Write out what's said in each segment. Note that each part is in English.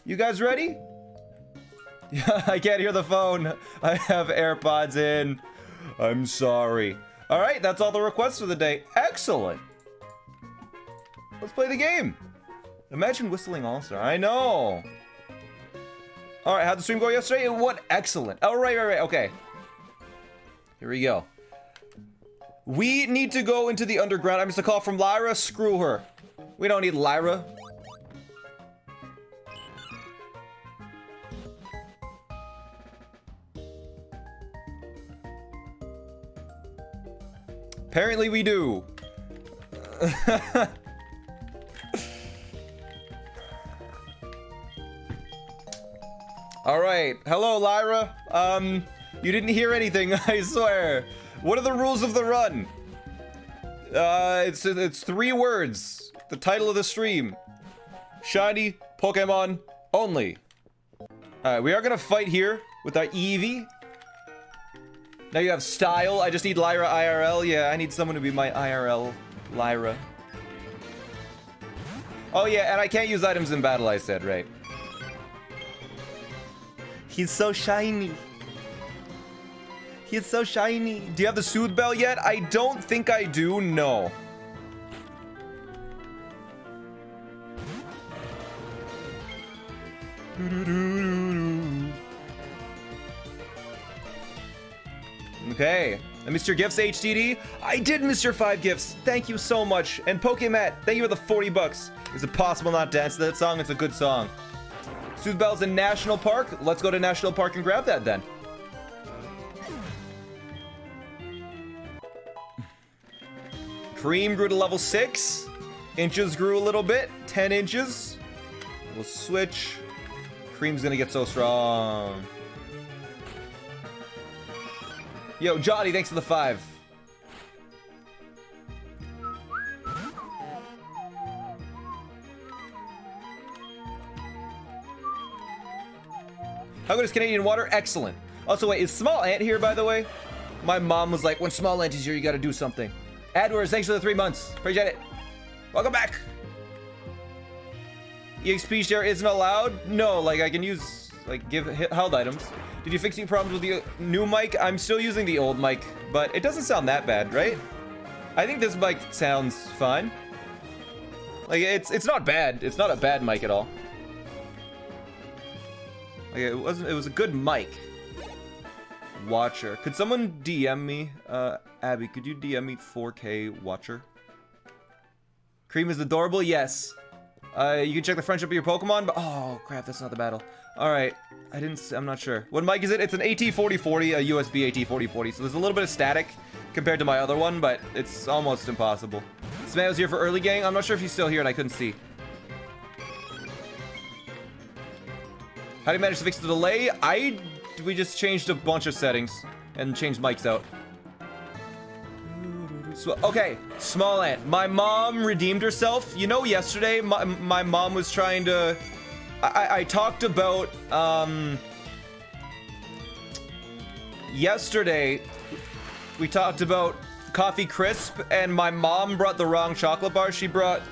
You guys ready? Yeah, I can't hear the phone. I have AirPods in. I'm sorry. All right, that's all the requests for the day. Excellent. Let's play the game. Imagine whistling All-Star. I know. All right, how'd the stream go yesterday? It went excellent. Oh, right. Okay. Here we go. We need to go into the underground. I missed a call from Lyra. Screw her. We don't need Lyra. Apparently we do. All right. Hello, Lyra. You didn't hear anything, I swear. What are the rules of the run? It's 3 words. The title of the stream. Shiny Pokemon only. All right, we are gonna fight here with our Eevee. Now you have style. I just need Lyra IRL. Yeah, I need someone to be my IRL Lyra. Oh yeah, and I can't use items in battle, I said, right? He's so shiny. He's so shiny. Do you have the Soothe Bell yet? I don't think I do, no. Okay, I missed your gifts, HDD. I did miss your 5 gifts. Thank you so much. And Pokemat, thank you for the 40 bucks. Is it possible not to dance to that song? It's a good song. Soothe Bell's in National Park. Let's go to National Park and grab that then. Cream grew to level 6. Inches grew a little bit. 10 inches. We'll switch. Cream's gonna get so strong. Yo, Johnny, thanks for the 5. How good is Canadian water? Excellent. Also, wait, is SmallAnt here, by the way? My mom was like, when SmallAnt is here, you gotta do something. AdWords, thanks for the 3 months. Appreciate it. Welcome back. EXP share isn't allowed? No, like I can use, like, held items. Did you fix any problems with the new mic? I'm still using the old mic, but it doesn't sound that bad, right? I think this mic sounds fine. Like, it's not bad. It's not a bad mic at all. Like, it was a good mic. Watcher. Could someone DM me? Abby, could you DM me 4K Watcher? Cream is adorable? Yes. You can check the friendship of your Pokemon, but oh crap, that's not the battle. Alright, I'm not sure. What mic is it? It's an AT4040, a USB AT4040, so there's a little bit of static compared to my other one, but it's almost impossible. Smayo's here for early gang. I'm not sure if he's still here and I couldn't see. How do you manage to fix the delay? We just changed a bunch of settings and changed mics out. So, okay, SmallAnt. My mom redeemed herself. You know, yesterday, my mom was trying to... I talked about... Yesterday, we talked about Coffee Crisp, and my mom brought the wrong chocolate bar. She brought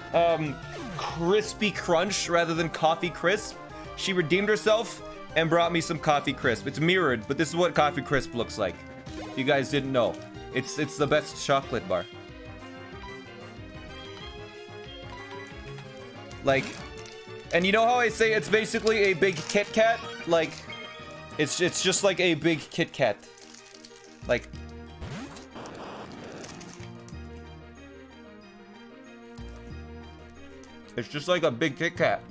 Crispy Crunch rather than Coffee Crisp. She redeemed herself and brought me some Coffee Crisp. It's mirrored, but this is what Coffee Crisp looks like. If you guys didn't know. It's the best chocolate bar. Like, and you know how I say it's basically a big Kit Kat? Like, it's just like a big Kit Kat. Like, it's just like a big Kit Kat.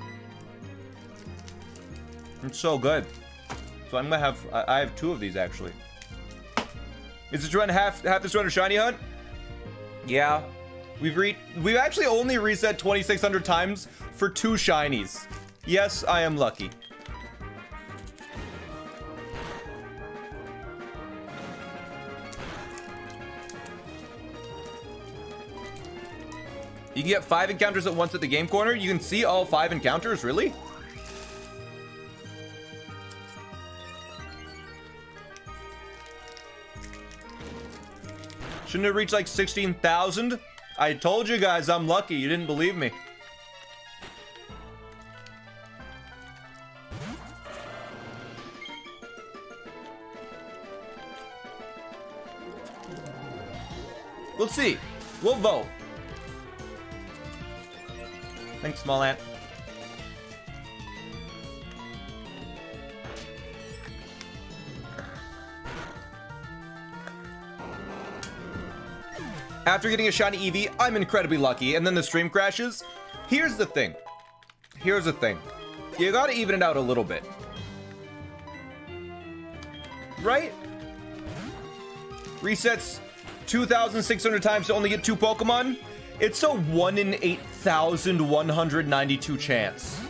It's so good. So I'm gonna have, I have 2 of these actually. Is this run half this run a shiny hunt? Yeah. We've actually only reset 2,600 times for 2 shinies. Yes, I am lucky. You can get 5 encounters at once at the game corner. You can see all 5 encounters, really? Shouldn't it reach like 16,000? I told you guys I'm lucky. You didn't believe me. We'll see. We'll vote. Thanks, SmallAnt. After getting a shiny Eevee, I'm incredibly lucky, and then the stream crashes. Here's the thing. Here's the thing. You gotta even it out a little bit. Right? Resets 2,600 times to only get 2 Pokemon. It's a 1 in 8,192 chance.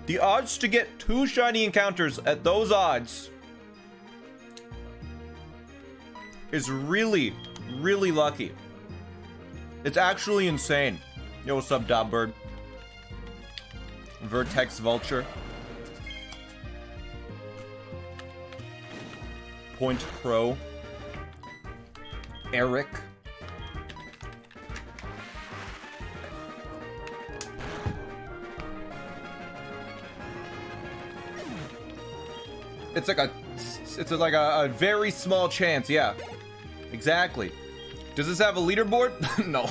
The odds to get 2 shiny encounters at those odds is really, really lucky. It's actually insane. Yo, what's up, Dobbird? Vertex Vulture. Point Crow. Eric. It's like a very small chance, yeah. Exactly. Does this have a leaderboard? No.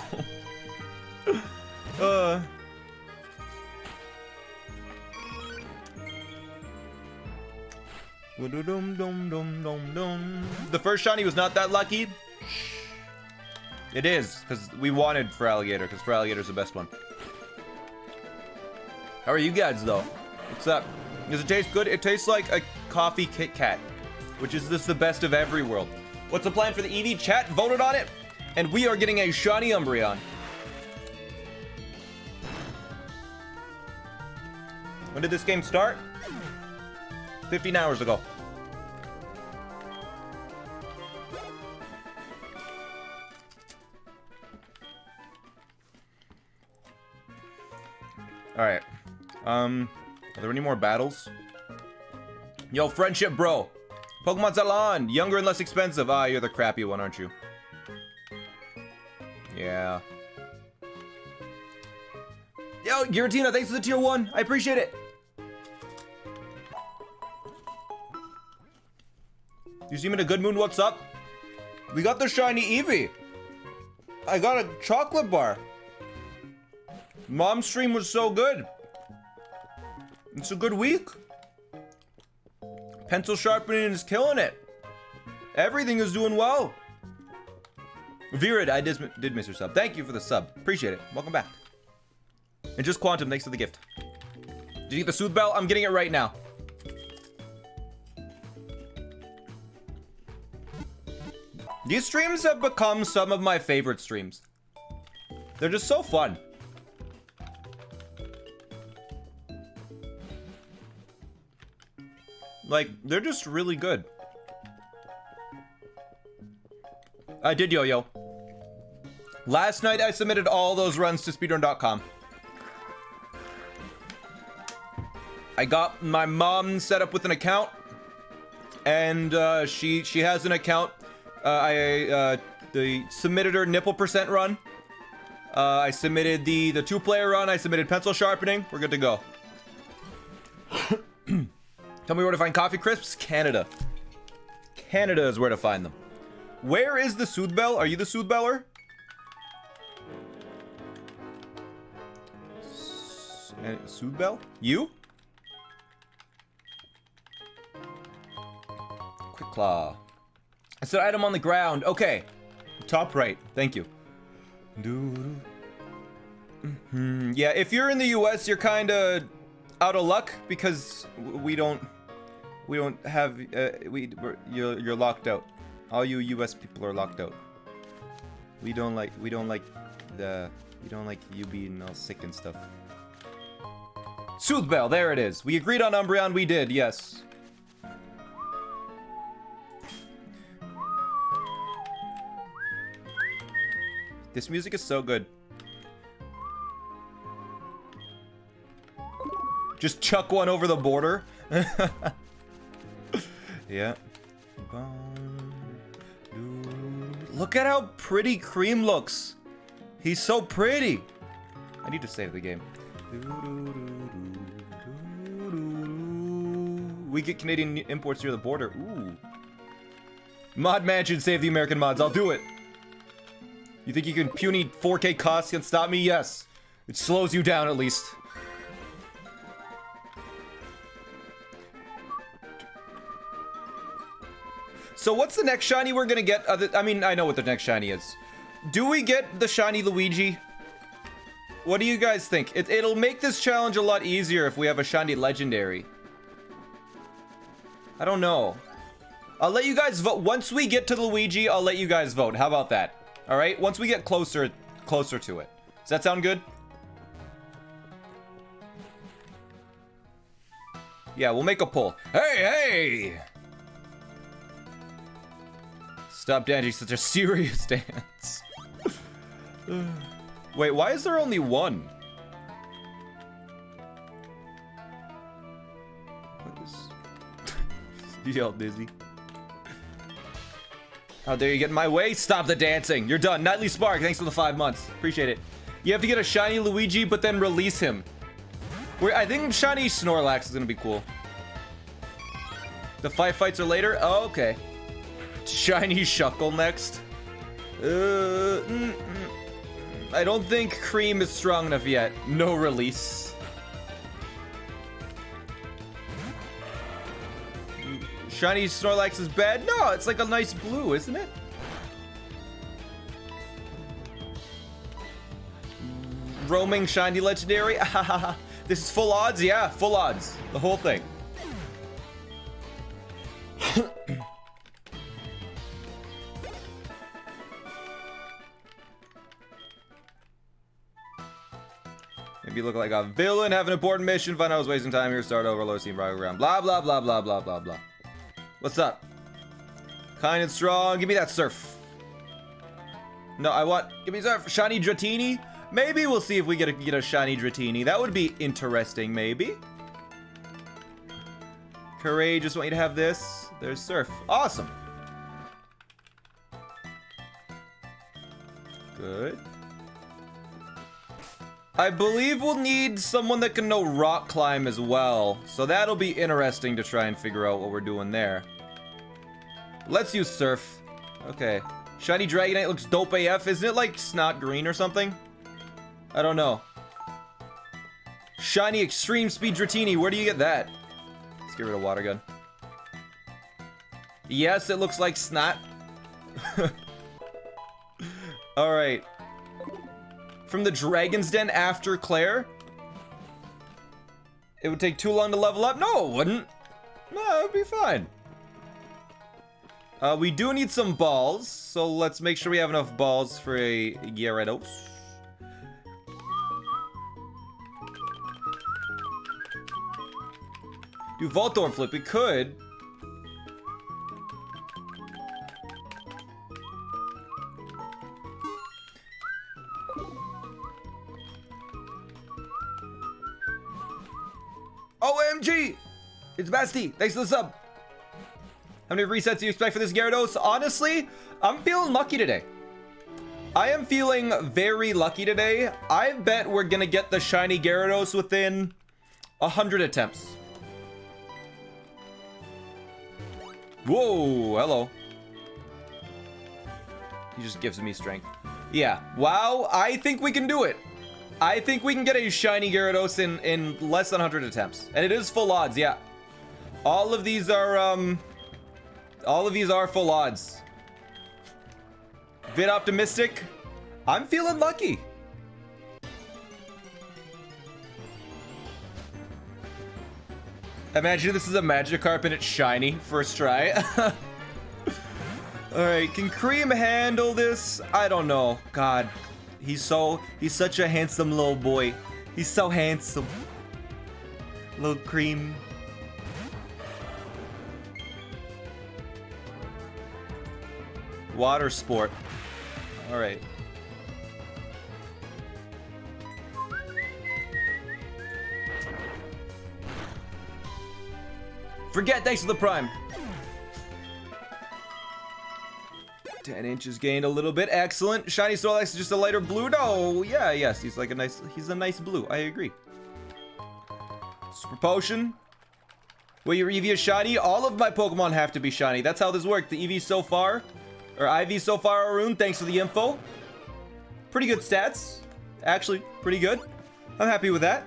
The first shiny was not that lucky. It is, because we wanted Feraligatr, because Feraligator's the best one. How are you guys, though? What's up? Does it taste good? It tastes like a coffee Kit Kat, which is just the best of every world. What's the plan for the Eevee? Chat voted on it, and we are getting a shiny Umbreon. When did this game start? 15 hours ago. Alright. Are there any more battles? Yo, friendship, bro. Pokemon Salon. Younger and less expensive. Ah, you're the crappy one, aren't you? Yeah. Yo, Giratina, thanks for the tier 1. I appreciate it. You seem in a good mood. What's up? We got the shiny Eevee. I got a chocolate bar. Mom's stream was so good. It's a good week. Pencil sharpening is killing it. Everything is doing well. Virid, I did miss your sub. Thank you for the sub. Appreciate it. Welcome back. And just Quantum, thanks for the gift. Did you get the Soothe Bell? I'm getting it right now. These streams have become some of my favorite streams. They're just so fun. Like, they're just really good. I did yo-yo. Last night, I submitted all those runs to speedrun.com. I got my mom set up with an account. And she has an account. I submitted her nipple percent run. I submitted the 2-player run. I submitted pencil sharpening. We're good to go. Tell me where to find coffee crisps. Canada. Canada is where to find them. Where is the Soothe Bell? Are you the Soothe Beller? Soothe Bell? You? Quick Claw. I said item on the ground. Okay. Top right. Thank you. Yeah, if you're in the US, you're kind of out of luck because we don't have you're locked out. All you US people are locked out. We don't like you being all sick and stuff. Soothe Bell, there it is. We agreed on Umbreon, we did, yes. This music is so good. Just chuck one over the border. Yeah. Look at how pretty Cream looks. He's so pretty. I need to save the game. we get Canadian imports near the border. Ooh. Mod Mansion, save the American mods. I'll do it. You think you can puny 4K costs can stop me? Yes. It slows you down at least. So what's the next shiny we're gonna get? I mean, I know what the next shiny is. Do we get the shiny Luigi? What do you guys think? It'll make this challenge a lot easier if we have a shiny legendary. I don't know. I'll let you guys vote. Once we get to the Luigi, I'll let you guys vote. How about that? All right, once we get closer to it. Does that sound good? Yeah, we'll make a poll. Hey! Stop dancing such a serious dance. Wait, why is there only one? What is... You yelled dizzy. How dare you get in my way? Stop the dancing. You're done. Nightly Spark, thanks for the 5 months. Appreciate it. You have to get a shiny Luigi, but then release him. I think shiny Snorlax is gonna be cool. The 5 fights are later? Oh, okay. Shiny Shuckle next. I don't think Cream is strong enough yet. No release. Shiny Snorlax is bad? No, it's like a nice blue, isn't it? Roaming shiny legendary? This is full odds? Yeah, full odds. The whole thing. Maybe look like a villain, have an important mission, find out I was wasting time here, start over, low scene, ground, blah, blah, blah, blah, blah, blah, blah. What's up? Kind and strong, give me that surf. No, give me surf. Shiny Dratini? Maybe we'll see if we get a shiny Dratini. That would be interesting, maybe. Courage, just want you to have this. There's surf. Awesome. Good. I believe we'll need someone that can know rock climb as well. So that'll be interesting to try and figure out what we're doing there. Let's use surf. Okay. Shiny Dragonite looks dope AF. Isn't it like snot green or something? I don't know. Shiny Extreme Speed Dratini. Where do you get that? Let's get rid of Water Gun. Yes, it looks like snot. Alright. From the Dragon's Den after Claire? It would take too long to level up? No, it wouldn't. No, it would be fine. We do need some balls, so let's make sure we have enough balls for a Gyarados. Do Voltorb flip? We could. OMG! It's Basti. Thanks for the sub. How many resets do you expect for this Gyarados? Honestly, I'm feeling lucky today. I am feeling very lucky today. I bet we're gonna get the shiny Gyarados within 100 attempts. Whoa, hello. He just gives me strength. Yeah, wow, I think we can do it. I think we can get a shiny Gyarados in less than 100 attempts. And it is full odds, yeah. All of these are full odds. Bit optimistic. I'm feeling lucky. Imagine this is a Magikarp and it's shiny. First try. Alright, can Cream handle this? I don't know. God. He's such a handsome little boy. He's so handsome. Little Cream. Water sport. Alright. Forget, thanks for the prime. 10 inches gained a little bit. Excellent. Shiny Snorlax is just a lighter blue. No, yeah, yes. He's like he's a nice blue. I agree. Super Potion. Wait, your EV is shiny? All of my Pokemon have to be shiny. That's how this works. The EV so far, or IV so far, Arun, thanks for the info. Pretty good stats. Actually, pretty good. I'm happy with that.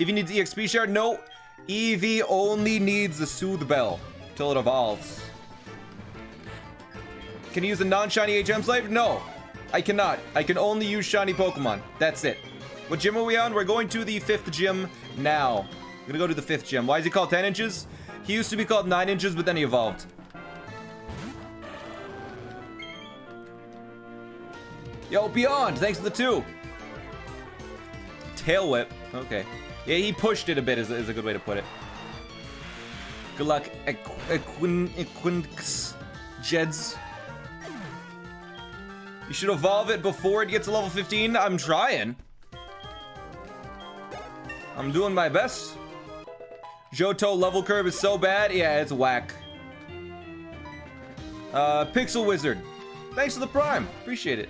Eevee needs EXP shard? No. Eevee only needs the Soothe Bell till it evolves. Can you use a non-shiny HM Slave? No, I cannot. I can only use shiny Pokemon. That's it. What gym are we on? We're going to the 5th gym now. I'm gonna go to the 5th gym. Why is he called 10 inches? He used to be called 9 inches, but then he evolved. Yo, Beyond, thanks for the 2. Tail Whip. Okay. Yeah, he pushed it a bit is a good way to put it. Good luck, Equinx Jeds. You should evolve it before it gets to level 15. I'm trying. I'm doing my best. Johto level curve is so bad. Yeah, it's whack. Pixel Wizard. Thanks for the Prime. Appreciate it.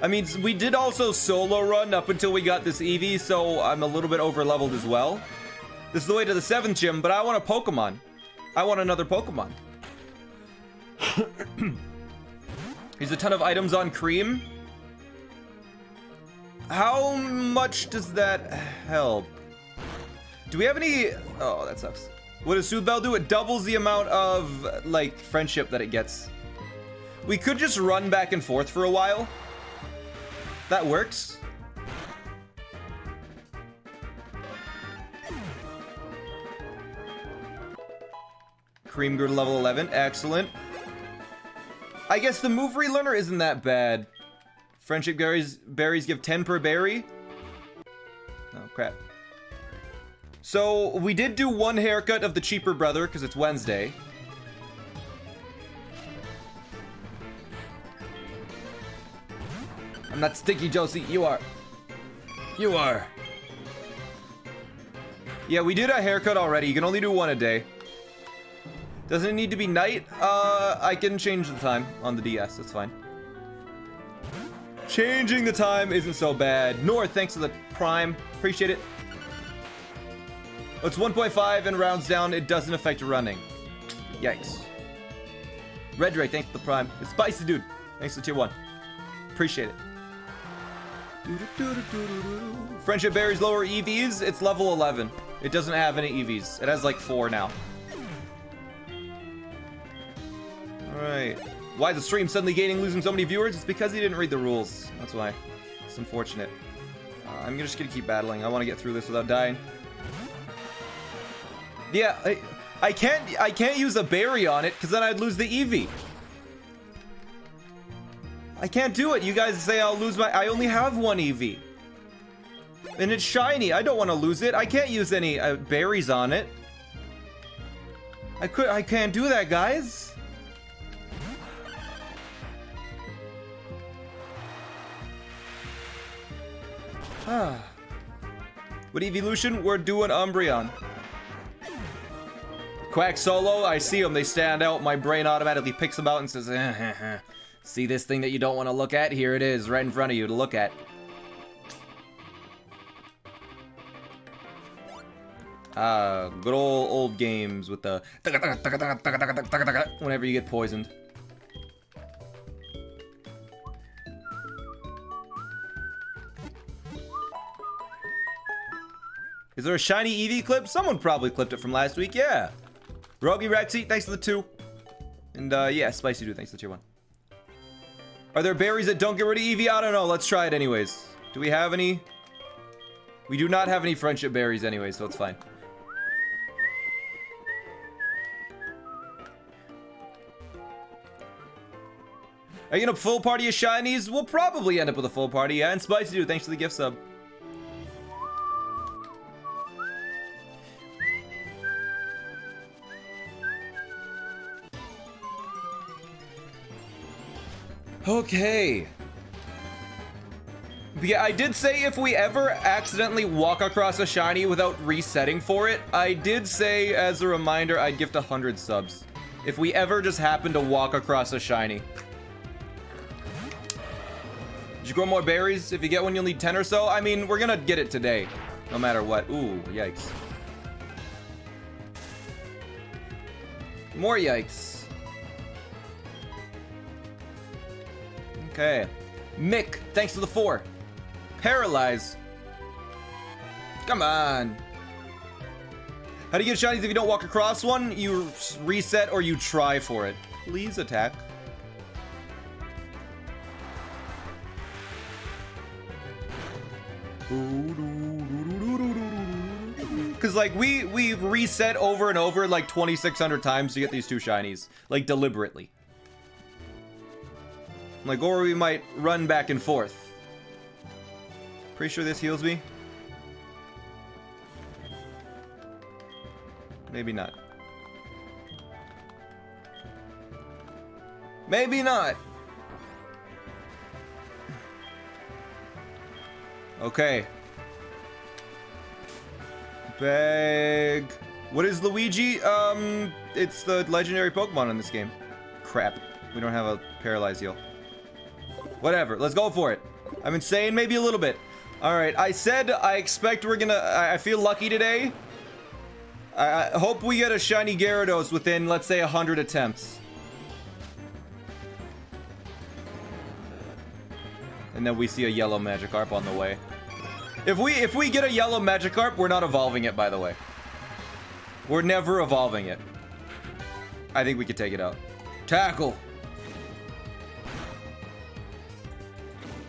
I mean, we did also solo run up until we got this Eevee, so I'm a little bit over leveled as well. This is the way to the 7th gym, but I want a Pokemon. I want another Pokemon. There's a ton of items on Cream. How much does that help? Do we have any... Oh, that sucks. What does Soothe Bell do? It doubles the amount of, like, friendship that it gets. We could just run back and forth for a while. That works. Cream grew to level 11. Excellent. I guess the move relearner isn't that bad. Friendship berries give 10 per berry. Oh, crap. So, we did do one haircut of the cheaper brother, because it's Wednesday. I'm not Sticky Josie, you are. You are. Yeah, we did a haircut already. You can only do one a day. Doesn't it need to be night? I can change the time on the DS, that's fine. Changing the time isn't so bad. North, thanks for the Prime. Appreciate it. It's 1.5 and rounds down. It doesn't affect running. Yikes. Red Ray, thanks for the Prime. It's Spicy Dude. Thanks for tier 1. Appreciate it. Friendship berries lower EVs. It's level 11. It doesn't have any EVs. It has like 4 now. Alright. Why is the stream suddenly losing so many viewers? It's because he didn't read the rules. That's why. It's unfortunate. I'm just gonna keep battling. I want to get through this without dying. Yeah, I can't use a berry on it because then I'd lose the Eevee. I can't do it. You guys say I'll lose my... I only have one Eevee. And it's shiny. I don't want to lose it. I can't use any berries on it. I can't do that, guys. What evolution? We're doing Umbreon. Quack solo, I see them, they stand out. My brain automatically picks them out and says, see this thing that you don't want to look at? Here it is, right in front of you to look at. Good old games with the whenever you get poisoned. Is there a shiny Eevee clip? Someone probably clipped it from last week, yeah. Rogi Rexy, thanks for the 2. And yeah, Spicy Dude, thanks for the tier 1. Are there berries that don't get rid of Eevee? I don't know, let's try it anyways. Do we have any? We do not have any friendship berries anyway, so it's fine. Are you gonna full party of shinies? We'll probably end up with a full party, yeah. And Spicy Dude, thanks for the gift sub. Okay. But yeah, I did say if we ever accidentally walk across a shiny without resetting for it, I did say as a reminder I'd gift 100 subs. If we ever just happen to walk across a shiny. Did you grow more berries? If you get one, you'll need 10 or so. I mean, we're gonna get it today, no matter what. Ooh, yikes. More yikes. Okay. Mick, thanks to the 4. Paralyze. Come on. How do you get shinies if you don't walk across one? You reset or you try for it. Please attack. Because, like, we reset over and over like 2,600 times to get these 2 shinies. Like, deliberately. Like, or we might run back and forth. Pretty sure this heals me. Maybe not. Maybe not. Okay. Bag. What is Luigi? It's the legendary Pokemon in this game. Crap. We don't have a paralyze heal. Whatever. Let's go for it. I'm insane, maybe a little bit. All right. I said I expect we're gonna. I feel lucky today. I hope we get a shiny Gyarados within, let's say, 100 attempts. And then we see a yellow Magikarp on the way. If we get a yellow Magikarp, we're not evolving it, by the way. We're never evolving it. I think we could take it out. Tackle.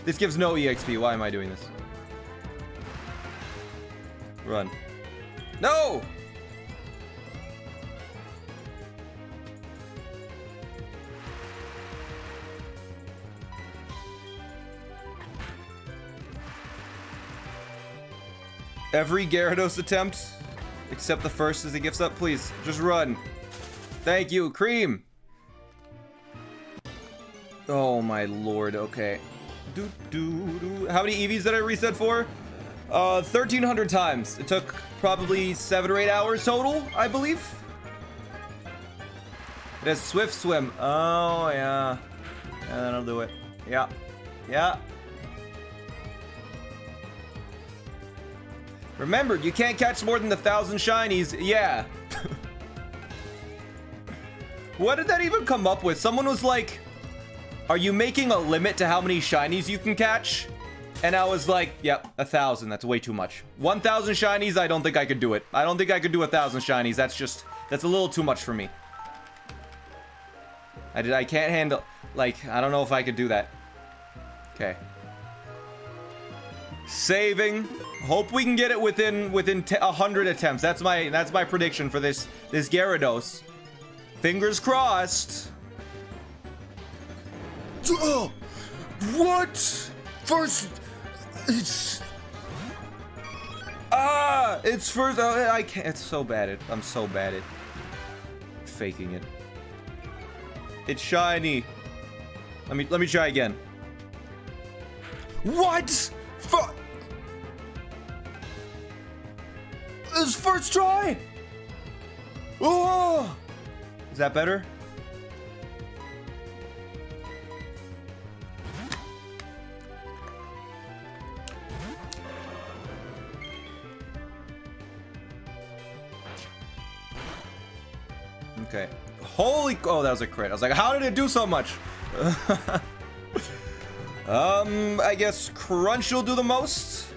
This gives no EXP. Why am I doing this? Run. No! Every Gyarados attempt, except the first as he gifts up, please, just run. Thank you, Cream. Oh my lord, okay. How many EVs did I reset for? 1,300 times. It took probably 7 or 8 hours total, I believe. It has Swift Swim. Oh, yeah. Yeah, that'll do it. Yeah. Yeah. Remember, you can't catch more than 1,000 shinies. Yeah. What did that even come up with? Someone was like, are you making a limit to how many shinies you can catch? And I was like, yep, 1,000. That's way too much. 1,000 shinies, I don't think I could do it. I don't think I could do 1,000 shinies. That's a little too much for me. I can't handle, like, I don't know if I could do that. Okay. Saving. Hope we can get it within 100 attempts. That's my prediction for this Gyarados. Fingers crossed. What? First, it's first. I can't. It's so bad. I'm so bad at faking it. It's shiny. Let me try again. What? Fuck. This first try. Oh, is that better? Okay. Holy, oh, that was a crit. I was like, how did it do so much? I guess Crunch will do the most.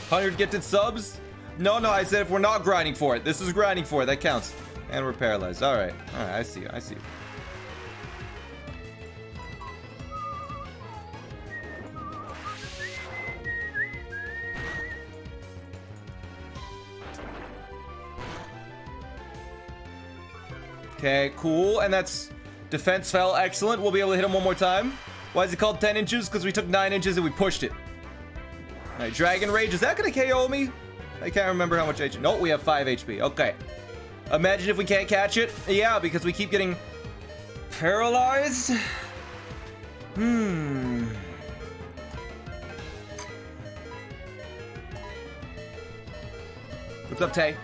100 gifted subs? No, I said if we're not grinding for it. This is grinding for it. That counts. And we're paralyzed. All right, I see you. Okay, cool. And that's defense fell. Excellent. We'll be able to hit him one more time. Why is it called 10 inches? Because we took 9 inches and we pushed it. All right, Dragon Rage. Is that going to KO me? I can't remember how much HP. Nope, we have 5 HP. Okay. Imagine if we can't catch it. Yeah, because we keep getting paralyzed. What's up, Tay?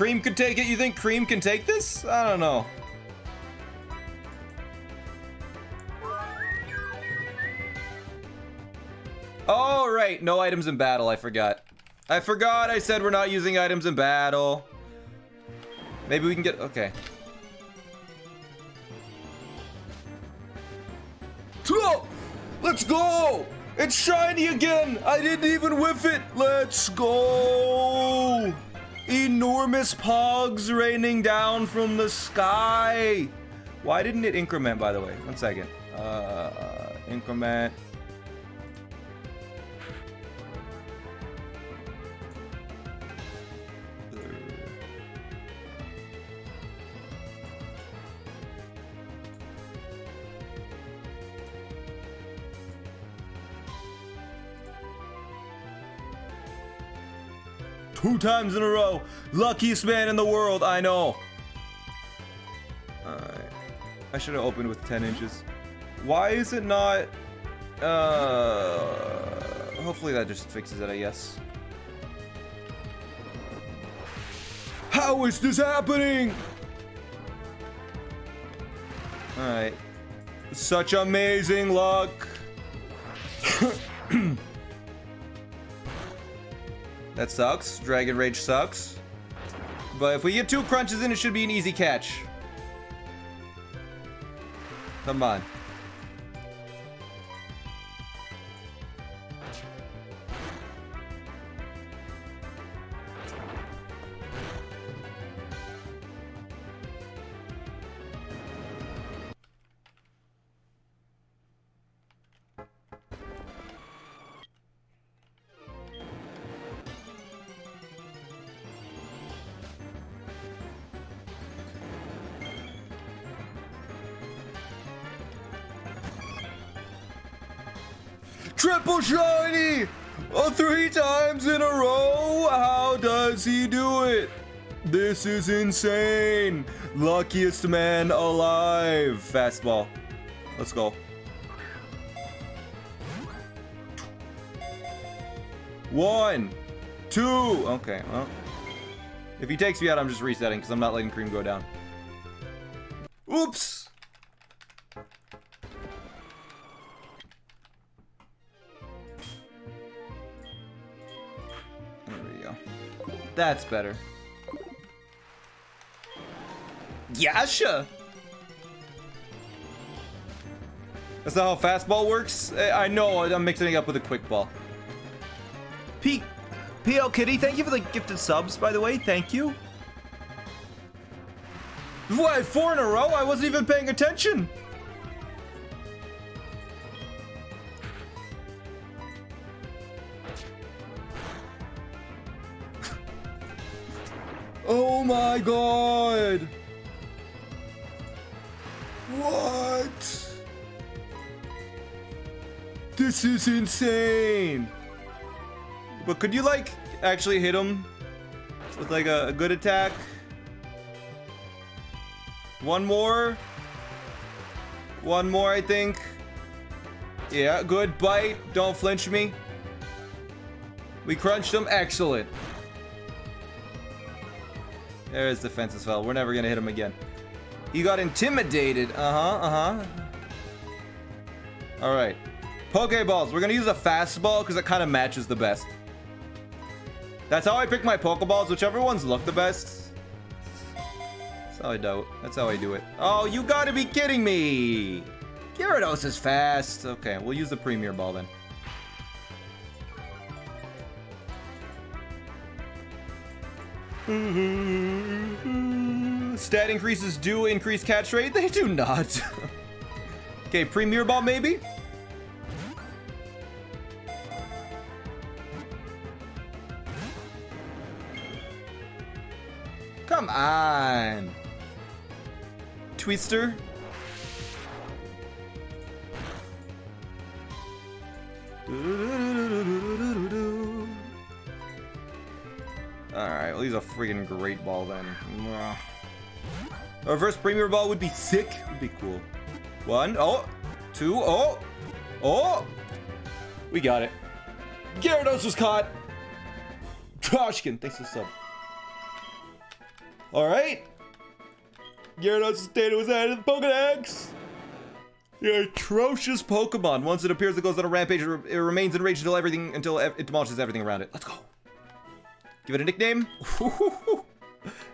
Cream could take it. You think Cream can take this? I don't know. Oh, right. No items in battle. I forgot. I said we're not using items in battle. Maybe we can get... Okay. Let's go! It's shiny again! I didn't even whiff it! Let's go! Enormous pogs raining down from the sky! Why didn't it increment, by the way? 1 second. Increment. Two times in a row. Luckiest man in the world, I know. Alright. I should have opened with 10 inches. Why is it not... Hopefully that just fixes it, I guess. How is this happening? Alright. Such amazing luck. That sucks. Dragon Rage sucks. But if we get 2 crunches in, it should be an easy catch. Come on. Triple shiny! 3 times in a row? How does he do it? This is insane. Luckiest man alive. Fastball. Let's go. 1, 2. Okay, well. If he takes me out, I'm just resetting because I'm not letting Cream go down. Oops! That's better. Yasha! That's not how fastball works? I know, I'm mixing it up with a quick ball. PL Kitty, thank you for the gifted subs, by the way. Thank you. What, 4 in a row? I wasn't even paying attention. Oh my god! What? This is insane! But could you, like, actually hit him with, like, a good attack? One more? One more, I think. Yeah, good bite. Don't flinch me. We crunched him. Excellent. There's the fence as well. We're never gonna hit him again. He got intimidated. Alright. Pokeballs. We're gonna use a fastball because it kind of matches the best. That's how I pick my Pokeballs. Whichever ones look the best. That's how I do it. That's how I do it. Oh, you gotta be kidding me. Gyarados is fast. Okay, we'll use the Premier Ball then. Stat increases do increase catch rate? They do not. Okay, Premier Ball maybe? Come on. Twister? Alright, well, he's a freaking great ball then. A reverse Premier Ball would be sick. Would be cool. 1, oh, 2, oh, oh. We got it. Gyarados was caught. Toshkin, thanks for the sub. Alright. Gyarados data was added to the Pokedex. The atrocious Pokemon. Once it appears, it goes on a rampage. It remains enraged until it demolishes everything around it. Let's go. Give it a nickname?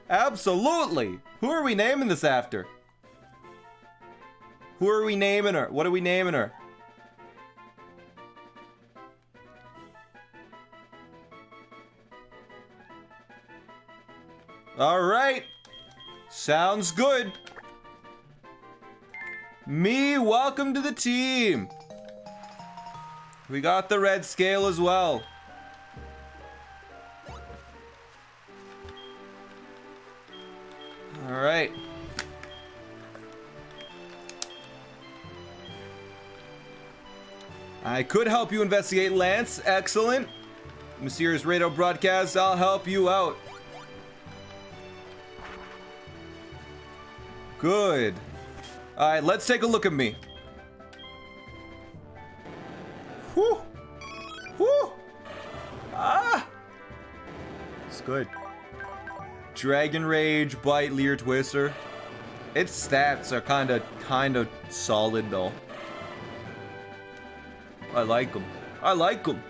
Absolutely. Who are we naming this after? Who are we naming her? What are we naming her? All right. Sounds good. Me, welcome to the team. We got the red scale as well. All right. I could help you investigate, Lance. Excellent. Mysterious radio broadcast, I'll help you out. Good. All right, let's take a look at me. Whew. Whew. Ah. It's good. Dragon Rage, Bite, Leer, Twister. Its stats are kind of solid though. I like them. I like them.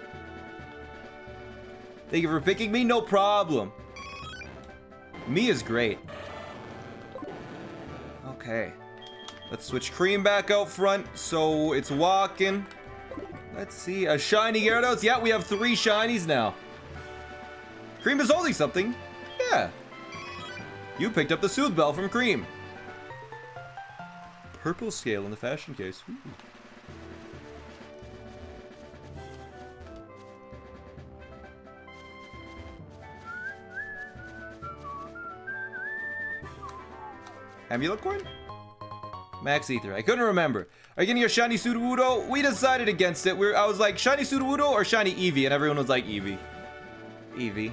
Thank you for picking me. No problem. Me is great. Okay. Let's switch Cream back out front so it's walking. Let's see. A shiny Gyarados. Yeah, we have 3 shinies now. Cream is holding something. Yeah. You picked up the Soothe Bell from Cream. Purple scale in the fashion case. Ooh. Amulet coin? Max Ether. I couldn't remember. Are you getting your shiny Sudowoodo? We decided against it. I was like, shiny Sudowoodo or shiny Eevee? And everyone was like, Eevee. Eevee.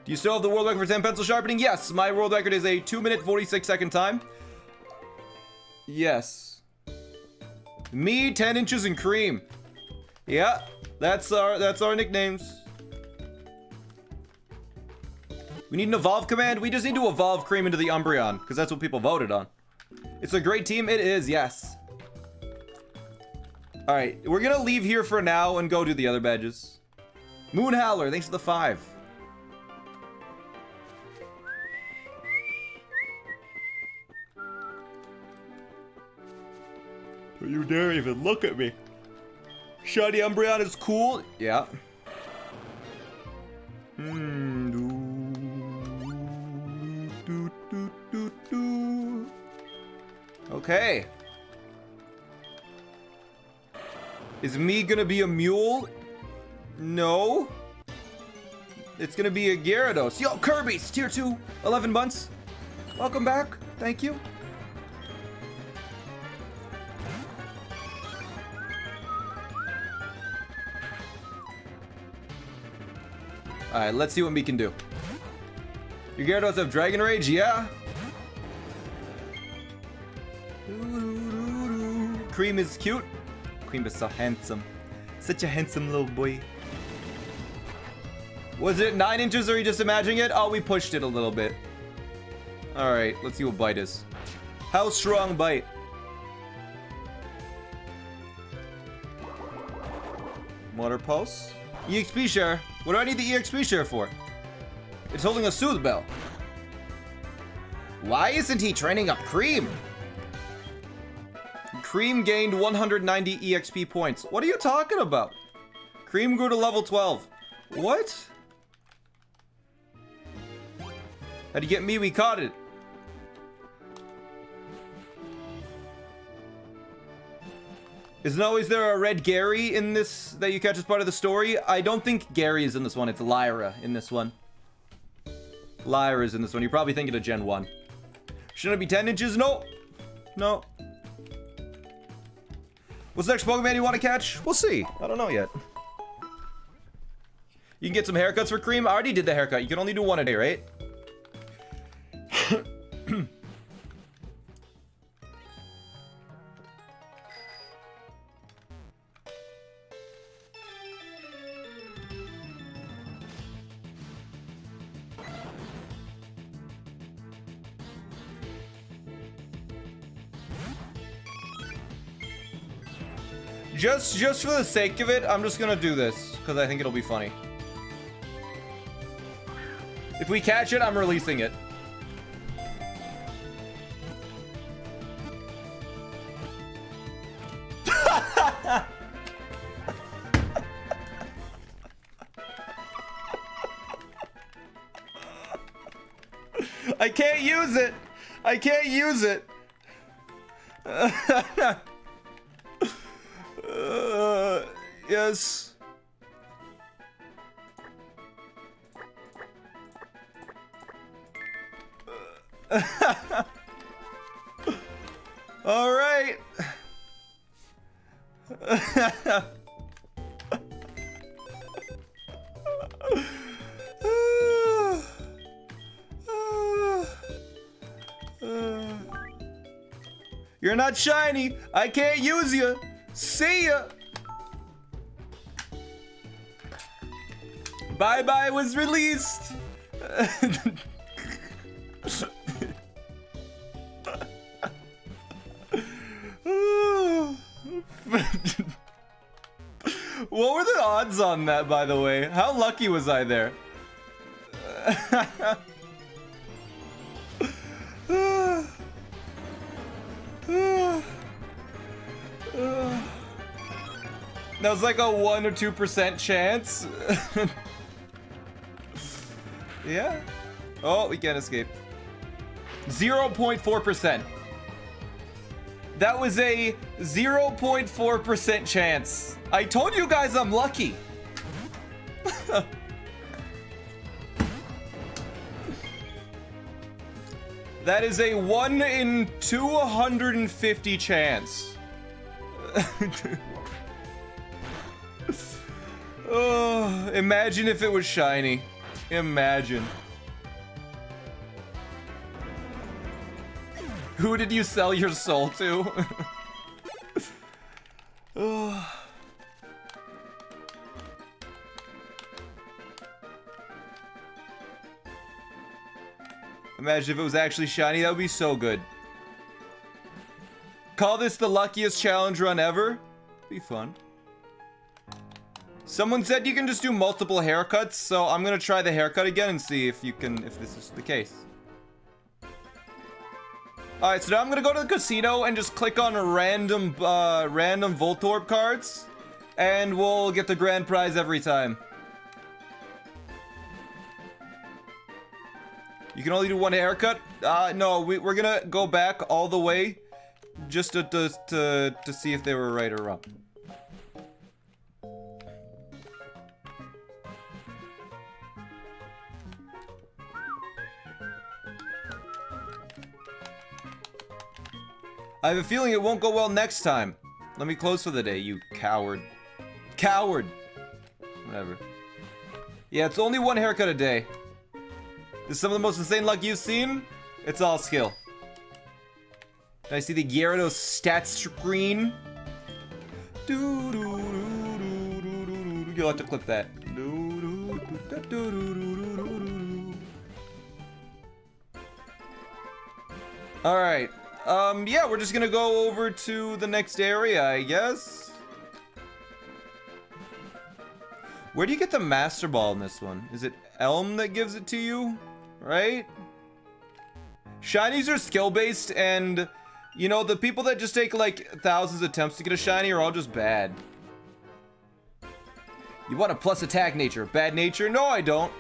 Do you still have the world record for 10 pencil sharpening? Yes, my world record is a 2-minute 46-second time. Yes. Me, 10 inches and Cream. Yeah, that's our nicknames. We need an evolve command. We just need to evolve Cream into the Umbreon because that's what people voted on. It's a great team. It is, yes. All right, we're gonna leave here for now and go do the other badges. Moon Howler, thanks for the 5. Don't you dare even look at me. Shiny Umbreon is cool. Yeah. Okay. Is me gonna be a mule? No. It's gonna be a Gyarados. Yo, Kirby's tier 2, 11 months. Welcome back. Thank you. Alright, let's see what me can do. Your Gyarados have Dragon Rage? Yeah. Cream is cute. Cream is so handsome. Such a handsome little boy. Was it 9 inches or are you just imagining it? Oh, we pushed it a little bit. Alright, let's see what Bite is. How strong Bite? Water Pulse? EXP share? What do I need the EXP share for? It's holding a Soothe Bell. Why isn't he training up Cream? Cream gained 190 EXP points. What are you talking about? Cream grew to level 12. What? How'd you get me? We caught it. Isn't always there a red Gary in this that you catch as part of the story? I don't think Gary is in this one. It's Lyra in this one. Lyra is in this one. You're probably thinking of Gen 1. Shouldn't it be 10 inches? No. No. What's the next Pokemon you want to catch? We'll see. I don't know yet. You can get some haircuts for Cream. I already did the haircut. You can only do one a day, right? Just for the sake of it, I'm just gonna do this because I think it'll be funny. If we catch it, I'm releasing it. I can't use it. I can't use it. Yes. All right. You're not shiny. I can't use you. See ya. Bye bye was released. What were the odds on that, by the way? How lucky was I there? That was like a 1 or 2% chance. Yeah. Oh, we can't escape. 0.4%. That was a 0.4% chance. I told you guys I'm lucky. That is a 1 in 250 chance. Oh, imagine if it was shiny. Imagine. Who did you sell your soul to? Oh. Imagine if it was actually shiny. That would be so good. Call this the luckiest challenge run ever. Be fun. Someone said you can just do multiple haircuts, so I'm gonna try the haircut again and see if this is the case. Alright, so now I'm gonna go to the casino and just click on random Voltorb cards, and we'll get the grand prize every time. You can only do one haircut? No, we're gonna go back all the way just to see if they were right or wrong. I have a feeling it won't go well next time. Let me close for the day, you coward. Coward! Whatever. Yeah, it's only one haircut a day. This is some of the most insane luck you've seen. It's all skill. Can I see the Gyarados stats screen? You'll have to clip that. Alright. Yeah, we're just gonna go over to the next area, I guess. Where do you get the Master Ball in this one? Is it Elm that gives it to you? Right? Shinies are skill-based, and, you know, the people that just take, like, thousands of attempts to get a shiny are all just bad. You want a plus attack nature. Bad nature? No, I don't.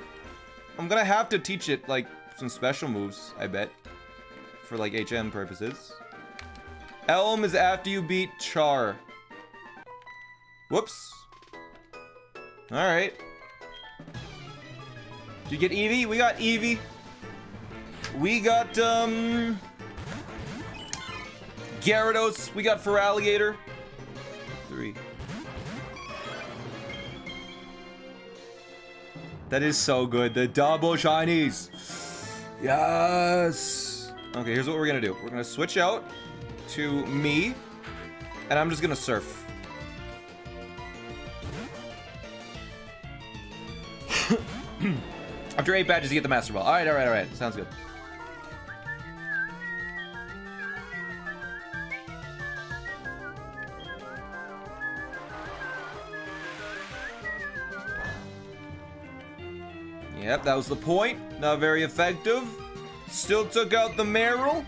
I'm gonna have to teach it, like, some special moves, I bet. For, like, HM purposes. Elm is after you beat Char. Whoops. Alright. Did you get Eevee? We got Eevee. We got, Gyarados. We got Feraligatr. 3. That is so good. The double shinies. Yes. Okay, here's what we're gonna do. We're gonna switch out to me, and I'm just gonna surf. After 8 badges, you get the Master Ball. Alright, alright, alright. Sounds good. Yep, that was the point. Not very effective. Still took out the Meryl.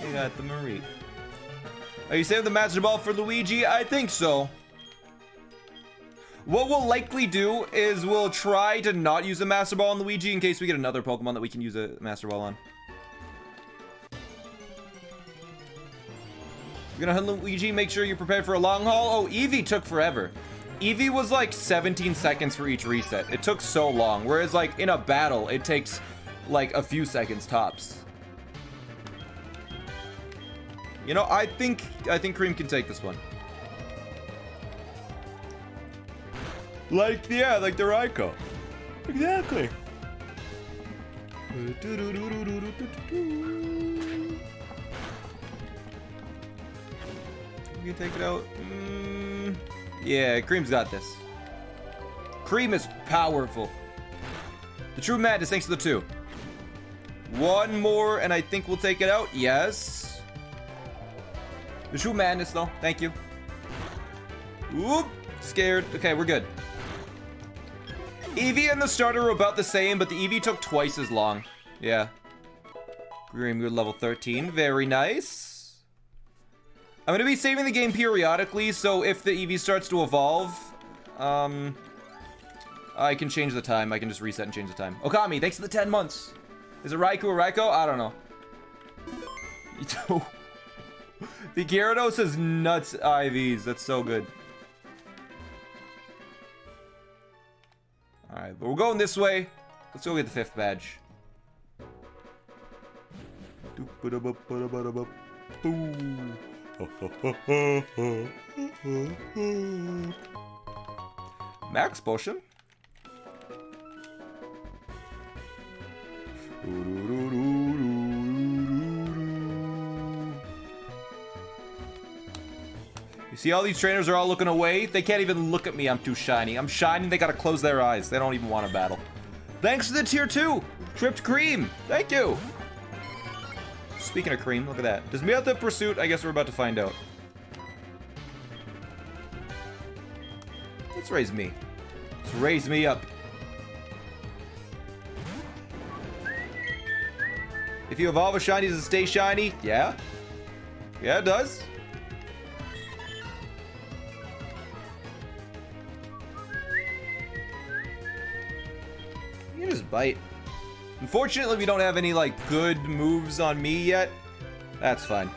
You got the Marie. Are you saving the Master Ball for Luigi? I think so. What we'll likely do is we'll try to not use a Master Ball on Luigi in case we get another Pokemon that we can use a Master Ball on. We're gonna hunt Luigi, make sure you're prepared for a long haul. Oh, Eevee took forever. Eevee was like 17 seconds for each reset. It took so long. Whereas like in a battle, it takes like a few seconds tops. You know, I think Cream can take this one. Like, yeah, like the Raikou. Exactly. You can take it out. Yeah, Cream's got this. Cream is powerful. The True Madness, thanks to the 2. One more, and I think we'll take it out. Yes. The True Madness, though. Thank you. Oop. Scared. Okay, we're good. Eevee and the starter are about the same, but the Eevee took twice as long. Yeah. Cream, you're level 13. Very nice. I'm gonna be saving the game periodically, so if the Eevee starts to evolve, I can change the time. I can just reset and change the time. Okami, thanks for the 10 months. Is it Raikou or Raikou? I don't know. The Gyarados has nuts IVs. That's so good. Alright, but we're going this way. Let's go get the 5th badge. Max potion. You see, all these trainers are all looking away. They can't even look at me. I'm too shiny. I'm shiny. They gotta close their eyes. They don't even want to battle. Thanks to the tier 2 Tripped Cream. Thank you. Speaking of Cream, look at that. Does Meowth have Pursuit? I guess we're about to find out. Let's raise me. Let's raise me up. If you evolve a shiny, does it stay shiny? Yeah. Yeah, it does. You just bite. Unfortunately, we don't have any, like, good moves on me yet. That's fine.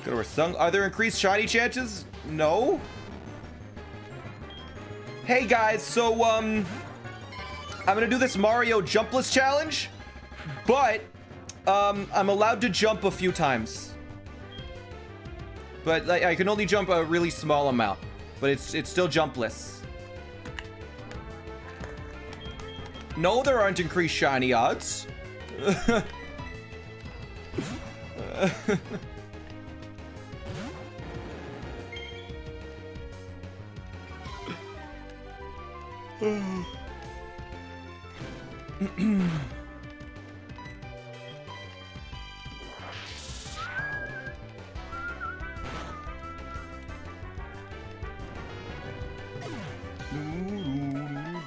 Go to our Sung. Are there increased shiny chances? No. Hey, guys, so, I'm gonna do this Mario jumpless challenge, but, I'm allowed to jump a few times. But like, I can only jump a really small amount, but it's still jumpless. No, there aren't increased shiny odds.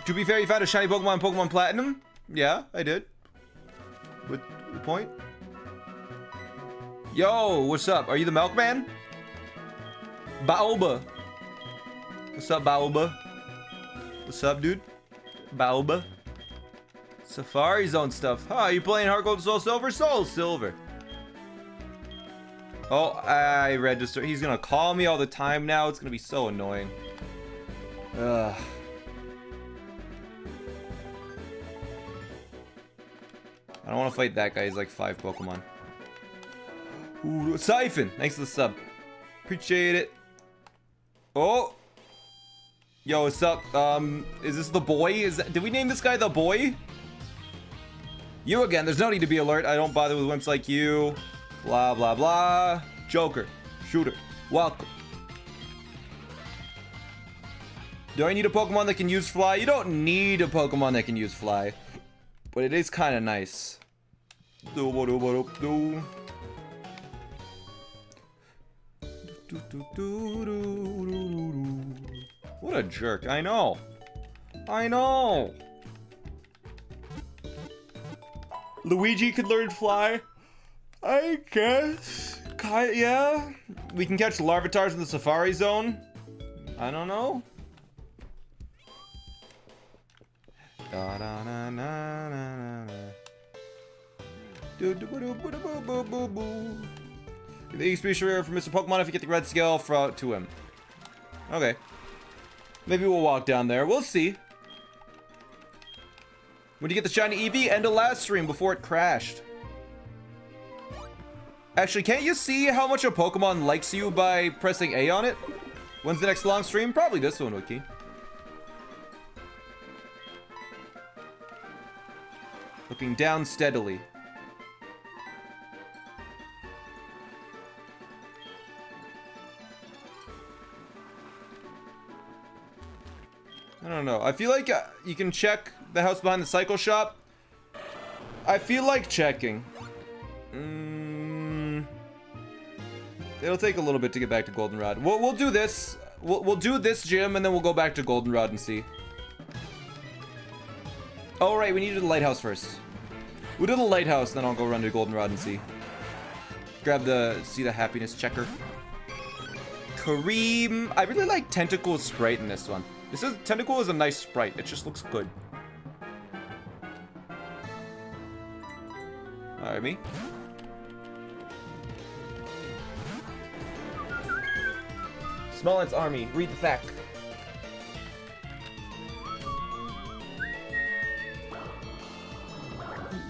To be fair, you found a shiny Pokemon in Pokemon Platinum? Yeah, I did. What the point? Yo, what's up? Are you the Milkman? Baoba. What's up, Baoba? What's up, dude? Baoba. Safari Zone stuff. Huh, you playing Heart Gold, Soul Silver? Soul Silver. Oh, I register. He's gonna call me all the time now. It's gonna be so annoying. Ugh. I don't want to fight that guy. He's like 5 Pokemon. Ooh, Siphon. Thanks for the sub. Appreciate it. Oh. Yo, what's up? Is this the boy? Did we name this guy the boy? You again. There's no need to be alert. I don't bother with wimps like you. Blah, blah, blah. Joker. Shooter. Welcome. Do I need a Pokemon that can use Fly? You don't need a Pokemon that can use Fly. But it is kind of nice. What a jerk. I know. I know. Luigi could learn fly. I guess. Yeah. We can catch Larvatars in the Safari Zone. I don't know. The XP rare for Mr. Pokemon if you get the red scale to him. Okay. Maybe we'll walk down there. We'll see. When you get the shiny Eevee? End of last stream before it crashed. Actually, can't you see how much a Pokemon likes you by pressing A on it? When's the next long stream? Probably this one, Wiki. Looking down steadily. I don't know. I feel like you can check the house behind the cycle shop. I feel like checking. It'll take a little bit to get back to Goldenrod. We'll do this. We'll do this gym and then we'll go back to Goldenrod and see. Oh right, we need to do the lighthouse first. We'll do the lighthouse, then I'll go run to Goldenrod and see. See the happiness checker. Kareem. I really like Tentacle's sprite in this one. Tentacle is a nice sprite. It just looks good. Alright, me. SmallAnt's army. Read the fact.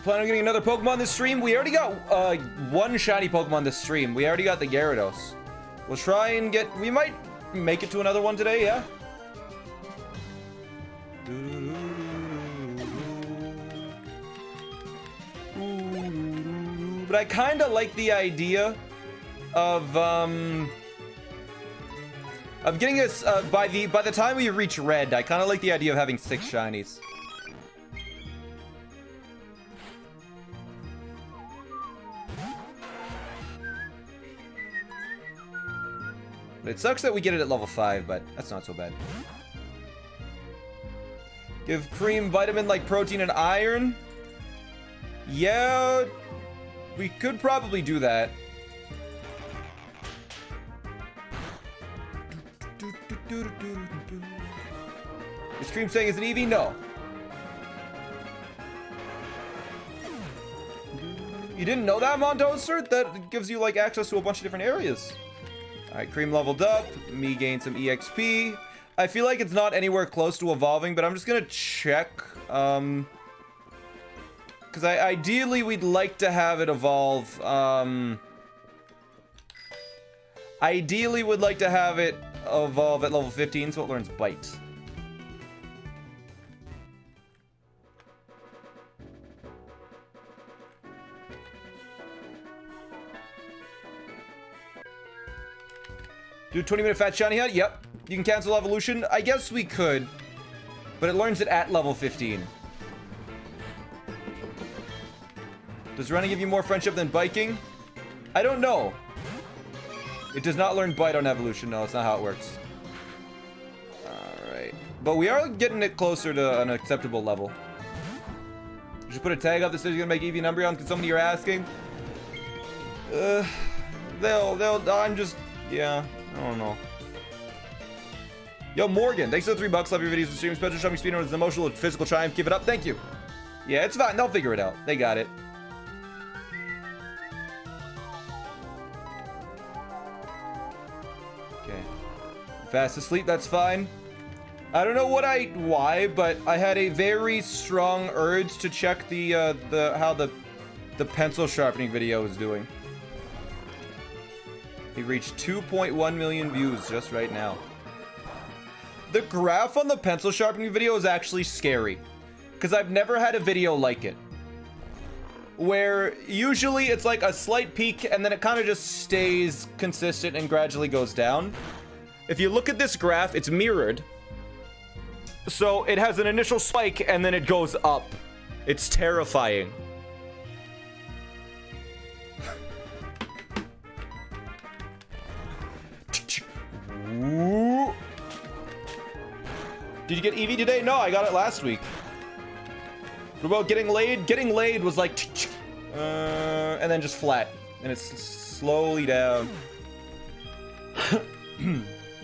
Plan on getting another Pokemon this stream? We already got one shiny Pokemon this stream. We already got the Gyarados. We'll try and get... We might make it to another one today, yeah? But I kind of like the idea of getting us by the time we reach red. I kind of like the idea of having 6 shinies. It sucks that we get it at level 5, but that's not so bad. Give cream vitamin like protein and iron? Yeah, we could probably do that. Is cream saying is an Eevee? No. You didn't know that, Mondoser? That gives you like access to a bunch of different areas. Alright, Cream leveled up. Me gained some EXP. I feel like it's not anywhere close to evolving, but I'm just gonna check. Because ideally we'd like to have it evolve. Ideally would like to have it evolve at level 15 so it learns Bite. Do 20-minute fat shiny hunt? Yep. You can cancel evolution? I guess we could. But it learns it at level 15. Does running give you more friendship than biking? I don't know. It does not learn bite on evolution. No, that's not how it works. Alright. But we are getting it closer to an acceptable level. You should put a tag up that says you're gonna make Eevee and Umbreon because somebody you're asking. I'm just... Yeah. I don't know. Yo, Morgan, thanks for the $3. Love your videos and streams. Special show me speedrun is an emotional and physical triumph. Give it up. Thank you. Yeah, it's fine. They'll figure it out. They got it. Okay. Fast asleep. That's fine. I don't know why, but I had a very strong urge to check how the pencil sharpening video is doing. He reached 2.1 million views just right now. The graph on the pencil sharpening video is actually scary. Because I've never had a video like it. Where usually it's like a slight peak and then it kind of just stays consistent and gradually goes down. If you look at this graph, it's mirrored. So it has an initial spike and then it goes up. It's terrifying. Did you get Eevee today? No, I got it last week. What about getting laid? Getting laid was like, and then just flat. And it's slowly down.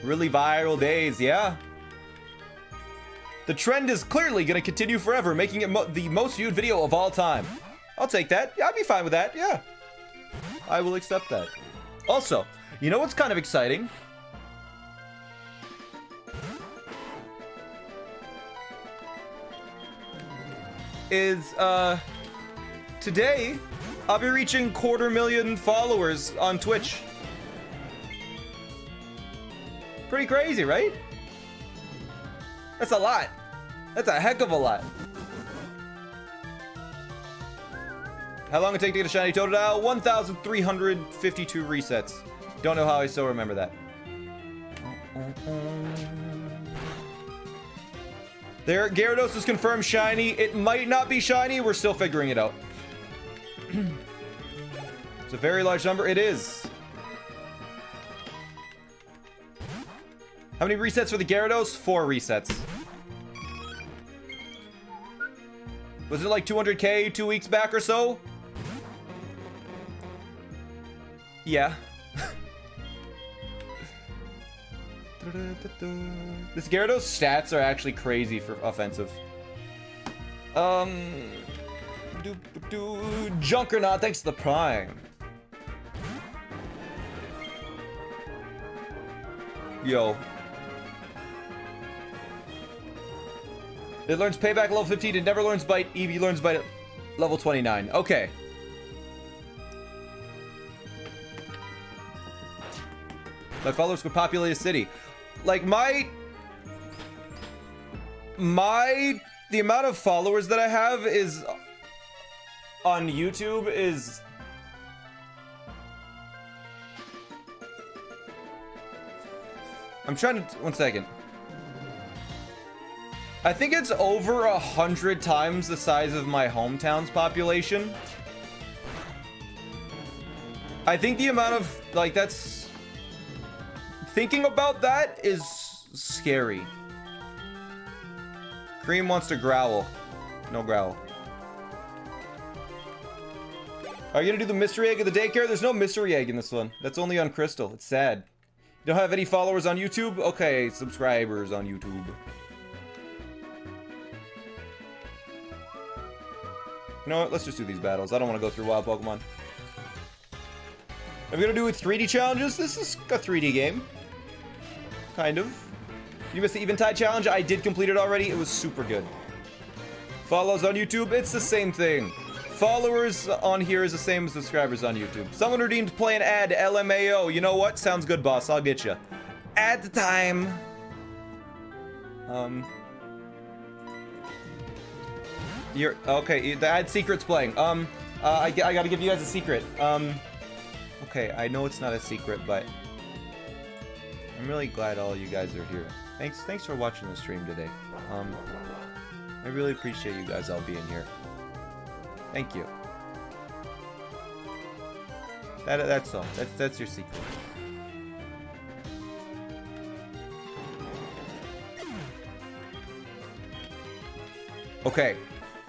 Really viral days, yeah. The trend is clearly going to continue forever, making it the most viewed video of all time. I'll take that. Yeah, I'd be fine with that. Yeah. I will accept that. Also, you know what's kind of exciting? Is, today, I'll be reaching 250,000 followers on Twitch. Pretty crazy, right? That's a lot. That's a heck of a lot. How long it take to get a shiny Totodile? 1,352 resets. Don't know how I still remember that. There, Gyarados is confirmed shiny. It might not be shiny. We're still figuring it out. It's a very large number. It is. How many resets for the Gyarados? 4 resets. Was it like 200k 2 weeks back or so? Yeah. This Gyarados stats are actually crazy for offensive. Junkernaut, thanks to the Prime. Yo. It learns Payback level 15. It never learns Bite. Eevee learns Bite at level 29. Okay. My followers could populate a city. Like, the amount of followers that I have is on YouTube is I'm trying to, 1 second. I think it's over 100 times the size of my hometown's population. I think the amount of, like, that's, thinking about that is scary. Cream wants to growl. No growl. Are you gonna do the mystery egg of the daycare? There's no mystery egg in this one. That's only on Crystal. It's sad. You don't have any followers on YouTube? Okay, subscribers on YouTube. You know what? Let's just do these battles. I don't want to go through wild Pokemon. Are we gonna do 3D challenges? This is a 3D game. Kind of. You missed the Eventide challenge? I did complete it already. It was super good. Follows on YouTube? It's the same thing. Followers on here is the same as subscribers on YouTube. Someone redeemed play an ad, LMAO. You know what? Sounds good, boss. I'll get you. Ad time. You're okay. The ad secret's playing. I gotta give you guys a secret. Okay. I know it's not a secret, but I'm really glad all you guys are here. Thanks for watching the stream today. I really appreciate you guys all being here. Thank you. That's all. That's your secret. Okay.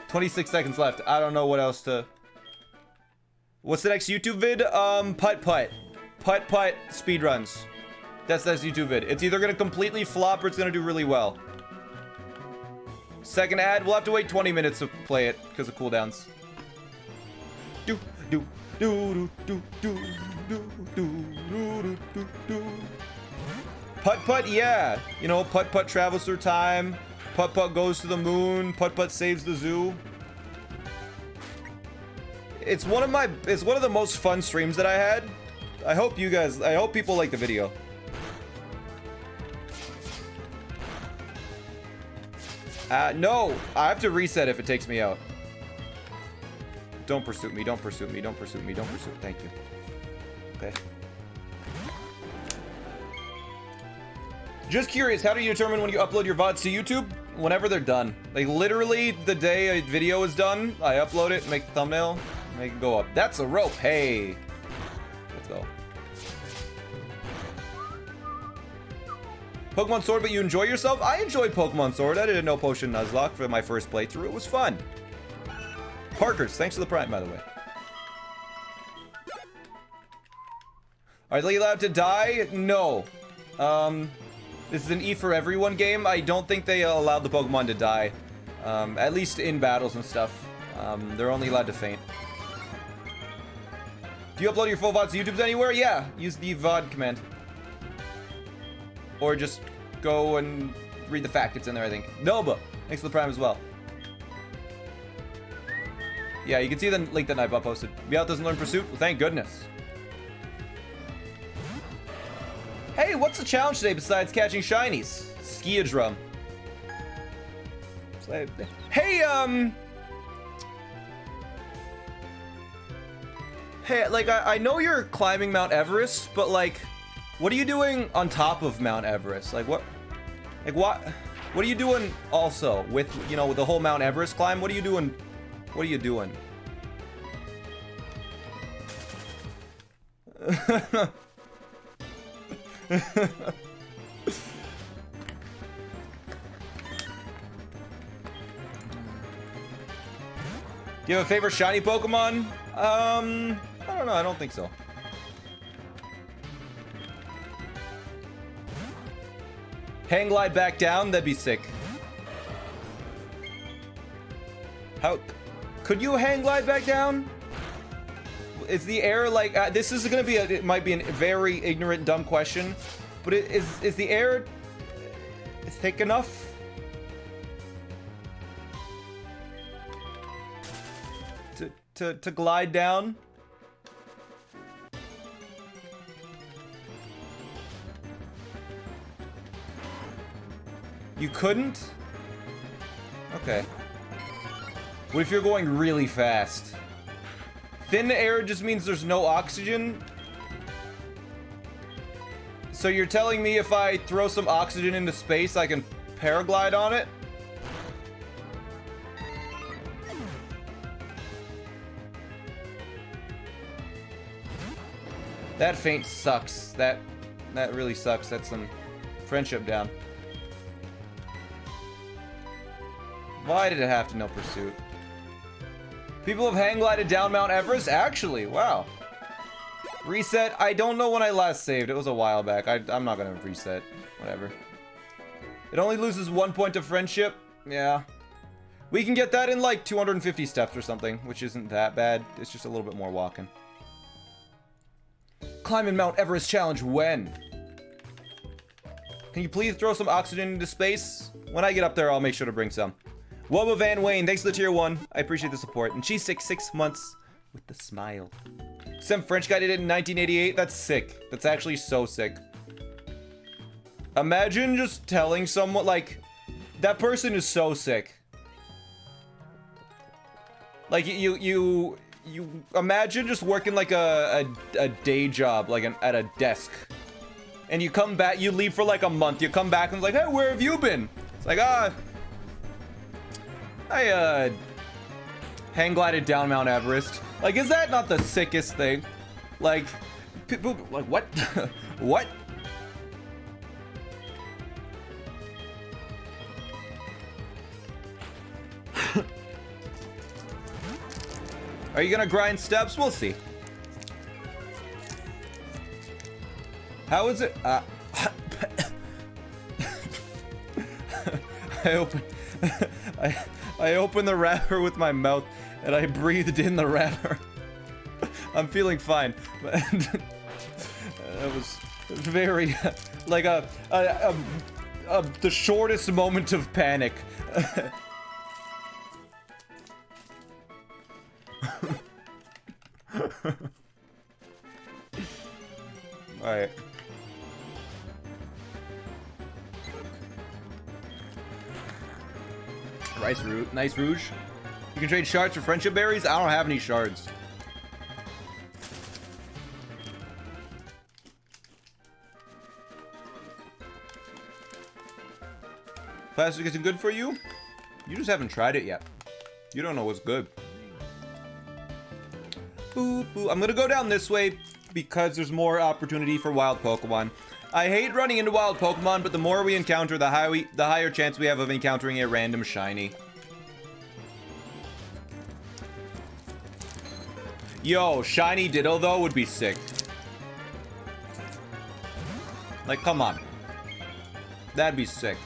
26 seconds left. I don't know what else to... What's the next YouTube vid? Putt-putt. Putt-putt speedruns. That's YouTube vid. It's either gonna completely flop or it's gonna do really well. Second ad, we'll have to wait 20 minutes to play it because of cooldowns. Putt-putt, yeah. You know, putt-putt travels through time. Putt-putt goes to the moon. Putt-putt saves the zoo. It's one of the most fun streams that I had. I hope people like the video. No, I have to reset if it takes me out. Don't pursue me, don't pursue me, don't pursue me, don't pursue me. Thank you. Okay. Just curious, how do you determine when you upload your VODs to YouTube? Whenever they're done. Like, literally, the day a video is done, I upload it, make the thumbnail, make it go up. That's a rope, hey! Let's go. Pokemon Sword, but you enjoy yourself? I enjoyed Pokemon Sword. I didn't know Potion Nuzlocke for my first playthrough. It was fun. Parkers, thanks for the Prime, by the way. Are they allowed to die? No. This is an E for everyone game. I don't think they allowed the Pokemon to die. At least in battles and stuff. They're only allowed to faint. Do you upload your full VODs to YouTube anywhere? Yeah, use the VOD command. Or just go and read the fact. It's in there, I think. Noba, thanks for the Prime as well. Yeah, you can see the link that Nightbot posted. Meowth doesn't learn Pursuit? Well, thank goodness. Hey, what's the challenge today besides catching shinies? Ski-a-drum. Hey, hey, like, I know you're climbing Mount Everest, but, like, what are you doing on top of Mount Everest? Like, what are you doing also with, you know, with the whole Mount Everest climb? What are you doing? What are you doing? Do you have a favorite shiny Pokemon? I don't know. I don't think so. Hang glide back down? That'd be sick. How could you hang glide back down? Is the air like this is gonna be it might be a very ignorant, dumb question, but is the air thick enough? To glide down? You couldn't? Okay. What if you're going really fast? Thin air just means there's no oxygen? So you're telling me if I throw some oxygen into space, I can paraglide on it? That feint sucks. That really sucks. That's some friendship down. Why did it have to know Pursuit? People have hang glided down Mount Everest? Actually, wow. Reset. I don't know when I last saved. It was a while back. I'm not gonna reset. Whatever. It only loses 1 point of friendship. Yeah. We can get that in like 250 steps or something, which isn't that bad. It's just a little bit more walking. Climbing Mount Everest challenge when? Can you please throw some oxygen into space? When I get up there, I'll make sure to bring some. Wubba Van Wayne, thanks for the tier 1. I appreciate the support. And she's 6 months with the smile. Some French guy did it in 1988. That's sick. That's actually so sick. Imagine just telling someone, like, that person is so sick. Like, you imagine just working like a day job, like at a desk. And you come back, you leave for like a month. You come back and it's like, hey, where have you been? It's like, I hang glided down Mount Everest. Like, is that not the sickest thing? Like, people, like, what? What? Are you gonna grind steps? We'll see. How is it? I opened the wrapper with my mouth and I breathed in the wrapper. I'm feeling fine. But that was very like the shortest moment of panic. Alright. Nice Rouge. You can trade shards for friendship berries? I don't have any shards. Plastic isn't good for you? You just haven't tried it yet. You don't know what's good. Boop, boop. I'm gonna go down this way because there's more opportunity for wild Pokemon. I hate running into wild Pokemon, but the more we encounter, the higher chance we have of encountering a random shiny. Yo, shiny Ditto though would be sick. Like, come on. That'd be sick.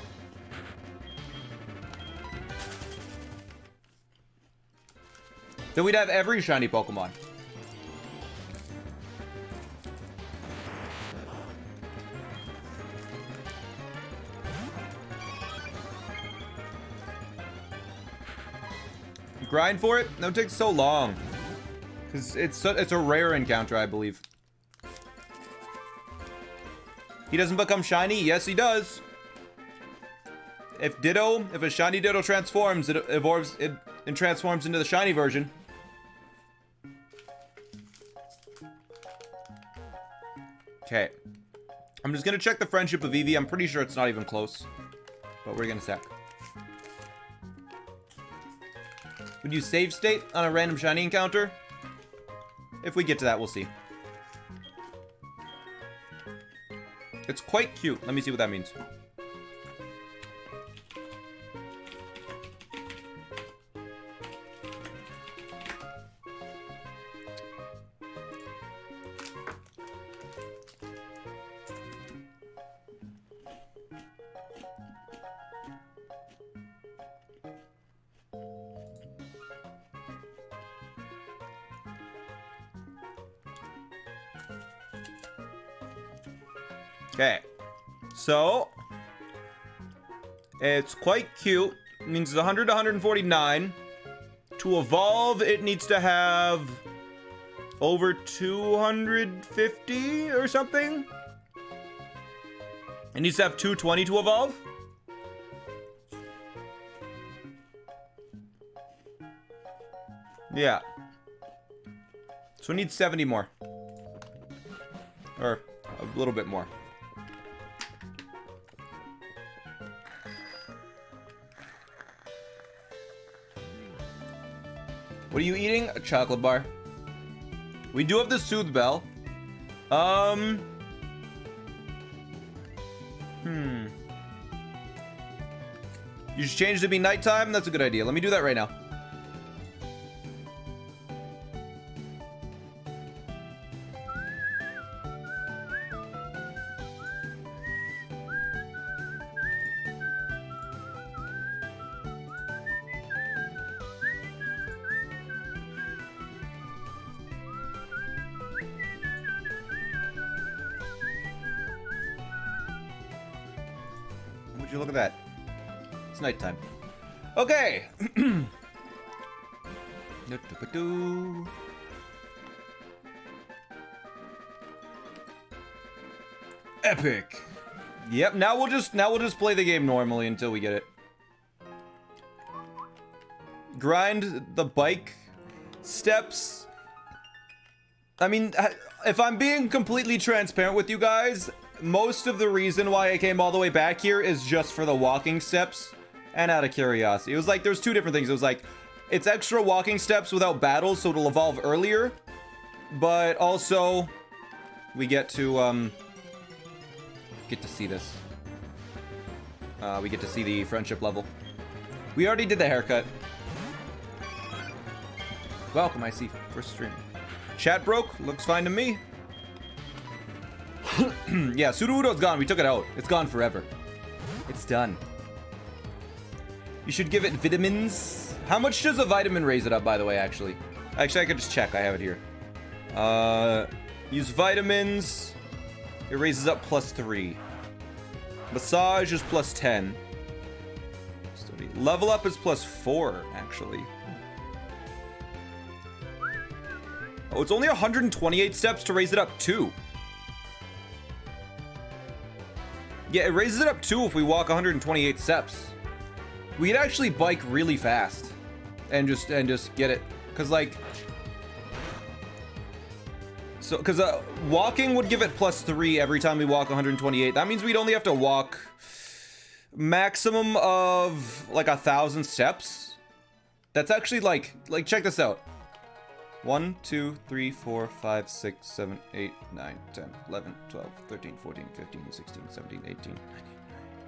Then we'd have every shiny Pokemon. Grind for it? No, it takes so long. Because it's a rare encounter, I believe. He doesn't become shiny? Yes, he does. If a shiny Ditto transforms, it transforms into the shiny version. Okay. I'm just gonna check the friendship of Eevee. I'm pretty sure it's not even close. But we're gonna check. Would you save state on a random shiny encounter? If we get to that, we'll see. It's quite cute. Let me see what that means. Okay, so it's quite cute. It means it's 100 to 149. To evolve, it needs to have over 250 or something. It needs to have 220 to evolve. Yeah. So it needs 70 more. Or a little bit more. What are you eating? A chocolate bar. We do have the Soothe Bell. You should change to be nighttime? That's a good idea. Let me do that right now. Would you look at that? It's nighttime. Okay. Epic. Yep. Now we'll just play the game normally until we get it. Grind the bike steps. I mean, if I'm being completely transparent with you guys, most of the reason why I came all the way back here is just for the walking steps and out of curiosity. It was like, there's two different things. It was like, it's extra walking steps without battles, so it'll evolve earlier. But also, we get to see this. We get to see the friendship level. We already did the haircut. Welcome, I see. First stream. Chat broke. Looks fine to me. Yeah, Sudowoodo's gone. We took it out. It's gone forever. It's done. You should give it vitamins. How much does a vitamin raise it up, by the way, actually? Actually, I could just check. I have it here. Use vitamins. It raises up +3. Massage is +10. Level up is +4, actually. Oh, it's only 128 steps to raise it up 2. Yeah, it raises it up 2 if we walk 128 steps. We could actually bike really fast and just get it, cause like, so cause walking would give it +3 every time we walk 128. That means we'd only have to walk maximum of like 1,000 steps. That's actually like check this out. 1, 2, 3, 4, 5, 6, 7, 8, 9, 10, 11, 12, 13, 14, 15, 16, 17, 18, 19,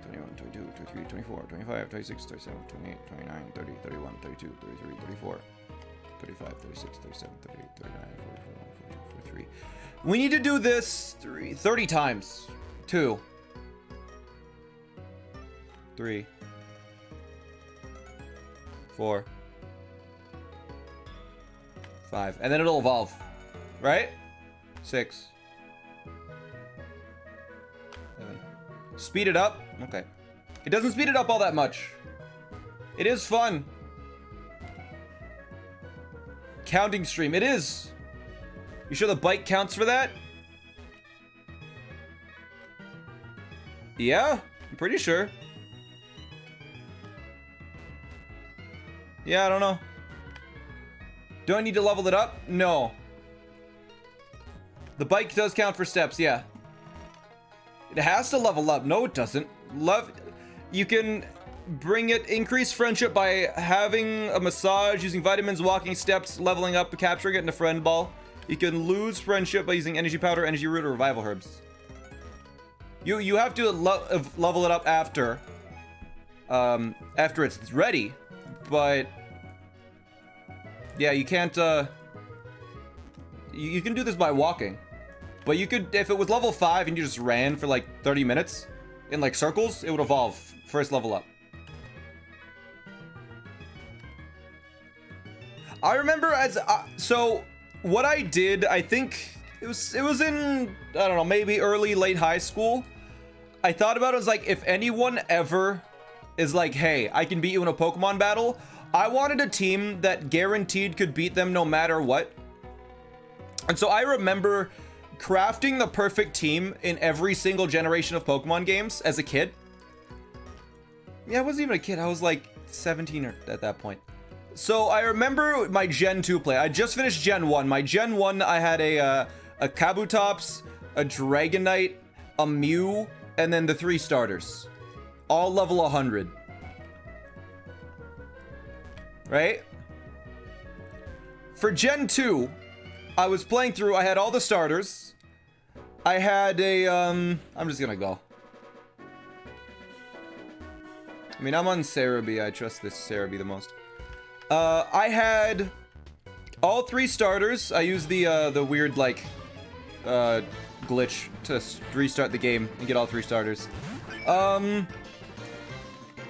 21, 22, 23, 24, 25, 26, 27, 28, 29, 30, 31, 32, 33, 34, 35, 36, 37, 38, 39, 44, 42, 43. We need to do this 30 times. 2, 3, 4, 5, and then it'll evolve, right? 6, 7. Speed it up. Okay. It doesn't speed it up all that much. It is fun. Counting stream. It is. You sure the bike counts for that? Yeah, I'm pretty sure. Yeah, I don't know. Do I need to level it up? No. The bike does count for steps, yeah. It has to level up. No, it doesn't. You can bring it, increase friendship by having a massage, using vitamins, walking steps, leveling up, capturing it in a friend ball. You can lose friendship by using energy powder, energy root, or revival herbs. You have to level it up after it's ready, but yeah, you can't, you can do this by walking, but you could, if it was level 5 and you just ran for like 30 minutes in like circles, it would evolve. First level up. I remember so what I did, I think it was in, I don't know, maybe early, late high school. I thought about it as like, if anyone ever is like, hey, I can beat you in a Pokemon battle, I wanted a team that guaranteed could beat them no matter what. And so I remember crafting the perfect team in every single generation of Pokemon games as a kid. Yeah, I wasn't even a kid. I was like 17 at that point. So I remember my Gen 2 play. I just finished Gen 1. My Gen 1, I had a Kabutops, a Dragonite, a Mew, and then the 3 starters. All level 100. Right? For Gen 2, I was playing through, I had all the starters. I had a, I'm just gonna go. I mean, I'm on Cerebi. I trust this Cerebi the most. I had all 3 starters. I used the weird, like, glitch to restart the game and get all 3 starters.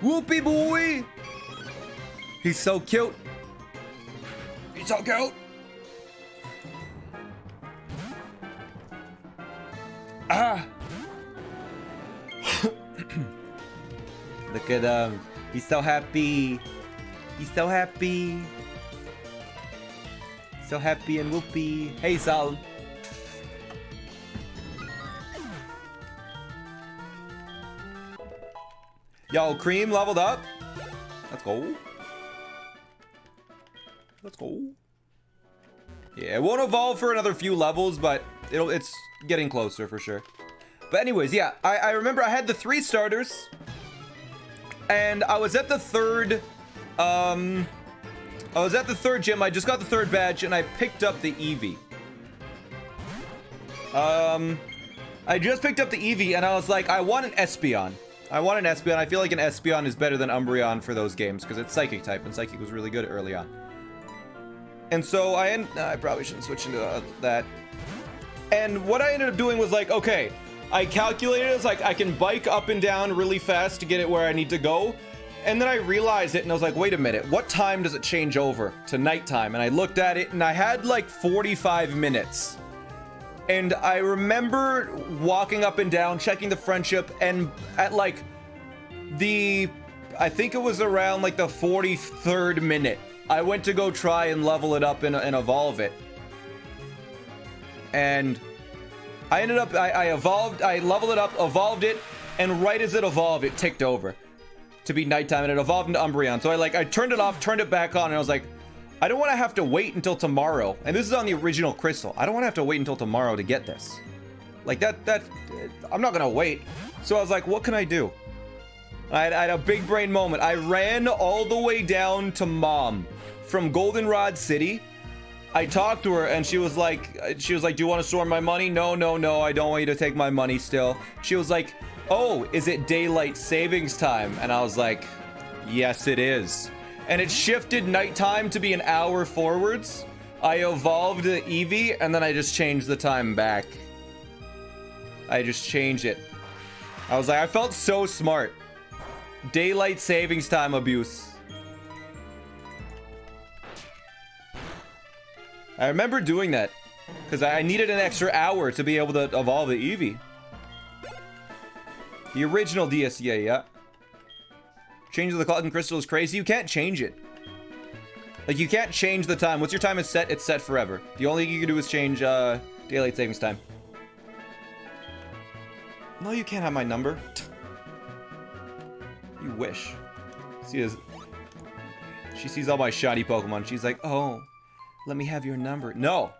Whoopie boy! He's so cute. He's so cute. Ah! Look at him. He's so happy. He's so happy. So happy and whoopee. Hey, Sal. Yo, Cream leveled up. Let's go. Let's go. Yeah, it won't evolve for another few levels, but it's getting closer for sure. But anyways, yeah, I remember I had the 3 starters, and I was at the 3rd, gym. I just got the 3rd badge, and I picked up the Eevee. I just picked up the Eevee, and I was like, I want an Espeon. I feel like an Espeon is better than Umbreon for those games, because it's Psychic type, and Psychic was really good early on. And so I probably shouldn't switch into that. And what I ended up doing was like, okay, I calculated it as like, I can bike up and down really fast to get it where I need to go. And then I realized it and I was like, wait a minute, what time does it change over to nighttime? And I looked at it and I had like 45 minutes. And I remember walking up and down, checking the friendship, and at like I think it was around like the 43rd minute, I went to go try and level it up and evolve it. And I ended up, I leveled it up, evolved it, and right as it evolved, it ticked over to be nighttime, and it evolved into Umbreon. So I turned it off, turned it back on, and I was like, I don't want to have to wait until tomorrow. And this is on the original crystal. I don't want to have to wait until tomorrow to get this. Like that, I'm not going to wait. So I was like, what can I do? I had a big brain moment. I ran all the way down to Mom from Goldenrod City. I talked to her and she was like, do you want to store my money? No, no, no, I don't want you to take my money still. She was like, oh, is it daylight savings time? And I was like, yes, it is. And it shifted nighttime to be an hour forwards. I evolved the Eevee and then I just changed the time back. I just changed it. I was like, I felt so smart. Daylight savings time abuse. I remember doing that because I needed an extra hour to be able to evolve the Eevee. The original DSEA, yeah. Change of the clock and crystal is crazy. You can't change it. Like, you can't change the time. Once your time is set, it's set forever. The only thing you can do is change daylight savings time. No, you can't have my number. You wish. She sees all my shiny Pokemon. She's like, oh, let me have your number. No.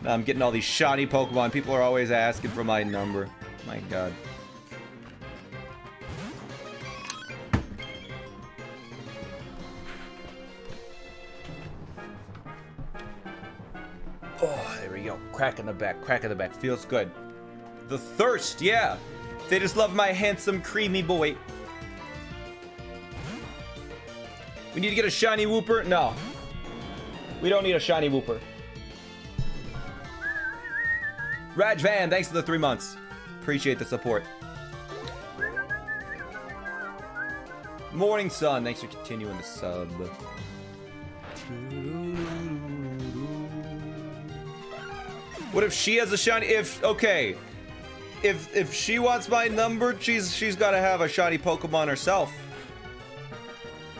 Now I'm getting all these shiny Pokemon. People are always asking for my number. My God. Oh, there we go. Crack in the back. Crack in the back. Feels good. The thirst, yeah. They just love my handsome, creamy boy. We need to get a shiny Wooper? No. We don't need a shiny Wooper. Raj Van, thanks for the 3 months. Appreciate the support. Morning Sun, thanks for continuing the sub. What if she has a shiny? Okay. If she wants my number, she's got to have a shiny Pokemon herself.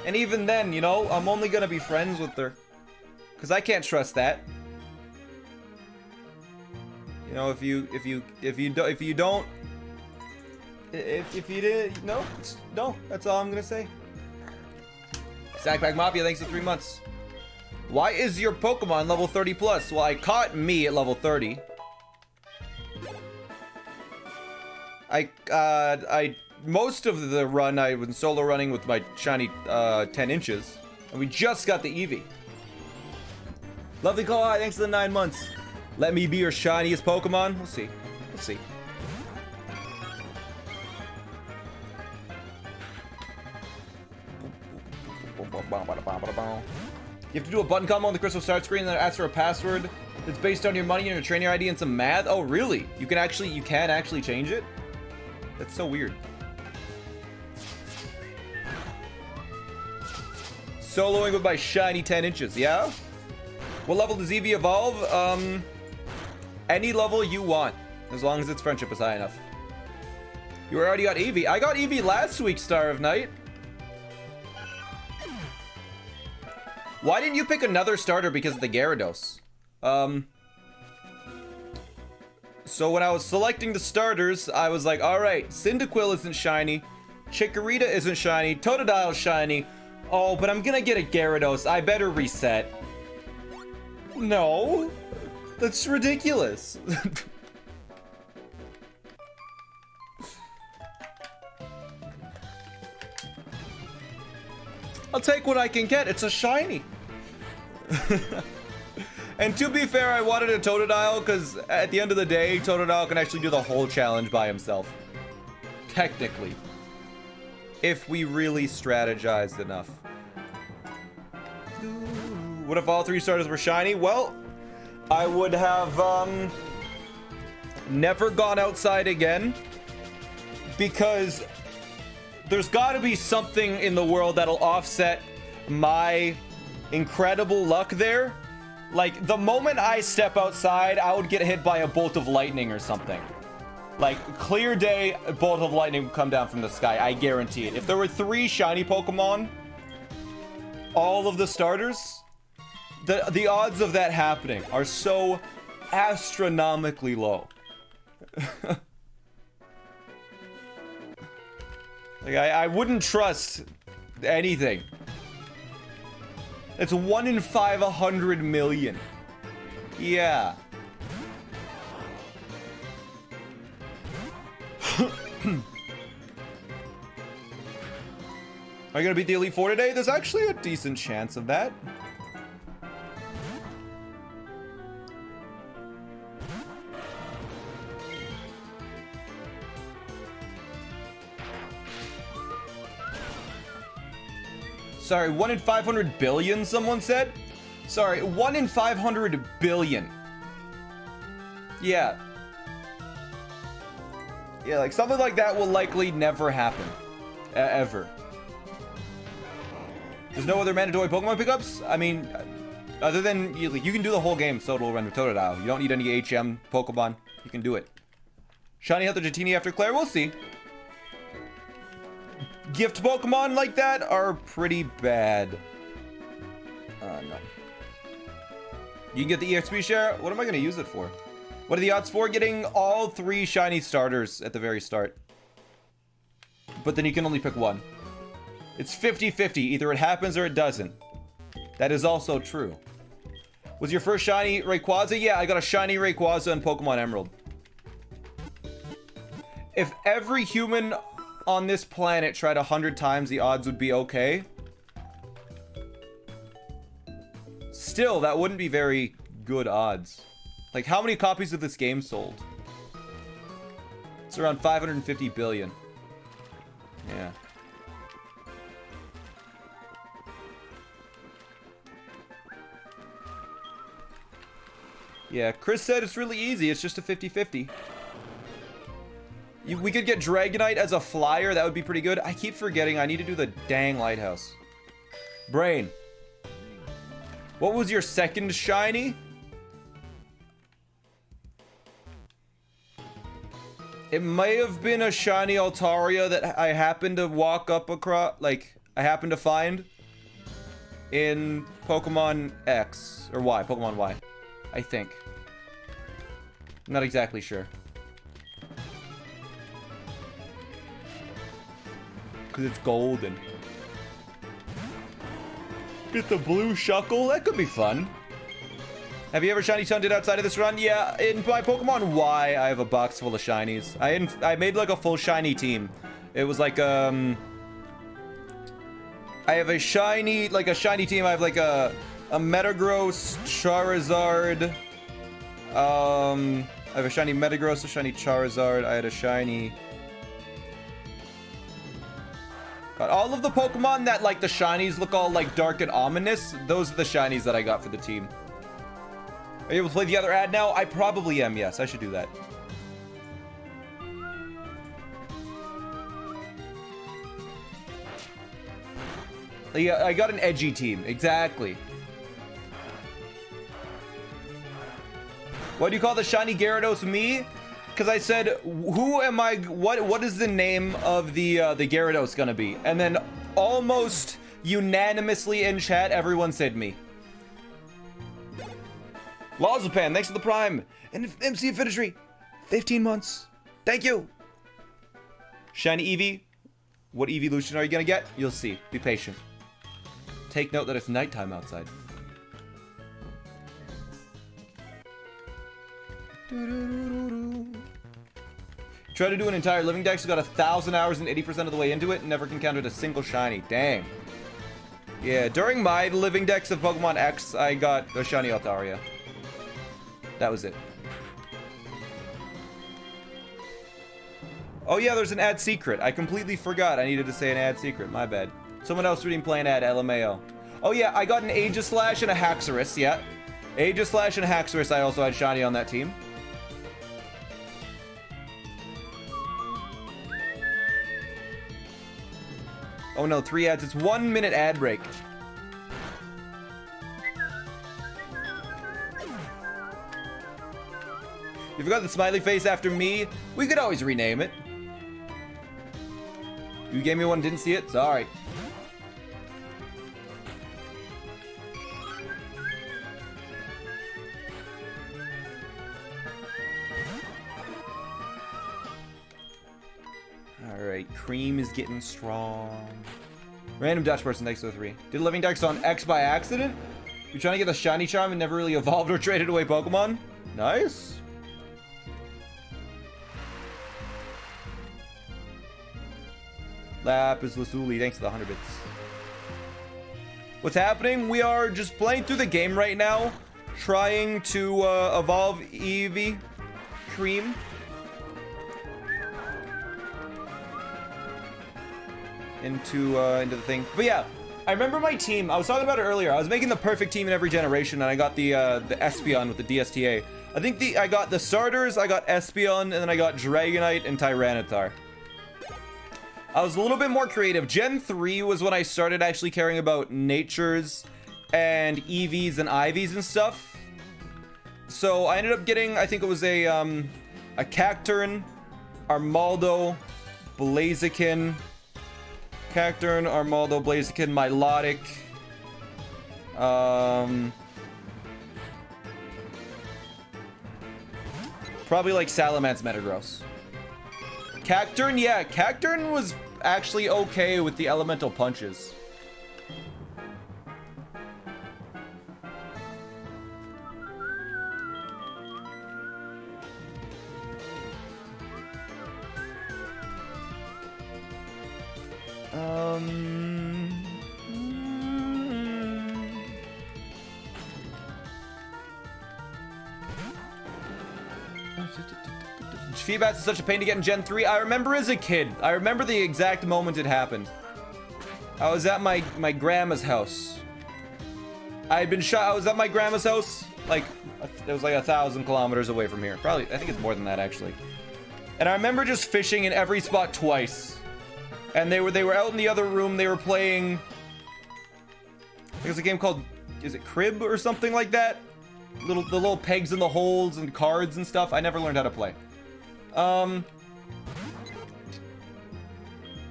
And even then, you know, I'm only gonna be friends with her, cause I can't trust that. You know, if you did, no, that's all I'm gonna say. Sackpack Mafia, thanks for 3 months. Why is your Pokemon level 30 plus? Well, I caught me at level 30. Most of the run I was solo running with my shiny 10 inches, and we just got the Eevee. Lovely call, hi, thanks for the 9 months. Let me be your shiniest Pokemon. We'll see. We'll see. You have to do a button combo on the crystal start screen and then ask for a password that's based on your money and your trainer ID and some math. Oh, really? You can actually change it? That's so weird. Soloing with my shiny 10 inches, yeah? What level does Eevee evolve? Any level you want, as long as its friendship is high enough. You already got Eevee. I got Eevee last week, Star of Night. Why didn't you pick another starter because of the Gyarados? So when I was selecting the starters, I was like, alright, Cyndaquil isn't shiny, Chikorita isn't shiny, Totodile's shiny. Oh, but I'm gonna get a Gyarados. I better reset. No. That's ridiculous. I'll take what I can get. It's a shiny. And to be fair, I wanted a Totodile because at the end of the day, Totodile can actually do the whole challenge by himself. Technically. If we really strategized enough. What if all 3 starters were shiny? Well, I would have never gone outside again, because there's got to be something in the world that'll offset my incredible luck there. Like, the moment I step outside, I would get hit by a bolt of lightning or something. Like, clear day, a bolt of lightning would come down from the sky. I guarantee it. If there were 3 shiny Pokemon, all of the starters, the odds of that happening are so astronomically low. Like, I wouldn't trust anything. It's 1 in 500 million. Yeah. Are you gonna beat the Elite Four today? There's actually a decent chance of that. Sorry, 1 in 500 billion, someone said? Sorry, 1 in 500 billion. Yeah. Yeah, like something like that will likely never happen. Ever. There's no other mandatory Pokemon pickups? I mean, other than, you can do the whole game Sodal Run with Totodile. You don't need any HM Pokemon. You can do it. Shiny Health Dratini after Claire? We'll see. Gift Pokemon like that are pretty bad. No. You can get the EXP share? What am I going to use it for? What are the odds for getting all 3 shiny starters at the very start? But then you can only pick one. It's 50-50. Either it happens or it doesn't. That is also true. Was your first shiny Rayquaza? Yeah, I got a shiny Rayquaza in Pokemon Emerald. If every human on this planet tried 100 times, the odds would be okay. Still, that wouldn't be very good odds. Like, how many copies of this game sold? It's around 550 billion. Yeah. Yeah, Chris said it's really easy. It's just a 50-50. We could get Dragonite as a flyer. That would be pretty good. I keep forgetting I need to do the dang lighthouse. Brain. What was your second shiny? It may have been a shiny Altaria that I happened to walk up across, like, I happened to find in Pokemon X, or Y, Pokemon Y, I think. I'm not exactly sure. Because it's golden. Get the blue Shuckle? That could be fun. Have you ever shiny hunted outside of this run? Yeah, in my Pokemon Y, I have a box full of shinies. I made like a full shiny team. It was like, I have a shiny team. I have like a Metagross, Charizard. I have a shiny Metagross, a shiny Charizard. I had a shiny... God, all of the Pokemon that, like, the shinies look all, like, dark and ominous, those are the shinies that I got for the team. Are you able to play the other ad now? I probably am, yes. I should do that. Yeah, I got an edgy team. Exactly. Why do you call the shiny Gyarados me? Because I said, who am I? What is the name of the Gyarados gonna be? And then almost unanimously in chat, everyone said me. Lozapan, thanks for the Prime. And MC Infinitry, 15 months. Thank you. Shiny Eevee. What evolution are you gonna get? You'll see. Be patient. Take note that it's nighttime outside. Try to do an entire living dex, got 1,000 hours and 80% of the way into it, and never encountered a single shiny. Dang. Yeah, during my living dex of Pokemon X, I got a shiny Altaria. That was it. Oh yeah, there's an ad secret. I completely forgot I needed to say an ad secret. My bad. Someone else reading play an ad, LMAO. Oh yeah, I got an Aegislash and a Haxorus, yeah. Aegislash and a Haxorus, I also had shiny on that team. Oh no, 3 ads. It's 1 minute ad break. You forgot the smiley face after me? We could always rename it. You gave me one, didn't see it? Sorry. Alright, Cream is getting strong. Random Dutch person, thanks for the 3. Did Living Dex on X by accident? You're trying to get the shiny charm and never really evolved or traded away Pokemon? Nice. Lapis Lazuli, thanks to the 100 bits. What's happening? We are just playing through the game right now, trying to evolve Eevee Cream. Into the thing. But yeah, I remember my team. I was talking about it earlier. I was making the perfect team in every generation, and I got the Espeon with the DSTA. I think I got the starters, I got Espeon, and then I got Dragonite and Tyranitar. I was a little bit more creative. Gen 3 was when I started actually caring about natures and EVs and IVs and stuff. So I ended up getting, I think it was a Cacturn, Armaldo, Blaziken, Cacturn, Armaldo, Blaziken, Milotic, probably like Salamence, Metagross. Cacturn, yeah, Cacturn was actually okay with the elemental punches. Feebats is such a pain to get in Gen 3. I remember as a kid. I remember the exact moment it happened. I was at my grandma's house. I had been shot. I was at my grandma's house. Like, it was like 1,000 kilometers away from here. Probably, I think it's more than that actually. And I remember just fishing in every spot twice. And they were out in the other room. They were playing. I think it's a game called, is it Crib or something like that? The little pegs in the holes and cards and stuff. I never learned how to play.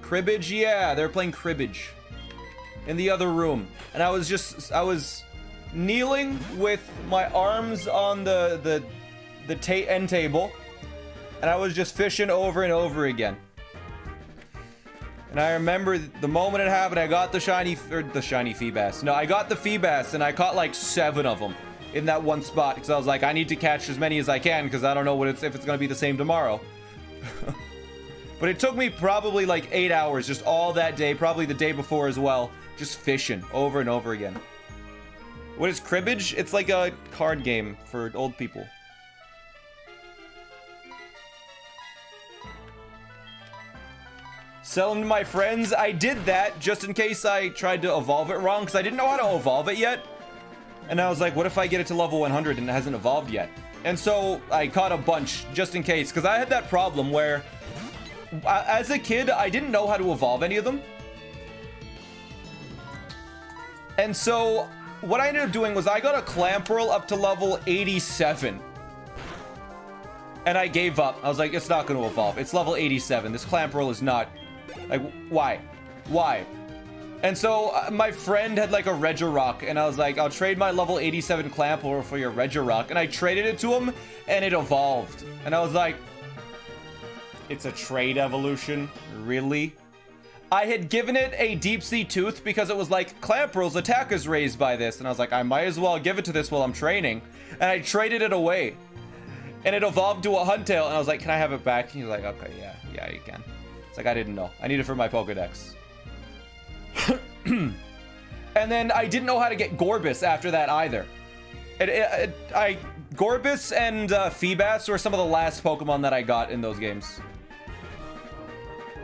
Cribbage, yeah, they're playing cribbage in the other room, and I was kneeling with my arms on the end table, and I was just fishing over and over again. And I remember the moment it happened, I got the shiny Feebas. No, I got the Feebas, and I caught like 7 of them in that one spot, because I was like, I need to catch as many as I can, because I don't know if it's going to be the same tomorrow. But it took me probably like 8 hours, just all that day, probably the day before as well, just fishing over and over again. What is cribbage? It's like a card game for old people. Sell them to my friends. I did that just in case I tried to evolve it wrong, because I didn't know how to evolve it yet. And I was like, what if I get it to level 100 and it hasn't evolved yet? And so I caught a bunch just in case, because I had that problem where as a kid, I didn't know how to evolve any of them. And so what I ended up doing was I got a Clamperl up to level 87. And I gave up. I was like, it's not going to evolve. It's level 87. This Clamperl is not. Like, why? Why? And so my friend had like a Regirock, and I was like, I'll trade my level 87 Clamperl for your Regirock. And I traded it to him, and it evolved. And I was like, it's a trade evolution? Really? I had given it a Deep Sea Tooth because it was like, Clamperl's attack is raised by this. And I was like, I might as well give it to this while I'm training. And I traded it away. And it evolved to a Huntail, and I was like, can I have it back? And he was like, okay, yeah, you can. It's like, I didn't know. I need it for my Pokedex. And then I didn't know how to get Gorbis after that either. Gorbis and Feebas were some of the last Pokemon that I got in those games.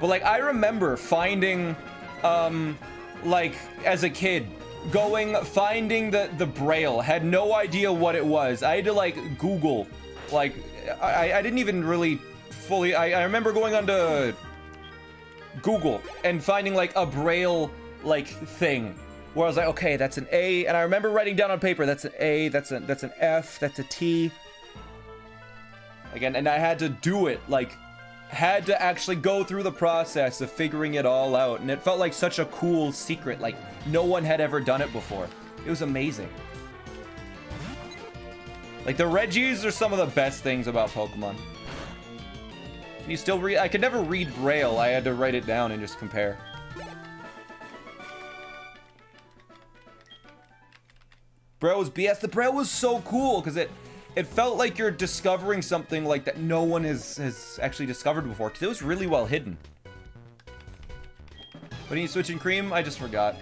But like, I remember finding, like, as a kid, finding the Braille, had no idea what it was. I had to like Google, like, I didn't even really fully, I remember going onto Google and finding like a Braille like thing where I was like, okay, that's an A, and I remember writing down on paper, that's an A, that's an F, that's a T. Again, and I had to do it, like, had to actually go through the process of figuring it all out, and it felt like such a cool secret, like no one had ever done it before. It was amazing. Like, the Reggies are some of the best things about Pokemon. Can you still read? I could never read Braille. I had to write it down and just compare. Braille was BS. The Braille was so cool because it felt like you're discovering something like that no one has actually discovered before, because it was really well hidden. What are you switching cream? I just forgot.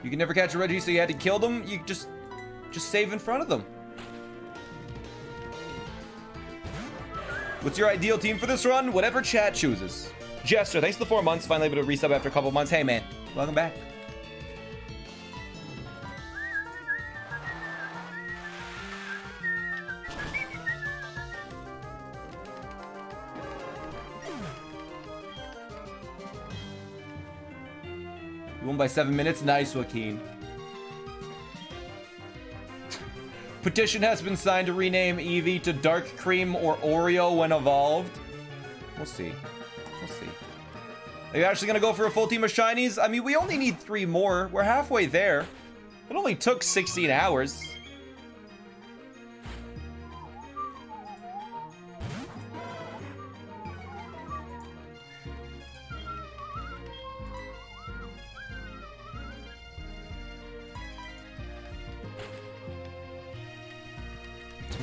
You can never catch a Reggie, so you had to kill them. You just save in front of them. What's your ideal team for this run? Whatever chat chooses. Jester, thanks for the 4 months. Finally able to resub after a couple months. Hey, man. Welcome back. You won by 7 minutes. Nice, Joaquin. Petition has been signed to rename Eevee to Dark Cream or Oreo when evolved. We'll see. We'll see. Are you actually gonna go for a full team of shinies? I mean, we only need 3 more. We're halfway there. It only took 16 hours.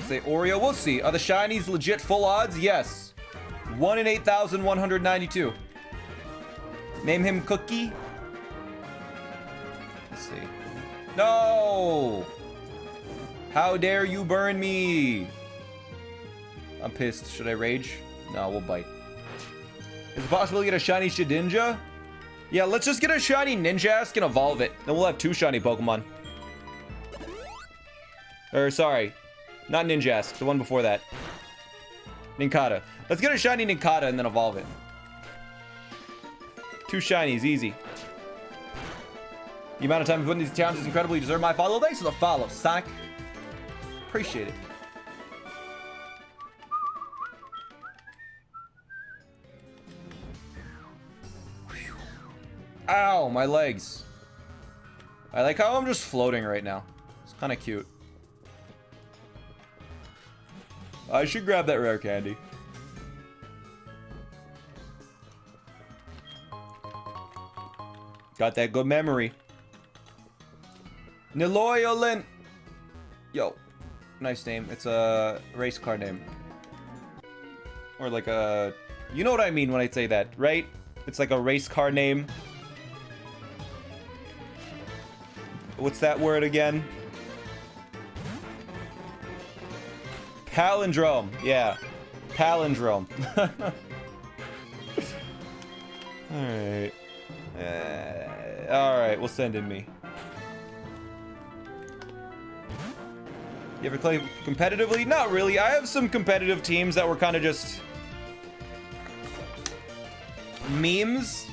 Say Oreo. We'll see. Are the shinies legit full odds? Yes. 1 in 8,192. Name him Cookie. Let's see. No! How dare you burn me? I'm pissed. Should I rage? No, we'll bite. Is it possible to get a shiny Shedinja? Yeah, let's just get a shiny Ninjask and evolve it. Then we'll have 2 shiny Pokemon. Or, sorry. Not Ninjask, the one before that. Nincada. Let's get a shiny Nincada and then evolve it. 2 shinies, easy. The amount of time we put in these challenges is incredible. You deserve my follow. Thanks for the follow, Sonic. Appreciate it. Whew. Ow, my legs. I like how I'm just floating right now. It's kind of cute. I should grab that rare candy. Got that good memory. Niloyolent. Yo. Nice name. It's a race car name. Or like a... You know what I mean when I say that, right? It's like a race car name. What's that word again? Palindrome. Yeah. Palindrome. Alright. Alright, we'll send in me. You ever play competitively? Not really. I have some competitive teams that were kind of just... memes.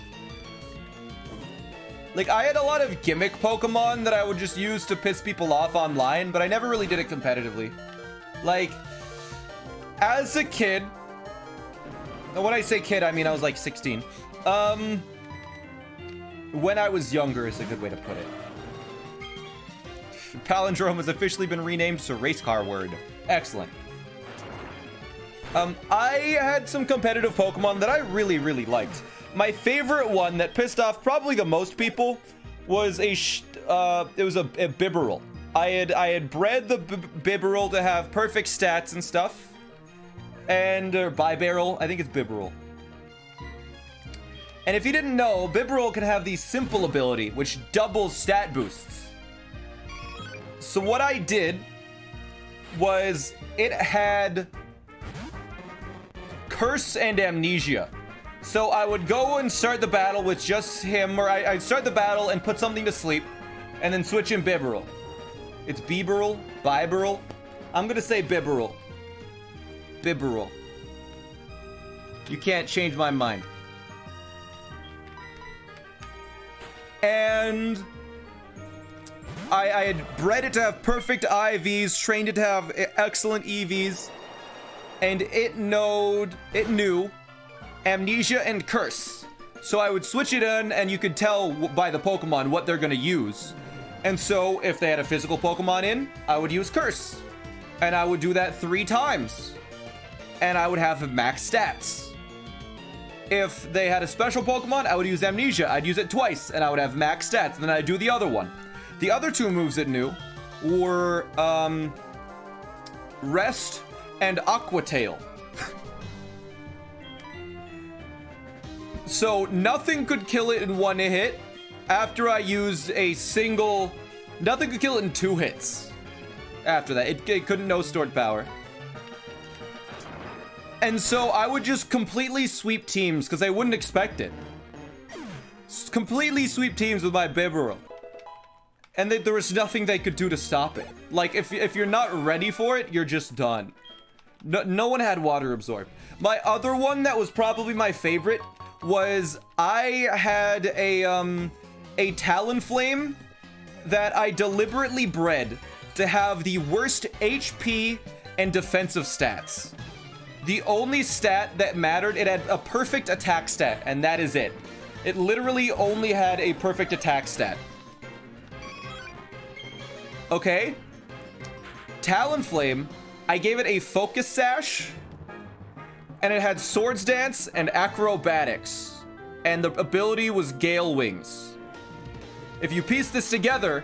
Like, I had a lot of gimmick Pokemon that I would just use to piss people off online, but I never really did it competitively. Like... As a kid, when I say kid, I mean I was like 16. When I was younger is a good way to put it. Palindrome has officially been renamed to Race Car Word. Excellent. I had some competitive Pokemon that I really, really liked. My favorite one that pissed off probably the most people was a Bibarel. I had bred the Bibarel to have perfect stats and stuff. And Bibarel, I think it's Bibarel. And if you didn't know, Bibarel can have the simple ability, which doubles stat boosts. So what I did was it had Curse and Amnesia. So I would go and start the battle with just him, or I'd start the battle and put something to sleep, and then switch in Bibarel. It's Bibarel? Bibarel? I'm gonna say Bibarel. Bibarel. You can't change my mind. And I had bred it to have perfect IVs, trained it to have excellent EVs, and it knew Amnesia and Curse. So I would switch it in, and you could tell by the Pokemon what they're gonna use. And so if they had a physical Pokemon in, I would use Curse. And I would do that 3 times. And I would have max stats. If they had a special Pokemon, I would use Amnesia. I'd use it twice, and I would have max stats, and then I'd do the other one. The other two moves it knew were, Rest and Aqua Tail. So nothing could kill it in one hit after I used a single... Nothing could kill it in 2 hits. After that, it couldn't know stored power. And so I would just completely sweep teams because I wouldn't expect it. Completely sweep teams with my Bibarel. And there was nothing they could do to stop it. Like, if you're not ready for it, you're just done. No one had Water Absorb. My other one that was probably my favorite was I had a Talonflame that I deliberately bred to have the worst HP and defensive stats. The only stat that mattered, it had a perfect attack stat, and that is it. It literally only had a perfect attack stat. Okay. Talonflame, I gave it a Focus Sash, and it had Swords Dance and Acrobatics, and the ability was Gale Wings. If you piece this together,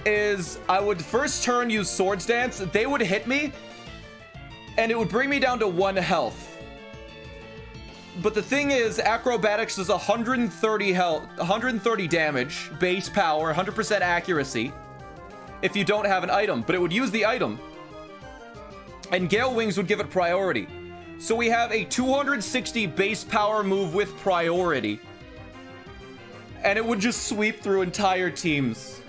is I would first turn use Swords Dance, they would hit me, and it would bring me down to 1 health. But the thing is, Acrobatics is 130 health, 130 damage, base power, 100% accuracy, if you don't have an item. But it would use the item, and Gale Wings would give it priority. So we have a 260 base power move with priority, and it would just sweep through entire teams.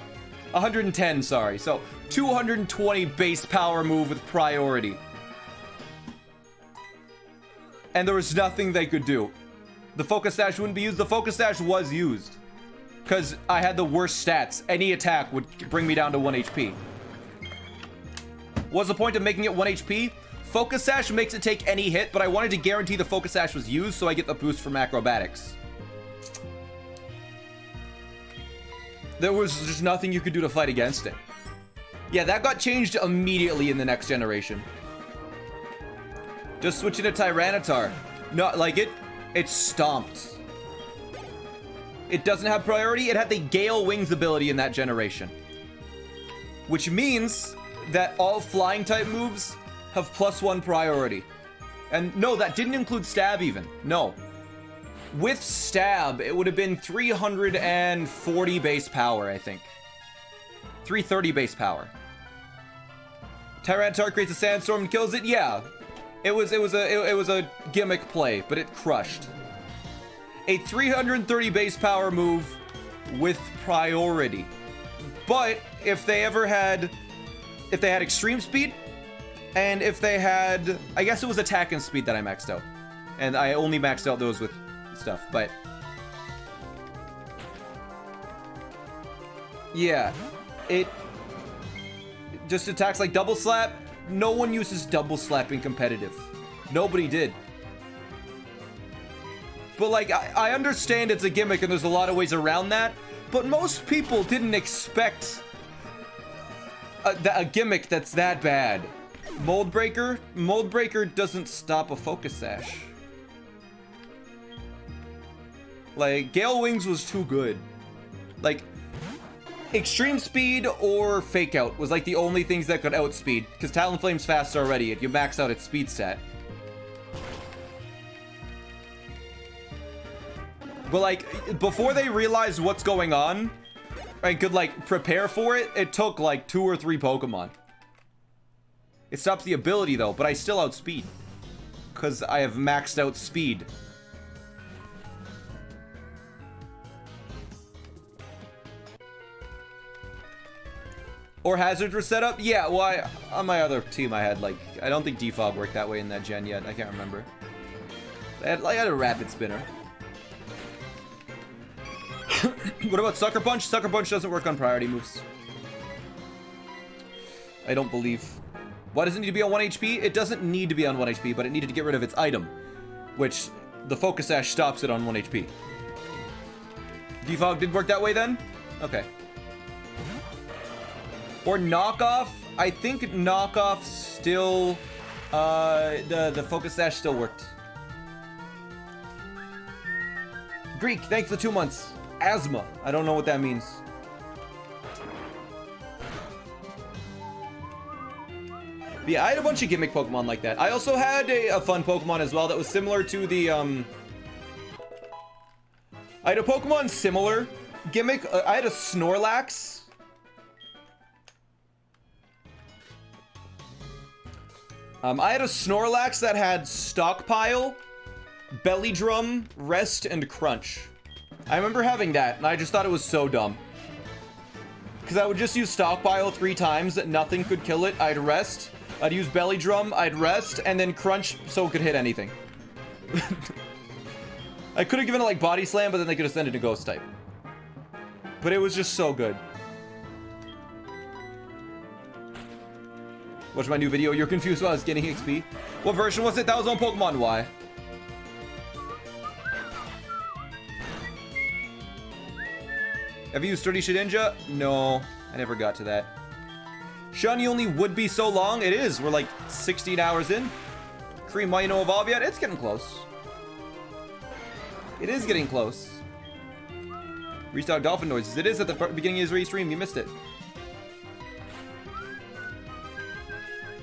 110, sorry. So 220 base power move with priority. And there was nothing they could do. The Focus Sash wouldn't be used. The Focus Sash was used because I had the worst stats. Any attack would bring me down to 1 HP. What's the point of making it 1 HP? Focus Sash makes it take any hit, but I wanted to guarantee the Focus Sash was used so I get the boost from Acrobatics. There was just nothing you could do to fight against it. Yeah, that got changed immediately in the next generation. Just switching to Tyranitar. No, like it stomped. It doesn't have priority. It had the Gale Wings ability in that generation, which means that all flying type moves have +1 priority. And no, that didn't include Stab even. No. With Stab, it would have been 340 base power, I think. 330 base power. Tyranitar creates a Sandstorm and kills it. Yeah. It was a gimmick play, but it crushed. A 330 base power move with priority. But if they had extreme speed, and if they had, I guess it was attack and speed that I maxed out. And I only maxed out those with stuff, but yeah, it just attacks like Double Slap. No one uses Double Slap in competitive. Nobody did. But like, I understand it's a gimmick and there's a lot of ways around that, but most people didn't expect a gimmick that's that bad. Mold Breaker? Mold Breaker doesn't stop a Focus Sash. Like, Gale Wings was too good. Like, Extreme Speed or Fake Out was like the only things that could outspeed, because Talonflame's fast already. You max out its speed stat. But like, before they realized what's going on and could like prepare for it, it took like 2 or 3 Pokemon. It stops the ability though, but I still outspeed, because I have maxed out speed. Or hazards were set up? Yeah, well, on my other team I had like, I don't think Defog worked that way in that gen yet. I can't remember. I had a Rapid Spinner. What about Sucker Punch? Sucker Punch doesn't work on priority moves. I don't believe. Why does it need to be on 1 HP? It doesn't need to be on 1 HP, but it needed to get rid of its item, which the Focus Sash stops it on 1 HP. Defog did work that way then? Okay. Or Knockoff. I think Knockoff still, the Focus Sash still worked. Greek, thanks for the 2 months. Asthma. I don't know what that means. But yeah, I had a bunch of gimmick Pokemon like that. I also had a fun Pokemon as well that was similar to the, I had a Pokemon similar gimmick. I had a Snorlax. I had a Snorlax that had Stockpile, Belly Drum, Rest, and Crunch. I remember having that, and I just thought it was so dumb. Because I would just use Stockpile 3 times, nothing could kill it, I'd rest. I'd use Belly Drum, I'd rest, and then Crunch so it could hit anything. I could have given it like Body Slam, but then they could have sent it to Ghost type. But it was just so good. Watch my new video. You're confused while I was getting XP. What version was it? That was on Pokemon Y. Have you used Sturdy Shedinja? No, I never got to that. Shiny only would be so long. It is. We're like 16 hours in. Cream, why you know evolve yet? It's getting close. It is getting close. Restart Dolphin Noises. It is at the beginning of his restream. You missed it.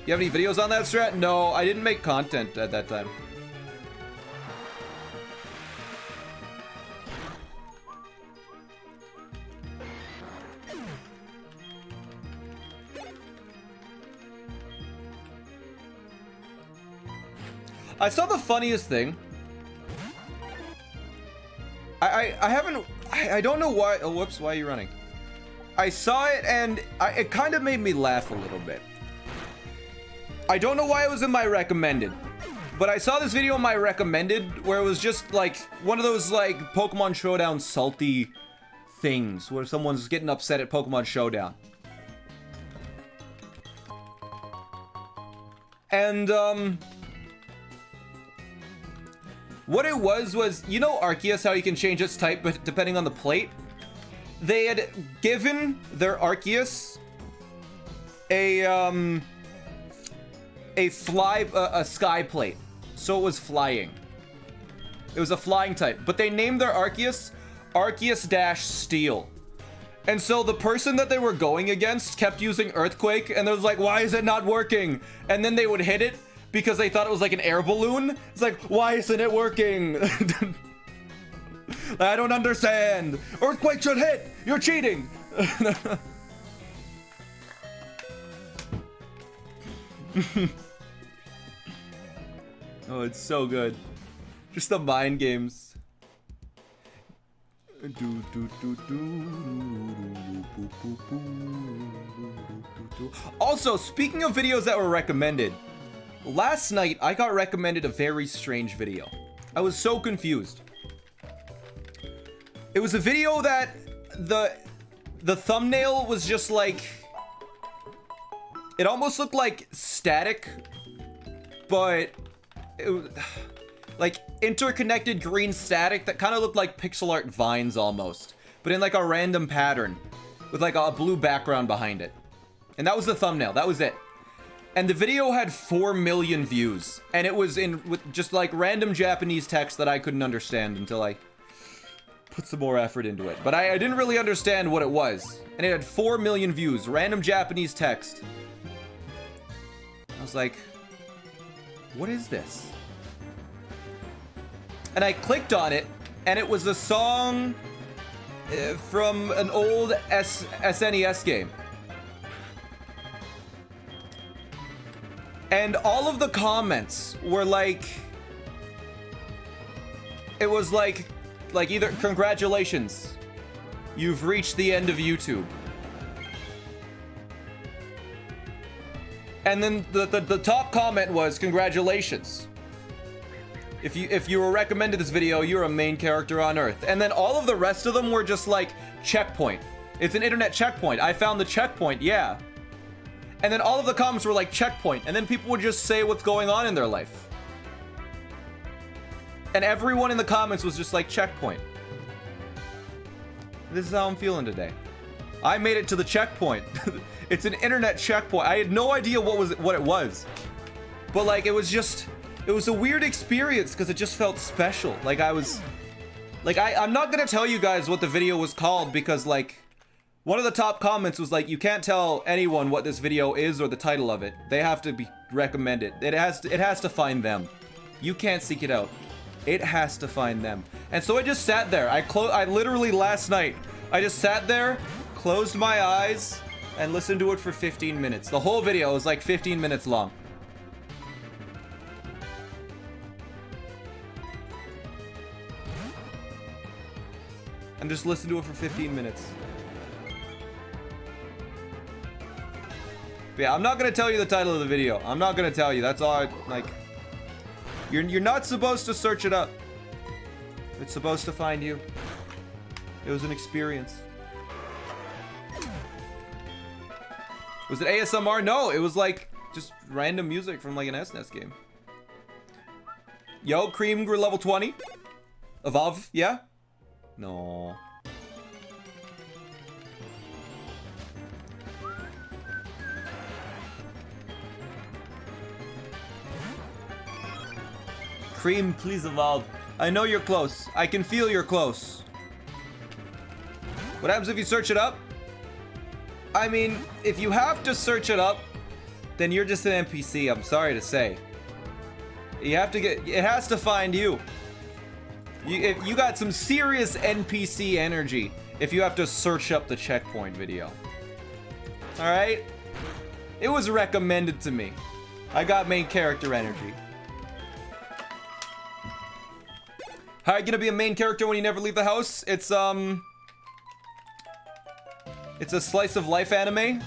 You have any videos on that strat? No, I didn't make content at that time. I saw the funniest thing. I don't know why. Oh, whoops, why are you running? I saw it and it kind of made me laugh a little bit. I don't know why it was in my recommended, but I saw this video in my recommended where it was just like one of those like Pokemon Showdown salty things where someone's getting upset at Pokemon Showdown. And what it was, you know Arceus, how you can change its type but depending on the plate? They had given their Arceus a sky plate, so it was flying. It was a flying type, but they named their Arceus Arceus-Steel. And so the person that they were going against kept using Earthquake, and they was like, why is it not working? And then they would hit it because they thought it was like an air balloon. It's like, why isn't it working? I don't understand. Earthquake should hit. You're cheating. Oh, it's so good. Just the mind games. Also, speaking of videos that were recommended, last night I got recommended a very strange video. I was so confused. It was a video that the thumbnail was just like, it almost looked like static, but it was like interconnected green static that kind of looked like pixel art vines almost, but in like a random pattern with like a blue background behind it. And that was the thumbnail. That was it. And the video had 4 million views, and it was in with just like random Japanese text that I couldn't understand until I put some more effort into it. But I didn't really understand what it was, and it had 4 million views, random Japanese text. I was like, what is this? And I clicked on it, and it was a song from an old SNES game. And all of the comments were like, it was like either congratulations, you've reached the end of YouTube. And then the top comment was congratulations. If you were recommended this video, you're a main character on Earth. And then all of the rest of them were just like checkpoint. It's an internet checkpoint. I found the checkpoint, yeah. And then all of the comments were like checkpoint, and then people would just say what's going on in their life. And everyone in the comments was just like checkpoint. This is how I'm feeling today. I made it to the checkpoint. It's an internet checkpoint. I had no idea what it was. But like it was a weird experience because it just felt special. Like I was Like, I'm not gonna tell you guys what the video was called because, like, one of the top comments was like, you can't tell anyone what this video is or the title of it. They have to be recommended. It has to find them. You can't seek it out. It has to find them. And so I just sat there. I literally last night, I just sat there, closed my eyes, and listened to it for 15 minutes. The whole video was like 15 minutes long. And just listened to it for 15 minutes. But yeah, I'm not gonna tell you the title of the video. I'm not gonna tell you. That's all. Like, you're not supposed to search it up. It's supposed to find you. It was an experience. Was it ASMR? No, it was like just random music from like an SNES game. Yo, Cream grew level 20. Evolve, yeah? No. Cream, please evolve. I know you're close. I can feel you're close. What happens if you search it up? I mean, if you have to search it up, then you're just an NPC, I'm sorry to say. You have to get, it has to find you. You got some serious NPC energy if you have to search up the checkpoint video. Alright? It was recommended to me. I got main character energy. How are you gonna be a main character when you never leave the house? It's a slice of life anime.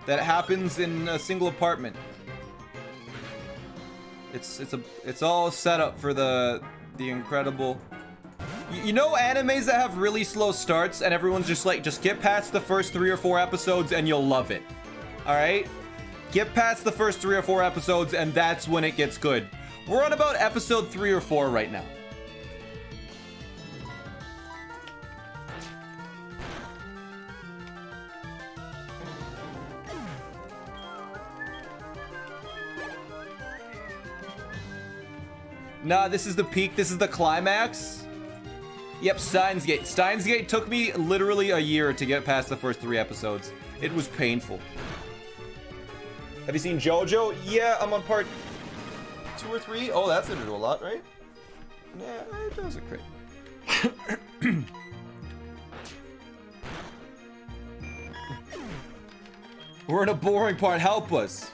That happens in a single apartment. It's all set up for the incredible. You know animes that have really slow starts and everyone's just like, just get past the first 3 or 4 episodes and you'll love it. All right? Get past the first 3 or 4 episodes and that's when it gets good. We're on about episode 3 or 4 right now. Nah, this is the peak. This is the climax. Yep, Steins Gate. Steins Gate took me literally a year to get past the first 3 episodes. It was painful. Have you seen JoJo? Yeah, I'm on part 2 or 3. Oh, that's into a lot, right? Yeah, it does a crit. We're in a boring part. Help us.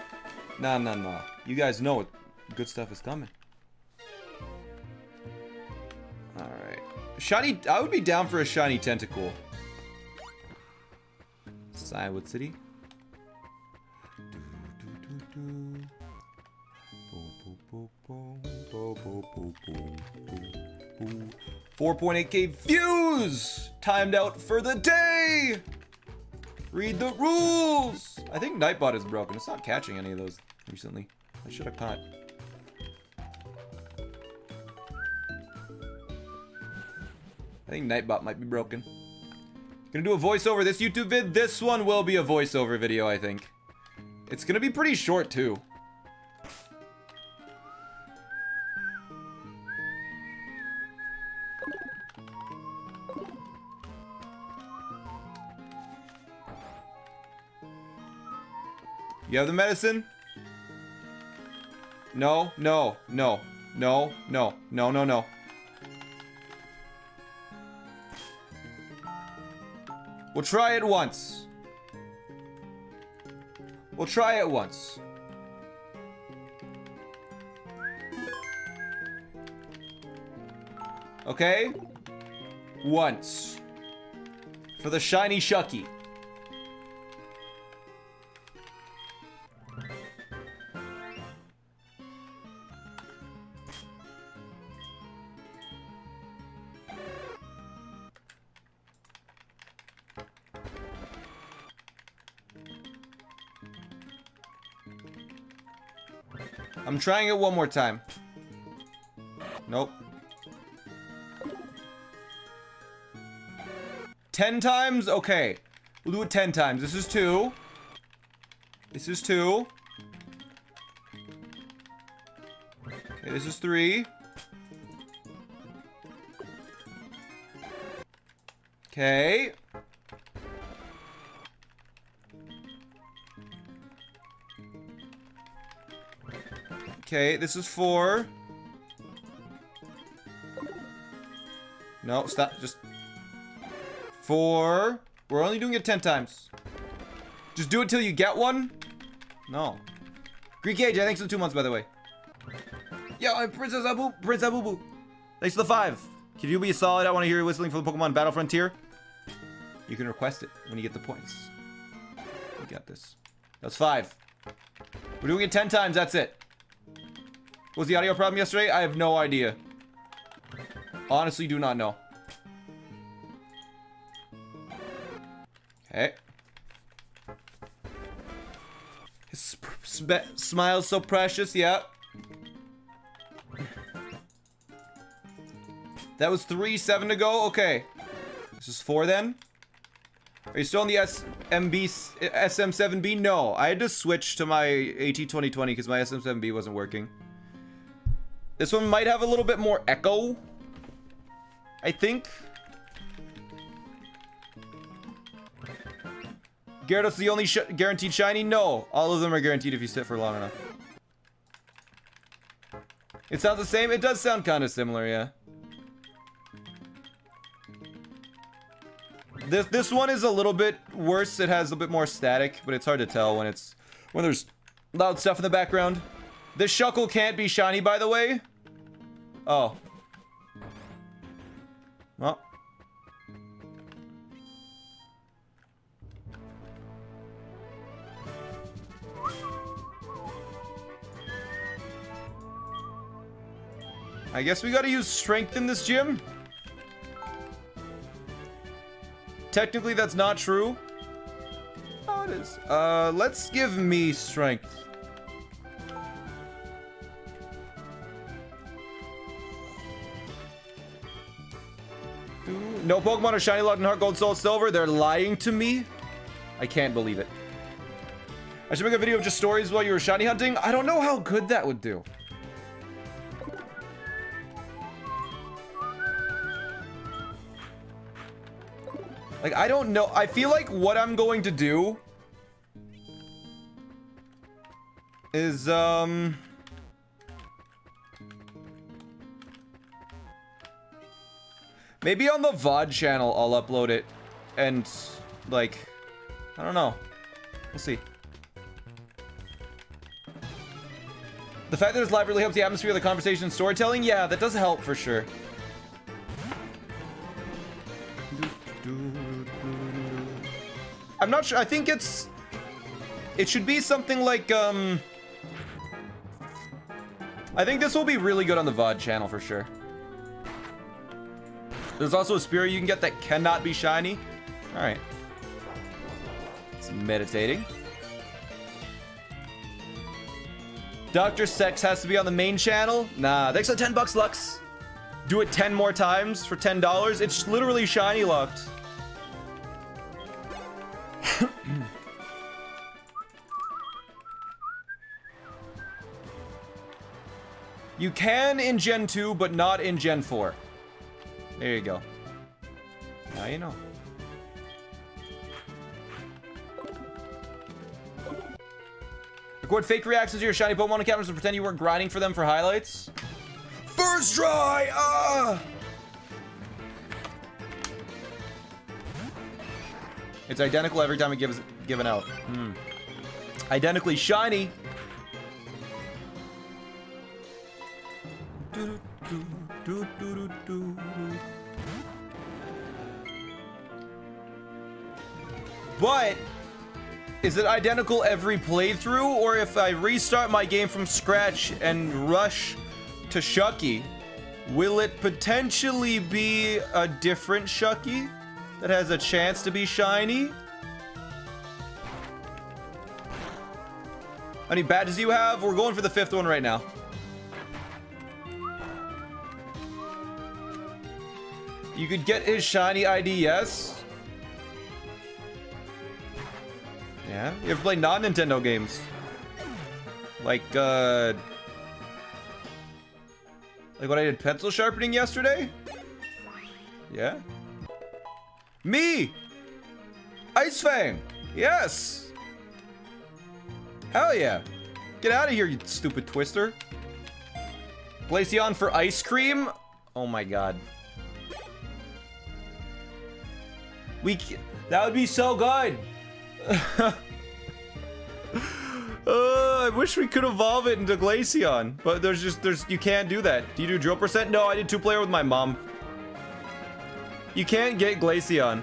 Nah. You guys know it. Good stuff is coming. Alright. Shiny, I would be down for a shiny tentacle. Silent City. 4.8k views! Timed out for the day! Read the rules! I think Nightbot is broken. It's not catching any of those recently. I should have caught. I think Nightbot might be broken. Gonna do a voiceover this YouTube vid. This one will be a voiceover video, I think. It's gonna be pretty short, too. You have the medicine? No. We'll try it once. We'll try it once. Okay? Once. For the shiny Shucky. I'm trying it one more time. Nope. 10 times? Okay. We'll do it 10 times. This is 2. This is 2. Okay, this is 3. Okay. Okay, this is 4. No, stop. Just 4. We're only doing it 10 times. Just do it till you get one. No. Greek Age, thanks for the 2 months, by the way. Yo, I'm Princess Prince Abubu. Thanks for the 5. Can you be a solid? I want to hear you whistling for the Pokemon Battle Frontier. You can request it when you get the points. We got this. That's 5. We're doing it 10 times. That's it. What was the audio problem yesterday? I have no idea. Honestly, do not know. Okay. His smile's so precious. Yeah. That was 3, 7 to go. Okay. This is 4 then. Are you still on the SM7B? No. I had to switch to my AT2020 because my SM7B wasn't working. This one might have a little bit more echo, I think. Gyarados the only guaranteed shiny? No. All of them are guaranteed if you sit for long enough. It sounds the same? It does sound kind of similar, yeah. This one is a little bit worse. It has a bit more static, but it's hard to tell when there's loud stuff in the background. This Shuckle can't be shiny, by the way. Oh. Well. I guess we gotta use strength in this gym. Technically, that's not true. Oh, it is. Let's give me strength. No Pokemon are shiny locked in Heart Gold, Soul Silver. They're lying to me. I can't believe it. I should make a video of just stories while you were shiny hunting. I don't know how good that would do. Like, I don't know. I feel like what I'm going to do is, maybe on the VOD channel, I'll upload it. And, like, I don't know. We'll see. The fact that this live really helps the atmosphere of the conversation and storytelling, yeah, that does help for sure. I'm not sure. I think it should be something like, I think this will be really good on the VOD channel for sure. There's also a Spearow you can get that cannot be shiny. All right. It's meditating. Dr. Sex has to be on the main channel? Nah, thanks for 10 bucks, Lux. Do it 10 more times for $10. It's literally shiny locked. You can in Gen 2, but not in Gen 4. There you go. Now you know. Record fake reactions to your shiny Pokemon encounters and pretend you weren't grinding for them for highlights. First try! Ah! It's identical every time it given out. Identically shiny. But is it identical every playthrough, or if I restart my game from scratch and rush to Shucky, will it potentially be a different Shucky that has a chance to be shiny? How many badges do you have? We're going for the 5th one right now. You could get his shiny ID, yes. Yeah. Yeah? You ever play non-Nintendo games? Like what I did pencil sharpening yesterday? Yeah? Me! Ice Fang! Yes! Hell yeah! Get out of here, you stupid twister. Glaceon for ice cream? Oh my god. That would be so good! I wish we could evolve it into Glaceon, but you can't do that. Do you do drill percent? No, I did 2-player with my mom. You can't get Glaceon.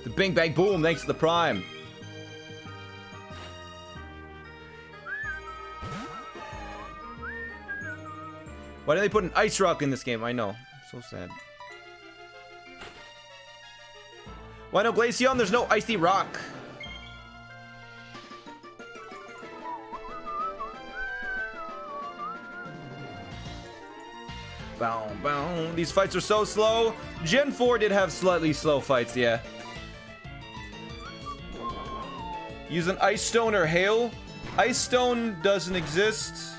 The Bing Bang Boom, thanks to the Prime. Why did they put an Ice Rock in this game? I know. So sad. Why no Glaceon? There's no Icy Rock. Bow, bow. These fights are so slow. Gen 4 did have slightly slow fights, yeah. Use an Ice Stone or Hail. Ice Stone doesn't exist.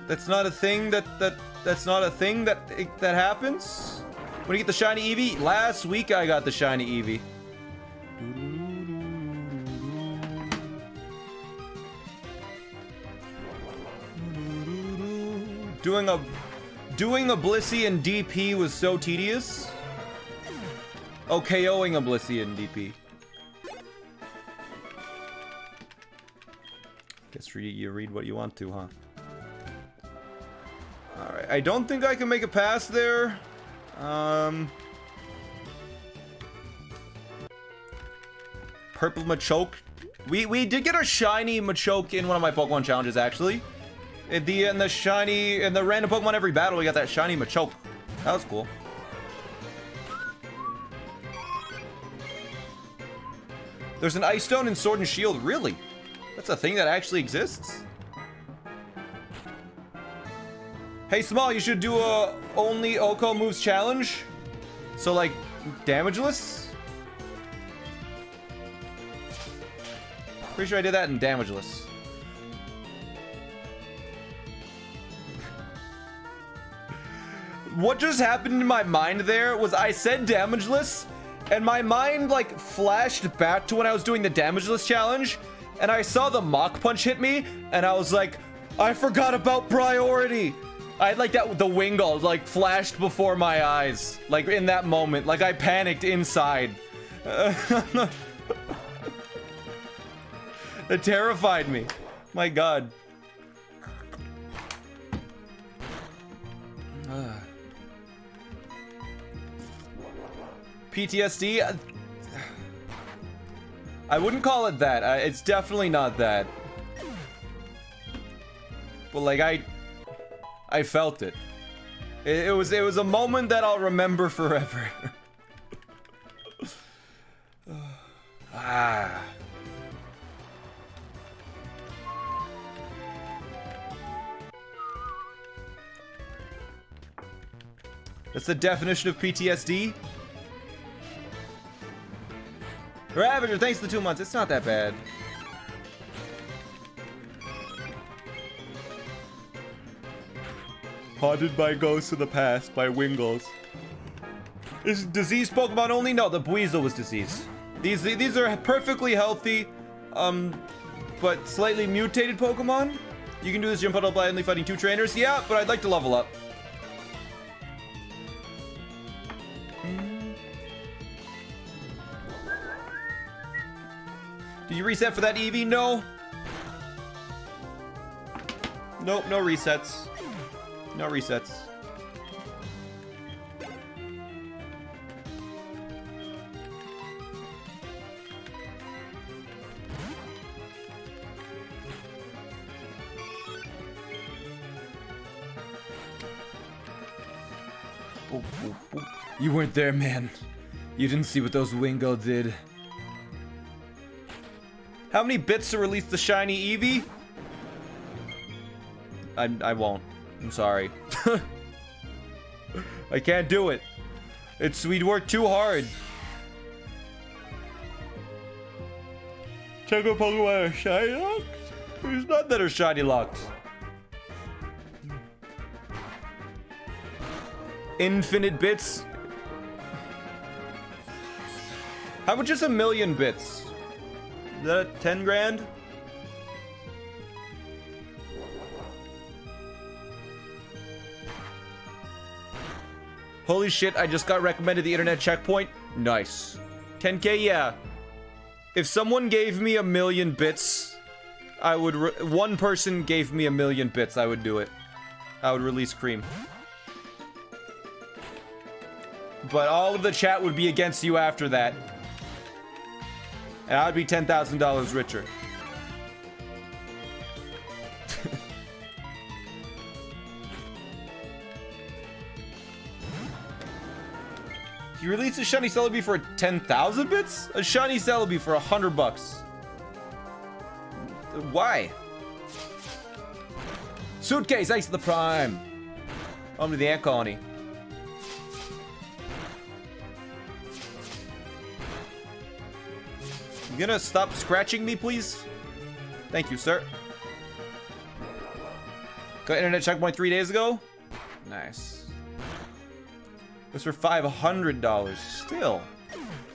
That's not a thing that's not a thing that happens. When you get the shiny Eevee? Last week I got the shiny Eevee. Doing a Blissey in DP was so tedious. Oh, KOing a Blissey in DP. Guess you read what you want to, huh? Alright, I don't think I can make a pass there. Purple Machoke. We did get a shiny Machoke in one of my Pokemon challenges, actually. In the random Pokemon every battle, we got that shiny Machoke. That was cool. There's an Ice Stone in Sword and Shield, really? That's a thing that actually exists? Hey, Small, you should do a only Oko moves challenge. So, like, damageless? Pretty sure I did that in damageless. What just happened in my mind there was I said damageless, and my mind, like, flashed back to when I was doing the damageless challenge, and I saw the Mach Punch hit me, and I was like, I forgot about priority. I had like that, the Wingull like flashed before my eyes, like in that moment, like I panicked inside. It terrified me. My god. PTSD? I wouldn't call it that. It's definitely not that. But like I felt it. It was a moment that I'll remember forever. Ah. That's the definition of PTSD. Ravager, thanks for the 2 months. It's not that bad. Haunted by ghosts of the past by Wingulls. Is diseased Pokemon only? No, the Buizel was diseased. These are perfectly healthy, but slightly mutated Pokemon. You can do this jump out by only fighting 2 trainers. Yeah, but I'd like to level up. Did you reset for that Eevee? No. Nope, no resets. No resets. You weren't there, man. You didn't see what those Wingull did. How many bits to release the shiny Eevee? I won't. I'm sorry. I can't do it. We'd work too hard. Check out Pokemon are shiny locked? There's none that are shiny locked. Infinite bits. How much is 1,000,000 bits? Is that 10 grand? Holy shit, I just got recommended the internet checkpoint. Nice. 10K, yeah. If someone gave me 1,000,000 bits, I would, one person gave me 1,000,000 bits, I would do it. I would release Cream. But all of the chat would be against you after that. And I'd be $10,000 richer. You release a shiny Celebi for 10,000 bits? A shiny Celebi for $100. Why? Suitcase Ace of the Prime. Welcome to the ant colony. You gonna stop scratching me, please? Thank you, sir. Got internet checkpoint 3 days ago? Nice. This for $500 still.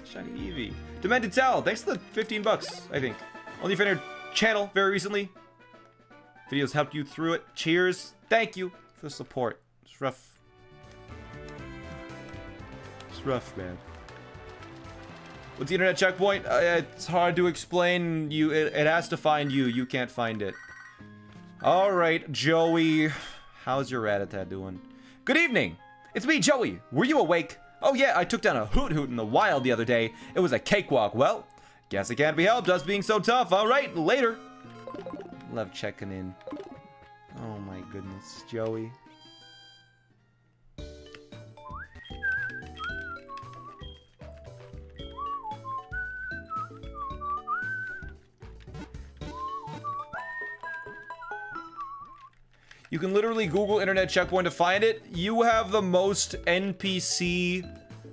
Shiny Eevee. Demented Towel, thanks for the 15 bucks, I think. Only found your channel very recently. Videos helped you through it. Cheers. Thank you for the support. It's rough. It's rough, man. What's the internet checkpoint? It's hard to explain. It has to find you. You can't find it. All right, Joey. How's your Rattata doing? Good evening. It's me, Joey. Were you awake? Oh yeah, I took down a hoot in the wild the other day. It was a cakewalk. Well, guess it can't be helped, us being so tough. All right, later. Love checking in. Oh my goodness, Joey. You can literally Google internet checkpoint to find it. You have the most NPC,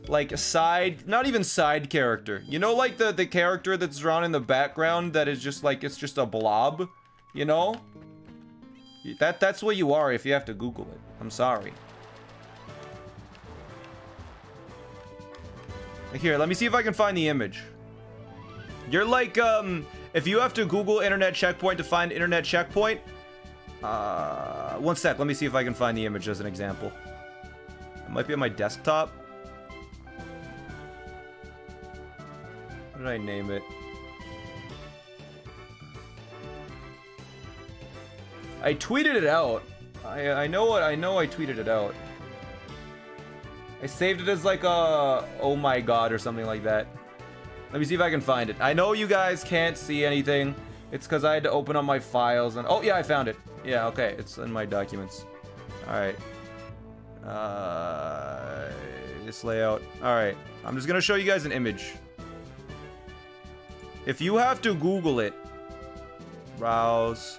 like, side, not even side character. You know, like the character that's drawn in the background that is just like, it's just a blob, you know? That's what you are if you have to Google it. I'm sorry. Here, let me see if I can find the image. You're like, if you have to Google internet checkpoint to find internet checkpoint, one sec, let me see if I can find the image as an example. It might be on my desktop. What did I name it? I tweeted it out. I know I tweeted it out. I saved it as like a oh my god or something like that. Let me see if I can find it. I know you guys can't see anything. It's because I had to open up my files and oh yeah, I found it. Yeah, okay, it's in my documents. Alright. This layout. Alright, I'm just gonna show you guys an image. If you have to Google it, browse,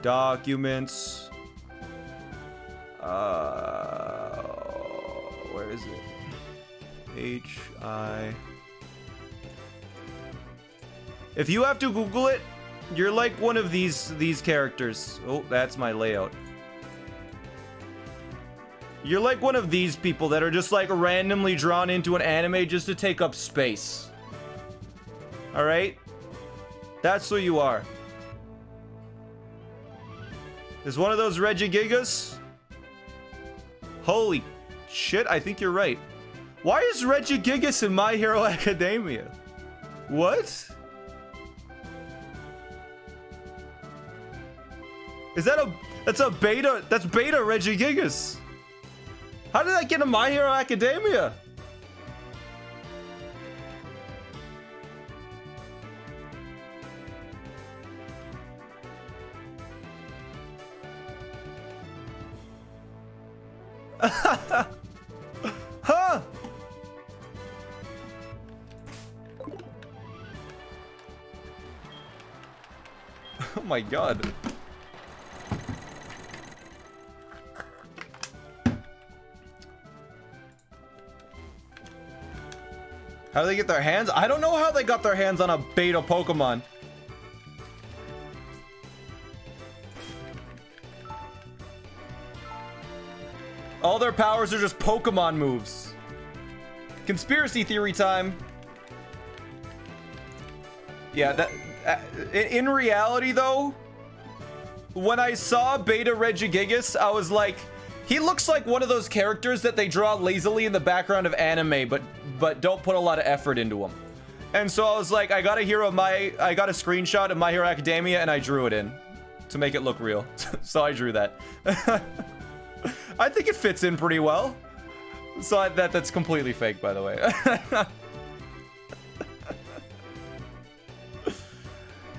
documents, where is it? If you have to Google it, you're like one of these characters. Oh, that's my layout. You're like one of these people that are just like randomly drawn into an anime just to take up space. Alright? That's who you are. Is one of those Regigigas? Holy shit, I think you're right. Why is Regigigas in My Hero Academia? What? Is that that's a beta, that's beta Regigigas. How did that get in My Hero Academia? Huh? Oh my god. How do they get their hands? I don't know how they got their hands on a beta Pokemon. All their powers are just Pokemon moves. Conspiracy theory time. Yeah, that in reality though, when I saw Beta Regigigas, I was like, he looks like one of those characters that they draw lazily in the background of anime, but don't put a lot of effort into him. And so I was like, I got a screenshot of My Hero Academia and I drew it in to make it look real. So I drew that. I think it fits in pretty well. So that's completely fake, by the way.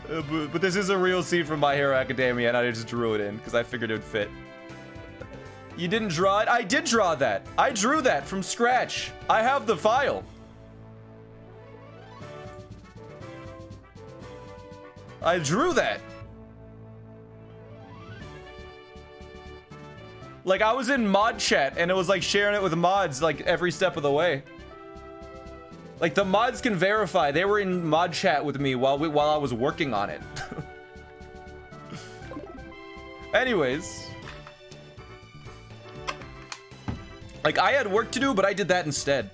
But this is a real scene from My Hero Academia, and I just drew it in because I figured it would fit. You didn't draw it? I did draw that. I drew that from scratch. I have the file. I drew that. Like, I was in mod chat, and it was like sharing it with mods like every step of the way. Like, the mods can verify. They were in mod chat with me while I was working on it. Anyways. Like, I had work to do, but I did that instead.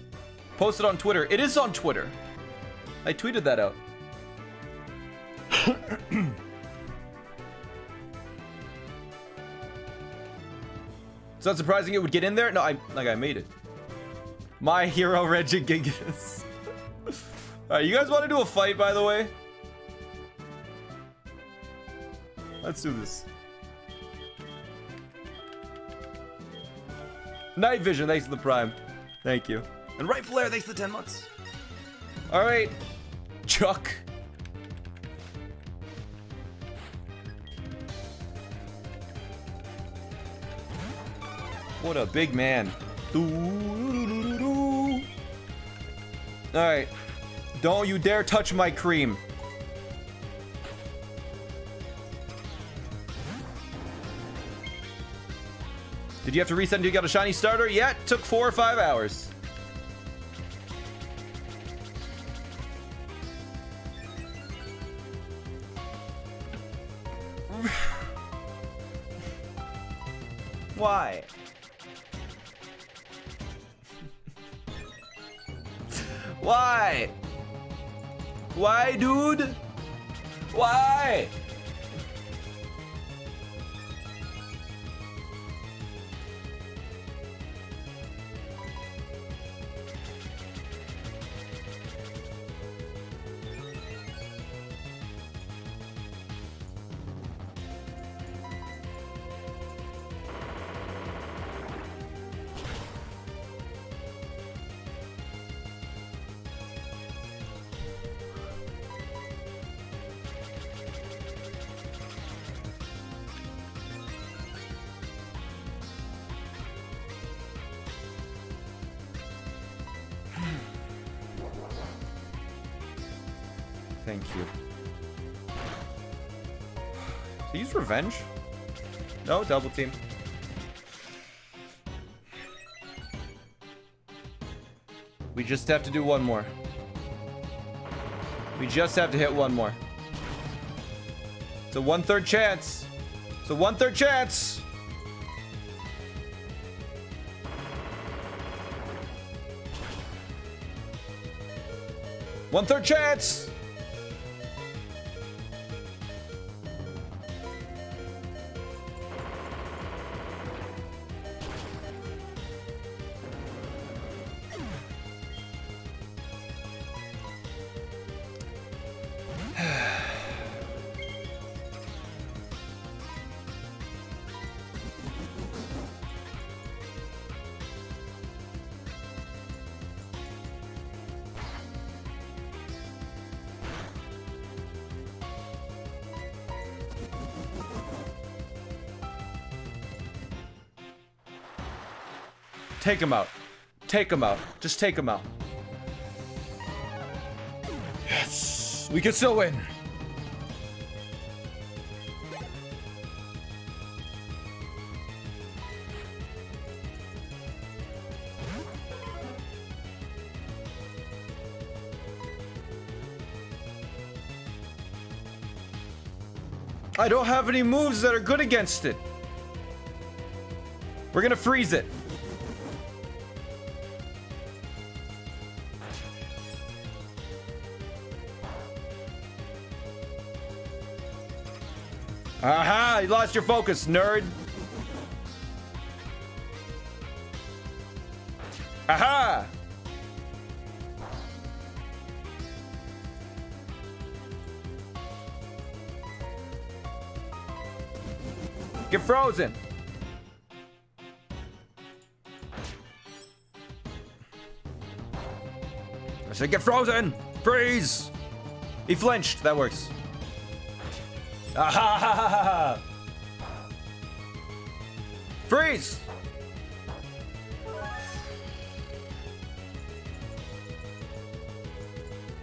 Posted on Twitter. It is on Twitter. I tweeted that out. It's not surprising it would get in there. No, I made it. My Hero Regigigas. Alright, you guys want to do a fight, by the way? Let's do this. Night Vision, thanks for the Prime. Thank you. And Right Flare, thanks for the 10 months. Alright. Chuck. What a big man. Alright. Don't you dare touch my cream. Did you have to reset until you got a shiny starter? Yeah, it took 4 or 5 hours. Why? Why? Why, dude? Why? Thank you. Did he use revenge? No, double team. We just have to do one more. We just have to hit one more. It's a 1/3 chance. It's a 1/3 chance. One-third chance. Take him out. Take him out. Just take him out. Yes. We can still win. I don't have any moves that are good against it. We're gonna freeze it. Aha! You lost your focus, nerd. Aha! Get frozen. I said get frozen. Freeze. He flinched. That works. Ah! Freeze!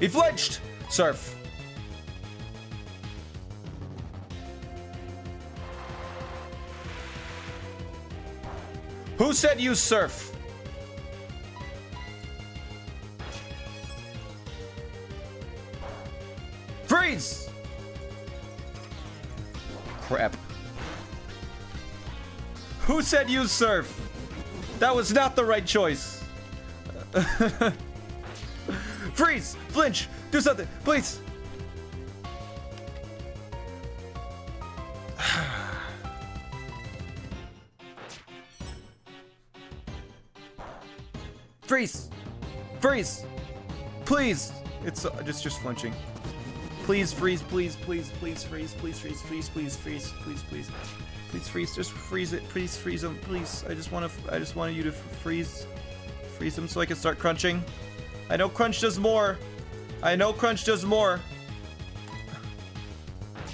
He flinched! Surf. Who said use surf? Freeze! Crap. Who said use surf? That was not the right choice. Freeze! Flinch! Do something, please! Freeze! Freeze! Please! It's just flinching. Please freeze, please, please, please freeze, please freeze, please, please freeze, please, please, please freeze. Just freeze it, please freeze them, please. I just wanted you to freeze them so I can start crunching. I know crunch does more. I know crunch does more.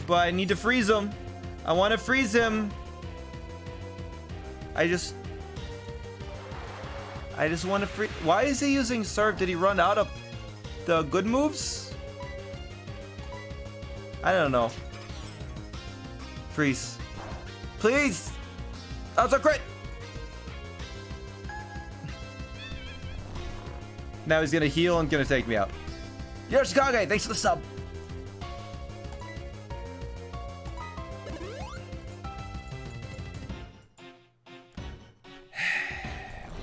But I need to freeze him. I want to freeze him. I just want to freeze. Why is he using surf? Did he run out of the good moves? I don't know. Freeze. Please! That's a crit! Now he's gonna heal and gonna take me out. Yoshikage, thanks for the sub!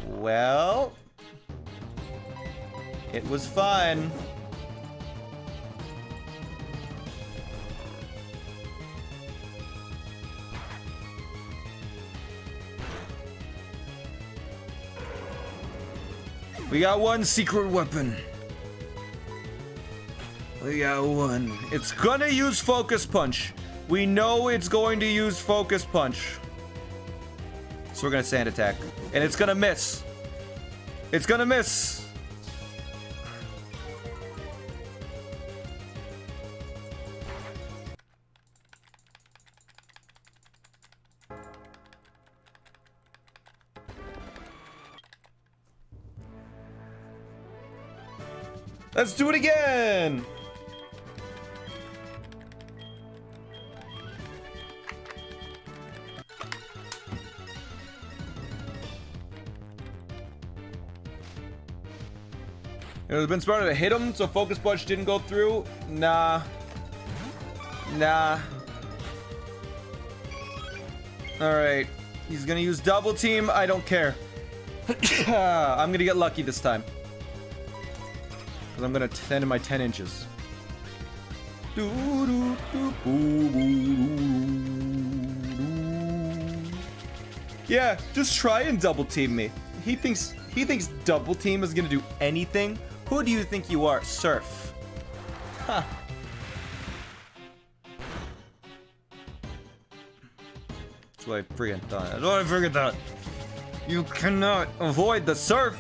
Well... it was fun. We got one secret weapon. We got one. It's gonna use Focus Punch. We know it's going to use Focus Punch. So we're gonna Sand Attack. And it's gonna miss. It's gonna miss. Let's do it again! It would have been smarter to hit him so Focus Punch didn't go through. Nah. Nah. Alright. He's gonna use Double Team. I don't care. I'm gonna get lucky this time. Because I'm gonna tend to my 10 inches. Yeah, just try and Double Team me. He thinks Double Team is gonna do anything. Who do you think you are? Surf. Huh. That's what I freaking thought. That's what I freaking thought. You cannot avoid the surf.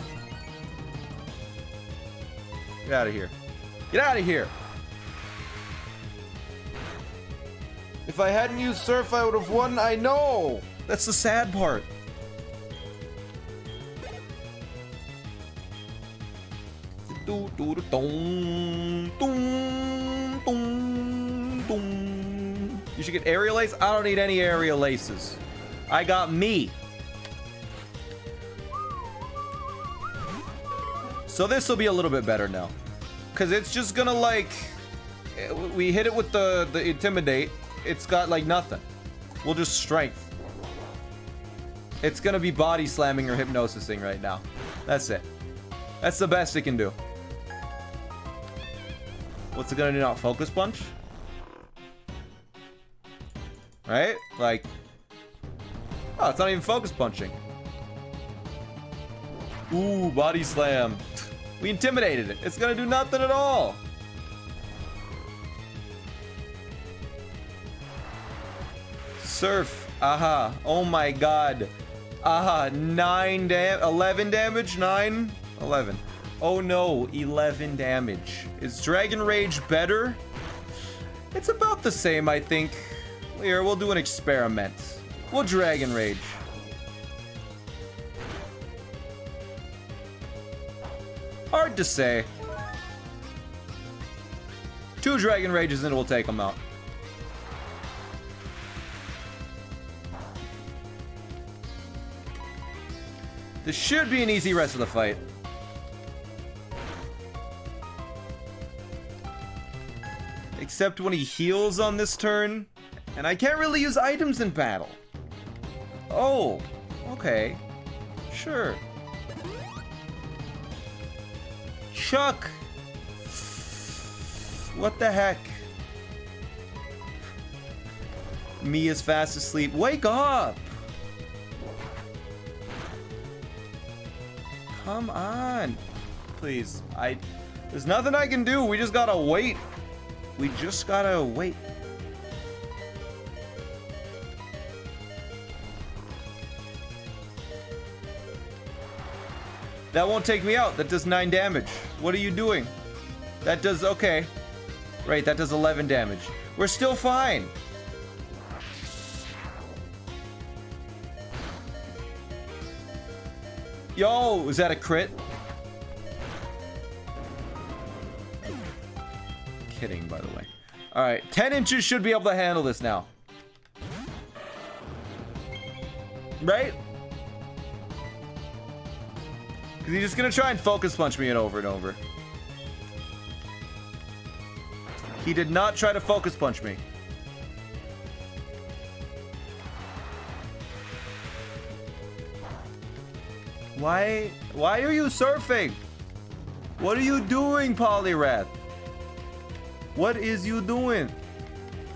Get out of here. Get out of here. If I hadn't used surf, I would have won. I know. That's the sad part. You should get aerial ace. I don't need any aerial aces. I got me. So this will be a little bit better now, because it's just gonna like we hit it with the intimidate, it's got like nothing. We'll just strength. It's gonna be body slamming or hypnosising right now. That's it. That's the best it can do. What's it gonna do now? Focus punch? Right? Like... Oh, it's not even focus punching. Ooh, body slam. We intimidated it. It's gonna do nothing at all. Surf. Aha. Oh my god. Aha. 11 damage? 9? 11. Oh no. 11 damage. Is Dragon Rage better? It's about the same, I think. Here, we'll do an experiment. We'll Dragon Rage. Hard to say. 2 Dragon Rages and we'll take them out. This should be an easy rest of the fight. Except when he heals on this turn. And I can't really use items in battle. Oh, okay. Sure. Chuck! What the heck? Me is fast asleep. Wake up! Come on. Please. There's nothing I can do. We just gotta wait. We just gotta wait. That won't take me out. That does 9 damage. What are you doing? That does... Okay. Right, that does 11 damage. We're still fine. Yo, is that a crit? Kidding, by the way. Alright, 10 inches should be able to handle this now. Right? Because he's just gonna try and focus punch me over and over. He did not try to focus punch me. Why are you surfing? What are you doing, Poliwrath? What is you doing?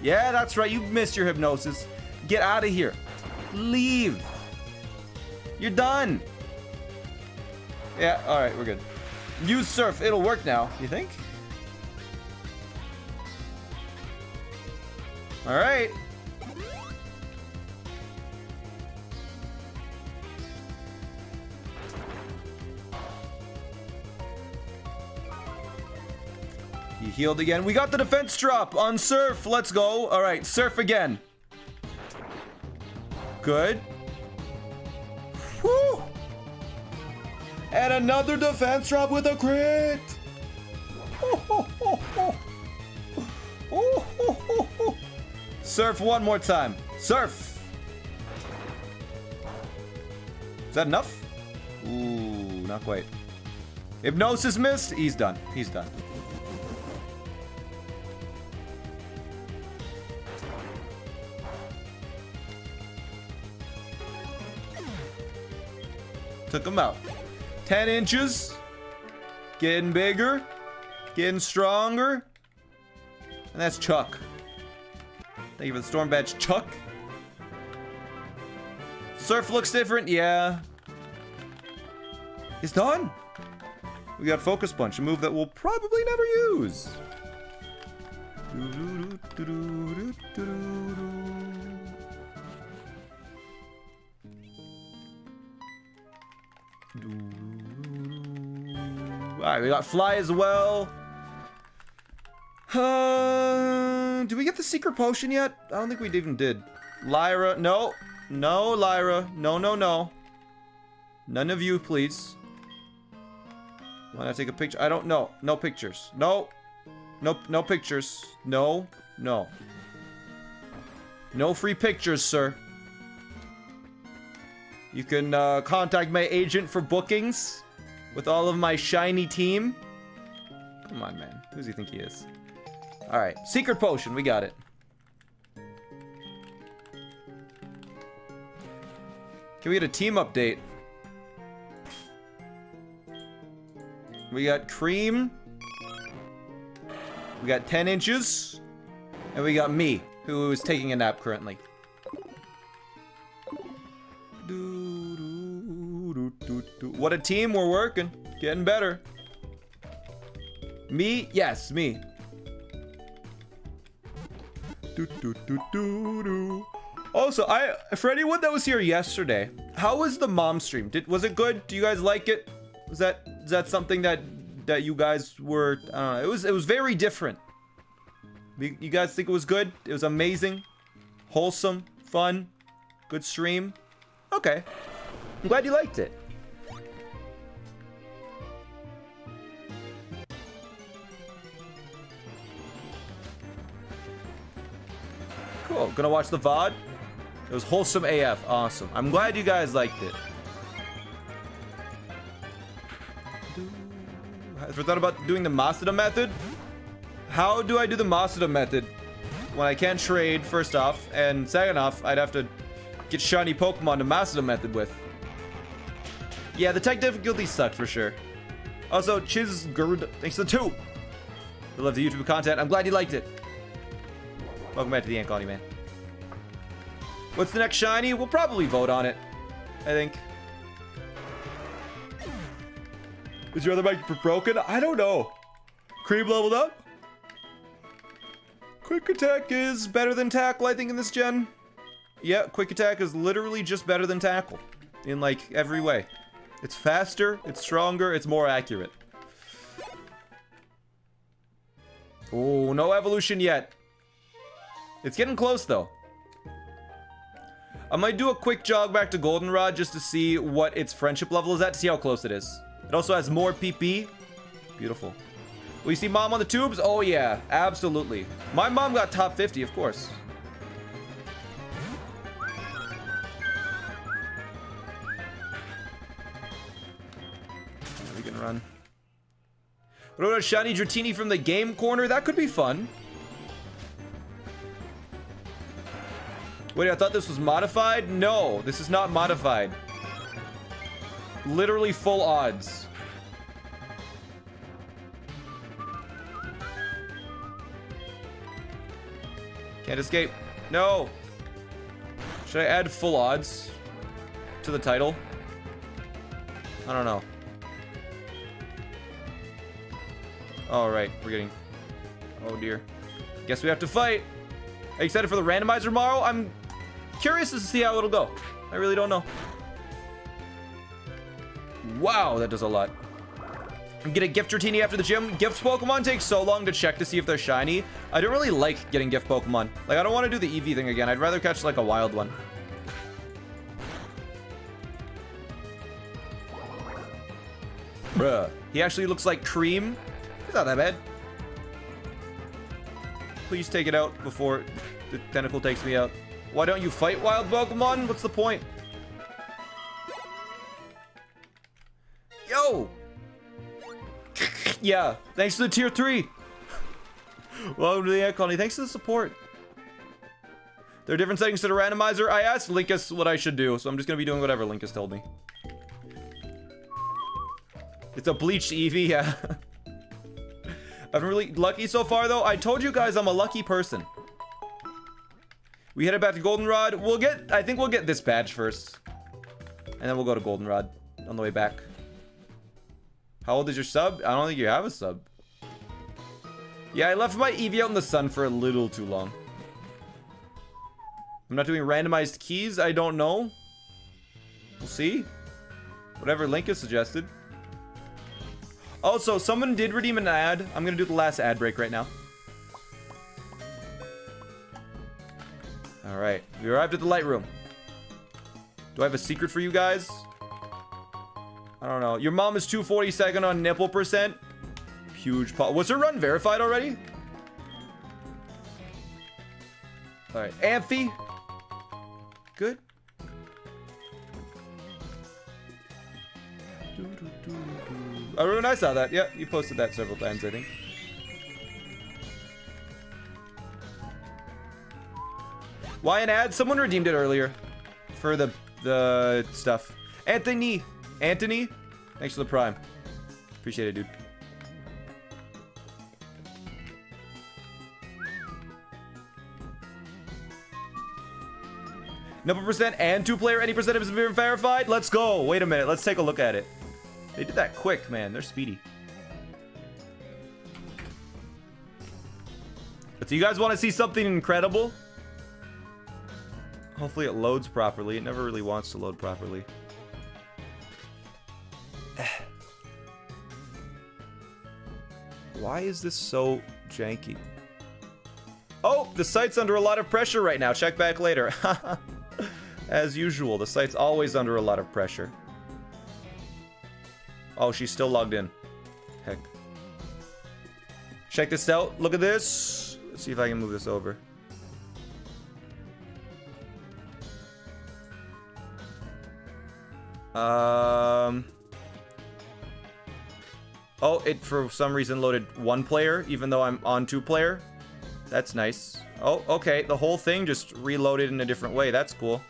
Yeah, that's right. You've missed your hypnosis. Get out of here. Leave. You're done. Yeah, all right, we're good. Use surf. It'll work now. You think? All right. He healed again. We got the defense drop on surf. Let's go. All right, surf again. Good. Woo! And another defense drop with a crit. Surf one more time. Surf. Is that enough? Ooh, not quite. Hypnosis missed. He's done. He's done. Took him out. 10 inches. Getting bigger. Getting stronger. And that's Chuck. Thank you for the storm badge, Chuck. Surf looks different, yeah. He's done. We got Focus Punch, a move that we'll probably never use. Alright, we got Fly as well. Do we get the secret potion yet? I don't think we even did. Lyra, no. No, Lyra. No, no, no. None of you, please. Wanna take a picture? I don't know. No pictures. No. Nope, no pictures. No. No. No free pictures, sir. You can contact my agent for bookings with all of my shiny team. Come on, man. Who does he think he is? Alright, secret potion. We got it. Can we get a team update? We got Cream. We got 10 inches. And we got me, who is taking a nap currently. What a team, we're working. Getting better. Me? Yes, me. Also, for anyone that was here yesterday, how was the mom stream? Was it good? Do you guys like it? Is that something that you guys were? I don't know. It was very different. You guys think it was good? It was amazing, wholesome, fun, good stream. Okay, I'm glad you liked it. Cool. Gonna watch the VOD. It was wholesome AF. Awesome. I'm glad you guys liked it. Ever thought about doing the Masuda method? How do I do the Masuda method when I can't trade, first off, and second off, I'd have to get shiny Pokemon to Masuda method with. Yeah, the tech difficulty sucked for sure. Also, Chizgurd, thanks to the 2. I love the YouTube content. I'm glad you liked it. Welcome back to the Ant Colony, man. What's the next shiny? We'll probably vote on it, I think. Is your other mic broken? I don't know. Cream leveled up? Quick attack is better than tackle, I think, in this gen. Yeah, quick attack is literally just better than tackle. In, like, every way. It's faster, it's stronger, it's more accurate. Oh, no evolution yet. It's getting close, though. I might do a quick jog back to Goldenrod just to see what its friendship level is at, to see how close it is. It also has more PP. Beautiful. Will you see mom on the tubes? Oh, yeah, absolutely. My mom got top 50, of course. We can run. What about a shiny Dratini from the game corner? That could be fun. Wait, I thought this was modified? No, this is not modified. Literally full odds. Can't escape. No. Should I add full odds to the title? I don't know. All right, we're getting... Oh, dear. Guess we have to fight. Are you excited for the randomizer tomorrow? I'm curious to see how it'll go. I really don't know. Wow, that does a lot. Get a gift Dratini after the gym. Gift Pokemon take so long to check to see if they're shiny. I don't really like getting gift Pokemon. Like, I don't want to do the EV thing again. I'd rather catch, like, a wild one. Bruh. He actually looks like Cream. It's not that bad. Please take it out before the tentacle takes me out. Why don't you fight wild Pokemon? What's the point? Yo! Yeah, thanks to the tier 3. Welcome to the Ant Colony. Thanks to the support. There are different settings to the randomizer. I asked Linkus what I should do, so I'm just gonna be doing whatever Linkus told me. It's a bleached Eevee, yeah. I've been really lucky so far, though. I told you guys I'm a lucky person. We headed back to Goldenrod. I think we'll get this badge first. And then we'll go to Goldenrod on the way back. How old is your sub? I don't think you have a sub. Yeah, I left my Eevee out in the sun for a little too long. I'm not doing randomized keys. I don't know. We'll see. Whatever Link has suggested. Also, someone did redeem an ad. I'm gonna do the last ad break right now. Alright, we arrived at the light room. Do I have a secret for you guys? I don't know. Your mom is 242nd on nipple percent. Huge pop. Was her run verified already? Alright, Amphi. Good. Everyone, I saw that. Yeah, you posted that several times, I think. Why an ad? Someone redeemed it earlier for the the stuff. Anthony, thanks for the prime. Appreciate it, dude. Number percent and 2-player, any percent has been verified. Let's go. Wait a minute. Let's take a look at it. They did that quick, man. They're speedy. But do you guys want to see something incredible? Hopefully it loads properly. It never really wants to load properly. Why is this so janky? Oh, the site's under a lot of pressure right now. Check back later. As usual, the site's always under a lot of pressure. Oh, she's still logged in. Heck. Check this out. Look at this. Let's see if I can move this over. Oh, it for some reason loaded 1-player, even though I'm on 2-player. That's nice. Oh, okay. The whole thing just reloaded in a different way. That's cool.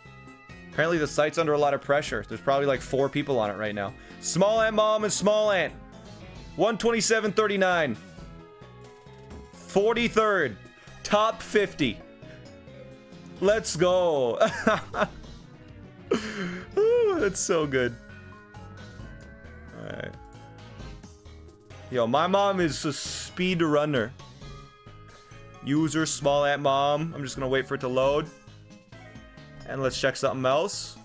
Apparently the site's under a lot of pressure. There's probably like 4 people on it right now. SmallAnt Mom and SmallAnt. 127.39. 43rd. Top 50. Let's go. Ooh, that's so good. Alright. Yo, my mom is a speed runner. User SmallAnt Mom. I'm just gonna wait for it to load. And let's check something else.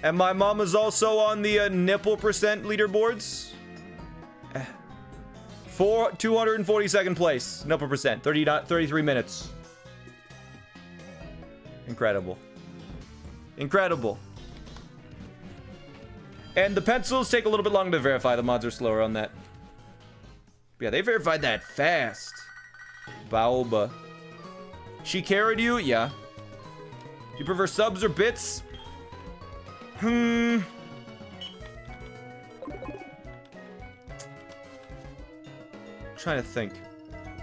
And my mom is also on the nipple percent leaderboards. For 242nd place. Nipple percent. 33 minutes. Incredible. Incredible. And the pencils take a little bit longer to verify. The mods are slower on that. But yeah, they verified that fast. Baoba. She carried you? Yeah. Do you prefer subs or bits? Trying to think.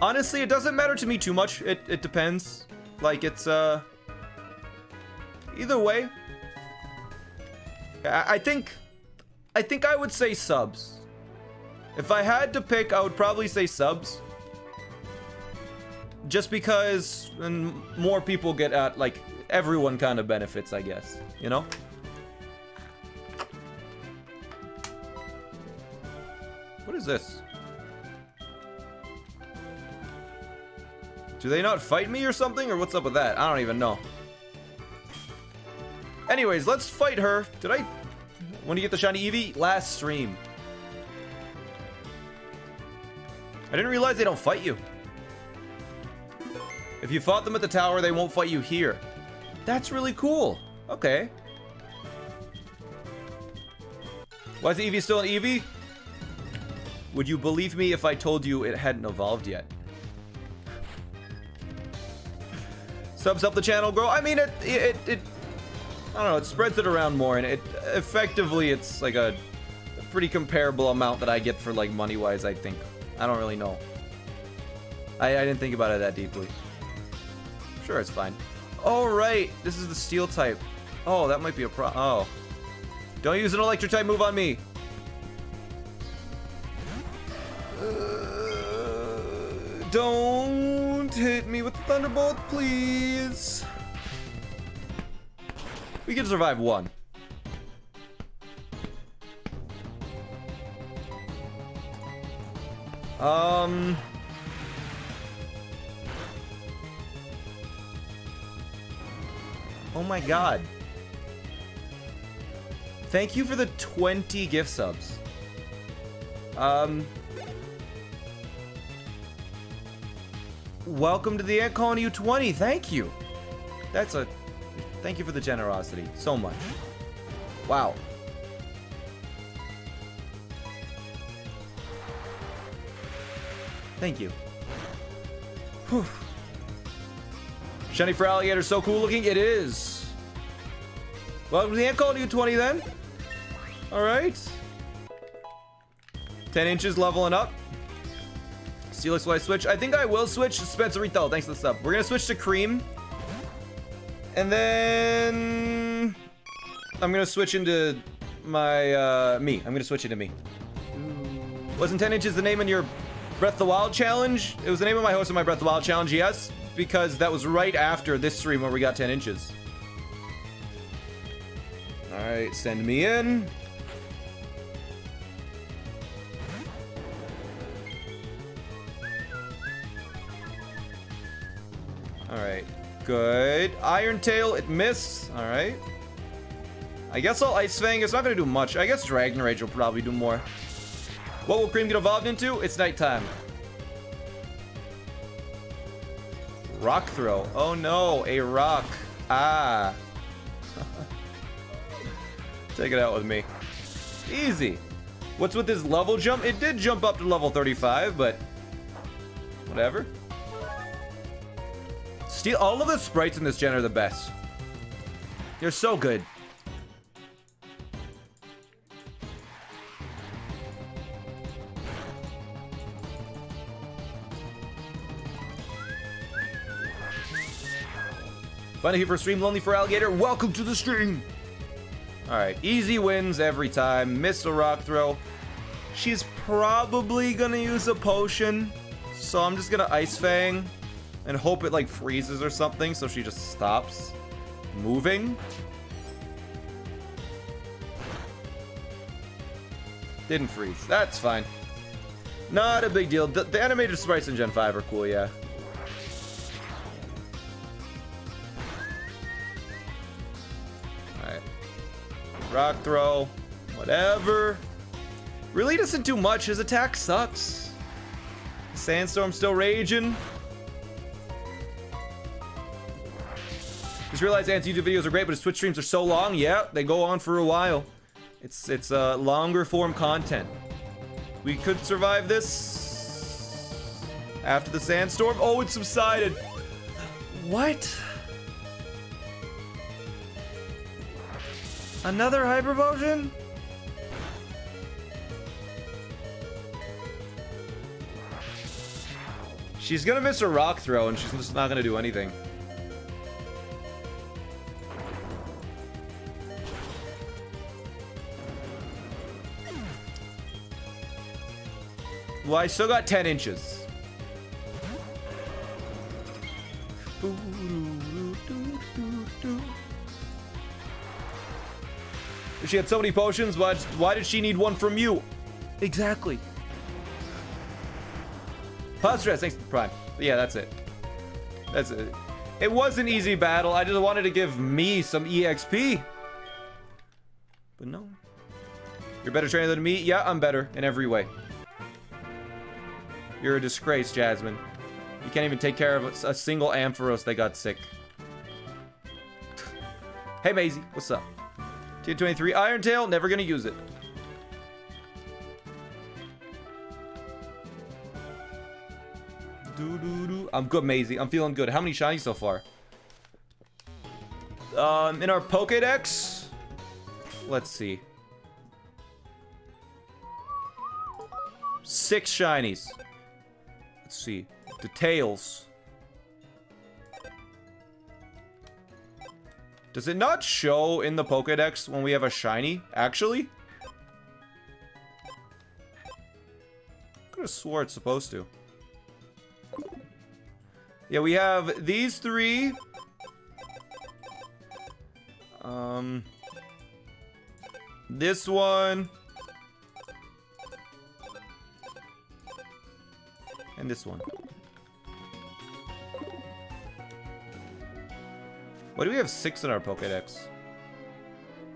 Honestly, it doesn't matter to me too much. It depends. Like, it's, either way. I think I would say subs. If I had to pick, I would probably say subs. Just because more people get at, like, everyone kind of benefits, I guess. You know? What is this? Do they not fight me or something? Or what's up with that? I don't even know. Anyways, let's fight her. Did I... When do you get the shiny Eevee? Last stream. I didn't realize they don't fight you. If you fought them at the tower, they won't fight you here. That's really cool. Okay. Why is the Eevee still an Eevee? Would you believe me if I told you it hadn't evolved yet? Subs help the channel grow. I mean, it I don't know, it spreads it around more, and it effectively, it's like a pretty comparable amount that I get for, like, money-wise, I think. I don't really know. I didn't think about it that deeply. Sure, it's fine. Oh, right. This is the steel type. Oh, that might be a oh. Don't use an electric type move on me. Don't hit me with the Thunderbolt, please. We can survive one. Oh my god. Thank you for the 20 gift subs. Welcome to the Ant Colony U20. Thank you. Thank you for the generosity. So much. Wow. Thank you. Whew. Shiny for alligator, so cool looking. It is. Welcome to the Ant Colony U20 then. Alright. 10 inches leveling up. Steelix, will I switch? I think I will switch. Spencer Rethel, thanks for the sub. We're gonna switch to Cream. And then I'm gonna switch into my, me. I'm gonna switch into me. Wasn't 10 inches the name in your Breath of the Wild challenge? It was the name of my host of my Breath of the Wild challenge, yes, because that was right after this stream where we got 10 inches. Alright, send me in. Alright, good. Iron Tail, it missed. Alright. I guess I'll Ice Fang. It's not gonna do much. I guess Dragon Rage will probably do more. What will Cream get evolved into? It's nighttime. Rock Throw. Oh no, a rock. Ah. Take it out with me. Easy. What's with this level jump? It did jump up to level 35, but whatever. All of the sprites in this gen are the best. They're so good. Funny here for stream, lonely for alligator. Welcome to the stream. All right, easy wins every time. Miss a rock throw. She's probably gonna use a potion, so I'm just gonna Ice Fang and hope it like freezes or something, so she just stops moving. Didn't freeze. That's fine. Not a big deal. The animated sprites in Gen 5 are cool, yeah. Alright. Rock throw. Whatever. Really doesn't do much. His attack sucks. The sandstorm's still raging. Just realized Ant's YouTube videos are great, but his Twitch streams are so long. Yeah, they go on for a while. It's longer form content. We could survive this after the sandstorm. Oh, it subsided. What? Another hyper potion? She's gonna miss her rock throw, and she's just not gonna do anything. Well, I still got 10 inches. If she had so many potions, why did she need one from you? Exactly. Pause stress, thanks for the prime. Yeah, that's it. That's it. It was an easy battle. I just wanted to give me some EXP. But no. You're a better trainer than me? Yeah, I'm better in every way. You're a disgrace, Jasmine. You can't even take care of a single Ampharos that got sick. Hey, Maisie. What's up? Tier 23 Iron Tail. Never gonna use it. I'm good, Maisie. I'm feeling good. How many shinies so far? In our Pokédex? Let's see. 6 shinies. Let's see. The tails. Does it not show in the Pokédex when we have a shiny? Actually? I could have swore it's supposed to. Yeah, we have these 3. This one. And this one. Why do we have 6 in our Pokédex?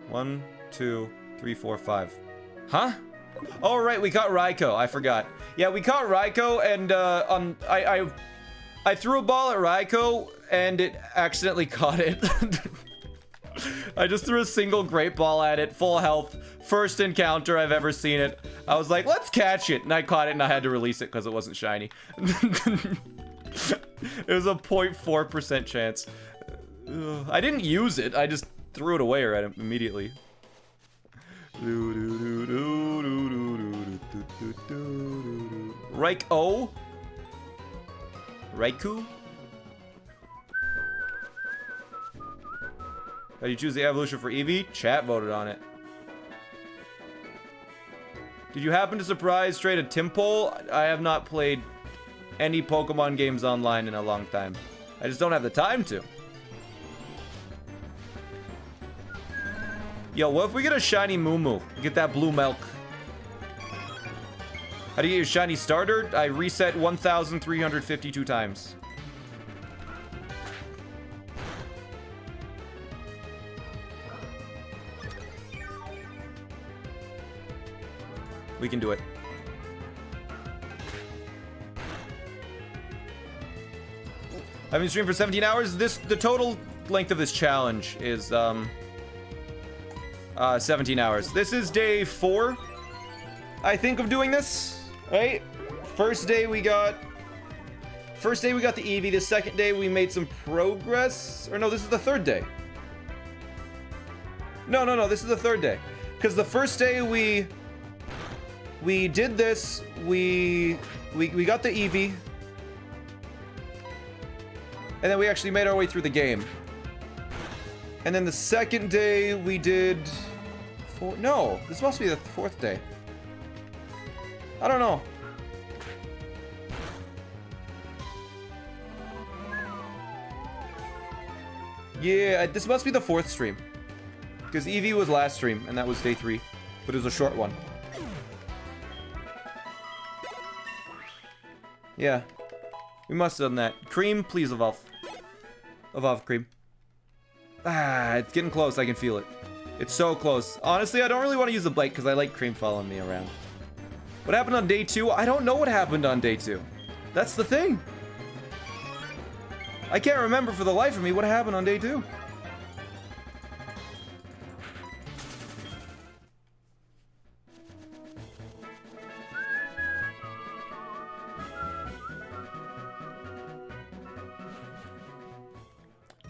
1, 2, 3, 4, 5. Huh? Oh, right, we caught Raikou. I forgot. Yeah, we caught Raikou, and I threw a ball at Raikou, and it accidentally caught it. I just threw a single great ball at it, full health. First encounter I've ever seen it. I was like, let's catch it. And I caught it, and I had to release it because it wasn't shiny. It was a 0.4% chance. I didn't use it. I just threw it away at him immediately. Raikou? Raikou? How do you choose the evolution for Eevee? Chat voted on it. Did you happen to surprise trade a Timpole? I have not played any Pokemon games online in a long time. I just don't have the time to. Yo, what if we get a shiny Moo Moo? Get that blue milk. How do you get your shiny starter? I reset 1,352 times. We can do it. I've been streaming for 17 hours. The total length of this challenge is 17 hours. This is day 4, I think, of doing this. Right? First day we got the Eevee. The second day we made some progress. Or no, this is the third day. No, this is the third day. Because the first day we did this, we got the Eevee. And then we actually made our way through the game. And then the second day we did... No, this must be the 4th day. I don't know. Yeah, this must be the 4th stream. Because Eevee was last stream, and that was day 3. But it was a short one. Yeah. We must have done that. Cream, please evolve. Evolve, Cream. Ah, it's getting close. I can feel it. It's so close. Honestly, I don't really want to use the bike because I like Cream following me around. What happened on day 2? I don't know what happened on day 2. That's the thing. I can't remember for the life of me what happened on day 2.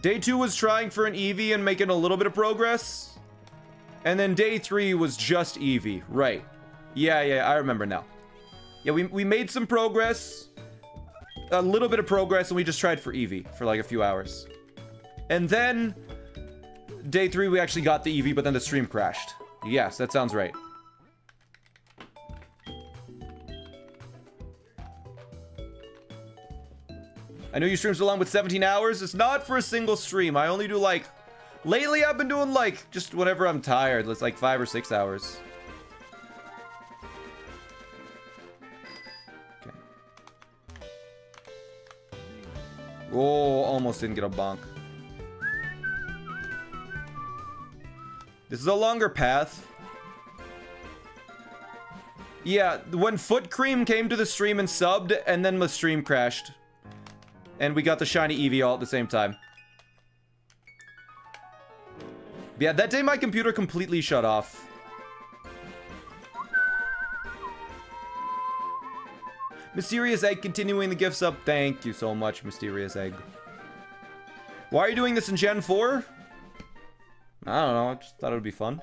Day 2 was trying for an Eevee and making a little bit of progress. And then day 3 was just Eevee. Right. Yeah, I remember now. Yeah, we made some progress. A little bit of progress, and we just tried for Eevee for like a few hours. And then day 3 we actually got the Eevee, but then the stream crashed. Yes, that sounds right. I know you stream so long with 17 hours. It's not for a single stream. I only do like... Lately, I've been doing like just whenever I'm tired. It's like 5 or 6 hours. Okay. Oh, almost didn't get a bonk. This is a longer path. Yeah, when Foot Cream came to the stream and subbed, and then the stream crashed. And we got the shiny Eevee all at the same time. Yeah, that day my computer completely shut off. Mysterious Egg continuing the gifts up. Thank you so much, Mysterious Egg. Why are you doing this in Gen 4? I don't know, I just thought it would be fun.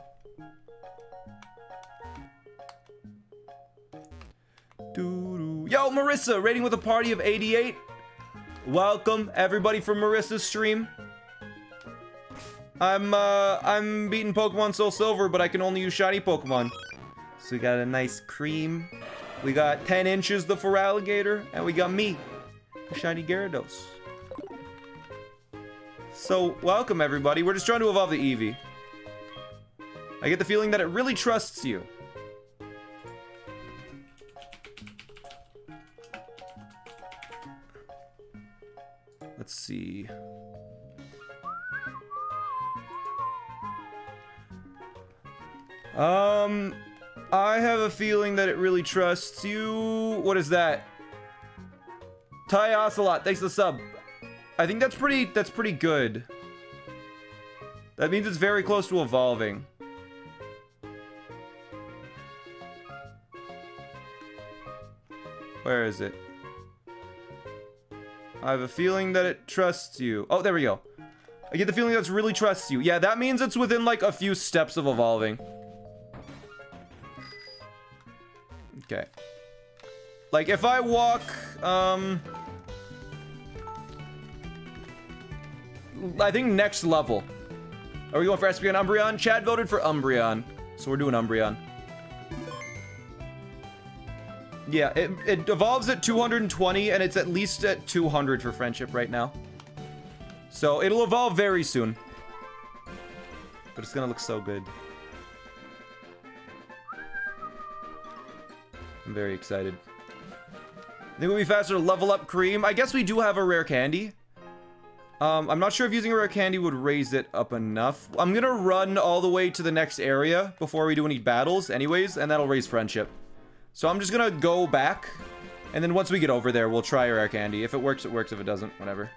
Yo, Marissa, rating with a party of 88. Welcome, everybody, from Marissa's stream. I'm beating Pokemon Soul Silver, but I can only use shiny Pokemon. So we got a nice Cream. We got 10 inches, the Feraligatr, and we got me, the shiny Gyarados. So, welcome, everybody. We're just trying to evolve the Eevee. I get the feeling that it really trusts you. Let's see. I have a feeling that it really trusts you. What is that? Ty Ocelot, thanks for the sub. I think that's pretty good. That means it's very close to evolving. Where is it? I have a feeling that it trusts you. Oh, there we go. I get the feeling that it really trusts you. Yeah, that means it's within like a few steps of evolving. Okay. Like if I walk, I think next level. Are we going for Espeon Umbreon? Chad voted for Umbreon, so we're doing Umbreon. Yeah, it evolves at 220, and it's at least at 200 for friendship right now. So it'll evolve very soon. But it's gonna look so good. I'm very excited. I think it would be faster to level up Cream. I guess we do have a rare candy. I'm not sure if using a rare candy would raise it up enough. I'm gonna run all the way to the next area before we do any battles anyways, and that'll raise friendship. So I'm just gonna go back, and then once we get over there, we'll try a rare candy. If it works, it works. If it doesn't, whatever.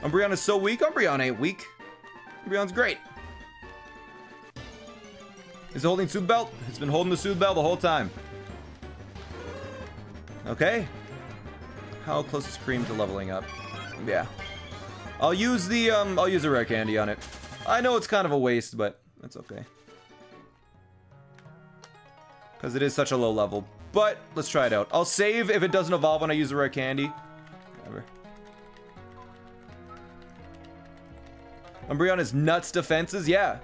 Umbreon is so weak. Umbreon ain't weak. Umbreon's great. Is it holding Soothe Belt? It's been holding the Soothe Belt the whole time. Okay. How close is Cream to leveling up? Yeah. I'll use the rare candy on it. I know it's kind of a waste, but it's okay. Because it is such a low level. But let's try it out. I'll save if it doesn't evolve when I use the rare candy. Whatever. Umbreon is nuts defenses, yeah.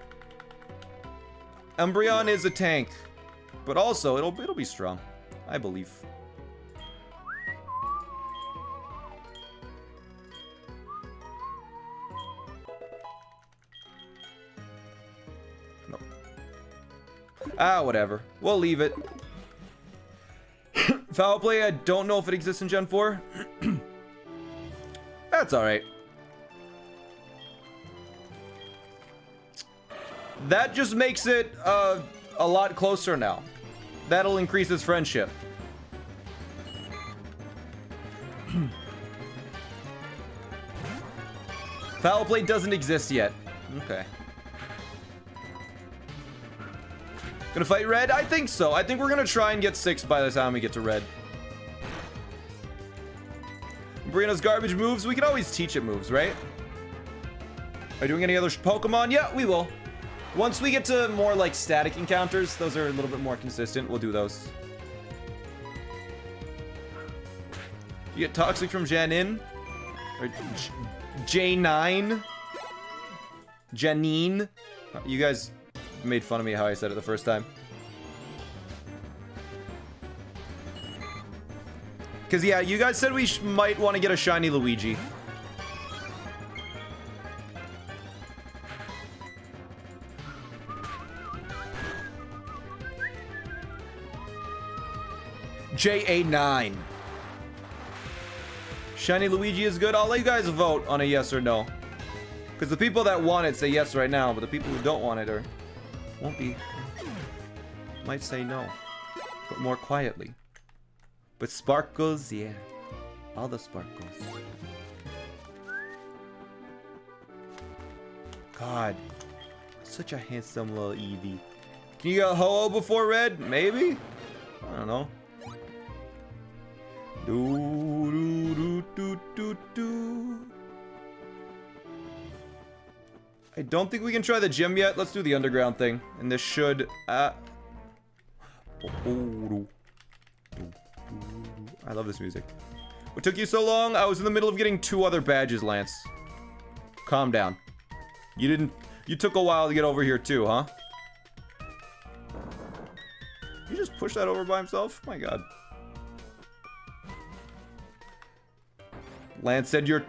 Umbreon is a tank, but also it'll be strong, I believe. No. Ah, whatever. We'll leave it. Foul play, I don't know if it exists in Gen 4. That's alright. That just makes it a lot closer now. That'll increase his friendship. Foul play doesn't exist yet. Okay. Gonna fight Red? I think so. I think we're gonna try and get 6 by the time we get to Red. Brina's garbage moves. We can always teach it moves, right? Are you doing any other Pokemon? Yeah, we will. Once we get to more like static encounters, those are a little bit more consistent. We'll do those. You get Toxic from Janine? Or J9? Janine? You guys made fun of me how I said it the first time. Because, yeah, you guys said we might want to get a shiny Luigi. JA9. Shiny Luigi is good. I'll let you guys vote on a yes or no. Because the people that want it say yes right now, but the people who don't want it might say no. But more quietly. But Sparkles, yeah. All the Sparkles. God. Such a handsome little Eevee. Can you get Ho-Oh before Red? Maybe? I don't know. I don't think we can try the gym yet. Let's do the underground thing. And this should... I love this music. What took you so long? I was in the middle of getting 2 other badges, Lance. Calm down. You took a while to get over here too, huh? You just pushed that over by himself? My god. Lance said you're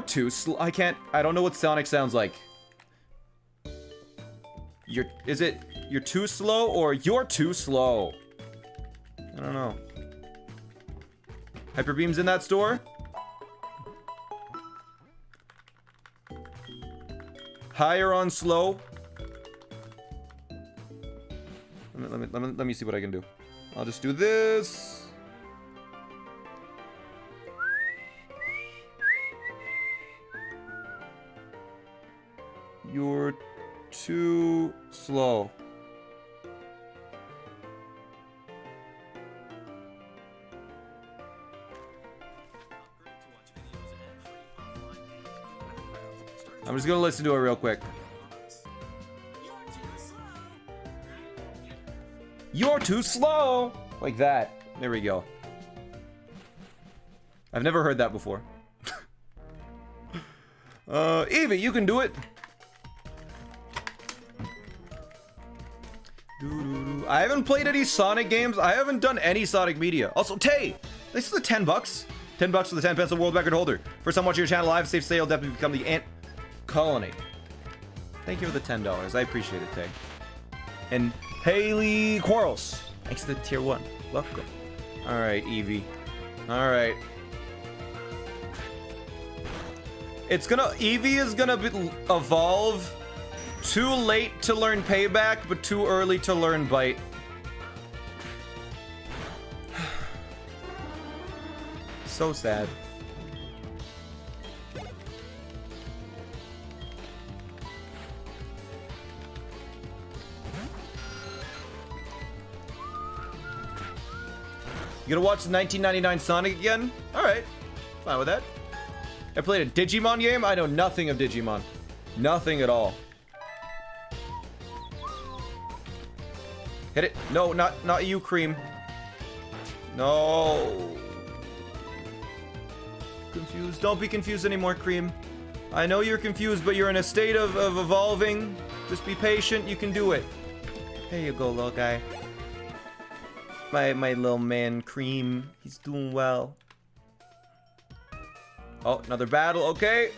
too slow. I don't know what Sonic sounds like. Is it you're too slow or you're too slow? I don't know. Hyper Beam's in that store? Higher on slow? Let me see what I can do. I'll just do this. You're too slow. I'm just gonna listen to it real quick. You're too slow! Like that. There we go. I've never heard that before. Eevee, you can do it. I haven't played any Sonic games. I haven't done any Sonic media. Also, Tay, this is the 10 bucks. 10 bucks for the 10 pencil world record holder. First time watching your channel live, safe to say you'll definitely become the Ant Colony. Thank you for the $10. I appreciate it, Tay. And Haley Quarles, thanks to the tier 1. Welcome. All right, Eevee. All right. Eevee is gonna evolve. Too late to learn Payback, but too early to learn Bite. So sad. You gonna watch the 1999 Sonic again? Alright. Fine with that. I played a Digimon game? I know nothing of Digimon. Nothing at all. Hit it. No, not you, Cream. No. Confused. Don't be confused anymore, Cream. I know you're confused, but you're in a state of evolving. Just be patient. You can do it. There you go, little guy. My little man, Cream. He's doing well. Oh, another battle. Okay.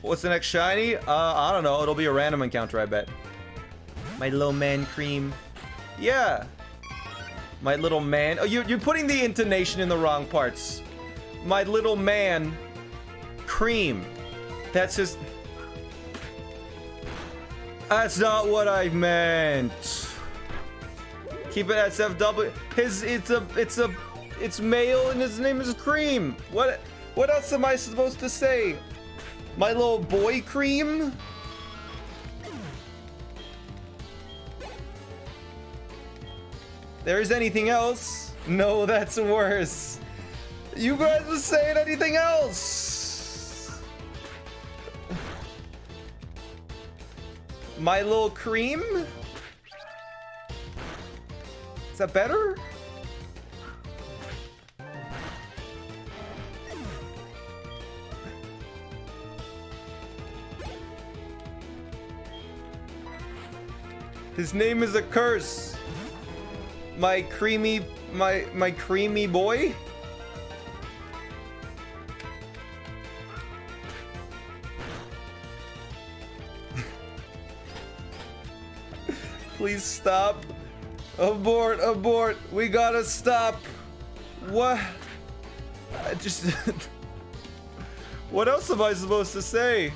What's the next shiny? I don't know. It'll be a random encounter, I bet. My little man, Cream. Yeah. My little man. Oh, you're putting the intonation in the wrong parts. My little man, Cream. That's just... That's not what I meant. Keep it at SFW. It's male and his name is Cream. What else am I supposed to say? My little boy, Cream? There's anything else? No, that's worse. You guys are saying anything else? My little Cream? Is that better? His name is a curse. My creamy boy? Please stop. Abort. We gotta stop. What? I just... What else am I supposed to say?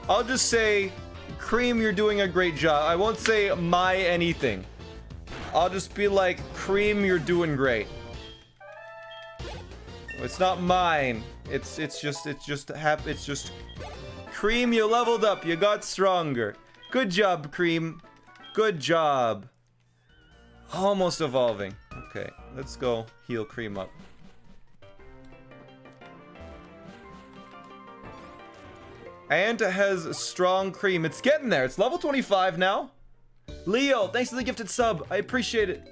I'll just say, Cream, you're doing a great job. I won't say my anything. I'll just be like, Cream, you're doing great. It's not mine. It's just Cream, you leveled up. You got stronger. Good job, Cream. Good job. Almost evolving. Okay, let's go heal Cream up. And it has strong Cream. It's getting there. It's level 25 now. Leo, thanks for the gifted sub. I appreciate it.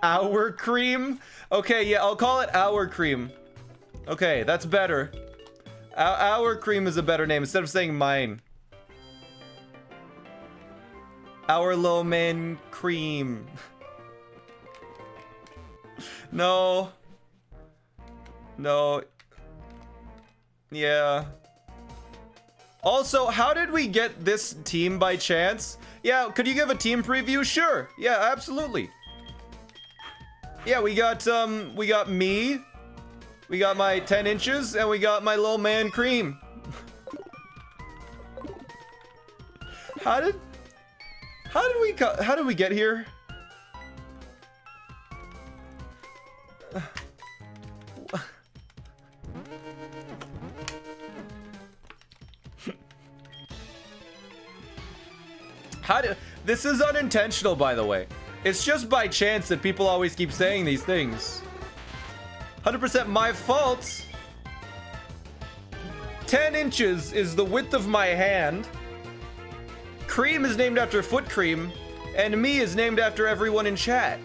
Our Cream? Okay, yeah, I'll call it Our Cream. Okay, that's better. Our Cream is a better name instead of saying mine. Our low man Cream. No. Yeah. Also, how did we get this team by chance? Yeah, could you give a team preview? Sure. Yeah, absolutely. Yeah, we got me. We got my 10 inches, and we got my little man Cream. How did we get here? This is unintentional, by the way. It's just by chance that people always keep saying these things. 100% my fault. 10 inches is the width of my hand. Cream is named after foot cream. And me is named after everyone in chat.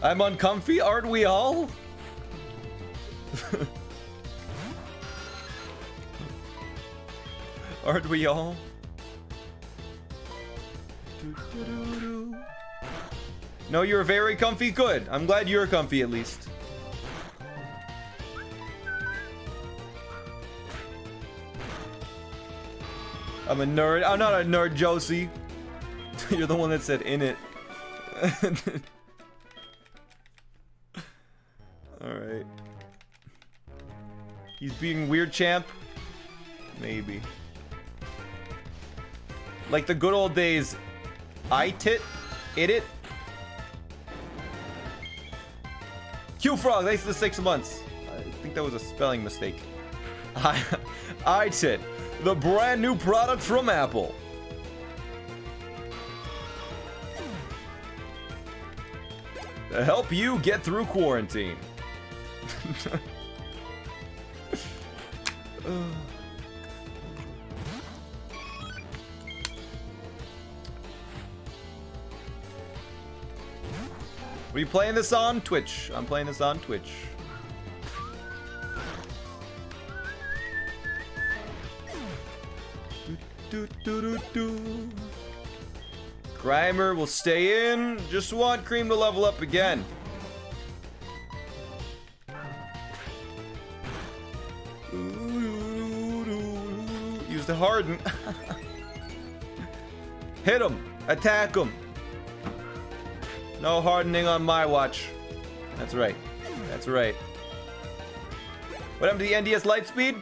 I'm uncomfy, aren't we all? Aren't we all? No, you're very comfy. Good. I'm glad you're comfy at least. I'm a nerd. I'm not a nerd, Josie. You're the one that said in it. Alright. He's being weird, champ? Maybe. Like the good old days. It? Q-Frog, thanks for the 6 months. I think that was a spelling mistake. It. The brand new product from Apple. To help you get through quarantine. Are you playing this on Twitch? I'm playing this on Twitch. Grimer will stay in. Just want Cream to level up again. Use the harden. Hit him. Attack him. No hardening on my watch. That's right. That's right. What happened to the NDS Lightspeed?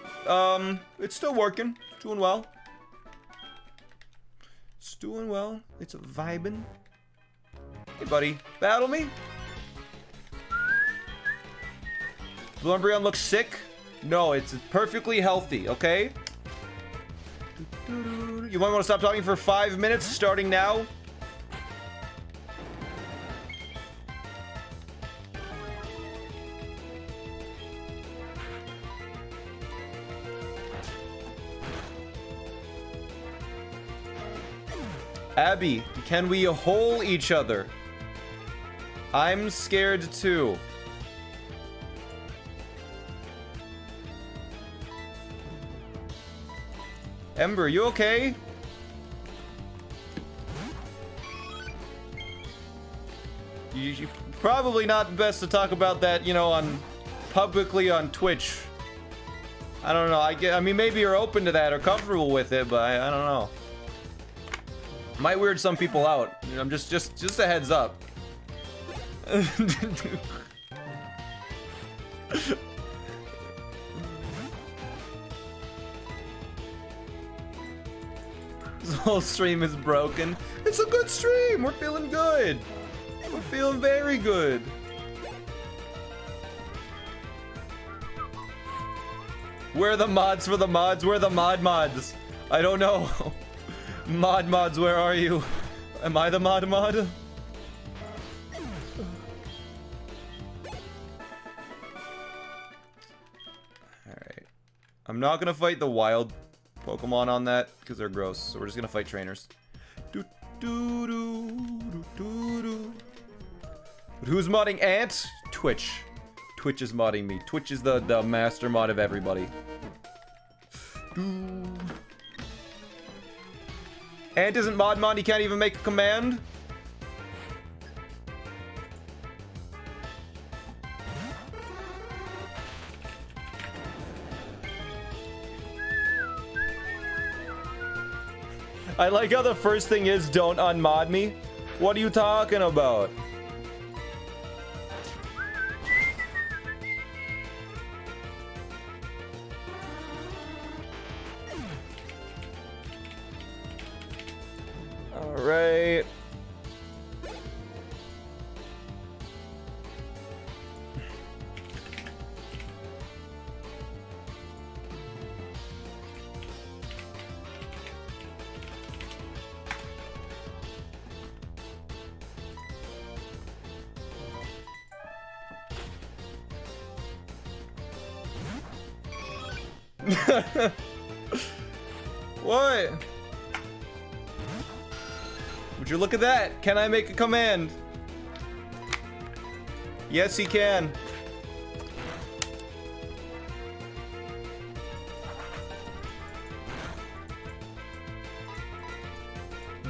It's still working. It's doing well. It's doing well. It's vibing. Hey, buddy. Battle me? Blue Umbreon looks sick? No, it's perfectly healthy, okay? You might want to stop talking for 5 minutes, starting now. Abby, can we hole each other? I'm scared too. Ember, you okay? You probably not best to talk about that, you know, publicly on Twitch. I don't know. I mean, maybe you're open to that or comfortable with it, but I don't know. Might weird some people out. I'm just a heads up. This whole stream is broken. It's a good stream. We're feeling good. We're feeling very good. Where are the mods for the mods? Where are the mods? I don't know. Mods, where are you? Am I the mod? Alright. I'm not gonna fight the wild Pokemon on that, because they're gross. So we're just gonna fight trainers. But who's modding Ant? Twitch. Twitch is modding me. Twitch is the master mod of everybody. Ant isn't mod, he can't even make a command? I like how the first thing is don't unmod me. What are you talking about? Alright. What? Would you look at that? Can I make a command? Yes, he can.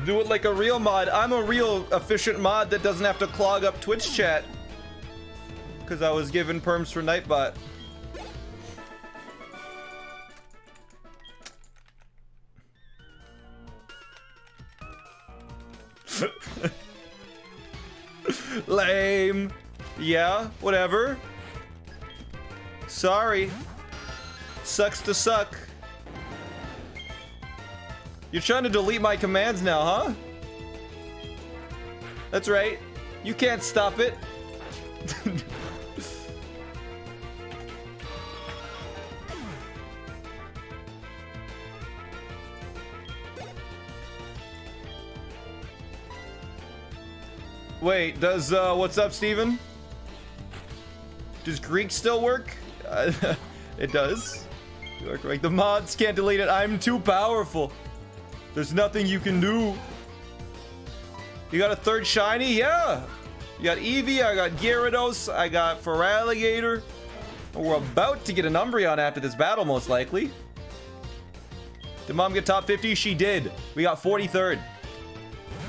Do it like a real mod. I'm a real efficient mod that doesn't have to clog up Twitch chat. Because I was given perms for Nightbot. Lame. Yeah, whatever. Sorry. Sucks to suck. You're trying to delete my commands now, huh? That's right. You can't stop it. Wait, does, what's up, Steven? Does Greek still work? It does. Like, the mods can't delete it. I'm too powerful. There's nothing you can do. You got a third shiny? Yeah. You got Eevee, I got Gyarados, I got Feraligatr. We're about to get an Umbreon after this battle, most likely. Did Mom get top 50? She did. We got 43rd.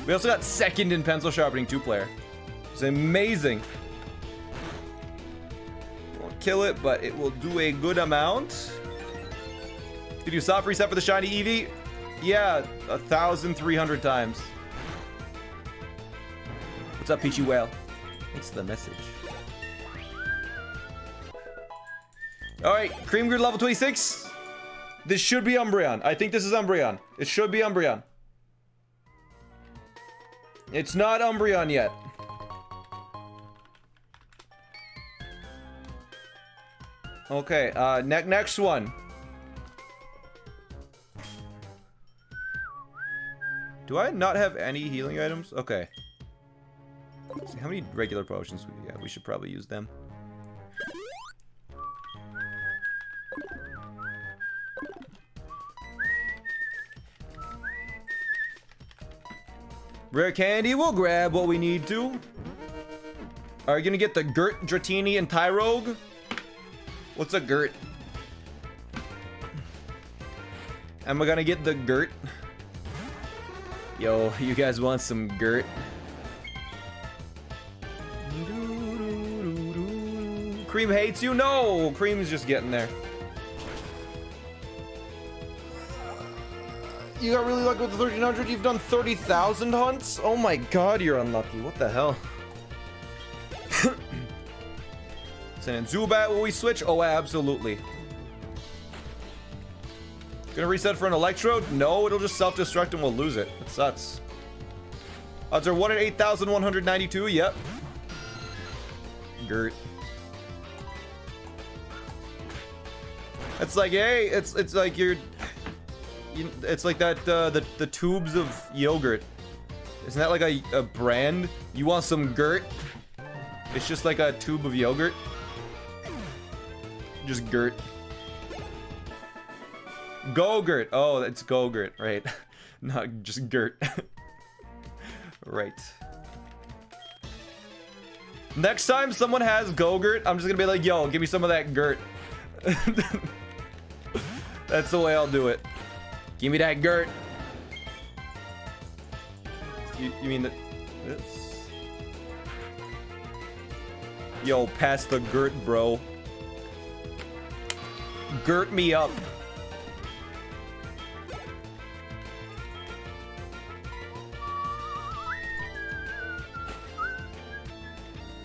We also got second in pencil sharpening 2-player. It's amazing. Won't kill it, but it will do a good amount. Did you soft reset for the shiny Eevee? Yeah, 1,300 times. What's up, Peachy Whale? Thanks for the message. Alright, Cream Grid level 26. This should be Umbreon. I think this is Umbreon. It should be Umbreon. It's not Umbreon yet. Okay, next one. Do I not have any healing items? Okay. Let's see how many regular potions we got. We should probably use them. Rare candy, we'll grab what we need to. Are you gonna get the Gert, Dratini, and Tyrogue? What's a Gert? Am I gonna get the Gert? Yo, you guys want some Gert? Cream hates you? No! Cream's just getting there. You got really lucky with the 1300. You've done 30,000 hunts? Oh my god, you're unlucky. What the hell? Sending Zubat, will we switch? Oh, absolutely. Gonna reset for an Electrode? No, it'll just self-destruct and we'll lose it. It sucks. Odds are 1 in 8,192. Yep. Gert. It's like, hey, it's like you're... it's like that, the tubes of yogurt. Isn't that like a brand? You want some Gert? It's just like a tube of yogurt. Just Gert. Go-Gurt. Oh, it's Go-Gurt, right. Not just Gert. Right. Next time someone has Go-Gurt, I'm just gonna be like, yo, give me some of that Gert. That's the way I'll do it. Give me that Gert. You mean that this? Yo, pass the Gert, bro. Gert me up.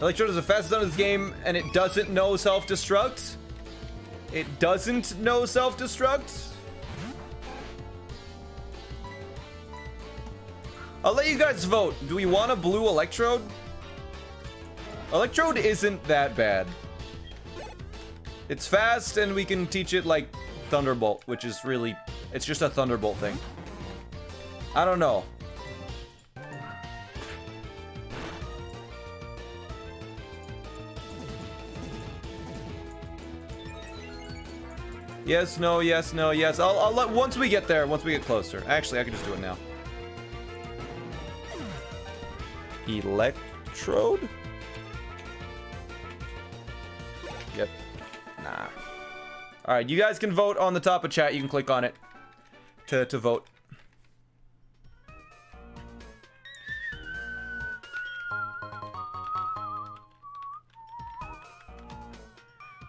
Electrode is the fastest on this game, and it doesn't know self-destruct. It doesn't know self-destruct. I'll let you guys vote. Do we want a blue Electrode? Electrode isn't that bad. It's fast, and we can teach it like Thunderbolt, which is really... it's just a Thunderbolt thing. I don't know. Yes, no, yes, no, yes. I'll let, once we get there, once we get closer. Actually, I can just do it now. Electrode? Yep. Nah. Alright, you guys can vote on the top of chat. You can click on it to vote.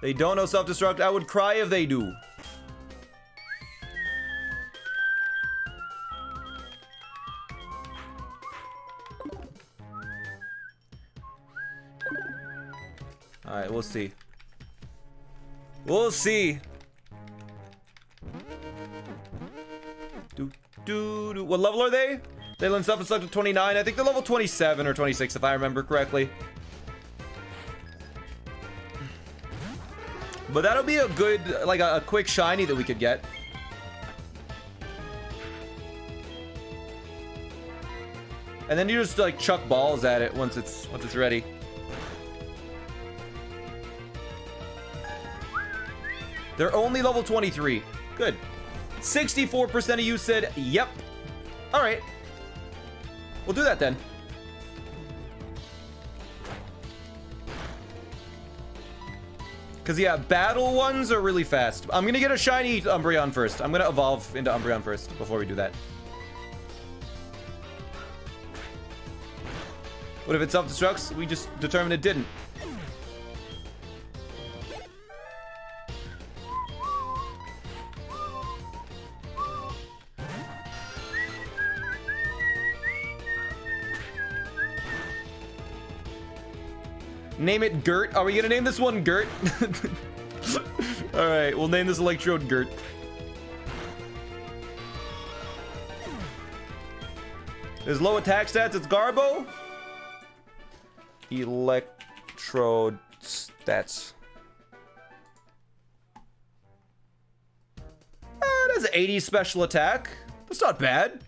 They don't know self-destruct. I would cry if they do. Alright, we'll see. We'll see. What level are they? They learn self-destruct at 29. I think they're level 27 or 26 if I remember correctly. But that'll be a good, like a quick shiny that we could get. And then you just like chuck balls at it once it's ready. They're only level 23. Good. 64% of you said yep. All right. We'll do that then. Because, yeah, battle ones are really fast. I'm going to get a shiny Umbreon first. I'm going to evolve into Umbreon first before we do that. What if it self-destructs? We just determined it didn't. Name it Gert. Are we gonna name this one Gert? Alright, we'll name this Electrode Gert. There's low attack stats, it's Garbo. Electrode stats. It has 80 special attack. That's not bad.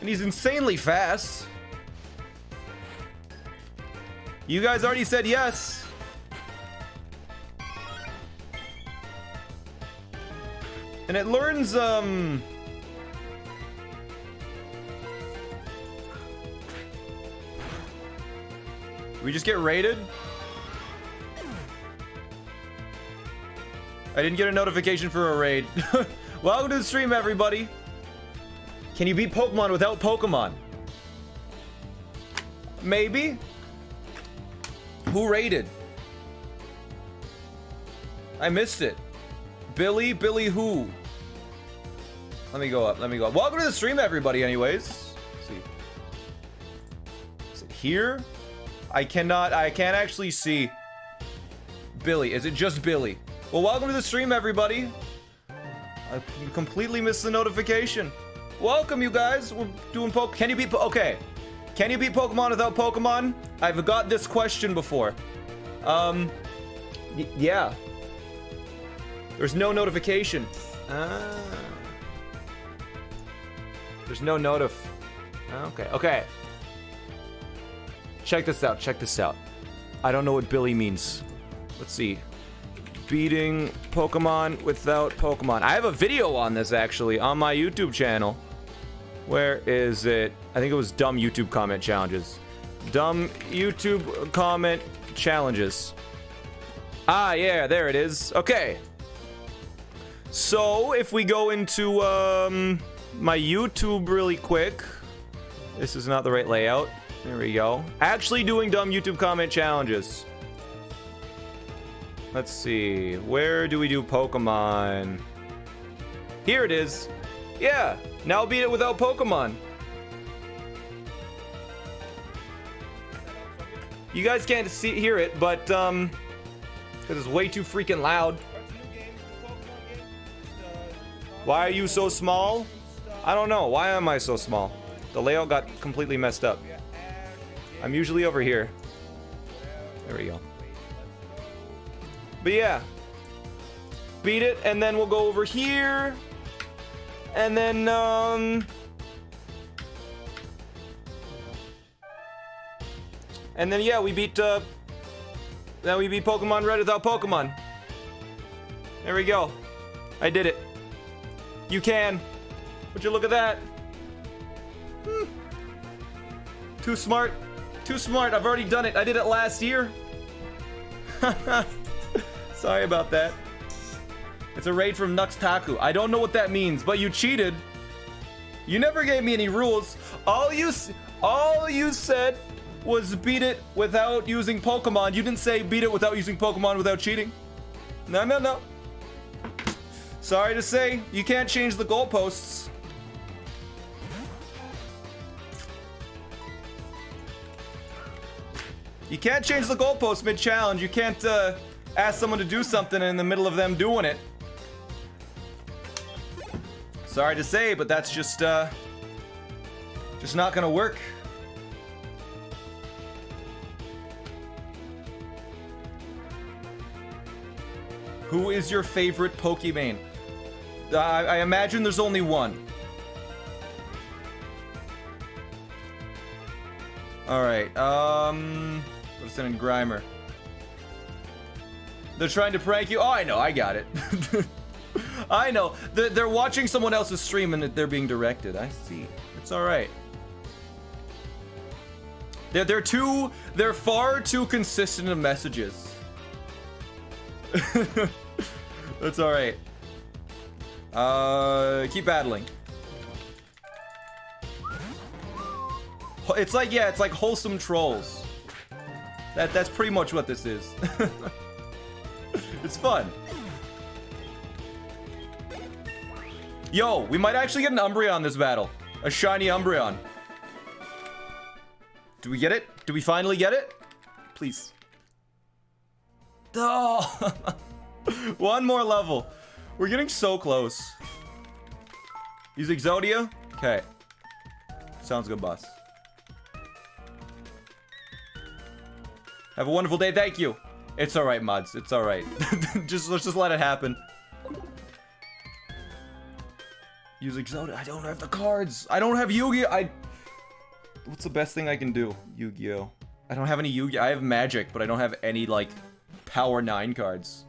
And he's insanely fast. You guys already said yes. And it learns, we just get raided? I didn't get a notification for a raid. Welcome to the stream, everybody. Can you beat Pokemon without Pokemon? Maybe. Who raided? I missed it. Billy who? Let me go up. Welcome to the stream, everybody, anyways. Let's see. Is it here? I can't actually see. Billy, is it just Billy? Well, welcome to the stream, everybody. I completely missed the notification. Welcome, you guys. We're doing Can you beat okay. Can you beat Pokemon without Pokemon? I've got this question before. Yeah. There's no notification. There's no notif. Okay. Check this out. I don't know what Billy means. Let's see. Beating Pokemon without Pokemon. I have a video on this, actually, on my YouTube channel. Where is it? I think it was dumb YouTube comment challenges. Dumb YouTube comment challenges. Ah, yeah, there it is. Okay. So, if we go into my YouTube really quick. This is not the right layout. There we go. Actually doing dumb YouTube comment challenges. Let's see. Where do we do Pokemon? Here it is. Yeah. Now beat it without Pokemon. You guys can't hear it, but because it's way too freaking loud. Why are you so small? I don't know. Why am I so small? The layout got completely messed up. I'm usually over here. There we go. But yeah. Beat it, and then we'll go over here. And then, yeah, we beat Pokemon Red without Pokemon. There we go. I did it. You can. Would you look at that? Too smart. Too smart. I've already done it. I did it last year. Sorry about that. It's a raid from Nuxtaku. I don't know what that means, but you cheated. You never gave me any rules. All you said was beat it without using Pokemon. You didn't say beat it without using Pokemon without cheating. No, no, no. Sorry to say, you can't change the goalposts. You can't change the goalposts mid-challenge. You can't ask someone to do something in the middle of them doing it. Sorry to say, but that's just not gonna work. Who is your favorite Pokemon? I imagine there's only one. Alright, what's in Grimer? They're trying to prank you? Oh, I know, I got it. I know. They're watching someone else's stream and they're being directed. I see. It's alright. They're far too consistent in messages. That's alright. Keep battling. It's like, yeah, it's like wholesome trolls. That's pretty much what this is. It's fun. Yo, we might actually get an Umbreon this battle. A shiny Umbreon. Do we get it? Do we finally get it? Please. Oh. One more level. We're getting so close. Use Exodia? Okay. Sounds good, boss. Have a wonderful day. Thank you. It's alright, mods. It's alright. Let's just let it happen. Use Exodia. I don't have the cards. I don't have Yu-Gi-Oh! What's the best thing I can do? Yu-Gi-Oh! I don't have any Yu-Gi-Oh! I have Magic, but I don't have any, like, Power 9 cards.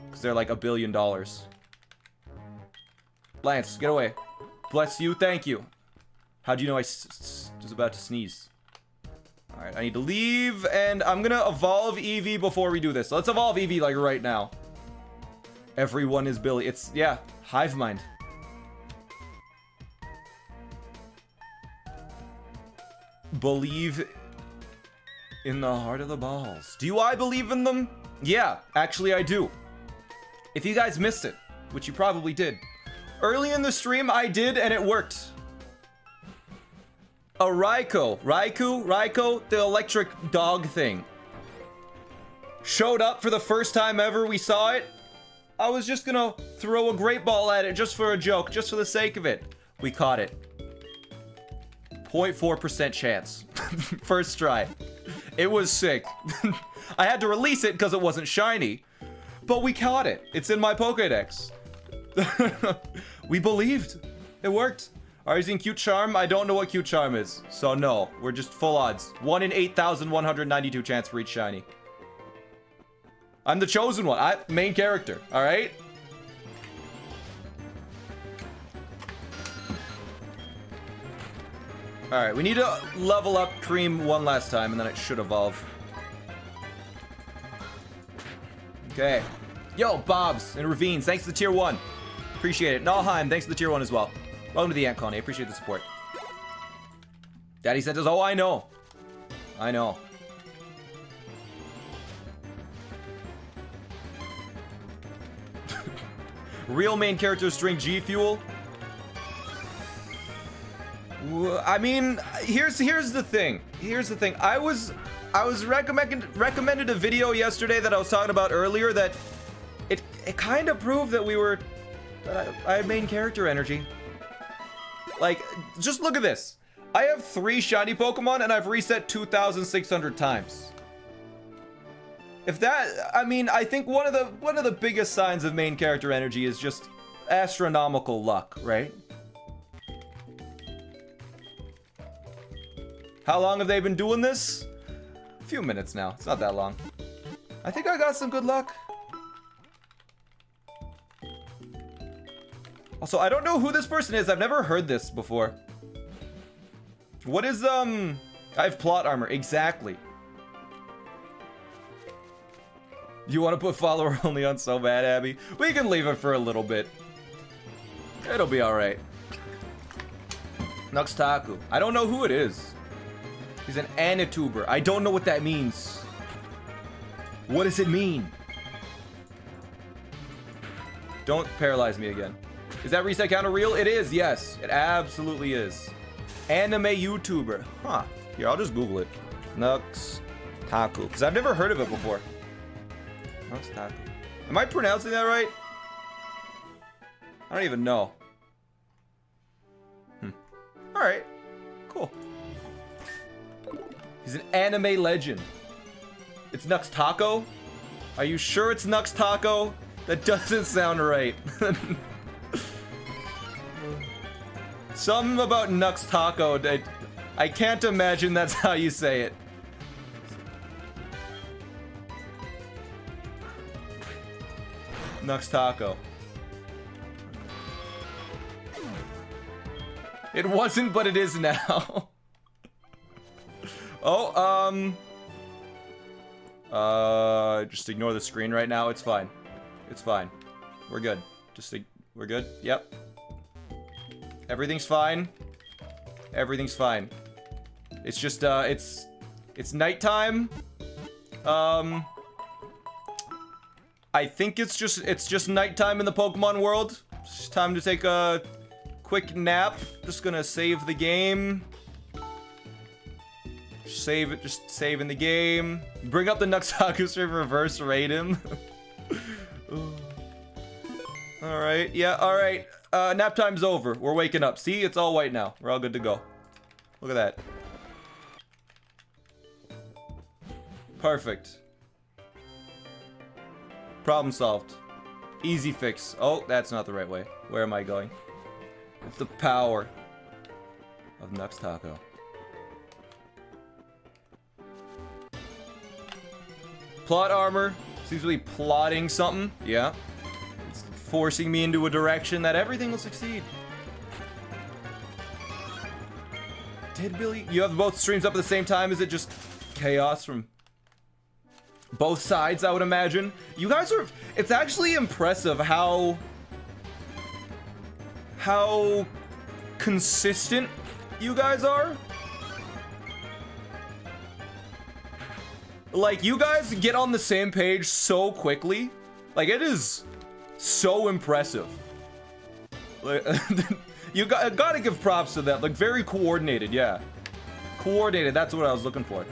Because they're like $1 billion. Lance, get away. Bless you. Thank you. How'd you know I was about to sneeze? Alright, I need to leave, and I'm gonna evolve Eevee before we do this. Let's evolve Eevee, like, right now. Everyone is Billy. It's, yeah, Hive Mind. Believe in the heart of the balls. Do I believe in them? Yeah, actually I do. If you guys missed it, which you probably did, early in the stream I did, and it worked. A Raikou, the electric dog thing, showed up for the first time ever we saw it. I was just gonna throw a great ball at it just for a joke, just for the sake of it. We caught it. 0.4% chance. First try. It was sick. I had to release it because it wasn't shiny, but we caught it. It's in my Pokédex. We believed. It worked. Are you using Cute Charm? I don't know what Cute Charm is, so no. We're just full odds. 1 in 8,192 chance for each shiny. I'm the chosen one. Main character, alright? Alright, we need to level up Cream one last time, and then it should evolve. Okay. Yo, Bobs and Ravines, thanks to the tier 1. Appreciate it. Nalheim, thanks to the tier 1 as well. Welcome to the Ant Colony. I appreciate the support. Daddy said, oh, I know. I know. Real main characters drink G Fuel. I mean, here's the thing. Here's the thing. I was recommended a video yesterday that I was talking about earlier that it kind of proved that I had main character energy. Like, just look at this. I have 3 shiny Pokemon and I've reset 2,600 times. If that, I mean, I think one of the biggest signs of main character energy is just astronomical luck, right? How long have they been doing this? A few minutes now. It's not that long. I think I got some good luck. Also, I don't know who this person is. I've never heard this before. What is, I have plot armor. Exactly. You want to put follower only on so bad, Abby? We can leave it for a little bit. It'll be alright. Nuxtaku. I don't know who it is. He's an Anituber. I don't know what that means. What does it mean? Don't paralyze me again. Is that reset counter real? It is, yes. It absolutely is. Anime YouTuber. Huh. Here, I'll just Google it. Nuxtaku. Because I've never heard of it before. Nuxtaku. Am I pronouncing that right? I don't even know. Alright. Cool. He's an anime legend. It's Nuxtaco? Are you sure it's Nuxtaco? That doesn't sound right. Something about Nuxtaco. I can't imagine that's how you say it. Nuxtaco. It wasn't, but it is now. Oh, just ignore the screen right now. It's fine. It's fine. We're good. We're good. Yep. Everything's fine. Everything's fine. It's just, it's nighttime. I think it's just nighttime in the Pokemon world. It's time to take a quick nap. Just gonna save the game. Save it, just save in the game. Bring up the Nuxtakus for reverse raid him. Alright, yeah, alright. Nap time's over. We're waking up. See, it's all white now. We're all good to go. Look at that. Perfect. Problem solved. Easy fix. Oh, that's not the right way. Where am I going? It's the power of Nuxtaco. Plot armor. Seems to be plotting something. Yeah. It's forcing me into a direction that everything will succeed. Did Billy? You have both streams up at the same time? Is it just chaos from both sides, I would imagine? You guys are... It's actually impressive how consistent you guys are. Like, you guys get on the same page so quickly. Like, it is so impressive. Like, you gotta give props to that. Like, very coordinated, yeah. Coordinated, that's what I was looking for.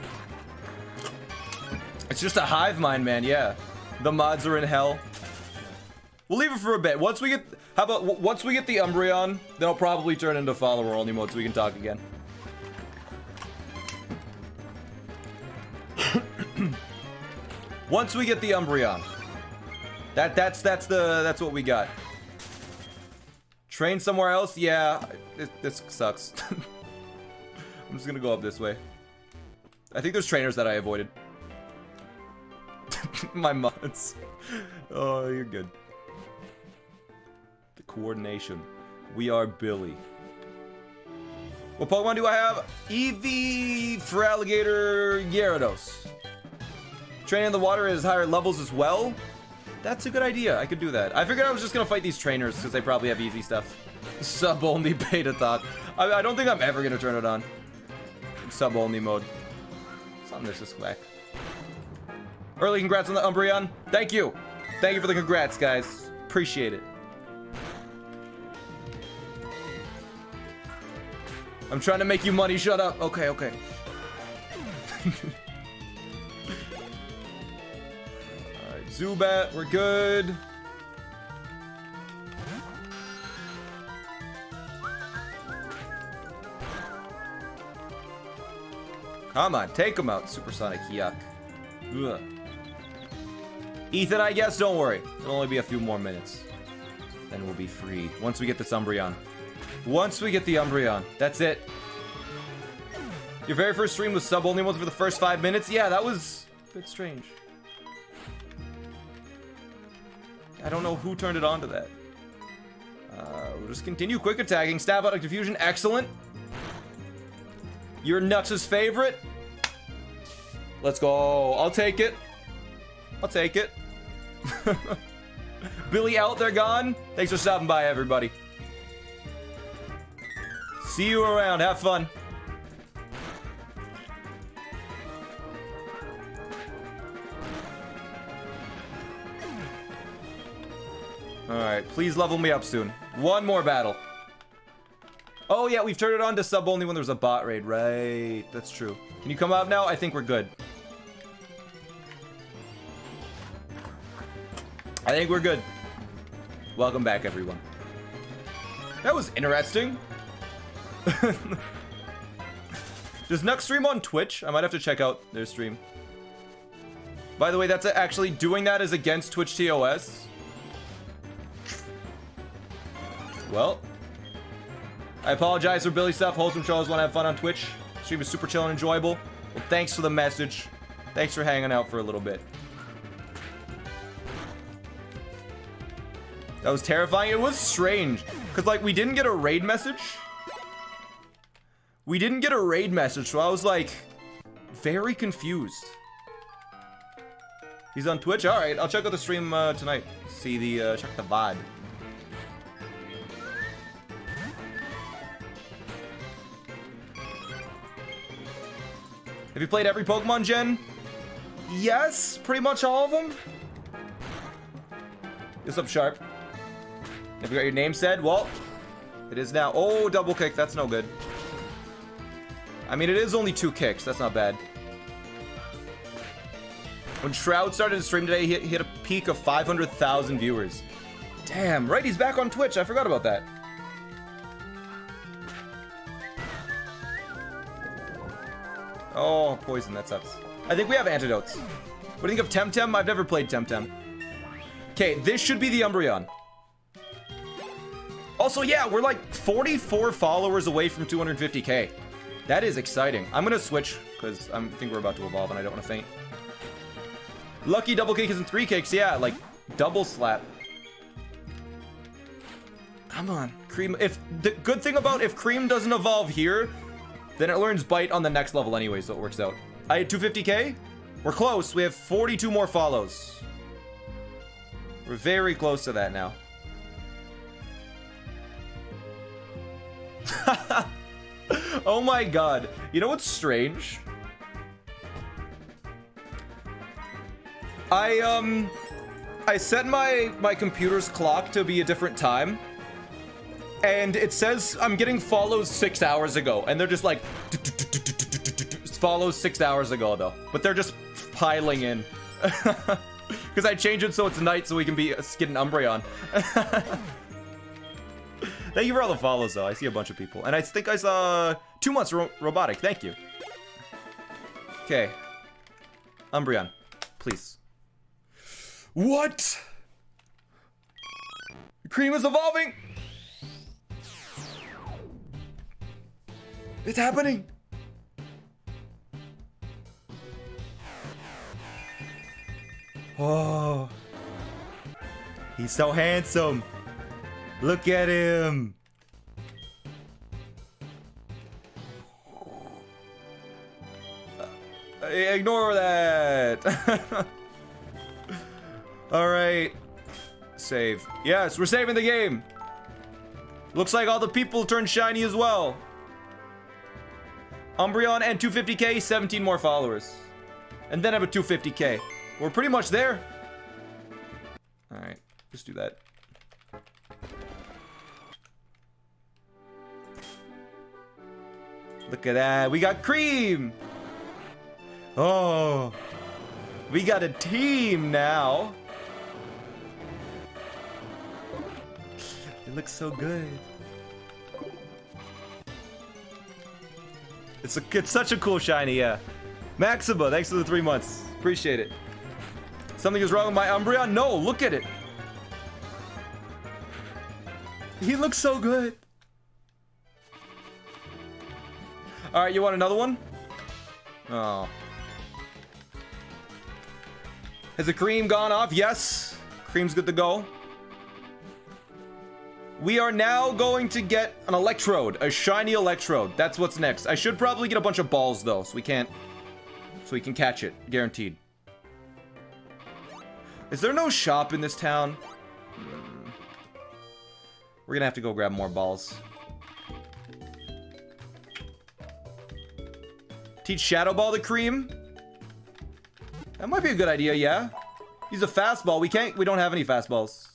It's just a hive mind, man, yeah. The mods are in hell. We'll leave it for a bit. Once we get... How about, once we get the Umbreon, then I'll probably turn into follower-only mode so we can talk again. Once we get the Umbreon. That's what we got. Train somewhere else? Yeah, this sucks. I'm just gonna go up this way. I think there's trainers that I avoided. My mods. Oh, you're good. The coordination. We are Billy. What Pokemon do I have? Eevee for Alligator Gyarados. Training in the water is higher levels as well. That's a good idea. I could do that. I figured I was just gonna fight these trainers because they probably have easy stuff. Sub-only beta thought. I don't think I'm ever gonna turn it on. Sub-only mode. Something that's just whack. Early congrats on the Umbreon. Thank you. Thank you for the congrats, guys. Appreciate it. I'm trying to make you money. Shut up. Okay, okay. Alright, Zubat. We're good. Come on, take him out. Supersonic, yuck. Ugh. Ethan, I guess, don't worry. It'll only be a few more minutes. Then we'll be free. Once we get this Umbreon. Once we get the Umbreon. That's it. Your very first stream was sub-only ones for the first 5 minutes? Yeah, that was a bit strange. I don't know who turned it on to that. We'll just continue quick attacking. Stab out of confusion. Excellent. You're Nuts' favorite. Let's go. I'll take it. I'll take it. Billy out, they're gone. Thanks for stopping by, everybody. See you around. Have fun. Alright, please level me up soon. One more battle. Oh yeah, we've turned it on to sub only when there's a bot raid. Right, that's true. Can you come out now? I think we're good. I think we're good. Welcome back, everyone. That was interesting. Does Nux stream on Twitch? I might have to check out their stream. By the way, that's actually doing that is against Twitch TOS. Well, I apologize for Billy stuff. Wholesome shows want to have fun on Twitch. Stream is super chill and enjoyable. Well, thanks for the message. Thanks for hanging out for a little bit. That was terrifying. It was strange. Because, like, we didn't get a raid message. We didn't get a raid message, so I was, like, very confused. He's on Twitch? Alright, I'll check out the stream tonight. See the, check the VOD. Have you played every Pokemon gen? Yes, pretty much all of them. What's up, Sharp? Have you got your name said? Well, it is now. Oh, double kick. That's no good. I mean, it is only 2 kicks. That's not bad. When Shroud started to stream today, he hit a peak of 500,000 viewers. Damn, right? He's back on Twitch. I forgot about that. Oh, poison. That sucks. I think we have antidotes. What do you think of Temtem? I've never played Temtem. Okay, this should be the Umbreon. Also, yeah, we're like 44 followers away from 250k. That is exciting. I'm gonna switch because I think we're about to evolve and I don't want to faint. Lucky double kick isn't 3 kicks. Yeah, like double slap. Come on, Cream. If the good thing about if Cream doesn't evolve here, then it learns Bite on the next level anyway, so it works out. I had 250k. We're close. We have 42 more follows. We're very close to that now. Oh my god. You know what's strange? I set my computer's clock to be a different time. And it says I'm getting follows 6 hours ago. And they're just like follows 6 hours ago though. But they're just piling in. Because I changed it so it's night so we can get an Umbreon. Thank you for all the follows, though. I see a bunch of people. And I think I saw 2 months robotic. Thank you. Okay. Umbreon, please. What? Cream is evolving. It's happening. Oh. He's so handsome. Look at him. Ignore that. All right. Save. Yes, we're saving the game. Looks like all the people turned shiny as well. Umbreon and 250k, 17 more followers. And then I have a 250k. We're pretty much there. All right, let's do that. Look at that. We got Cream. Oh, we got a team now. It looks so good. It's such a cool shiny, yeah. Maxima, thanks for the 3 months. Appreciate it. Something is wrong with my Umbreon? No, look at it. He looks so good. All right, you want another one? Oh. Has the cream gone off? Yes. Cream's good to go. We are now going to get an electrode, a shiny electrode. That's what's next. I should probably get a bunch of balls though, so we can catch it, guaranteed. Is there no shop in this town? We're gonna have to go grab more balls. Teach Shadow Ball to Cream? That might be a good idea, yeah. Use a fastball. We don't have any fastballs.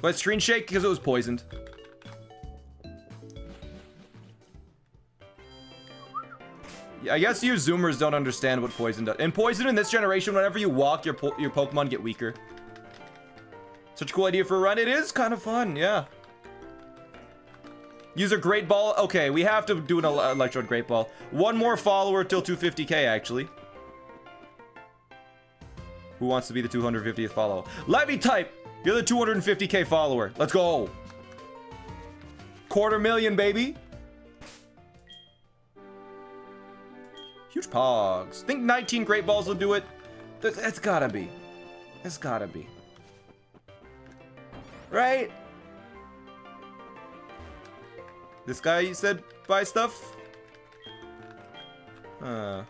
But Screen Shake because it was poisoned. Yeah, I guess you Zoomers don't understand what poison does. And poison in this generation, whenever you walk, your Pokemon get weaker. Such a cool idea for a run. It is kind of fun, yeah. Use a Great Ball. Okay, we have to do an Electrode Great Ball. One more follower till 250k, actually. Who wants to be the 250th follower? Levy-type! You're the 250k follower. Let's go. 250,000, baby. Huge pogs. Think 19 Great Balls will do it. It's gotta be. It's gotta be. Right? This guy, you said, buy stuff? Let's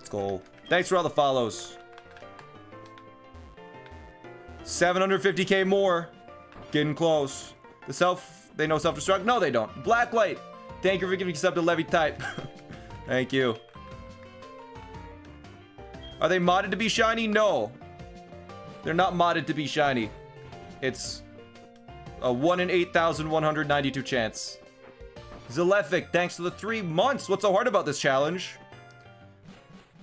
go. Thanks for all the follows. 750k more. Getting close. They know self-destruct? No, they don't. Blacklight. Thank you for giving sub to Levy-type. Thank you. Are they modded to be shiny? No. They're not modded to be shiny. It's a 1 in 8,192 chance. Zalefic, thanks for the 3 months. What's so hard about this challenge?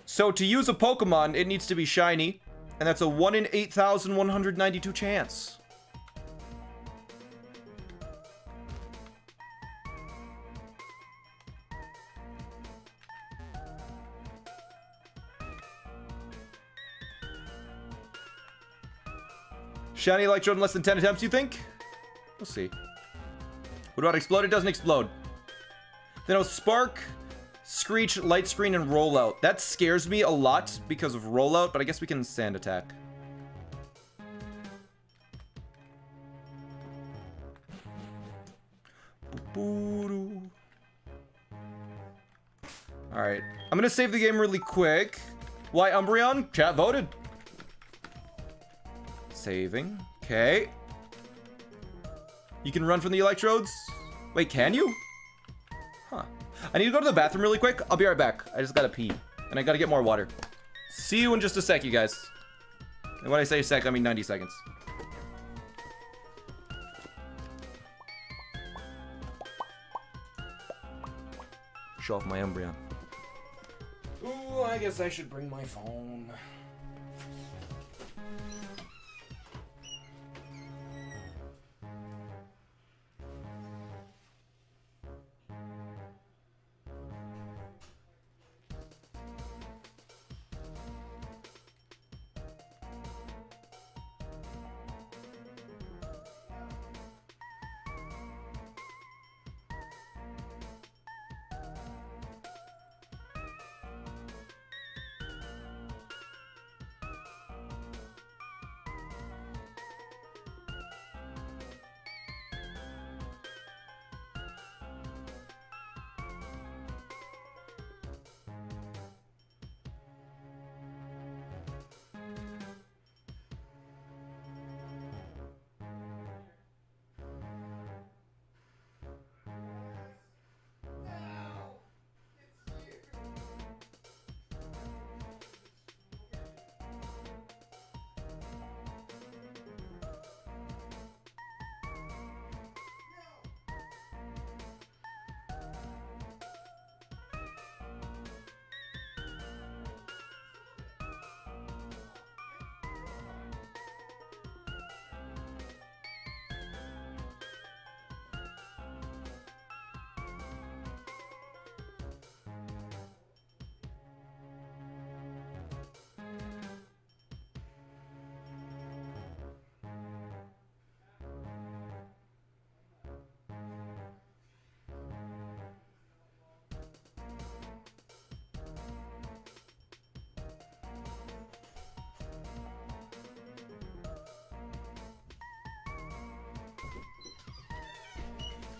So to use a Pokemon, it needs to be shiny. And that's a 1 in 8,192 chance. Shiny Electrode in less than 10 attempts, you think? We'll see. What about Explode? It doesn't explode. Then it'll Spark, Screech, Light Screen, and Rollout. That scares me a lot because of Rollout, but I guess we can Sand Attack. Alright. I'm gonna save the game really quick. Why Umbreon? Chat voted. Saving. Okay. You can run from the electrodes? Wait, can you? Huh. I need to go to the bathroom really quick. I'll be right back. I just gotta pee. And I gotta get more water. See you in just a sec, you guys. And when I say a sec, I mean 90 seconds. Show off my Umbreon. Ooh, I guess I should bring my phone.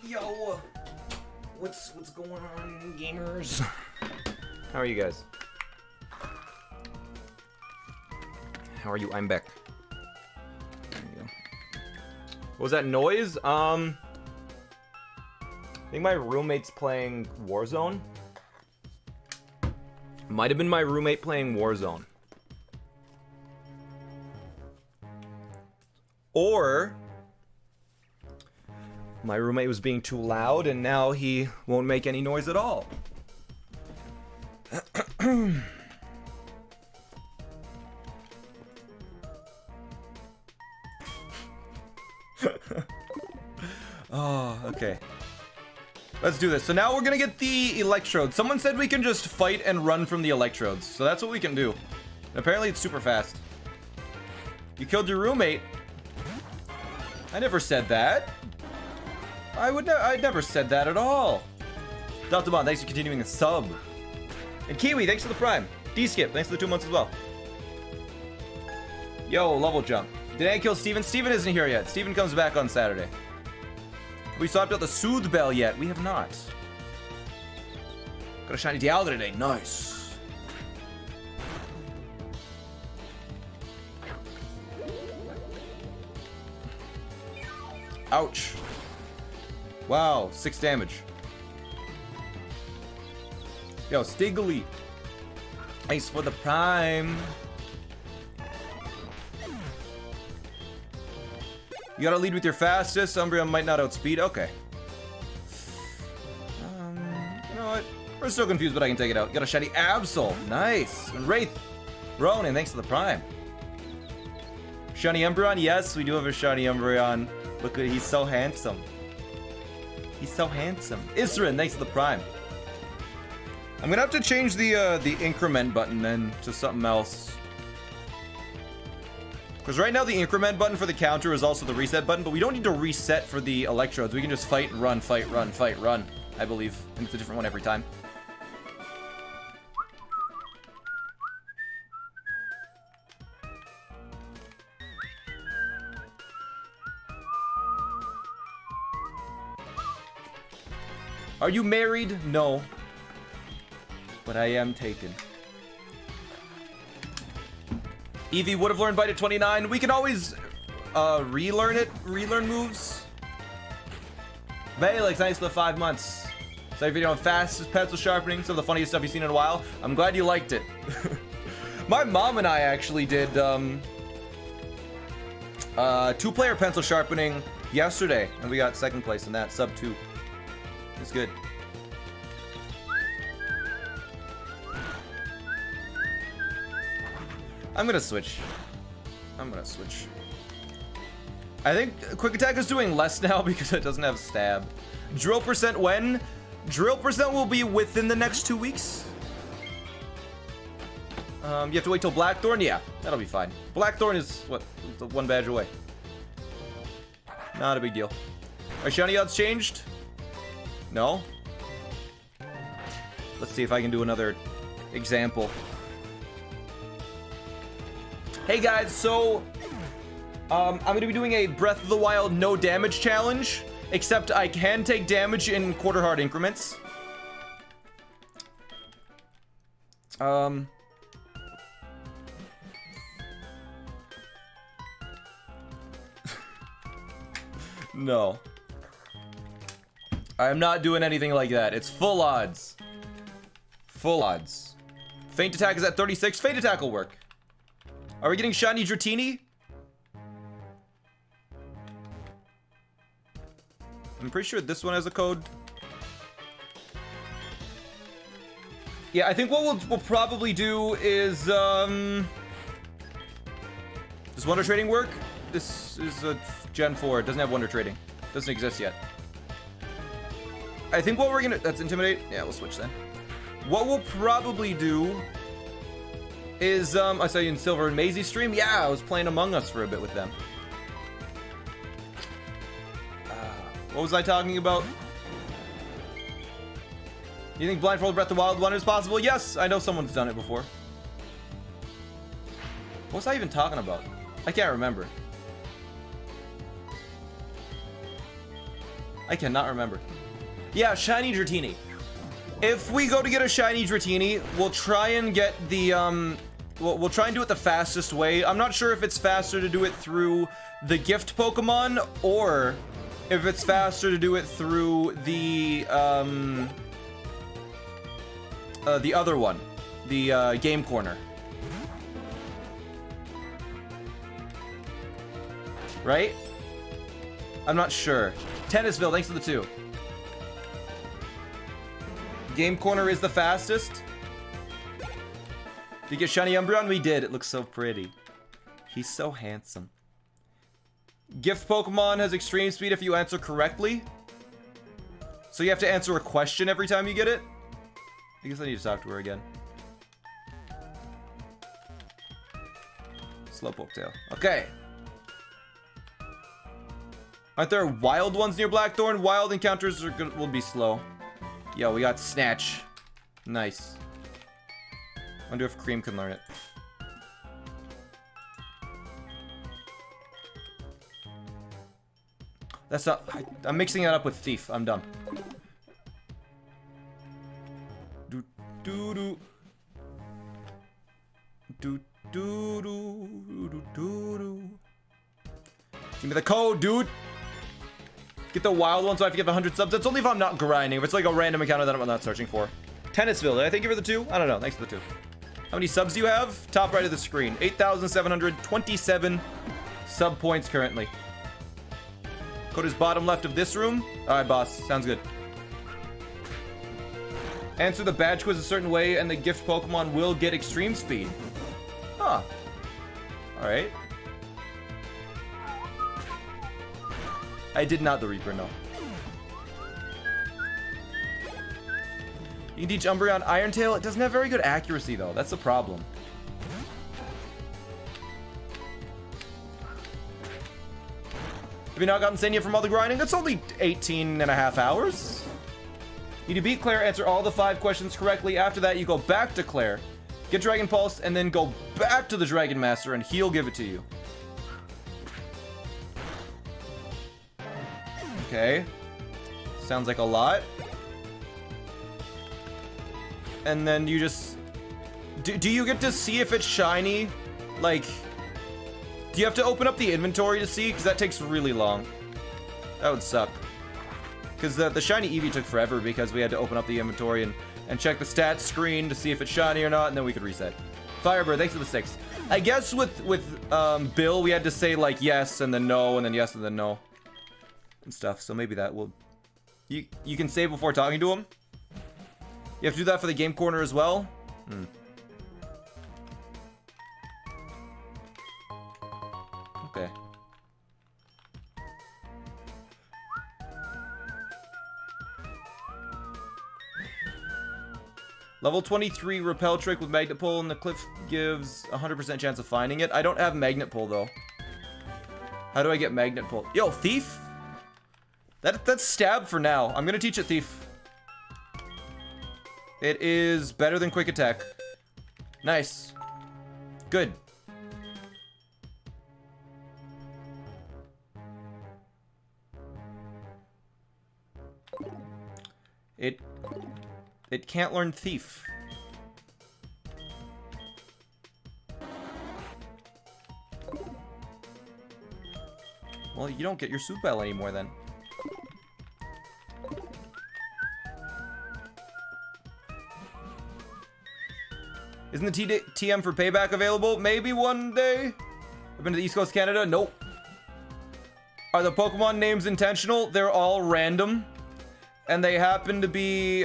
Yo, what's going on, gamers? How are you guys? How are you? I'm back. There you go. What was that noise? I think my roommate's playing Warzone. Might have been my roommate playing Warzone. Or my roommate was being too loud and now he won't make any noise at all. Oh, okay. Let's do this. So now we're gonna get the electrodes. Someone said we can just fight and run from the electrodes. So that's what we can do. And apparently it's super fast. You killed your roommate. I never said that. I never said that at all. Dr. Bond, thanks for continuing a sub. And Kiwi, thanks for the prime. D-Skip, thanks for the 2 months as well. Yo, level jump. Did I kill Steven? Steven isn't here yet. Steven comes back on Saturday. Have we swapped out the Soothe Bell yet? We have not. Got a shiny Dialga today. Nice. Ouch. Wow, 6 damage. Yo, Stiggly. Thanks for the prime. You gotta lead with your fastest. Umbreon might not outspeed. Okay. You know what? We're so confused, but I can take it out. Got a shiny Absol. Nice. Wraith. Ronan, thanks for the prime. Shiny Umbreon? Yes, we do have a shiny Umbreon. Look at, he's so handsome. He's so handsome. Isrin, thanks for the prime. I'm gonna have to change the increment button then to something else. Because right now the increment button for the counter is also the reset button, but we don't need to reset for the electrodes. We can just fight and run, fight, run, fight, run, I believe. And it's a different one every time. Are you married? No. But I am taken. Eevee would have learned Bite at 29. We can always relearn moves. Baylix, thanks for the 5 months. So video on fastest pencil sharpening, some of the funniest stuff you've seen in a while. I'm glad you liked it. My mom and I actually did 2-player pencil sharpening yesterday, and we got 2nd place in that, sub 2. It's good. I'm gonna switch. I think Quick Attack is doing less now because it doesn't have stab. Drill percent when? Drill percent will be within the next 2 weeks. You have to wait till Blackthorn? Yeah, that'll be fine. Blackthorn is, what, 1 badge away. Not a big deal. Are shiny odds changed? No? Let's see if I can do another example. Hey guys, so I'm gonna be doing a Breath of the Wild no damage challenge, except I can take damage in quarter heart increments. No. I am not doing anything like that. It's full odds. Full odds. Feint attack is at 36. Feint attack will work. Are we getting shiny Dratini? I'm pretty sure this one has a code. Yeah, I think what we'll probably do is, does Wonder Trading work? This is a Gen 4. It doesn't have Wonder Trading. Doesn't exist yet. I think what we're gonna... That's Intimidate? Yeah, we'll switch then. What we'll probably do is, I saw you in Silver and Maisie stream. Yeah, I was playing Among Us for a bit with them. What was I talking about? You think Blindfold Breath of the Wild 1 is possible? Yes, I know someone's done it before. What was I even talking about? I can't remember. I cannot remember. Yeah, shiny Dratini. If we go to get a shiny Dratini, we'll try and get the, we'll try and do it the fastest way. I'm not sure if it's faster to do it through the gift Pokemon, or if it's faster to do it through the other one, the game corner. Right? I'm not sure. Tennisville, thanks for the 2. Game corner is the fastest. Did you get shiny Umbreon? We did. It looks so pretty. He's so handsome. Gift Pokemon has extreme speed if you answer correctly. So you have to answer a question every time you get it. I guess I need to talk to her again. Slowpoke tail. Okay. Aren't there wild ones near Blackthorn? Wild encounters will be slow. Yo, we got Snatch. Nice. Wonder if Cream can learn it. That's not... I'm mixing that up with Thief. I'm dumb. Do do do. Do do do do do do. Give me the code, dude. Get the wild one so I have to get 100 subs. That's only if I'm not grinding. If it's like a random encounter that I'm not searching for. Tennisville, did I thank you for the 2? I don't know. Thanks for the 2. How many subs do you have? Top right of the screen. 8,727 sub points currently. Code is bottom left of this room. Alright, boss. Sounds good. Answer the badge quiz a certain way and the gift Pokemon will get extreme speed. Huh. Alright. I did not the Reaper, no. You can teach Umbreon Iron Tail. It doesn't have very good accuracy, though. That's the problem. Have you not gotten Senya from all the grinding? It's only 18 and a half hours. You need to beat Claire, answer all the 5 questions correctly. After that, you go back to Claire, get Dragon Pulse, and then go back to the Dragon Master, and he'll give it to you. Okay. Sounds like a lot. And then you just... Do you get to see if it's shiny? Like... Do you have to open up the inventory to see? Because that takes really long. That would suck. Because the shiny Eevee took forever because we had to open up the inventory and check the stats screen to see if it's shiny or not, and then we could reset. Firebird, thanks for the 6. I guess with Bill, we had to say, like, yes, and then no, and then yes, and then no. And stuff, so maybe that will... You can save before talking to him? You have to do that for the game corner as well? Hmm. Okay. Level 23 Repel Trick with Magnet Pull, and the cliff gives 100% chance of finding it. I don't have Magnet Pull, though. How do I get Magnet Pull? Yo, Thief? That's Stab for now. I'm gonna teach it Thief. It is better than Quick Attack. Nice. Good. It can't learn Thief. Well, you don't get your Soup Bell anymore then. Isn't the TM for Payback available? Maybe one day? I've been to the East Coast Canada? Nope. Are the Pokemon names intentional? They're all random. And they happen to be,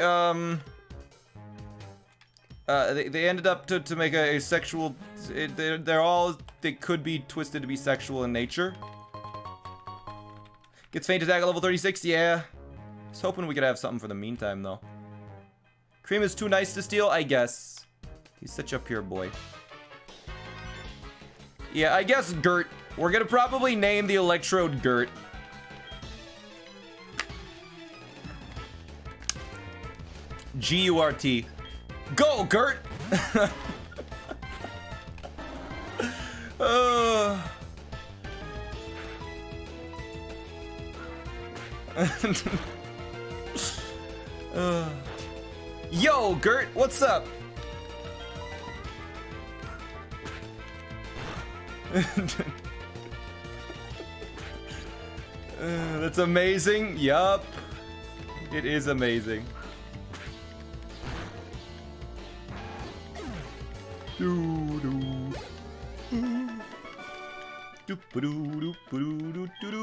they ended up to make a sexual, they could be twisted to be sexual in nature. Gets Feint Attack at level 36, yeah. I was hoping we could have something for the meantime, though. Cream is too nice to steal, I guess. He's such a pure boy. Yeah, I guess Gert. We're gonna probably name the Electrode Gert. G-U-R-T. Go, Gert! Yo, Gert, what's up? That's amazing. Yup. It is amazing.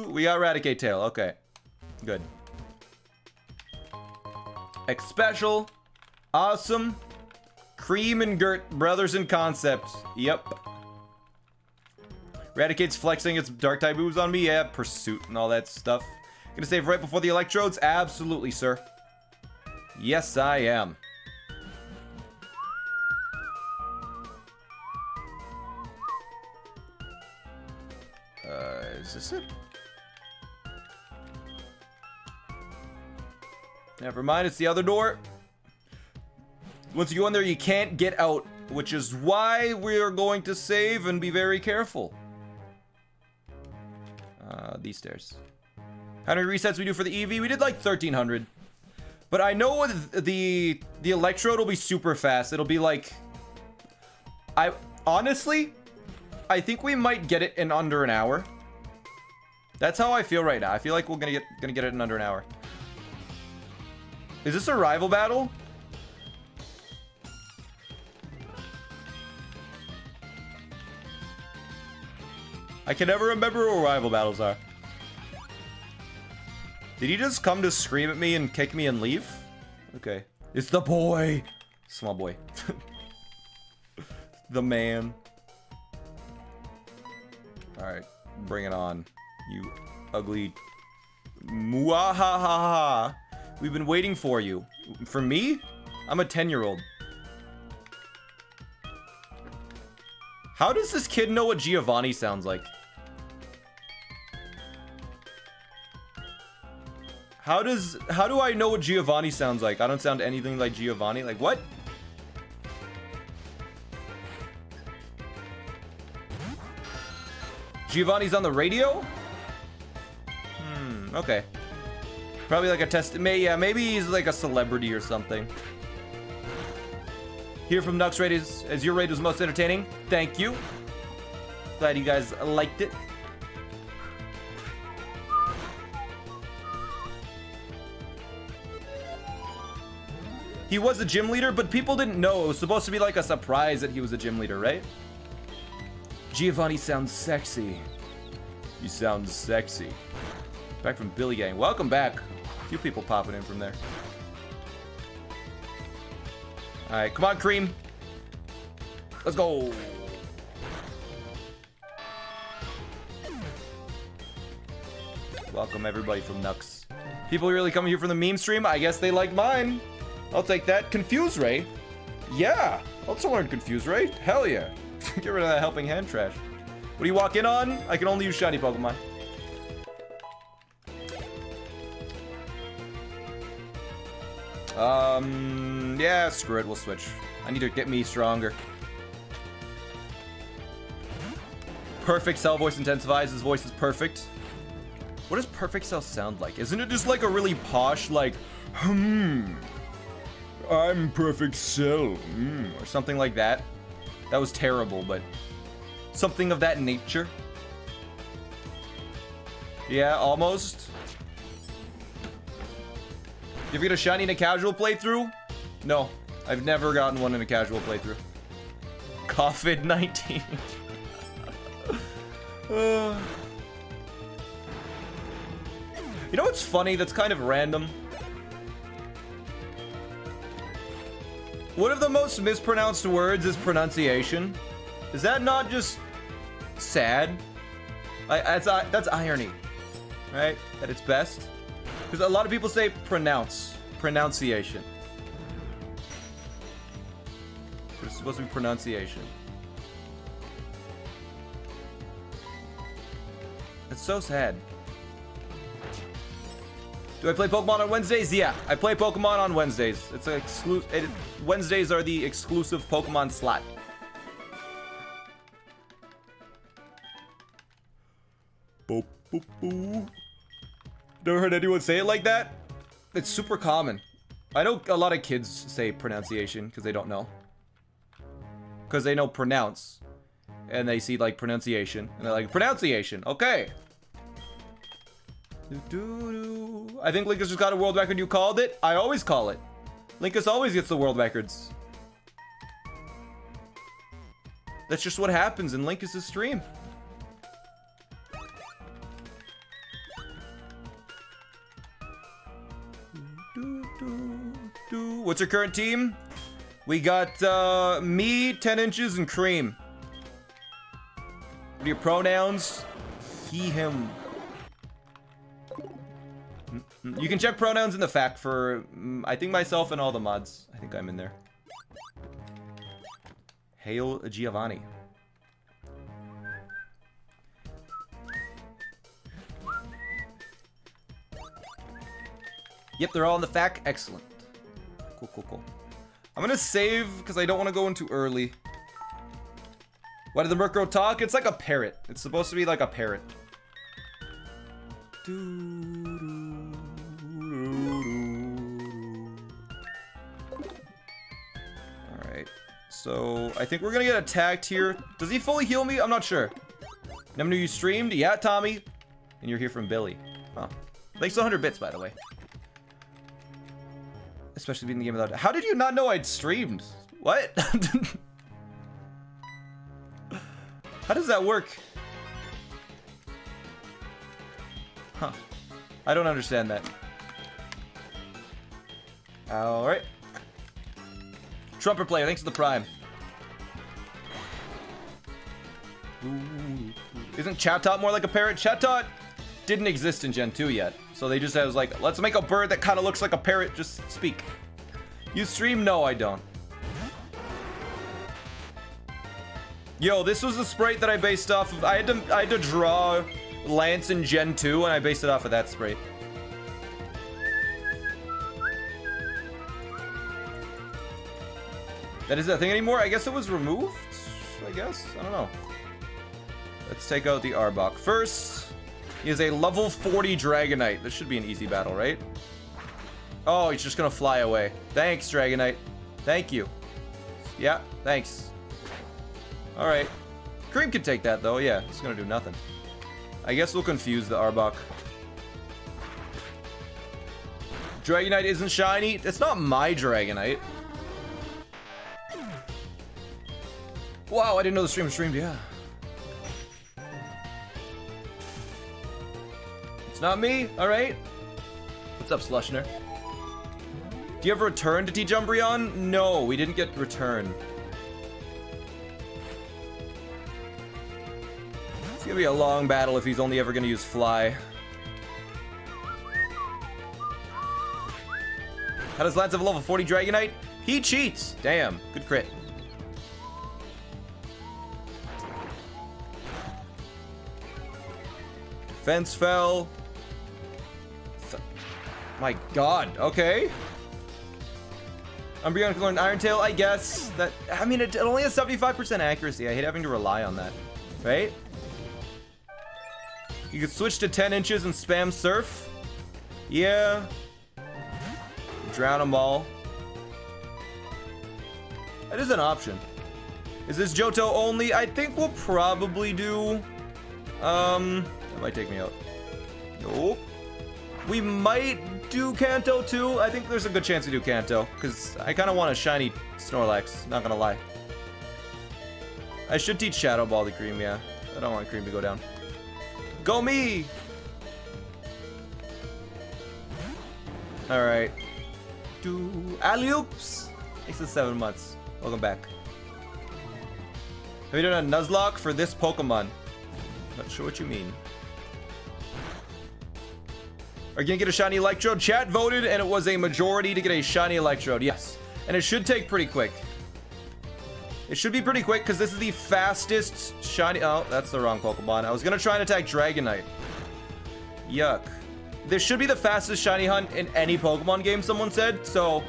We got Eradicate Tail. Okay. Good. X Special. Awesome. Cream and Gert, brothers in concept. Yep. Eradicate's flexing its dark type moves on me. Yeah, Pursuit and all that stuff. Gonna save right before the electrodes? Absolutely, sir. Yes, I am. Is this it? Never mind, it's the other door. Once you go in there, you can't get out, which is why we're going to save and be very careful. These stairs. How many resets we do for the EV? We did like 1,300. But I know the electrode will be super fast. It'll be like... Honestly, I think we might get it in under an hour. That's how I feel right now. I feel like we're gonna get it in under an hour. Is this a rival battle? I can never remember what rival battles are. Did he just come to scream at me and kick me and leave? Okay. It's the boy! Small boy. The man. Alright. Bring it on. You ugly... Mwahaha. We've been waiting for you. For me? I'm a 10-year-old. How does this kid know what Giovanni sounds like? How do I know what Giovanni sounds like? I don't sound anything like Giovanni. Like, what? Giovanni's on the radio? Okay. Probably like a test. Yeah, maybe he's like a celebrity or something. Here from Nux Raid as your raid was most entertaining. Thank you. Glad you guys liked it. He was a gym leader, but people didn't know. It was supposed to be like a surprise that he was a gym leader, right? Giovanni sounds sexy. You sound sexy. Back from Billy Gang. Welcome back. A few people popping in from there. Alright, come on, Cream. Let's go. Welcome, everybody from Nux. People really coming here from the meme stream? I guess they like mine. I'll take that. Confuse Ray? Yeah. I'll also learn Confuse Ray. Hell yeah. Get rid of that helping hand trash. What do you walk in on? I can only use shiny Pokemon. Yeah, screw it. We'll switch. I need to get me stronger. Perfect Cell voice intensifies. His voice is perfect. What does Perfect Cell sound like? Isn't it just like a really posh, like, I'm Perfect Cell, or something like that? That was terrible, but something of that nature. Yeah, almost. You ever get a shiny in a casual playthrough? No, I've never gotten one in a casual playthrough. COVID-19. You know what's funny? That's kind of random. One of the most mispronounced words is pronunciation. Is that not just sad? That's irony, right? At its best. Because a lot of people say pronunciation. But it's supposed to be pronunciation. It's so sad. Do I play Pokemon on Wednesdays? Yeah, I play Pokemon on Wednesdays. It's an exclusive. Wednesdays are the exclusive Pokemon slot. Boop, boop, boop. Never heard anyone say it like that? It's super common. I know a lot of kids say pronunciation because they don't know. Because they know pronounce. And they see like pronunciation. And they're like, pronunciation, okay. I think Linkus just got a world record. You called it? I always call it. Linkus always gets the world records. That's just what happens in Linkus' stream. What's your current team? We got me, 10 inches, and Cream. What are your pronouns? He, him. You can check pronouns in the fact for, I think, myself and all the mods. I think I'm in there. Hail Giovanni. Yep, they're all in the fact. Excellent. Cool, cool, cool. I'm gonna save because I don't want to go in too early. Why did the Murkrow talk? It's like a parrot. It's supposed to be like a parrot. Alright. So, I think we're gonna get attacked here. Does he fully heal me? I'm not sure. Never knew you streamed? Yeah, Tommy. And you're here from Billy. Huh. Thanks to 100 bits, by the way. Especially being in the game without... How did you not know I'd streamed? What? How does that work? Huh. I don't understand that. Alright. Trumper player, thanks for the prime. Ooh. Isn't Chatot more like a parrot? Chatot didn't exist in Gen 2 yet. So they just was like, let's make a bird that kind of looks like a parrot, just speak. You stream? No, I don't. Yo, this was the sprite that I based off of. I had to draw Lance in Gen 2, and I based it off of that sprite. That isn't a thing anymore? I guess it was removed? I guess? I don't know. Let's take out the Arbok. First, he is a level 40 Dragonite. This should be an easy battle, right? Oh, he's just gonna fly away. Thanks, Dragonite. Thank you. Yeah, thanks. Alright. Cream can take that, though. Yeah, it's gonna do nothing. I guess we'll confuse the Arbok. Dragonite isn't shiny. It's not my Dragonite. Wow, I didn't know the stream was streamed. Yeah. It's not me. Alright. What's up, Slushner? Do you ever return to Teach Umbreon? No, we didn't get return. It's gonna be a long battle if he's only ever gonna use Fly. How does Lance have a level 40 Dragonite? He cheats! Damn, good crit. Defense fell. My god, okay. Umbreon can learn Iron Tail, I guess. That, I mean, it only has 75% accuracy. I hate having to rely on that, right? You could switch to 10 inches and spam Surf. Yeah. Drown them all. That is an option. Is this Johto only? I think we'll probably do... that might take me out. Nope. We might do Kanto too. I think there's a good chance we do Kanto, because I kind of want a shiny Snorlax, not gonna lie. I should teach Shadow Ball to Cream, yeah. I don't want Cream to go down. Go me! Alright. Alley-oops! Thanks for 7 months. Welcome back. Have you done a Nuzlocke for this Pokemon? Not sure what you mean. Are you gonna get a shiny Electrode? Chat voted and it was a majority to get a shiny Electrode. Yes. And it should take pretty quick. It should be pretty quick because this is the fastest shiny... Oh, that's the wrong Pokemon. I was gonna try and attack Dragonite. Yuck. This should be the fastest shiny hunt in any Pokemon game, someone said. So,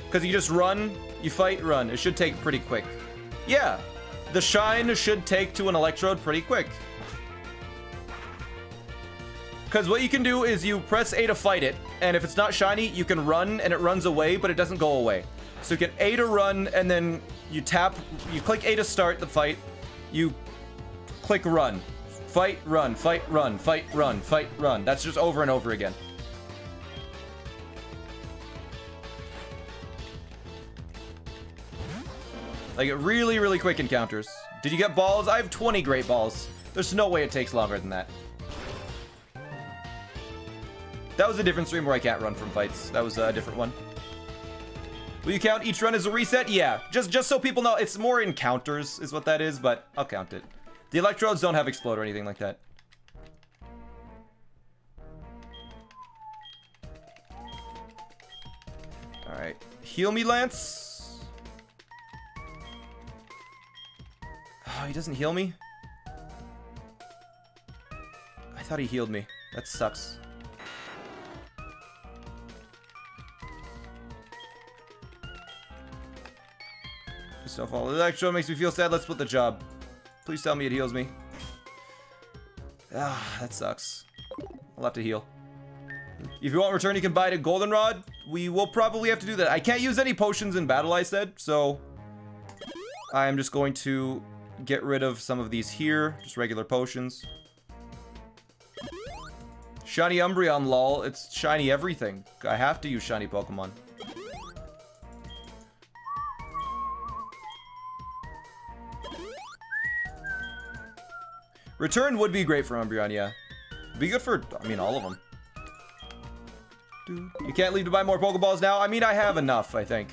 because you just run, you fight, run. It should take pretty quick. Yeah. The shine should take to an Electrode pretty quick. Because what you can do is you press A to fight it, and if it's not shiny, you can run, and it runs away, but it doesn't go away. So you get A to run, and then you click A to start the fight, you click run. Fight, run, fight, run, fight, run, fight, run. That's just over and over again. Like, really, really quick encounters. Did you get balls? I have 20 great balls. There's no way it takes longer than that. That was a different stream where I can't run from fights. That was a different one. Will you count each run as a reset? Yeah, just so people know, it's more encounters is what that is, but I'll count it. The electrodes don't have explode or anything like that. All right, heal me, Lance. Oh, he doesn't heal me? I thought he healed me. That sucks. Snowfall. Electro makes me feel sad. Let's split the job. Please tell me it heals me. Ah, that sucks. I'll have to heal. If you want return, you can buy it a goldenrod. We will probably have to do that. I can't use any potions in battle, I said, so I'm just going to get rid of some of these here. Just regular potions. Shiny Umbreon, lol. It's shiny everything. I have to use shiny Pokemon. Return would be great for Umbreon, yeah. Be good for, I mean, all of them. You can't leave to buy more Pokeballs now? I mean, I have enough, I think.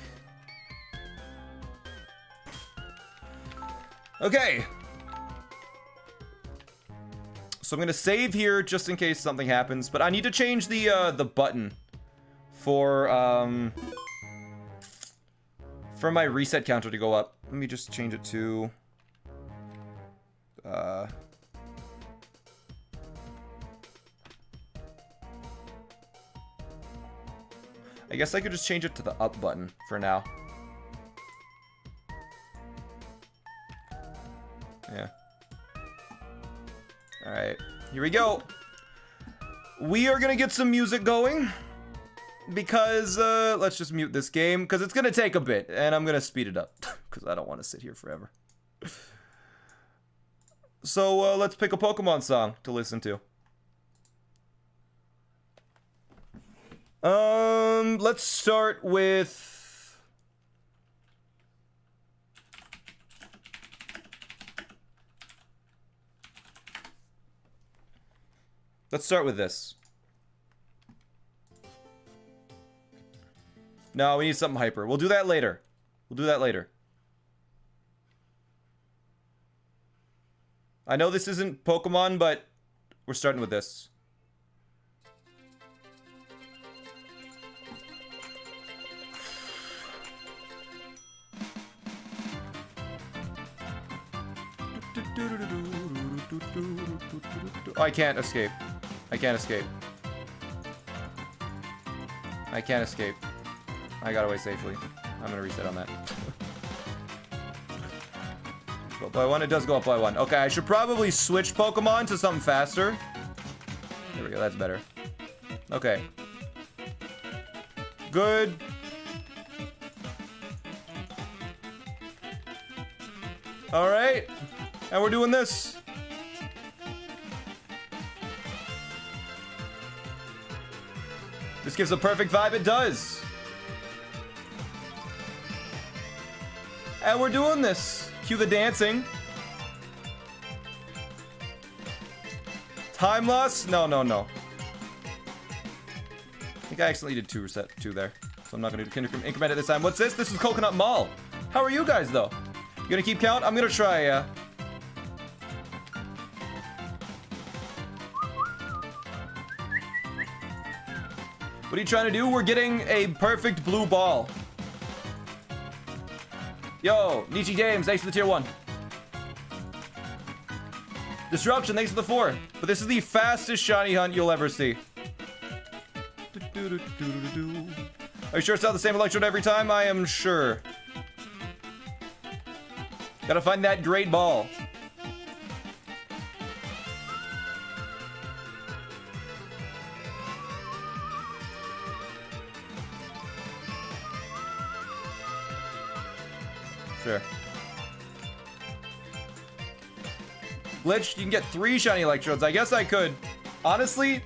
Okay. So I'm gonna save here just in case something happens, but I need to change the button for my reset counter to go up. Let me just change it to I guess I could just change it to the up button for now. Yeah. Alright, here we go. We are gonna get some music going. Because, let's just mute this game. Because it's gonna take a bit, and I'm gonna speed it up. Because I don't want to sit here forever. So, let's pick a Pokemon song to listen to. Let's start with... Let's start with this. No, we need something hyper. We'll do that later. We'll do that later. I know this isn't Pokemon, but we're starting with this. Oh, I can't escape. I can't escape. I can't escape. I got away safely. I'm gonna reset on that. Go up by one. It does go up by one. Okay, I should probably switch Pokemon to something faster. There we go. That's better. Okay. Good. All right. And we're doing this. This gives a perfect vibe. It does. And we're doing this. Cue the dancing. Time loss? No, no, no. I think I accidentally did two there. So I'm not going to increment it this time. What's this? This is Coconut Mall. How are you guys, though? You gonna keep count? I'm gonna try, What are you trying to do? We're getting a perfect blue ball. Yo, Nietzsche James, thanks for the tier 1. Disruption, thanks for the 4. But this is the fastest shiny hunt you'll ever see. Are you sure it's not the same electrode every time? I am sure. Gotta find that great ball. Sure. Glitch, you can get 3 shiny electrodes. I guess I could. Honestly,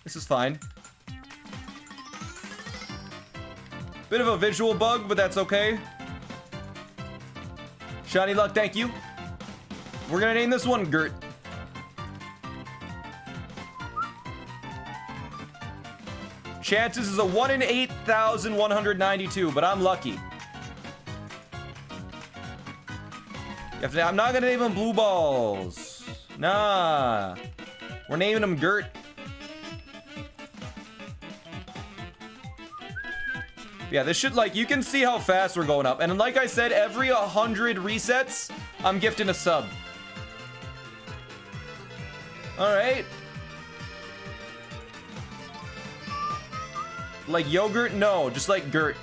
this is fine. Bit of a visual bug, but that's okay. Shiny luck, thank you. We're gonna name this one Gert. Chances is a 1 in 8,192, but I'm lucky. I'm not gonna name them Blue Balls. Nah. We're naming them Gert. Yeah, this should, like, you can see how fast we're going up. And like I said, every 100 resets, I'm gifting a sub. Alright. Like yogurt? No, just like Gert.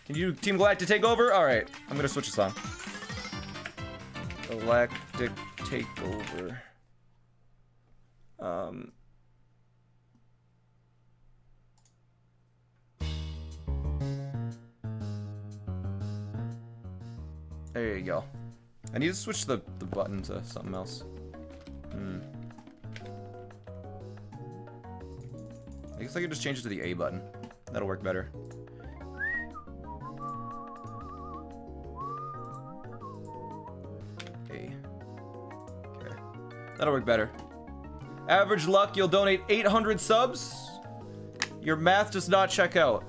Can you Team Galactic take over? Alright, I'm gonna switch a song. Galactic Takeover. There you go. I need to switch the button to something else. I guess I could just change it to the A button. That'll work better. A. Okay. That'll work better. Average luck, you'll donate 800 subs. Your math does not check out.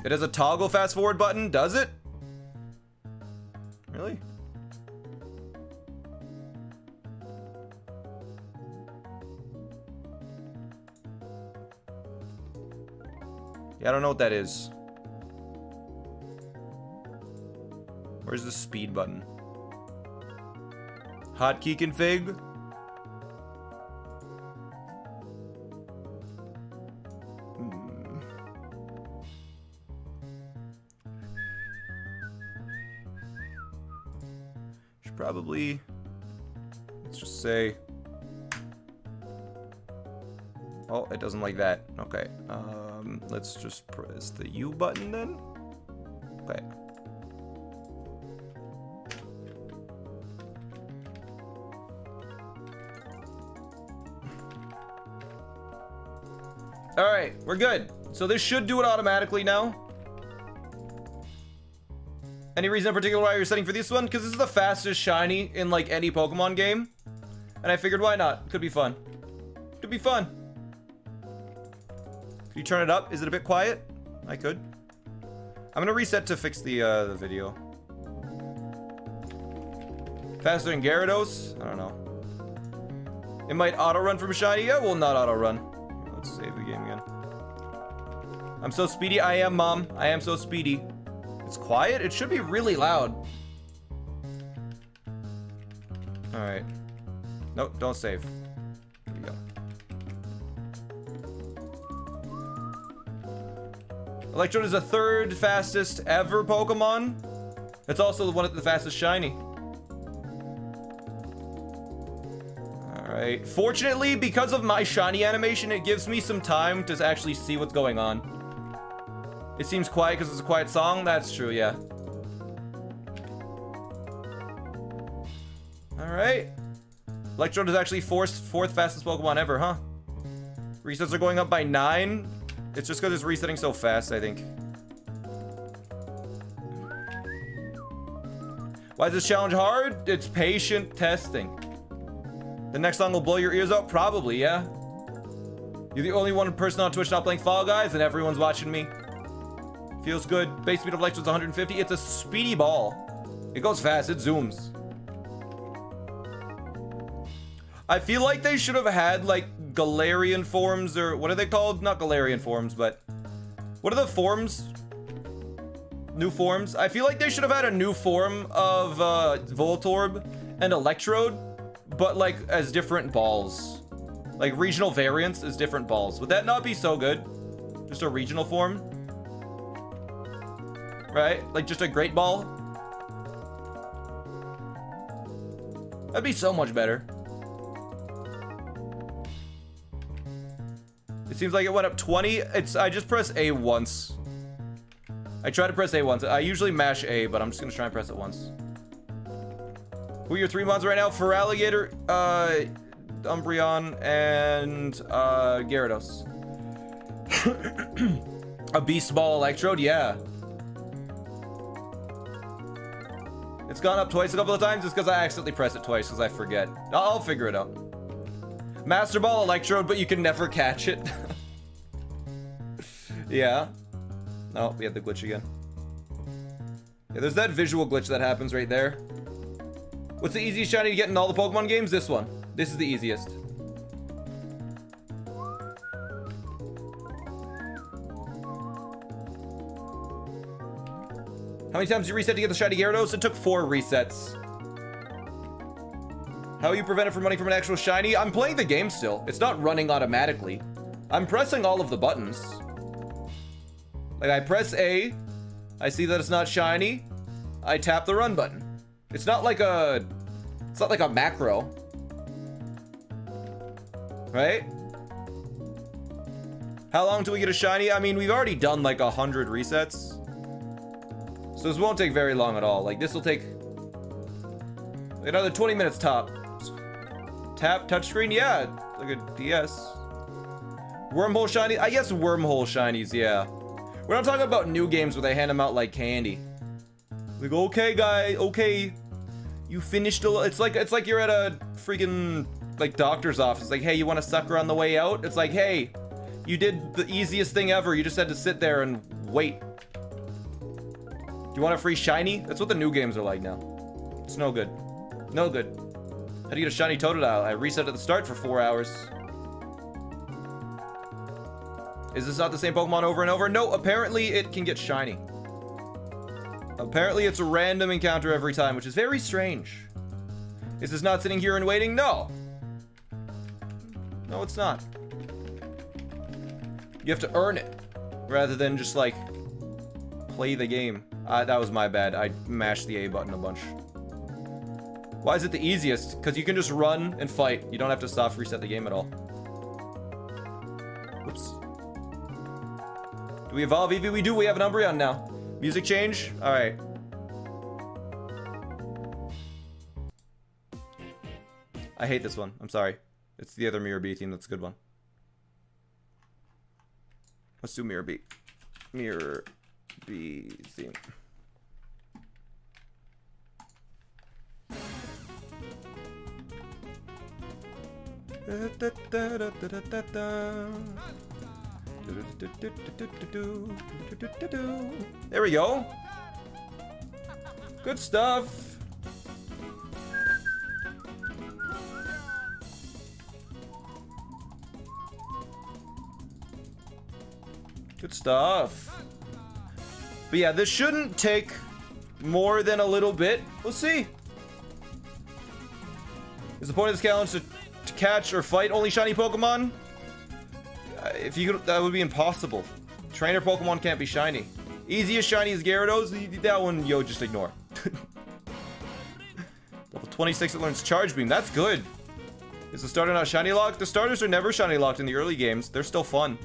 It has a toggle fast forward button, does it? Really? Yeah, I don't know what that is. Where's the speed button? Hotkey config? Should probably, let's just say, oh, it doesn't like that. Okay, let's just press the U button then. Okay. All right, we're good. So this should do it automatically now. Any reason in particular why you're setting for this one? Because this is the fastest shiny in like any Pokemon game. And I figured why not? Could be fun. Could be fun. Could you turn it up? Is it a bit quiet? I could. I'm gonna reset to fix the video. Faster than Gyarados? I don't know. It might auto-run from shiny. Yeah, will not auto-run. Let's save the game again. I'm so speedy. I am, Mom. I am so speedy. It's quiet? It should be really loud. Alright. Nope, don't save. Here we go. Electrode is the 3rd fastest ever Pokemon. It's also one of the fastest shiny. Alright. Fortunately, because of my shiny animation, it gives me some time to actually see what's going on. It seems quiet because it's a quiet song. That's true, yeah. Alright. Electrode is actually 4th fastest Pokemon ever, huh? Resets are going up by 9. It's just because it's resetting so fast, I think. Why is this challenge hard? It's patient testing. The next song will blow your ears out? Probably, yeah. You're the only one person on Twitch not playing Fall Guys, and everyone's watching me. Feels good. Base speed of Electrode's 150. It's a speedy ball. It goes fast. It zooms. I feel like they should have had, like, Galarian forms, or what are they called? Not Galarian forms, but what are the forms? New forms? I feel like they should have had a new form of Voltorb and Electrode, but, like, as different balls. Like, regional variants as different balls. Would that not be so good? Just a regional form? Right? Like just a great ball? That'd be so much better. It seems like it went up 20. I just press A once. I try to press A once. I usually mash A, but I'm just gonna try and press it once. Who are your 3 mods right now? Feraligatr, Umbreon, and Gyarados. A Beast Ball Electrode, yeah. It's gone up twice a couple of times. It's because I accidentally press it twice because I forget. I'll figure it out. Master Ball Electrode, but you can never catch it. Yeah. Oh, we had the glitch again. Yeah, there's that visual glitch that happens right there. What's the easiest shiny to get in all the Pokemon games? This one. This is the easiest. How many times did you reset to get the shiny Gyarados? It took 4 resets. How are you prevented from running from an actual shiny? I'm playing the game still. It's not running automatically. I'm pressing all of the buttons. Like, I press A. I see that it's not shiny. I tap the run button. It's not like a macro. Right? How long till we get a shiny? I mean, we've already done like 100 resets. So this won't take very long at all. Like, this will take another 20 minutes top. Tap, touchscreen, yeah. Like a DS. Wormhole shiny? I guess wormhole shinies, yeah. We're not talking about new games where they hand them out like candy. Like, okay, guy, okay. You finished a... It's like you're at a freaking, like, doctor's office. Like, hey, you want a sucker on the way out? It's like, hey, you did the easiest thing ever. You just had to sit there and wait. Do you want a free shiny? That's what the new games are like now. It's no good. No good. How do you get a shiny Totodile? I reset at the start for 4 hours. Is this not the same Pokemon over and over? No, apparently it can get shiny. Apparently it's a random encounter every time, which is very strange. Is this not sitting here and waiting? No. No, it's not. You have to earn it, rather than just, like, play the game. That was my bad. I mashed the A button a bunch. Why is it the easiest? Because you can just run and fight. You don't have to soft reset the game at all. Whoops. Do we evolve Eevee? We do. We have an Umbreon now. Music change? Alright. I hate this one. I'm sorry. It's the other Mirror B theme. That's a good one. Let's do Mirror B. Mirror B theme. There we go. Good stuff. Good stuff. But yeah, this shouldn't take more than a little bit. We'll see. Is the point of this challenge to catch or fight only shiny Pokemon? If you could, that would be impossible. Trainer Pokemon can't be shiny. Easiest shiny is Gyarados. That one, yo, just ignore. Level 26, it learns Charge Beam. That's good. Is the starter not shiny locked? The starters are never shiny locked in the early games. They're still fun.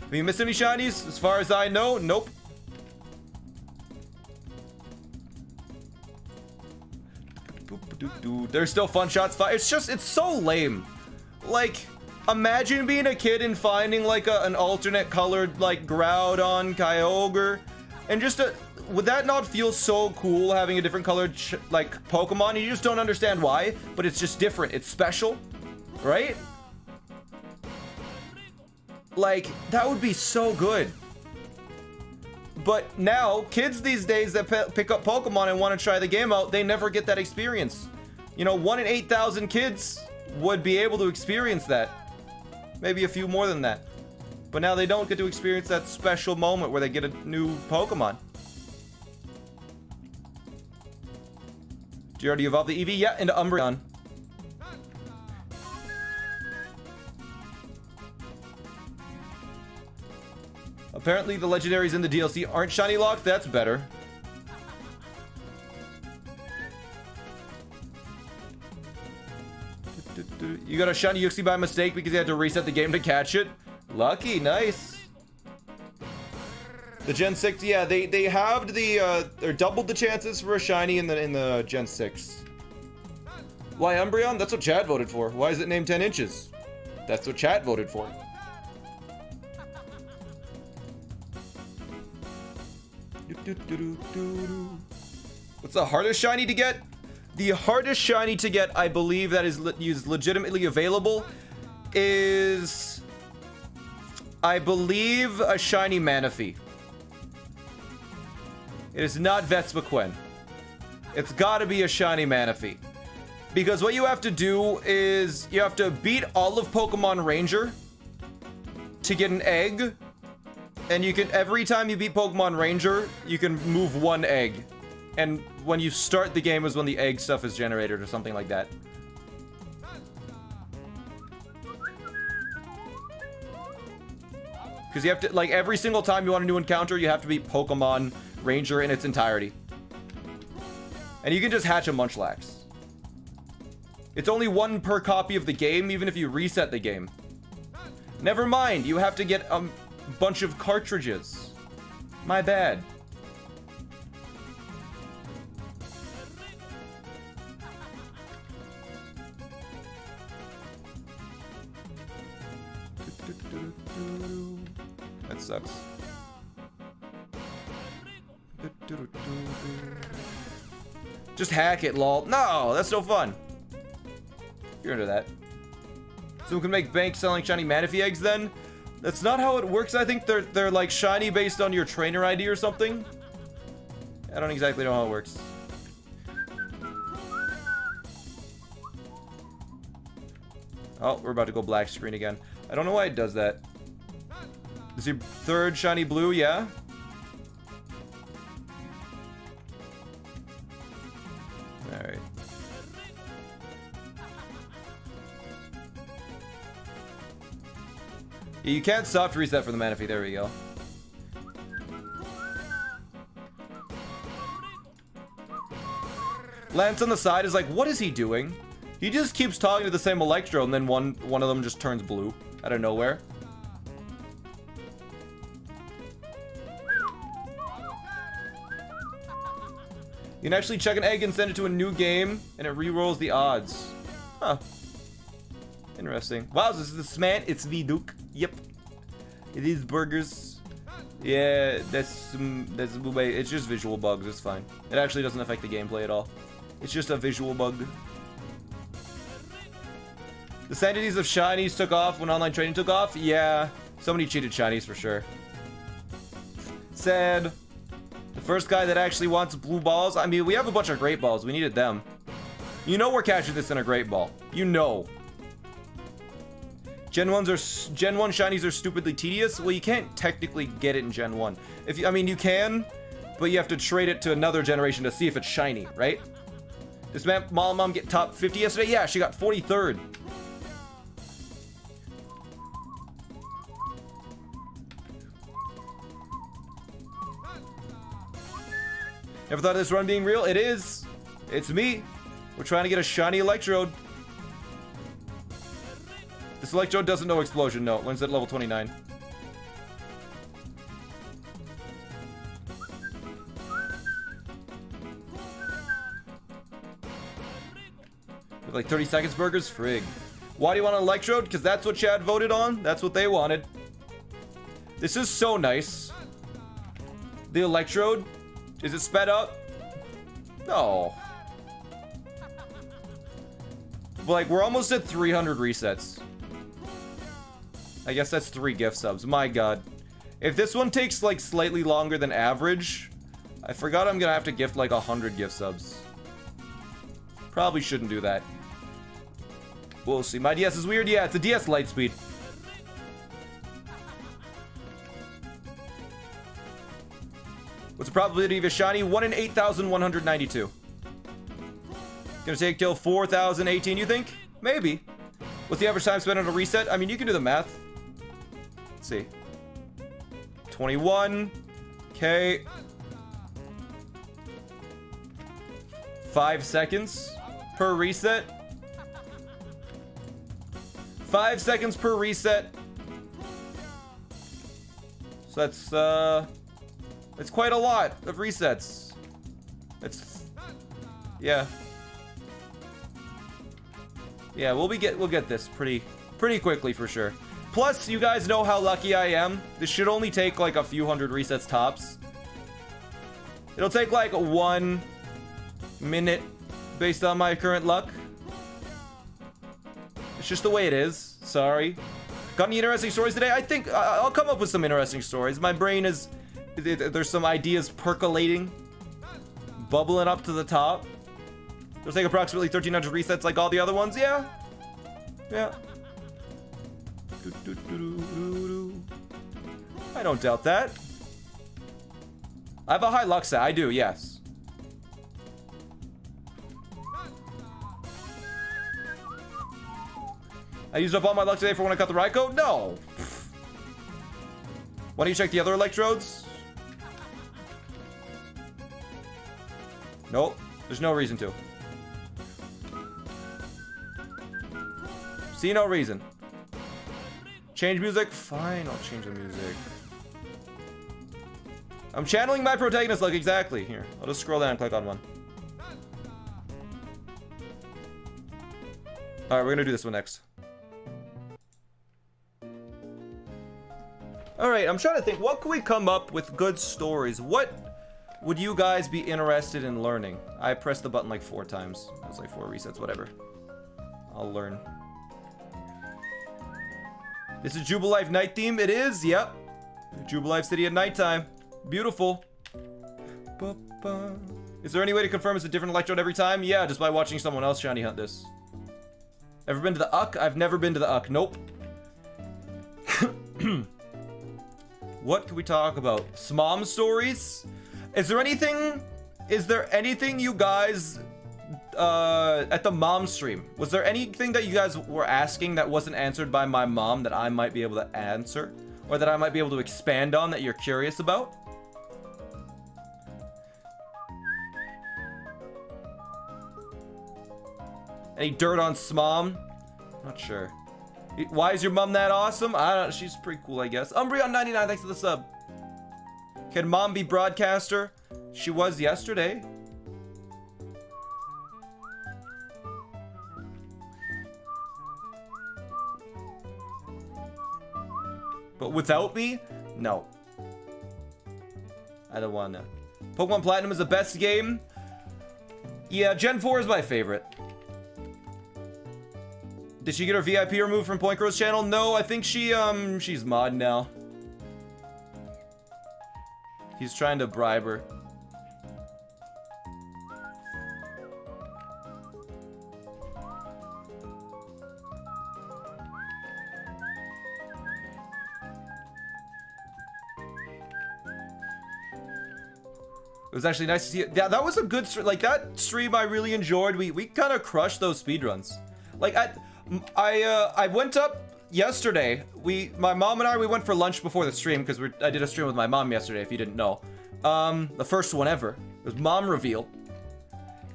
Have you missed any shinies? As far as I know, nope. There's still fun shots. It's just, it's so lame. Like, imagine being a kid and finding like an alternate colored like Groudon, Kyogre, and just would that not feel so cool having a different colored like Pokemon? You just don't understand why, but it's just different. It's special, right? Like, that would be so good. But now, kids these days that pick up Pokemon and want to try the game out, they never get that experience. You know, 1 in 8,000 kids would be able to experience that. Maybe a few more than that. But now they don't get to experience that special moment where they get a new Pokemon. Did you already evolve the Eevee? Yeah, into Umbreon. Apparently the legendaries in the DLC aren't shiny locked. That's better. You got a shiny Yuxi by mistake because you had to reset the game to catch it. Lucky, nice. The Gen 6, yeah, they halved the or doubled the chances for a shiny in the Gen 6. Why Umbreon? That's what chat voted for. Why is it named 10 inches? That's what chat voted for. What's the hardest shiny to get? The hardest shiny to get, I believe, that is legitimately available is, I believe, a shiny Manaphy. It is not Vespiquen. It's gotta be a shiny Manaphy. Because what you have to do is you have to beat all of Pokemon Ranger to get an egg. And you can, every time you beat Pokemon Ranger, you can move one egg. And when you start the game is when the egg stuff is generated or something like that. Because you have to, like, every single time you want a new encounter, you have to beat Pokemon Ranger in its entirety. And you can just hatch a Munchlax. It's only one per copy of the game, even if you reset the game. Never mind, you have to get a bunch of cartridges. My bad. That sucks. Just hack it, lol. No, that's no fun. You're into that. So we can make bank selling shiny Manaphy eggs then? That's not how it works. I think they're like shiny based on your trainer ID or something. I don't exactly know how it works. Oh, we're about to go black screen again. I don't know why it does that. Is your third shiny blue? Yeah. Alright. Yeah, you can't soft reset for the Manaphy. There we go. Lance on the side is like, what is he doing? He just keeps talking to the same Electro, and then one of them just turns blue out of nowhere. You can actually check an egg and send it to a new game, and it re-rolls the odds. Huh. Interesting. Wow, this is the SmallAnt. It's Viduk. Yep. It is burgers. Yeah, that's wait, it's just visual bugs. It's fine. It actually doesn't affect the gameplay at all. It's just a visual bug. The sandities of shinies took off when online trading took off. Yeah, somebody cheated shinies for sure. Sad. The first guy that actually wants blue balls. I mean, we have a bunch of great balls. We needed them. You know we're catching this in a great ball. You know. Gen 1 shinies are stupidly tedious. Well, you can't technically get it in Gen 1. I mean, you can, but you have to trade it to another generation to see if it's shiny, right? Does Mom get top 50 yesterday? Yeah, she got 43rd. Never thought of this run being real? It is. It's me. We're trying to get a shiny Electrode. This Electrode doesn't know Explosion. No, it learns at level 29. With like 30 seconds burgers? Frig. Why do you want an Electrode? Because that's what Chad voted on. That's what they wanted. This is so nice. The Electrode. Is it sped up? No. But like, we're almost at 300 resets. I guess that's 3 gift subs. My god. If this one takes like slightly longer than average, I forgot I'm gonna have to gift like 100 gift subs. Probably shouldn't do that. We'll see. My DS is weird? Yeah, it's a DS Lightspeed. What's the probability of a shiny? 1 in 8,192. Gonna take till 4,018, you think? Maybe. What's the average time spent on a reset? I mean, you can do the math. Let's see. 21. Okay. 5 seconds per reset. 5 seconds per reset. So that's quite a lot of resets. Yeah. Yeah, we'll get this pretty quickly for sure. Plus, you guys know how lucky I am. This should only take like a few hundred resets tops. It'll take like 1 minute based on my current luck. It's just the way it is. Sorry. Got any interesting stories today? I think I'll come up with some interesting stories. My brain is... There's some ideas percolating. Bubbling up to the top. It'll take approximately 1,300 resets like all the other ones. Yeah. Yeah. I don't doubt that. I have a high luck set. I do, yes. I used up all my luck today for when I cut the ride code? No. Why don't you check the other electrodes? Nope. There's no reason to. See no reason. Change music? Fine, I'll change the music. I'm channeling my protagonist luck, exactly. Here, I'll just scroll down and click on one. Alright, we're gonna do this one next. Alright, I'm trying to think, what can we come up with good stories? What would you guys be interested in learning? I pressed the button like 4 times. It was like 4 resets, whatever. I'll learn. This is Jubilife night theme. It is, yep. Jubilife City at nighttime. Beautiful. Is there any way to confirm it's a different electrode every time? Yeah, just by watching someone else shiny hunt this. Ever been to the Uck? I've never been to the Uck. Nope. What can we talk about? Smom stories? Is there anything you guys at the mom stream, was there anything that you guys were asking that wasn't answered by my mom that I might be able to answer, or that I might be able to expand on that you're curious about? Any dirt on Smom? Not sure. Why is your mom that awesome? I don't know. She's pretty cool, I guess. Umbreon99, thanks for the sub. Can mom be broadcaster? She was yesterday. But without me? No. I don't wanna. Pokemon Platinum is the best game? Yeah, Gen 4 is my favorite. Did she get her VIP removed from Point Crow's channel? No, I think she's mod now. He's trying to bribe her. It was actually nice to see it. Yeah, that was a good stream. Like, that stream I really enjoyed. We kind of crushed those speedruns. Like, I went up yesterday. My mom and I, we went for lunch before the stream because I did a stream with my mom yesterday, if you didn't know. The first one ever. It was mom reveal.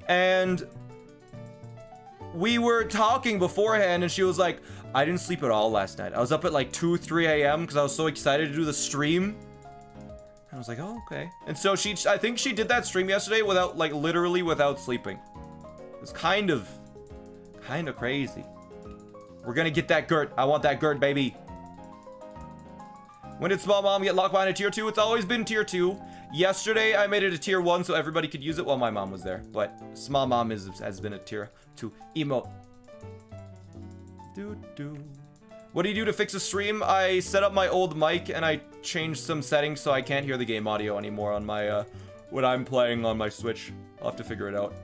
And we were talking beforehand and she was like, I didn't sleep at all last night. I was up at like 2, 3 a.m. because I was so excited to do the stream. I was like, oh, okay. And so I think she did that stream yesterday without, like, literally without sleeping. It was kind of crazy. We're gonna get that Gert. I want that Gert, baby. When did Small Mom get locked behind a tier 2? It's always been tier 2. Yesterday, I made it a tier 1 so everybody could use it while my mom was there. But Small Mom has been a tier 2 emote. What do you do to fix a stream? I set up my old mic and I changed some settings so I can't hear the game audio anymore on my, when I'm playing on my Switch. I'll have to figure it out.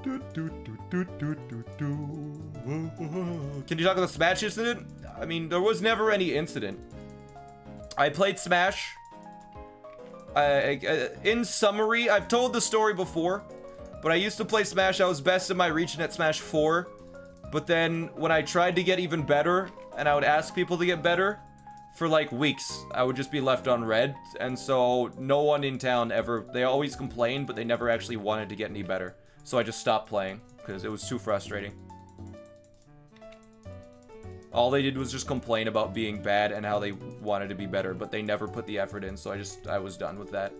Can you talk about the Smash incident? I mean, there was never any incident. I played Smash. In summary, I've told the story before, but I used to play Smash. I was best in my region at Smash 4. But then when I tried to get even better and I would ask people to get better, for like weeks, I would just be left on red, and so no one in town ever, they always complained, but they never actually wanted to get any better. So I just stopped playing, because it was too frustrating. All they did was just complain about being bad and how they wanted to be better, but they never put the effort in, so I was done with that.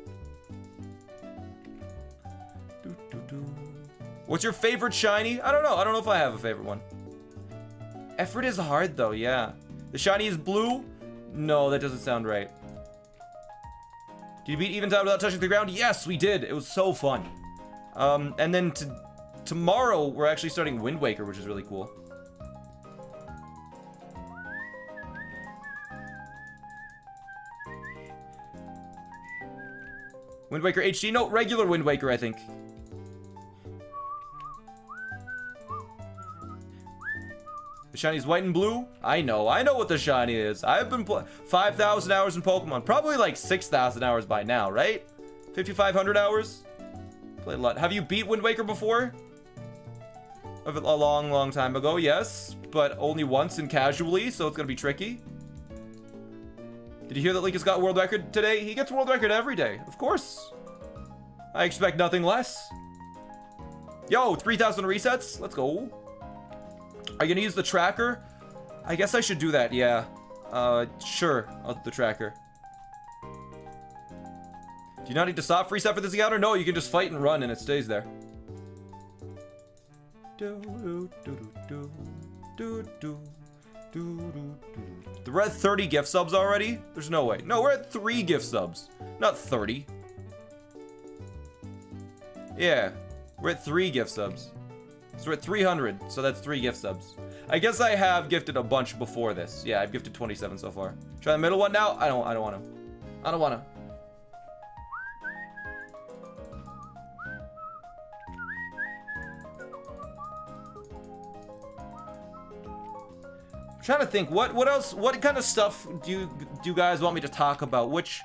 What's your favorite shiny? I don't know if I have a favorite one. Effort is hard though, yeah. The shiny is blue? No, that doesn't sound right. Did you beat even time without touching the ground? Yes, we did. It was so fun. And then tomorrow, we're actually starting Wind Waker, which is really cool. Wind Waker HD? No, regular Wind Waker, I think. The shiny's white and blue? I know what the shiny is. I've been 5,000 hours in Pokemon. Probably like 6,000 hours by now, right? 5,500 hours? Played a lot. Have you beat Wind Waker before? A long time ago, yes. But only once and casually, so it's gonna be tricky. Did you hear that Link got world record today? He gets world record every day, of course. I expect nothing less. Yo, 3,000 resets? Let's go. Are you gonna use the tracker? I guess I should do that, yeah. Sure, I'll do the tracker. Do you not need to soft reset for this encounter? No, you can just fight and run and it stays there. We're at 30 gift subs already? There's no way. No, we're at 3 gift subs, not 30. Yeah, we're at 3 gift subs. So we're at 300, so that's 3 gift subs. I guess I have gifted a bunch before this. Yeah, I've gifted 27 so far. Try the middle one now? I don't want to. I don't want to. I'm trying to think, what else, what kind of stuff do you guys want me to talk about? Which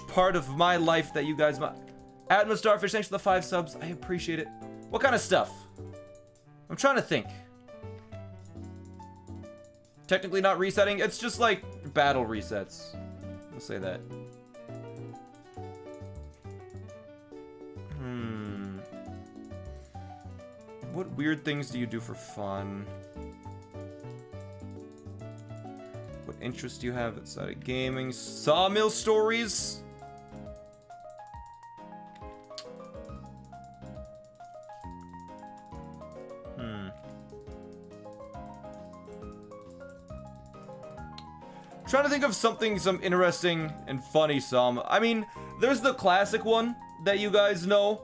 part of my life that you guys want? Admin Starfish, thanks for the 5 subs. I appreciate it. What kind of stuff? I'm trying to think. Technically not resetting. It's just like battle resets. I'll say that. What weird things do you do for fun? What interests do you have outside of gaming? Sawmill stories? Trying to think of some interesting and funny some. I mean, there's the classic one that you guys know.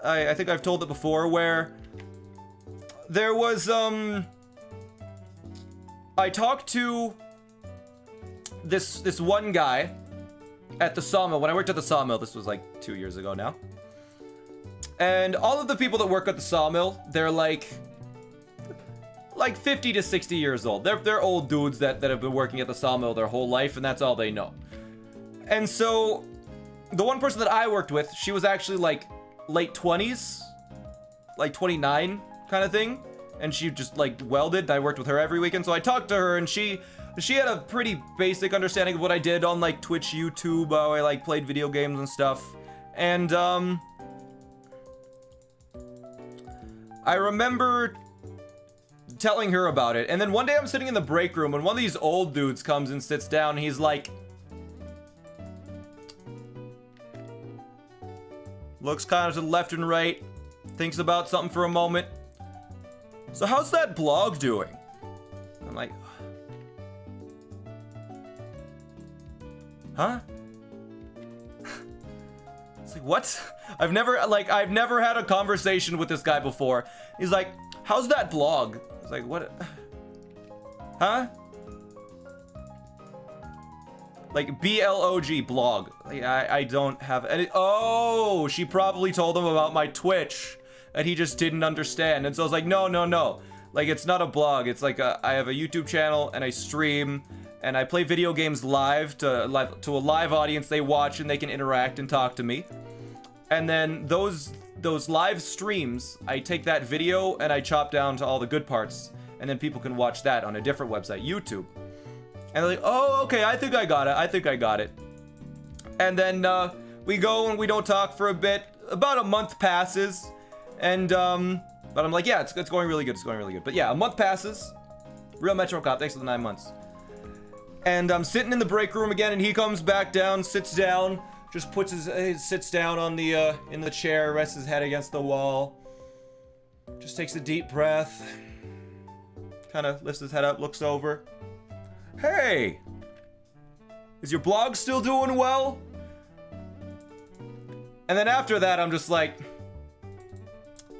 I think I've told it before, where there was I talked to this one guy at the sawmill. When I worked at the sawmill, this was like 2 years ago now. And all of the people that work at the sawmill, they're like 50 to 60 years old. They're old dudes that have been working at the sawmill their whole life, and that's all they know. And so, the one person that I worked with, she was actually like late 20s, like 29 kind of thing, and she just like welded, and I worked with her every weekend. So I talked to her, and she had a pretty basic understanding of what I did on like Twitch, YouTube, how I like played video games and stuff. And I remember telling her about it, and then one day I'm sitting in the break room and one of these old dudes comes and sits down, and he's like, looks kind of to the left and right, thinks about something for a moment. So how's that blog doing? I'm like, huh? It's like, what? I've never had a conversation with this guy before. He's like, how's that blog? It's like, what? Huh? Like, BLOG, blog. Like, I don't have any. Oh, she probably told him about my Twitch, and he just didn't understand. And so I was like, no. Like, it's not a blog. It's like I have a YouTube channel, and I stream, and I play video games live to a live audience. They watch, and they can interact and talk to me. And then those live streams, I take that video and I chop down to all the good parts, and then people can watch that on a different website, YouTube. And they're like, oh, okay, I think I got it. I think I got it. And then we go and we don't talk for a bit. About a month passes. And, but I'm like, yeah, it's going really good. It's going really good. But yeah, a month passes. Real Metro Cop, thanks for the 9 months. And I'm sitting in the break room again, and he comes back down, sits down, just puts sits down on the, in the chair, rests his head against the wall. Just takes a deep breath. Kind of lifts his head up, looks over. Hey! Is your blog still doing well? And then after that, I'm just like,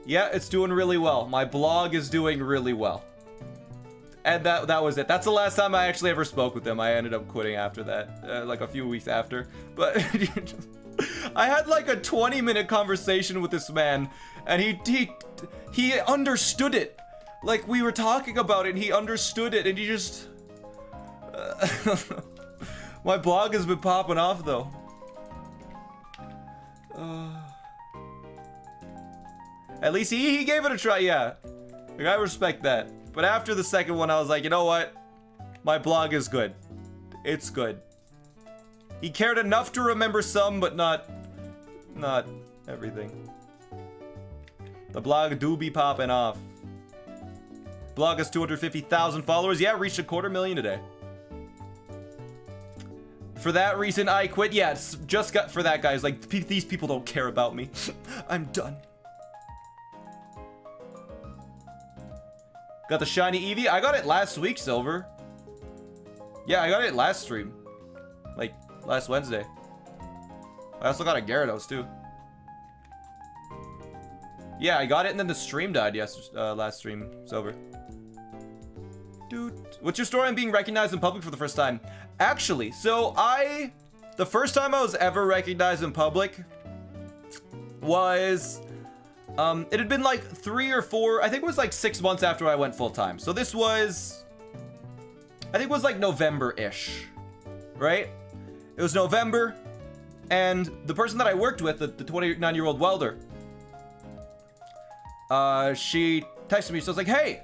yeah, it's doing really well. My blog is doing really well. And that was it. That's the last time I actually ever spoke with him. I ended up quitting after that, like a few weeks after. But I had like a 20-minute conversation with this man, and he understood it. Like, we were talking about it, and he understood it, and he just... My blog has been popping off, though. At least he gave it a try, yeah. Like, I respect that. But after the second one, I was like, you know what? My blog is good. It's good. He cared enough to remember some, but not everything. The blog do be popping off. Blog has 250,000 followers. Yeah, reached 250,000 today. For that reason, I quit. Yeah, it's just got for that, guys. Like, these people don't care about me. I'm done. Got the shiny Eevee. I got it last week, Silver. Yeah, I got it last stream. Like, last Wednesday. I also got a Gyarados, too. Yeah, I got it and then the stream died last stream, Silver. Dude. What's your story on being recognized in public for the first time? Actually, so the first time I was ever recognized in public was, it had been like 3 or 4, I think it was like 6 months after I went full time. So this was, I think it was like November-ish, right? It was November, and the person that I worked with, the 29-year-old welder, she texted me. So I was like, hey,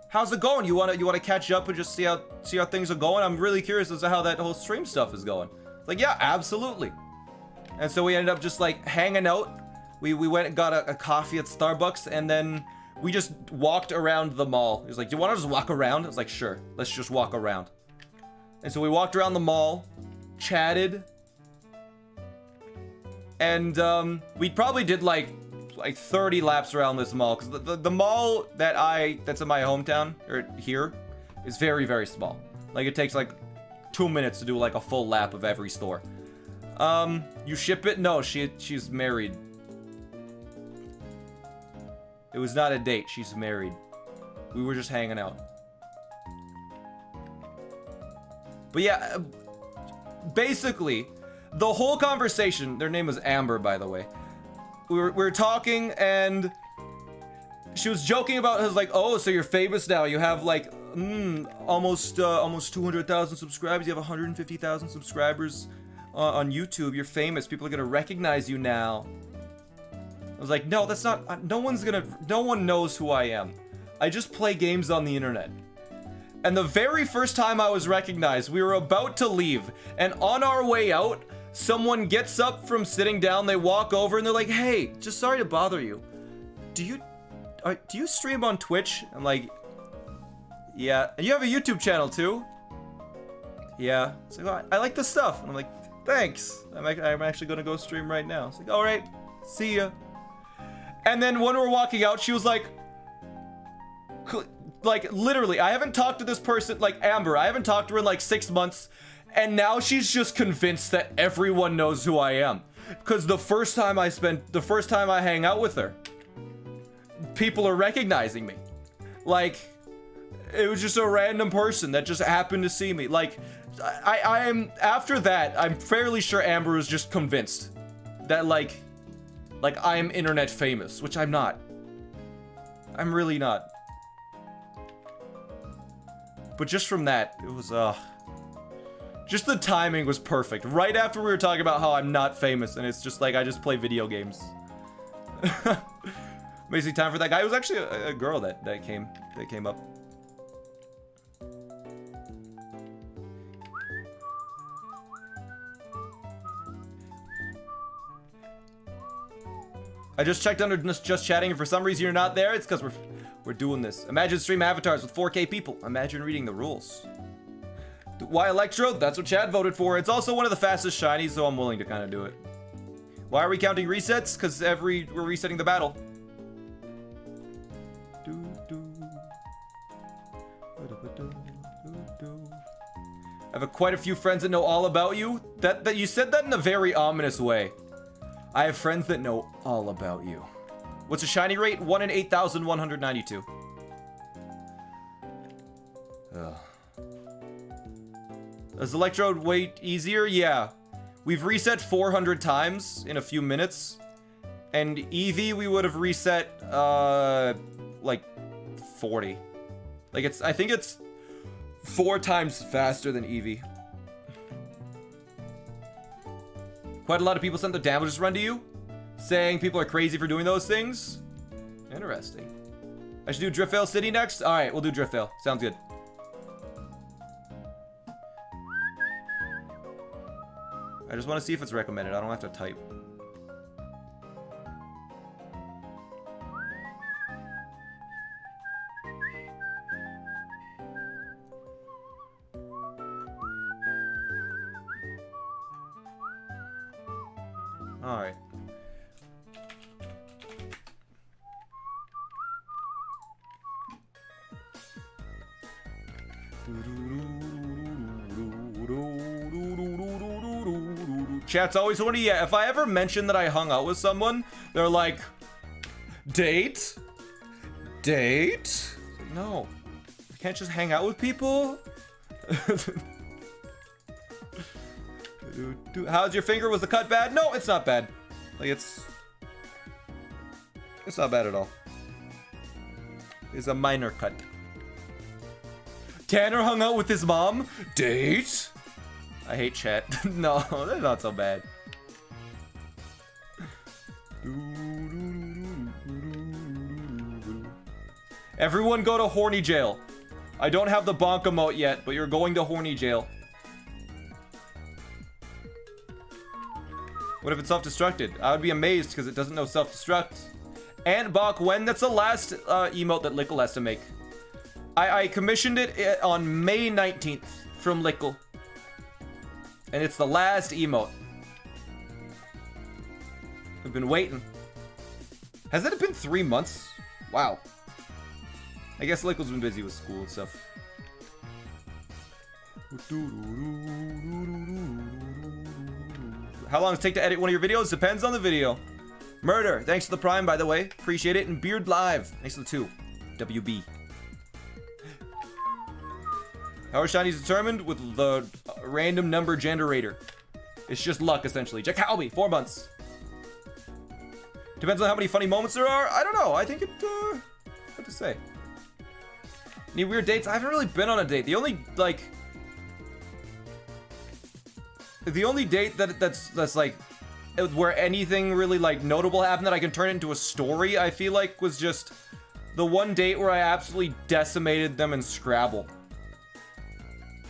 how's it going? You wanna catch up and just see how things are going? I'm really curious as to how that whole stream stuff is going. Like, yeah, absolutely. And so we ended up just like hanging out. We went and got a coffee at Starbucks, and then we just walked around the mall. He was like, do you want to just walk around? I was like, sure, let's just walk around. And so we walked around the mall, chatted, and we probably did like 30 laps around this mall, because the mall that's in my hometown or here is very, very small. Like, it takes like 2 minutes to do like a full lap of every store. You ship it? No, she's married. It was not a date. She's married. We were just hanging out. But yeah, basically, the whole conversation, their name was Amber, by the way. We were talking, and she was joking about, it was like, oh, so you're famous now. You have like, almost 200,000 subscribers. You have 150,000 subscribers on YouTube. You're famous. People are gonna recognize you now. I was like, no, that's not, no one knows who I am. I just play games on the internet. And the very first time I was recognized, we were about to leave, and on our way out, someone gets up from sitting down, they walk over, and they're like, hey, just sorry to bother you. Do you stream on Twitch? I'm like, yeah. And you have a YouTube channel too? Yeah. It's like, oh, I like the stuff. And I'm like, thanks. I'm actually gonna go stream right now. It's like, all right, see ya. And then when we're walking out, she was like literally, I haven't talked to this person, like Amber, I haven't talked to her in like 6 months, and now she's just convinced that everyone knows who I am. Because the first time I hang out with her, people are recognizing me. Like, it was just a random person that just happened to see me. Like, after that, I'm fairly sure Amber was just convinced that like I'm internet famous, which I'm not. I'm really not. But just from that, it was, just the timing was perfect. Right after we were talking about how I'm not famous, and it's just like, I just play video games. Amazing time for that guy. It was actually a girl that came up. I just checked under just chatting, and for some reason you're not there. It's because we're doing this. Imagine stream avatars with 4K people. Imagine reading the rules. Why Electro? That's what Chad voted for. It's also one of the fastest shinies, so I'm willing to kind of do it. Why are we counting resets? Because we're resetting the battle. I have quite a few friends that know all about you. That you said that in a very ominous way. I have friends that know all about you. What's the shiny rate? 1 in 8,192. Ugh. Is Electrode way easier? Yeah. We've reset 400 times in a few minutes. And Eevee, we would have reset, like 40. Like I think it's 4 times faster than Eevee. Quite a lot of people sent the damages run to you, saying people are crazy for doing those things. Interesting. I should do Driftvale City next? Alright, we'll do Driftvale. Sounds good. I just want to see if it's recommended. I don't have to type. Alright. Chat's always wondering, yeah, if I ever mention that I hung out with someone, they're like, date? Date? No. I can't just hang out with people? How's your finger? Was the cut bad? No, it's not bad. Like, it's not bad at all. It's a minor cut. Tanner hung out with his mom? Date? I hate chat. No, they're not so bad. Everyone go to horny jail. I don't have the bonk emote yet, but you're going to horny jail. What if it's self-destructed? I would be amazed because it doesn't know self-destruct. And Bach, when? That's the last emote that Lickle has to make. I commissioned it on May 19th from Lickle. And it's the last emote. I've been waiting. Has it been 3 months? Wow. I guess Lickle's been busy with school and stuff. How long does it take to edit one of your videos? Depends on the video. Murder, thanks to the Prime, by the way. Appreciate it. And Beard Live, thanks to the 2. WB. How are shinies determined? With the random number generator. It's just luck, essentially. Jack Halby, 4 months. Depends on how many funny moments there are. I don't know. I think it, what to say. Any weird dates? I haven't really been on a date. The only, like... The only date that's like where anything really like notable happened that I can turn it into a story, I feel like, was just the one date where I absolutely decimated them in Scrabble.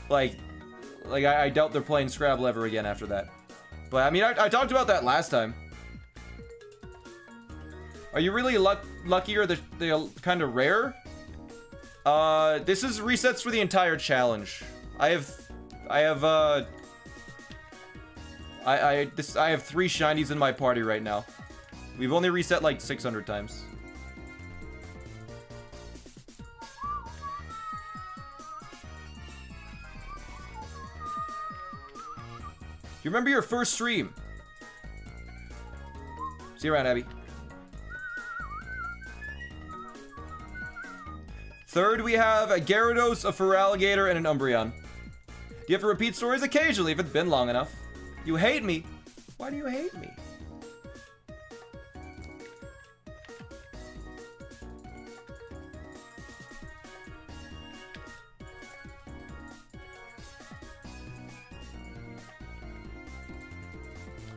Like I doubt they're playing Scrabble ever again after that. But I mean, I talked about that last time. Are you really lucky or they're kind of rare? This is resets for the entire challenge. I have 3 shinies in my party right now. We've only reset like 600 times. Do you remember your first stream? See you around, Abby. Third, we have a Gyarados, a Feraligatr, and an Umbreon. Do you have to repeat stories? Occasionally, if it's been long enough. You hate me? Why do you hate me?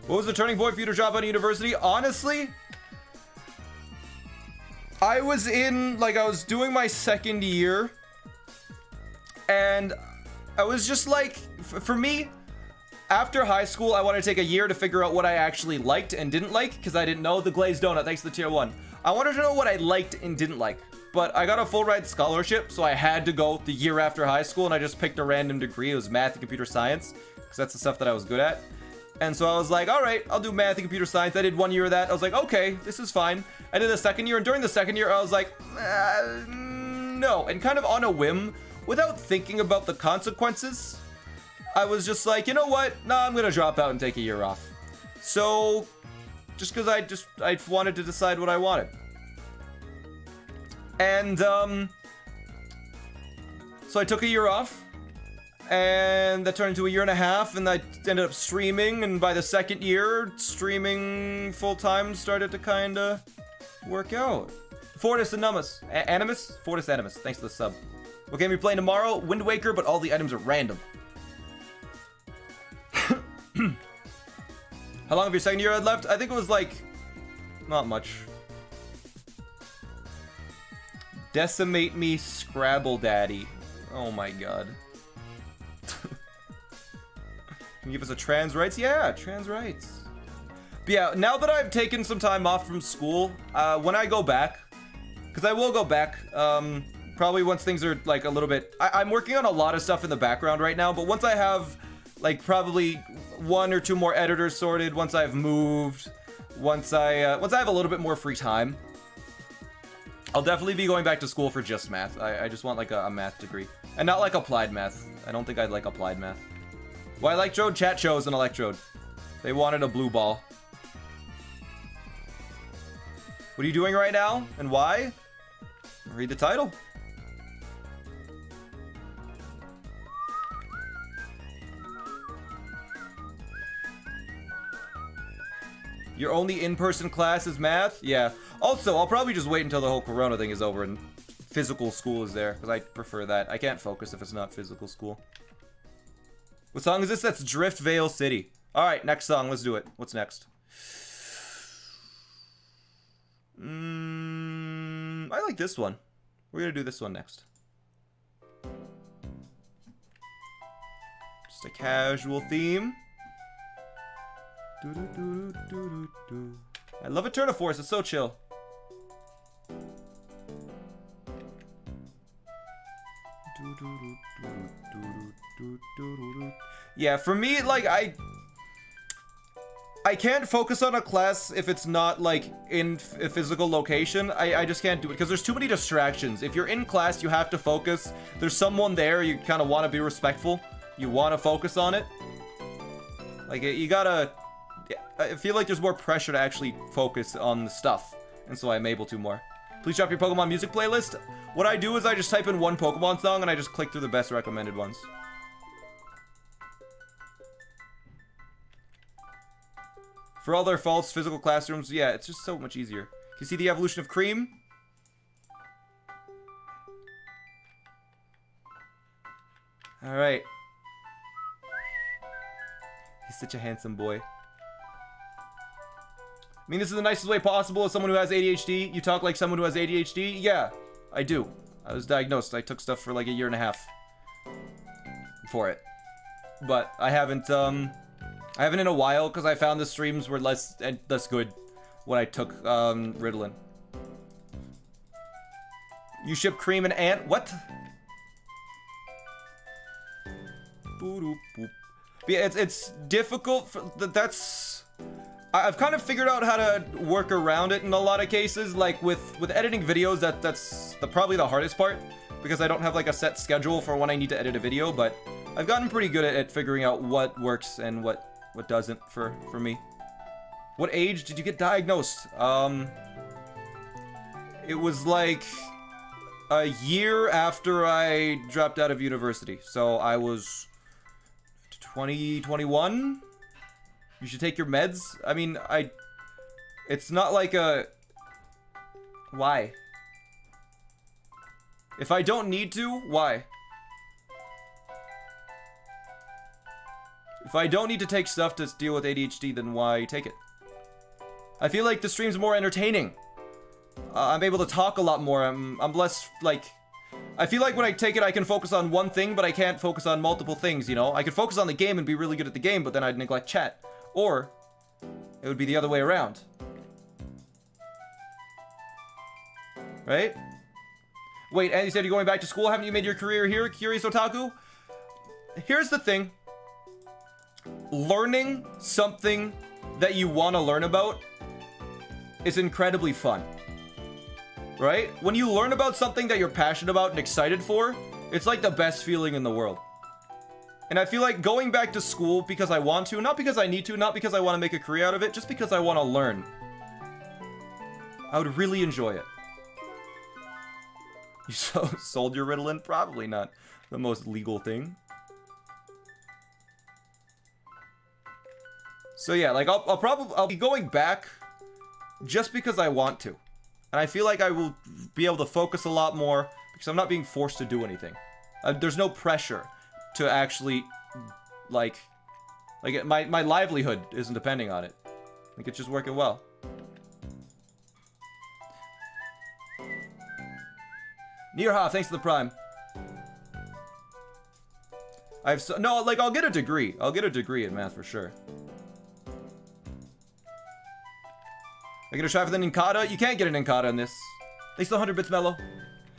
What was the turning point for you to drop out of university? Honestly, I was doing my second year, and I was just like, for me, After high school, I wanted to take a year to figure out what I actually liked and didn't like, because I didn't know. The glazed donut, thanks to the tier 1. I wanted to know what I liked and didn't like, but I got a full ride scholarship, so I had to go the year after high school, and I just picked a random degree. It was math and computer science, because that's the stuff that I was good at. And so I was like, all right, I'll do math and computer science. I did 1 year of that. I was like, okay, this is fine. I did the second year, and during the second year, I was like, no. And kind of on a whim, without thinking about the consequences, I was just like, you know what? No, I'm gonna drop out and take a year off. So, just because I wanted to decide what I wanted. And, so I took a year off. And that turned into a year and a half, and I ended up streaming, and by the second year, streaming full-time started to kinda work out. Fortis Animus. Animus? Fortis Animus. Thanks for the sub. What game are you playing tomorrow? Wind Waker, but all the items are random. How long of your second year had left? I think it was like, not much. Decimate me, Scrabble Daddy. Oh my god. Can you give us a trans rights? Yeah, trans rights. But yeah, now that I've taken some time off from school, when I go back, because I will go back, probably once things are like a little bit, I'm working on a lot of stuff in the background right now, but once I have like probably 1 or 2 more editors sorted, once I've moved, once I have a little bit more free time, I'll definitely be going back to school for just math. I just want like a math degree, and not like applied math. I don't think I'd like applied math. Why Electrode? Chat chose an Electrode. They wanted a blue ball. What are you doing right now, and why? Read the title. Your only in-person class is math? Yeah. Also, I'll probably just wait until the whole corona thing is over and physical school is there, because I prefer that. I can't focus if it's not physical school. What song is this? That's Drift Vale City. Alright, next song. Let's do it. What's next? I like this one. We're gonna do this one next. Just a casual theme. I love Eterna Force. It's so chill. Yeah, for me, like, I can't focus on a class if it's not, like, in a physical location. I just can't do it, because there's too many distractions. If you're in class, you have to focus. There's someone there, you kind of want to be respectful. You want to focus on it. Like, you gotta... I feel like there's more pressure to actually focus on the stuff, and so I'm able to more. Please drop your Pokemon music playlist. What I do is I just type in one Pokemon song, and I just click through the best recommended ones. For all their faults, physical classrooms, yeah, it's just so much easier. Can you see the evolution of Cream? Alright. He's such a handsome boy. I mean, this is the nicest way possible as someone who has ADHD. You talk like someone who has ADHD? Yeah, I do. I was diagnosed. I took stuff for like a year and a half for it. But I haven't in a while, because I found the streams were less good when I took Ritalin. You ship Cream and Ant? What? Yeah, it's difficult. That's... I've kind of figured out how to work around it in a lot of cases. Like with editing videos, that's probably the hardest part, because I don't have like a set schedule for when I need to edit a video. But I've gotten pretty good at figuring out what works and what doesn't for me. What age did you get diagnosed? It was like a year after I dropped out of university. So I was 21. You should take your meds. I mean, it's not like a... Why? If I don't need to, why? If I don't need to take stuff to deal with ADHD, then why take it? I feel like the stream's more entertaining. I'm able to talk a lot more. I'm less, like... I feel like when I take it, I can focus on one thing, but I can't focus on multiple things, you know? I could focus on the game and be really good at the game, but then I'd neglect chat. Or, it would be the other way around. Right? Wait, Andy said you're going back to school. Haven't you made your career here, Curious Otaku? Here's the thing. Learning something that you want to learn about is incredibly fun. Right? When you learn about something that you're passionate about and excited for, it's like the best feeling in the world. And I feel like going back to school because I want to, not because I need to, not because I want to make a career out of it, just because I want to learn. I would really enjoy it. You sold your Ritalin? Probably not the most legal thing. So yeah, like I'll be going back just because I want to. And I feel like I will be able to focus a lot more because I'm not being forced to do anything. There's no pressure to actually, like my livelihood isn't depending on it. Like, it's just working well. Nierhoff, thanks for the prime. I'll get a degree. I'll get a degree in math for sure. I get a try for the Ninkata? You can't get an Ninkata in this. Thanks to 100 bits, Mellow.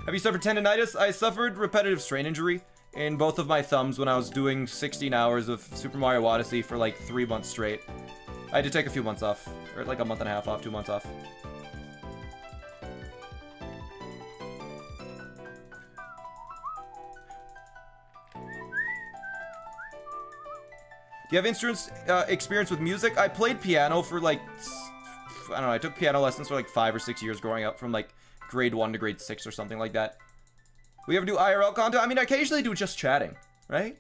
Have you suffered tendinitis? I suffered repetitive strain injury in both of my thumbs when I was doing 16 hours of Super Mario Odyssey for like 3 months straight. I had to take a few months off. Or like a month and a half off, 2 months off. Do you have instruments experience with music? I played piano for like, I don't know, I took piano lessons for like 5 or 6 years growing up, from like grade 1 to grade 6 or something like that. We ever do IRL content? I mean, I occasionally do just chatting, right?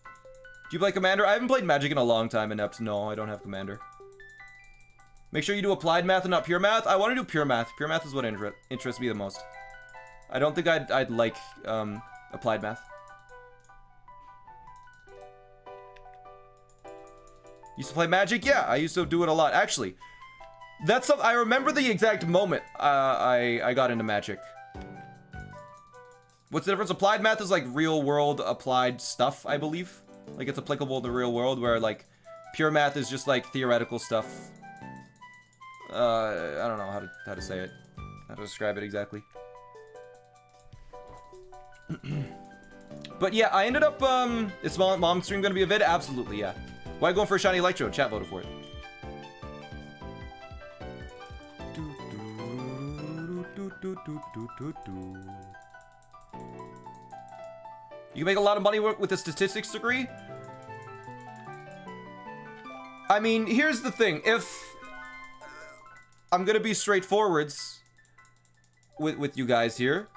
Do you play Commander? I haven't played Magic in a long time, Inept. No, I don't have Commander. Make sure you do applied math and not pure math. I want to do pure math. Pure math is what interests me the most. I don't think I'd like applied math. Used to play Magic? Yeah, I used to do it a lot. Actually, that's something I remember the exact moment I got into Magic. What's the difference? Applied math is like real world applied stuff, I believe. Like, it's applicable to the real world, where like pure math is just like theoretical stuff. I don't know how to say it, how to describe it exactly. But yeah, I ended up is SmallAnt mom stream gonna be a vid? Absolutely, yeah. Why going for a shiny Electro? Chat voted for it. You can make a lot of money with a statistics degree? I mean, here's the thing. If I'm gonna be straightforwards with you guys here.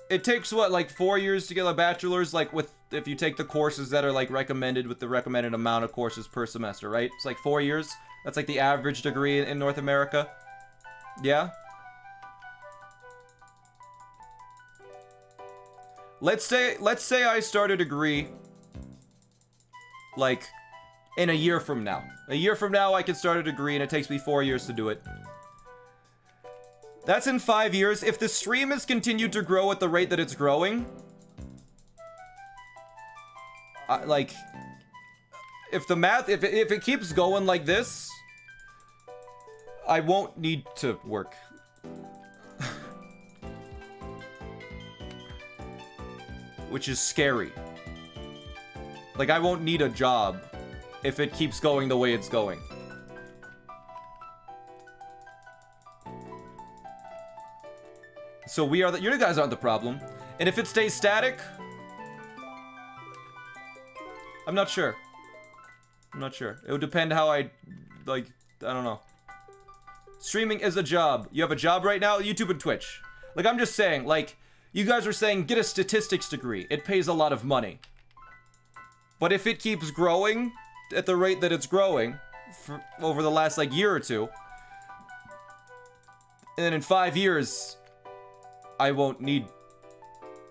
It takes what, like 4 years to get a bachelor's, like if you take the courses that are like recommended with the recommended amount of courses per semester, right? It's like 4 years. That's like the average degree in North America. Yeah. Let's say I start a degree like in a year from now. A year from now I can start a degree and it takes me 4 years to do it. That's in 5 years. If the stream has continued to grow at the rate that it's growing, like, if the math, if it keeps going like this, I won't need to work. Which is scary. Like, I won't need a job if it keeps going the way it's going. So you guys aren't the problem. And if it stays static, I'm not sure. I'm not sure. It would depend how I don't know. Streaming is a job. You have a job right now? YouTube and Twitch. Like, I'm just saying, like, you guys were saying get a statistics degree. It pays a lot of money. But if it keeps growing at the rate that it's growing for over the last, like, year or two, and then in 5 years, I won't need,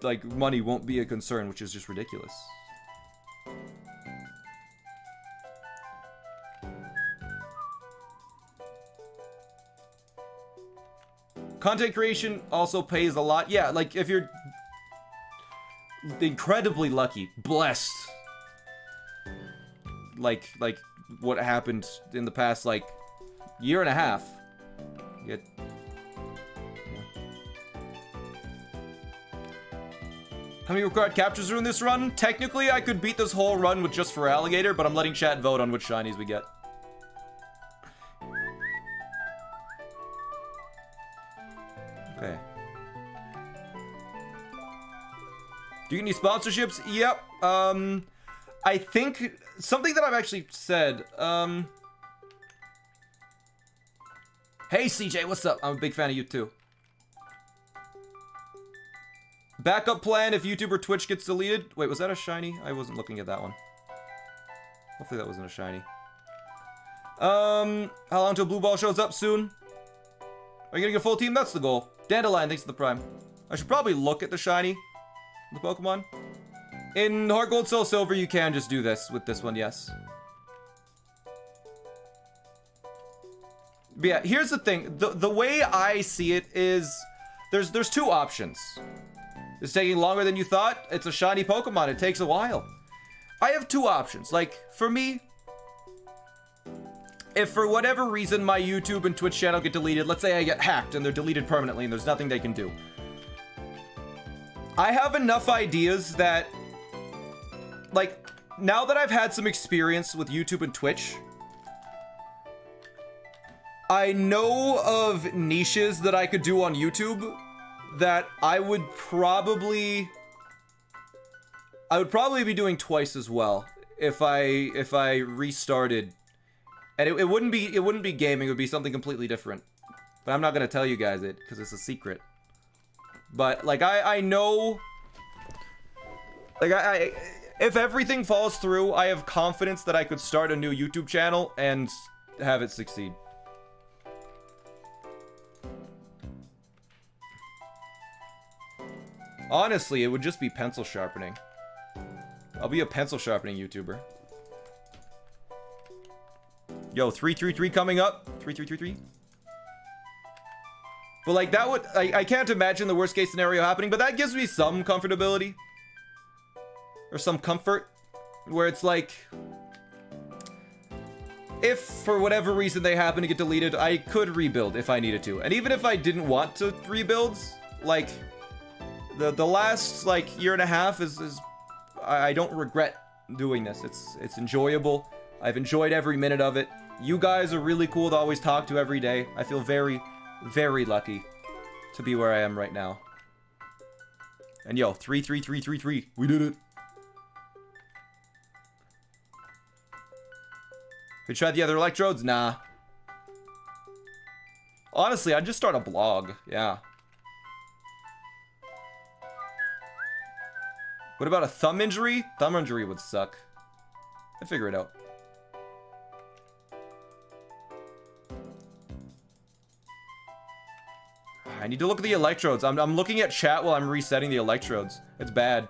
like, money won't be a concern, which is just ridiculous. content creation also pays a lot. Yeah, like if you're incredibly lucky, blessed, like what happened in the past like year and a half, you get. How many required captures are in this run? Technically, I could beat this whole run with just for alligator, but I'm letting chat vote on which shinies we get. Okay. Do you get any sponsorships? Yep. I think something that I've actually said. Hey CJ, what's up? I'm a big fan of you too. Backup plan if YouTube or Twitch gets deleted. Wait, was that a shiny? I wasn't looking at that one. Hopefully that wasn't a shiny. How long till Blue Ball shows up? Soon? Are you getting a full team? That's the goal. Dandelion, thanks for the prime. I should probably look at the shiny. The Pokemon. In Heart Gold, Soul Silver, you can just do this with this one, yes. But yeah, here's the thing. The way I see it is there's two options. It's taking longer than you thought. It's a shiny Pokemon. It takes a while. I have two options. Like, for me, if for whatever reason my YouTube and Twitch channel get deleted, let's say I get hacked and they're deleted permanently and there's nothing they can do. I have enough ideas that, like, now that I've had some experience with YouTube and Twitch, I know of niches that I could do on YouTube that I would probably be doing twice as well if I restarted. And it wouldn't be gaming, it would be something completely different. But I'm not gonna tell you guys it because it's a secret. But like I know, like if everything falls through, I have confidence that I could start a new YouTube channel and have it succeed. Honestly, it would just be pencil sharpening. I'll be a pencil sharpening YouTuber. Yo, 333 coming up. 3333. But like that would, I can't imagine the worst case scenario happening, but that gives me some comfortability. Or some comfort. Where it's like, if for whatever reason they happen to get deleted, I could rebuild if I needed to. And even if I didn't want to rebuild, like, the last like year and a half is I don't regret doing this. It's enjoyable. I've enjoyed every minute of it. You guys are really cool to always talk to every day. I feel very, very lucky to be where I am right now. And yo, 33333, we did it. We tried the other electrodes? Nah. Honestly, I'd just start a blog. Yeah. What about a thumb injury? Thumb injury would suck. I'd figure it out. I need to look at the electrodes. I'm looking at chat while I'm resetting the electrodes. It's bad.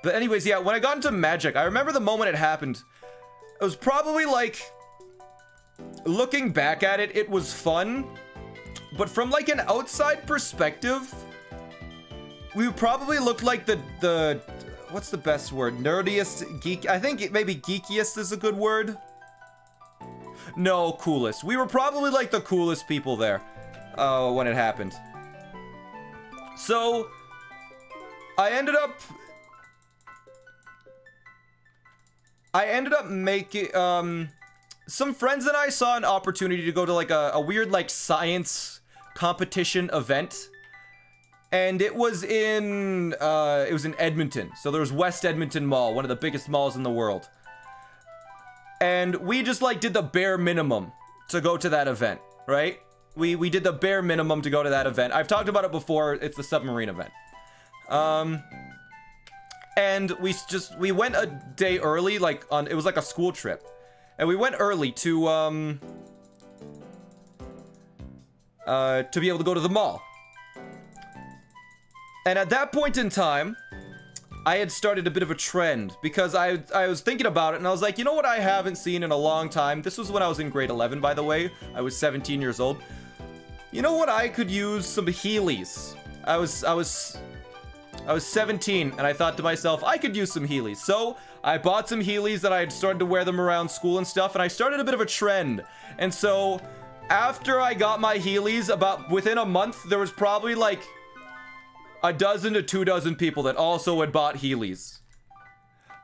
But anyways, yeah, when I got into Magic, I remember the moment it happened. It was probably like, looking back at it, it was fun. But from like an outside perspective, we probably looked like the what's the best word? Nerdiest, geek. I think maybe geekiest is a good word. No, coolest. We were probably like the coolest people there when it happened. So I ended up making some friends and I saw an opportunity to go to like a weird like science competition event. And it was in Edmonton. So there was West Edmonton Mall, one of the biggest malls in the world. And we just like did the bare minimum to go to that event, right? We did the bare minimum to go to that event. I've talked about it before. It's the submarine event. And we went a day early, like it was like a school trip. And we went early to be able to go to the mall. And at that point in time, I had started a bit of a trend because I was thinking about it and I was like, you know what I haven't seen in a long time? This was when I was in grade 11, by the way. I was 17 years old. You know what? I could use some Heelys. I was 17 and I thought to myself, I could use some Heelys. So I bought some Heelys that I had started to wear them around school and stuff, and I started a bit of a trend. And so after I got my Heelys, about within a month, there was probably like a dozen to 24 people that also had bought Heelys.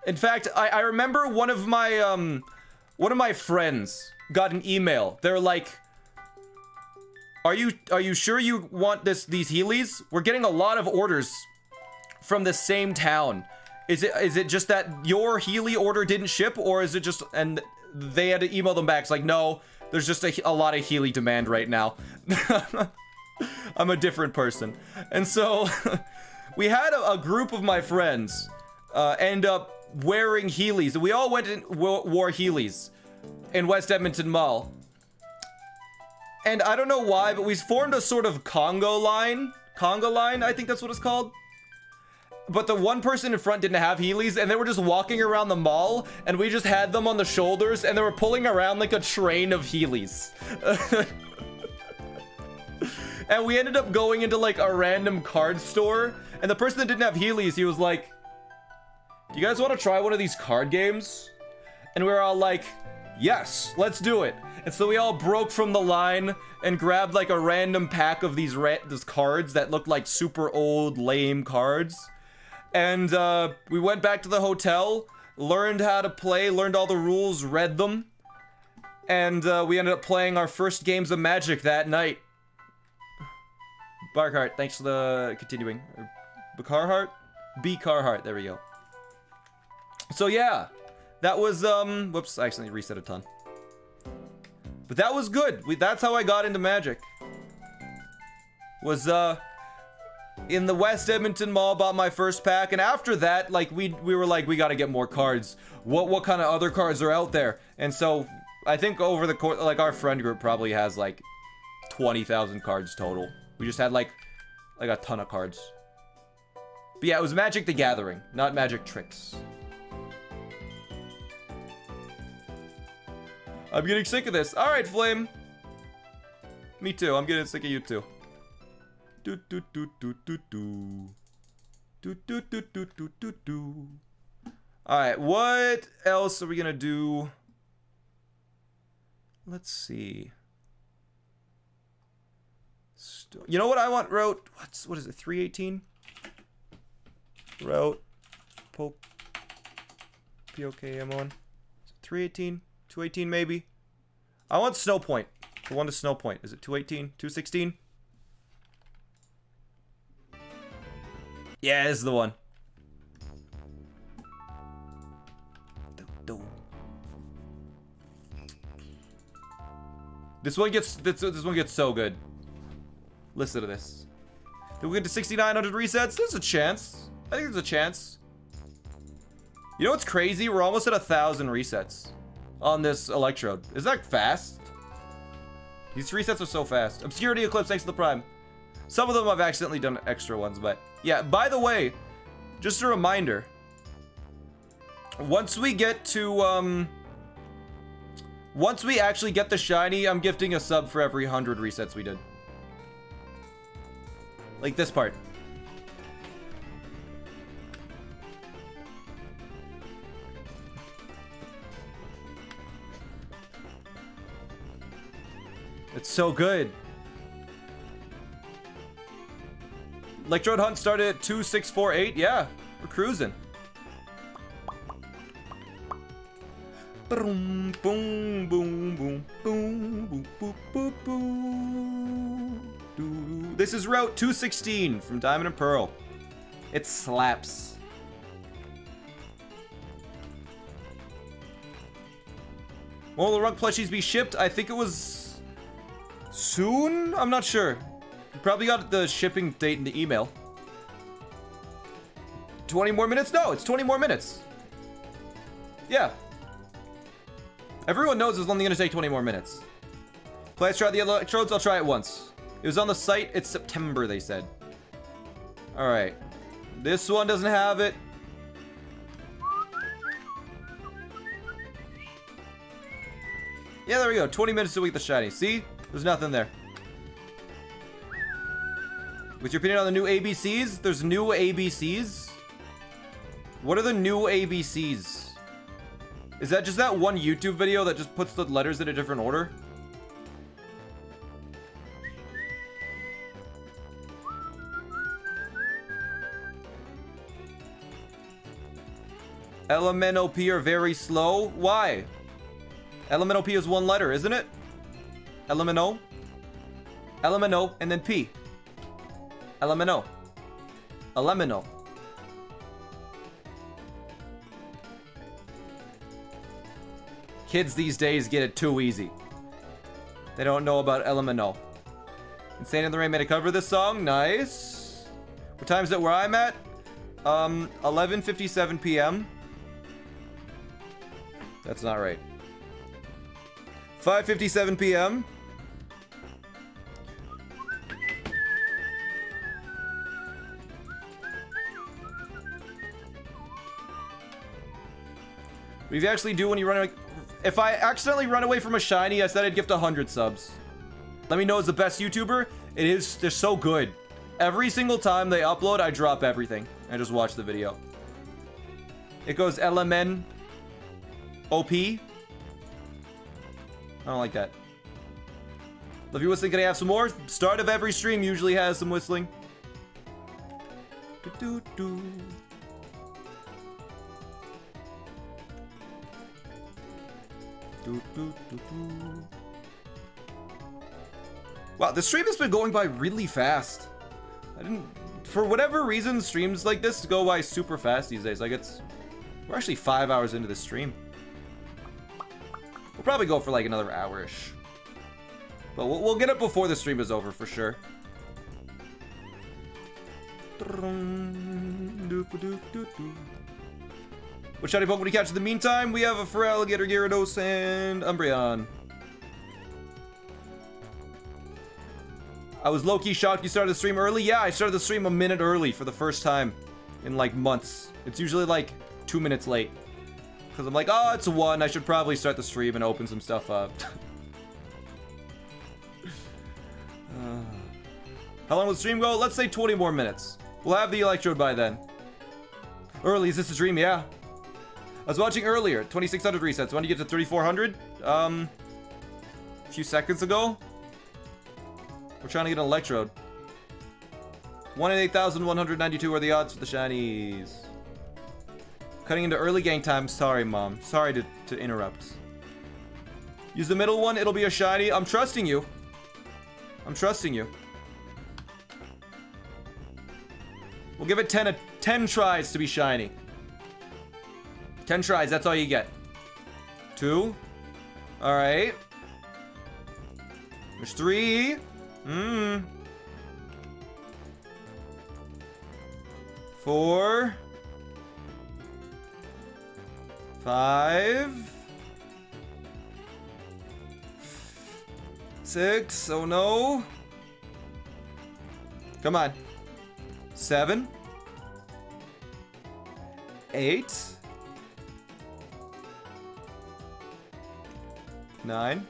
In fact, I remember one of my friends got an email. They're like, are you sure you want these Heelys? We're getting a lot of orders from the same town. Is it just that your Heely order didn't ship, or is it just, and they had to email them back? It's like, no, there's just a lot of Heely demand right now. I'm a different person. And so we had a group of my friends end up wearing Heelys. We all went and wore Heelys in West Edmonton Mall. And I don't know why, but we formed a sort of Conga line, I think that's what it's called. But the one person in front didn't have Heelys, and they were just walking around the mall, and we just had them on the shoulders, and they were pulling around like a train of Heelys. And we ended up going into like a random card store, and the person that didn't have Heelys, he was like, do you guys want to try one of these card games? And we were all like, yes, let's do it. And so we all broke from the line and grabbed like a random pack of these cards that looked like super old, lame cards. And we went back to the hotel, learned how to play, learned all the rules, read them. And we ended up playing our first games of Magic that night. Barkhart, thanks for the continuing. Carhart? B. Carhart, there we go. So yeah, that was, whoops, I accidentally reset a ton. But that was good. That's how I got into Magic. Was, in the West Edmonton Mall, bought my first pack, and after that, like, we were like, we gotta get more cards. What kind of other cards are out there? And so, I think over the course, like, our friend group probably has, like, 20,000 cards total. We just had, like a ton of cards. But yeah, it was Magic the Gathering, not Magic Tricks. I'm getting sick of this. Alright, Flame. Me too, I'm getting sick of you too. Do do do do do do. Do do do do do do do. Alright, what else are we gonna do? Let's see. You know what I want? Route. What is it? 318? Route. Poke. POKM1. 318? 218 maybe? I want Snow Point. The one to Snow Point. Is it 218? 216? Yeah, this is the one. This one gets so good. Listen to this. Did we get to 6,900 resets? There's a chance. I think there's a chance. You know what's crazy? We're almost at 1,000 resets on this electrode. Is that fast? These resets are so fast. Obscurity Eclipse, thanks to the Prime. Some of them I've accidentally done extra ones, but yeah, by the way, just a reminder. Once we get to, once we actually get the shiny, I'm gifting a sub for every 100 resets we did. Like this part. It's so good. Electrode Hunt started at 2648. Yeah, we're cruising. Boom, boom, boom, boom, boom, boom, boom, boom, boom. This is Route 216 from Diamond and Pearl. It slaps. Will the rug plushies be shipped? I think it was soon? I'm not sure. You probably got the shipping date in the email. 20 more minutes? No, it's 20 more minutes. Yeah. Everyone knows it's only going to take 20 more minutes. Plans try the electrodes? I'll try it once. It was on the site. It's September, they said. Alright. This one doesn't have it. Yeah, there we go. 20 minutes to wait the shiny. See? There's nothing there. What's your opinion on the new ABCs? There's new ABCs? What are the new ABCs? Is that just that one YouTube video that just puts the letters in a different order? LMNOP are very slow. Why? LMNOP is one letter, isn't it? LMNO? LMNO and then P. LMNO. LMNO. Kids these days get it too easy. They don't know about LMNO. Insane in the Rain made a cover of this song. Nice. What time is it where I'm at? 11:57 p.m. That's not right. 5:57 p.m. What do you actually do when you run away? If I accidentally run away from a shiny, I said I'd gift 100 subs. Let me know as the best YouTuber. It is, they're so good. Every single time they upload, I drop everything. I just watch the video. It goes LMN OP. I don't like that. Love you whistling. Can I have some more? Start of every stream usually has some whistling. Do, do, do. Do, do, do, do. Wow, the stream has been going by really fast. For whatever reason, streams like this go by super fast these days. Like we're actually 5 hours into this stream. We'll probably go for like another hour-ish. But we'll get it before the stream is over for sure. What shiny Pokemon do you catch in the meantime? We have a Feraligatr, Gyarados, and Umbreon. I was low-key shocked you started the stream early. Yeah, I started the stream a minute early for the first time in like months. It's usually like 2 minutes late. Because I'm like, oh, it's 1. I should probably start the stream and open some stuff up. How long will the stream go? Let's say 20 more minutes. We'll have the Electrode by then. Early, is this a dream? Yeah. I was watching earlier. 2600 resets. When do you get to 3400? A few seconds ago. We're trying to get an Electrode. 1 in 8,192 are the odds for the shinies. Cutting into early gang time. Sorry, Mom. Sorry to interrupt. Use the middle one. It'll be a shiny. I'm trusting you. I'm trusting you. We'll give it 10 tries to be shiny. 10 tries. That's all you get. 2. All right. There's 3. 4. 5. 6. Oh no. Come on. 7. 8. 9.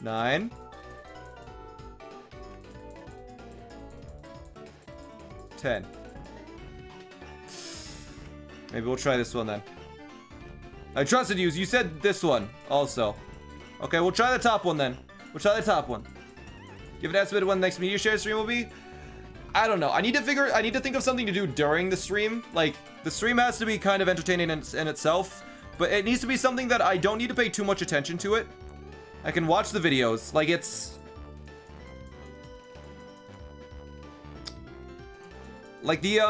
9. 10. Maybe we'll try this one then. I trusted you. You said this one also. Okay, we'll try the top one then. We'll try the top one. Give an estimate when the next media share stream will be. I don't know. I need to think of something to do during the stream. Like, the stream has to be kind of entertaining in itself, but it needs to be something that I don't need to pay too much attention to it. I can watch the videos. Like, it's like the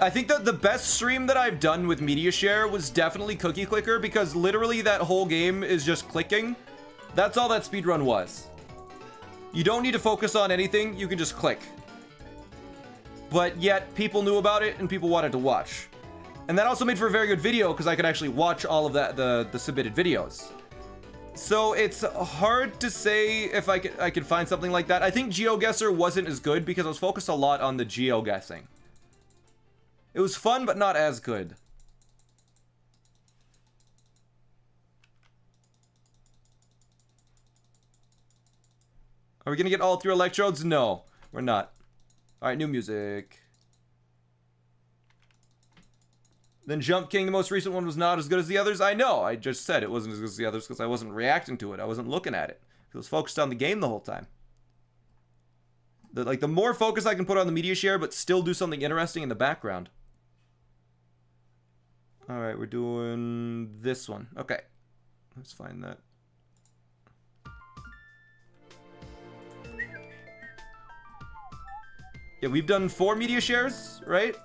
I think that the best stream that I've done with media share was definitely Cookie Clicker, because literally that whole game is just clicking. That's all that speedrun was. You don't need to focus on anything, you can just click. But yet people knew about it and people wanted to watch. And that also made for a very good video because I could actually watch all of that, the submitted videos. So it's hard to say if I could find something like that. I think GeoGuessr wasn't as good because I was focused a lot on the geoguessing. It was fun, but not as good. Are we gonna get all 3 electrodes? No, we're not. All right, new music. Then Jump King, the most recent one, was not as good as the others. I know, I just said it wasn't as good as the others because I wasn't reacting to it. I wasn't looking at it. I was focused on the game the whole time. The more focus I can put on the media share, but still do something interesting in the background. All right, we're doing this one. Okay, let's find that. Yeah, we've done 4 media shares, right?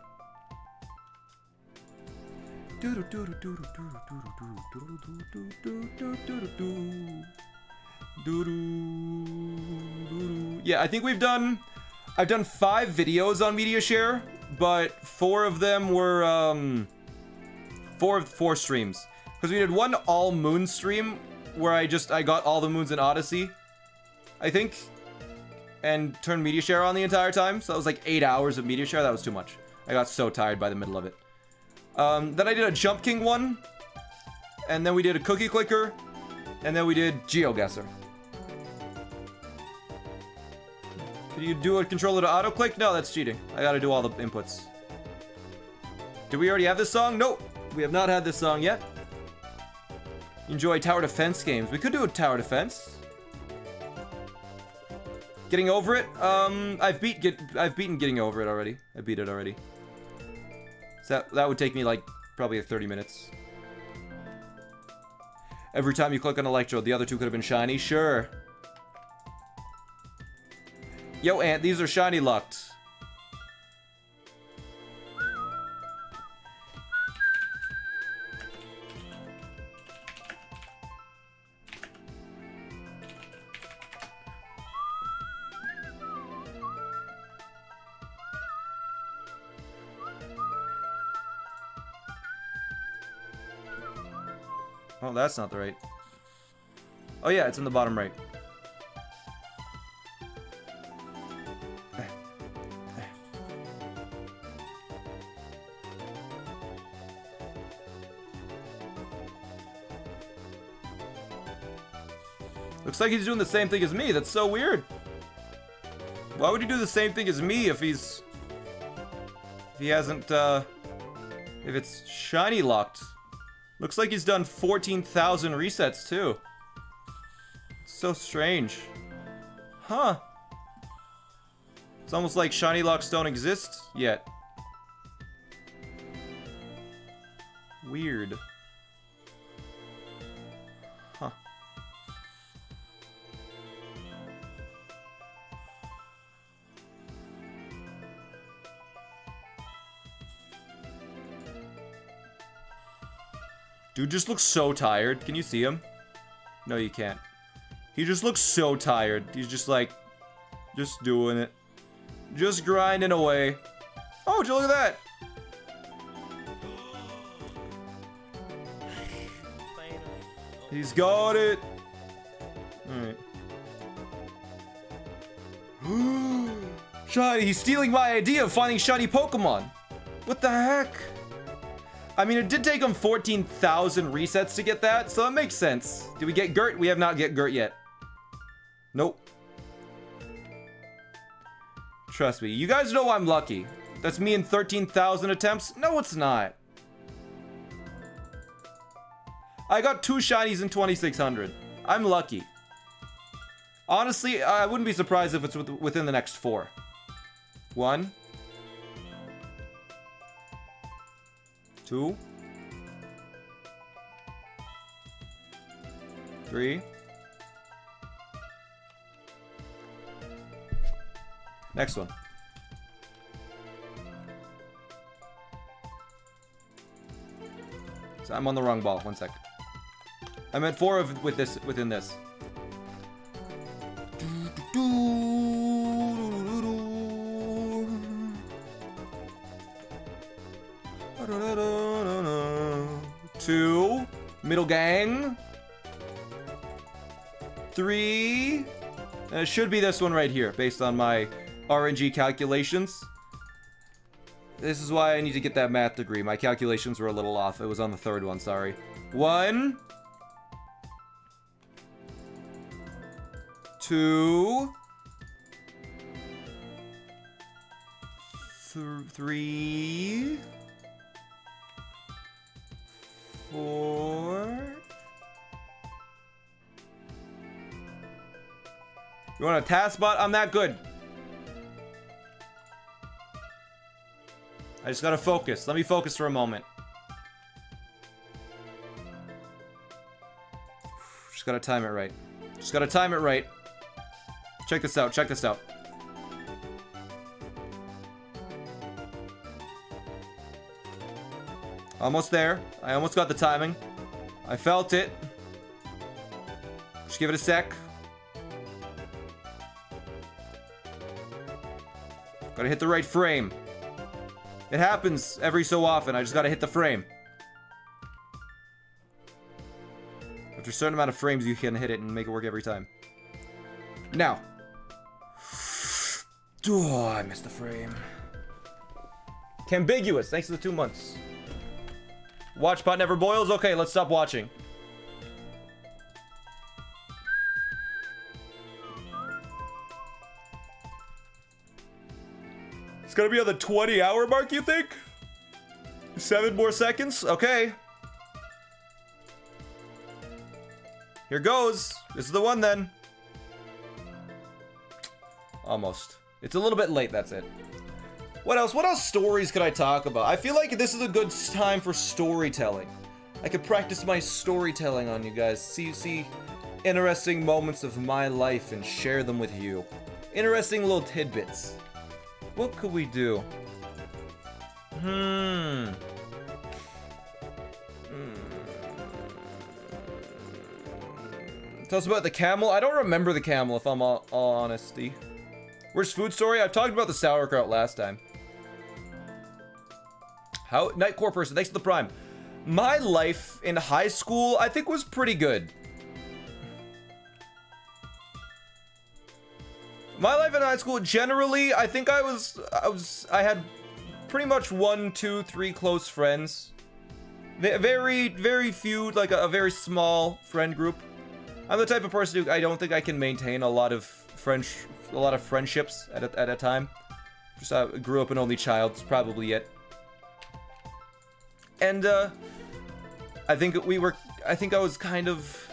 Yeah, I think I've done 5 videos on media share, but 4 of them were 4 streams. Because we did one all moon stream where I got all the moons in Odyssey, I think, and turned media share on the entire time. So that was like 8 hours of media share. That was too much. I got so tired by the middle of it. Then I did a Jump King one, and then we did a Cookie Clicker, and then we did GeoGuessr. Can you do a controller to auto click? No, that's cheating. I gotta do all the inputs. Did we already have this song? Nope, we have not had this song yet. Enjoy tower defense games. We could do a tower defense. Getting over it. I've beaten Getting Over It already. I beat it already. So that would take me like probably 30 minutes. Every time you click on Electrode, the other 2 could have been shiny. Sure. Yo, Ant, these are shiny lucked. Oh, that's not the right. Oh yeah, it's in the bottom right. Looks like he's doing the same thing as me. That's so weird. Why would he do the same thing as me if he hasn't, if it's shiny locked? Looks like he's done 14,000 resets, too. It's so strange. Huh. It's almost like shiny locks don't exist yet. Weird. Huh. Dude just looks so tired. Can you see him? No, you can't. He just looks so tired. He's just like, just doing it. Just grinding away. Oh, would you look at that? He's got it. Alright. Shiny, he's stealing my idea of finding shiny Pokemon. What the heck? I mean, it did take him 14,000 resets to get that, so it makes sense. Did we get Gert? We have not get Gert yet. Nope. Trust me. You guys know I'm lucky. That's me in 13,000 attempts? No, it's not. I got 2 shinies in 2,600. I'm lucky. Honestly, I wouldn't be surprised if it's within the next 4. 1. 2. 3. Next one. So I'm on the wrong ball. 1 sec. I meant 4 within this. Two. Middle gang. 3. And it should be this one right here, based on my RNG calculations. This is why I need to get that math degree. My calculations were a little off. It was on the third one, sorry. 1, 2, 3, 4. You want a task bot? I'm that good. I just gotta focus. Let me focus for a moment. Just gotta time it right. Just gotta time it right. Check this out. Check this out. Almost there. I almost got the timing. I felt it. Just give it a sec. Gotta hit the right frame. It happens every so often. I just gotta hit the frame. After a certain amount of frames, you can hit it and make it work every time. Now. Oh, I missed the frame. Cambiguous. Thanks for the 2 months. Watch pot never boils? Okay, let's stop watching. It's gonna be on the 20-hour mark, you think? 7 more seconds? Okay. Here goes. This is the one then. Almost. It's a little bit late, that's it. What else? What else stories could I talk about? I feel like this is a good time for storytelling. I could practice my storytelling on you guys. See interesting moments of my life and share them with you. Interesting little tidbits. What could we do? Tell us about the camel. I don't remember the camel, if I'm all honesty. Where's food story? I've talked about the sauerkraut last time. How? Nightcore person, thanks for the prime. My life in high school, I think, was pretty good. My life in high school, generally, I think I had pretty much 1, 2, 3 close friends. Very few, like a very small friend group. I'm the type of person who I don't think I can maintain a lot of friendships at a time. Just I grew up an only child, it's probably it. And I think I was kind of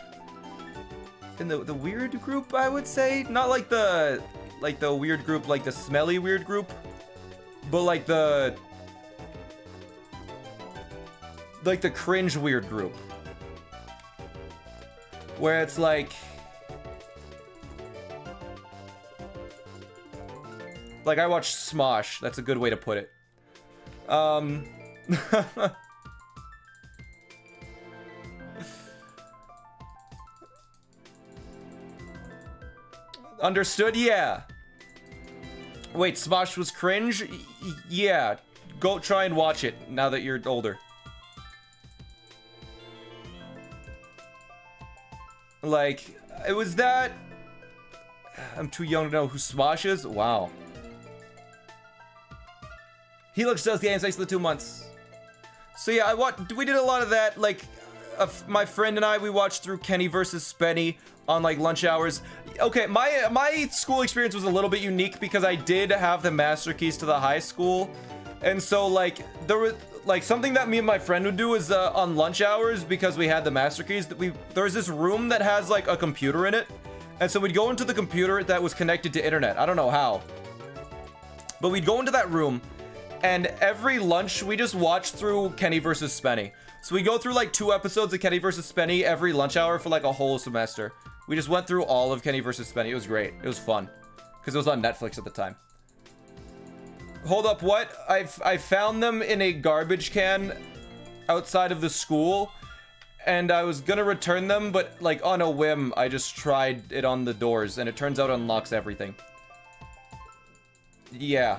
in the weird group, I would say. Not like the weird group, like the smelly weird group, but like the cringe weird group, where it's like I watch Smosh. That's a good way to put it. Understood? Yeah. Wait, Smosh was cringe? Yeah. Go try and watch it now that you're older. Like, it was that... I'm too young to know who Smosh is? Wow. Helix does games, thanks for the 2 months. So yeah, we did a lot of that, like... my friend and I, we watched through Kenny versus Spenny on like lunch hours. Okay, my school experience was a little bit unique because I did have the master keys to the high school, and so like there was like something that me and my friend would do is on lunch hours, because we had the master keys, that there was this room that has like a computer in it, and so we'd go into the computer that was connected to internet. I don't know how, but we'd go into that room, and every lunch we just watched through Kenny versus Spenny. So we go through like 2 episodes of Kenny vs. Spenny every lunch hour for like a whole semester. We just went through all of Kenny vs. Spenny. It was great. It was fun. Because it was on Netflix at the time. Hold up, what? I found them in a garbage can outside of the school. And I was gonna return them, but like on a whim, I just tried it on the doors. And it turns out it unlocks everything. Yeah.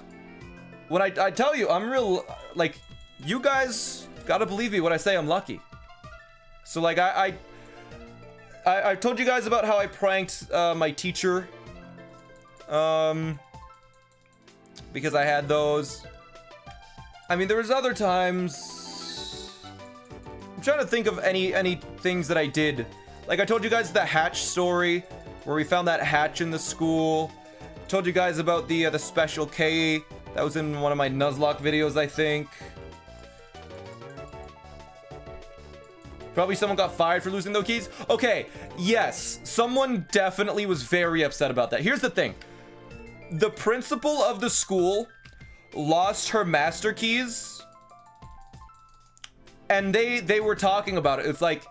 When I tell you, I'm real... Like, you guys... Gotta believe me when I say I'm lucky. So like I told you guys about how I pranked my teacher. Because I had those. I mean, there was other times. I'm trying to think of any things that I did. Like I told you guys the hatch story, where we found that hatch in the school. Told you guys about the special K that was in one of my Nuzlocke videos, I think. Probably someone got fired for losing those keys. Okay, yes, someone definitely was very upset about that. Here's the thing. The principal of the school lost her master keys. And they were talking about it. It's like,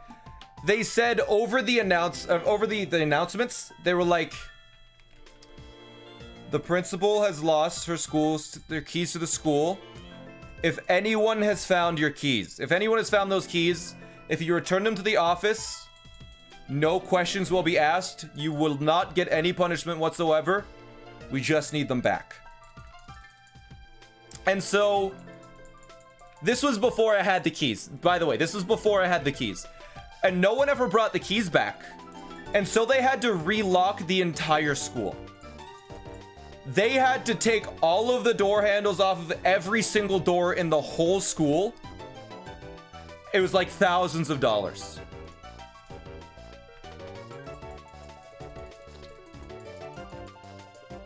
they said over the announcements, they were like, the principal has lost their keys to the school. If anyone has found your keys, if anyone has found those keys, if you return them to the office, no questions will be asked. You will not get any punishment whatsoever. We just need them back. And so, this was before I had the keys. By the way, this was before I had the keys. And no one ever brought the keys back. And so they had to relock the entire school. They had to take all of the door handles off of every single door in the whole school. It was like thousands of dollars.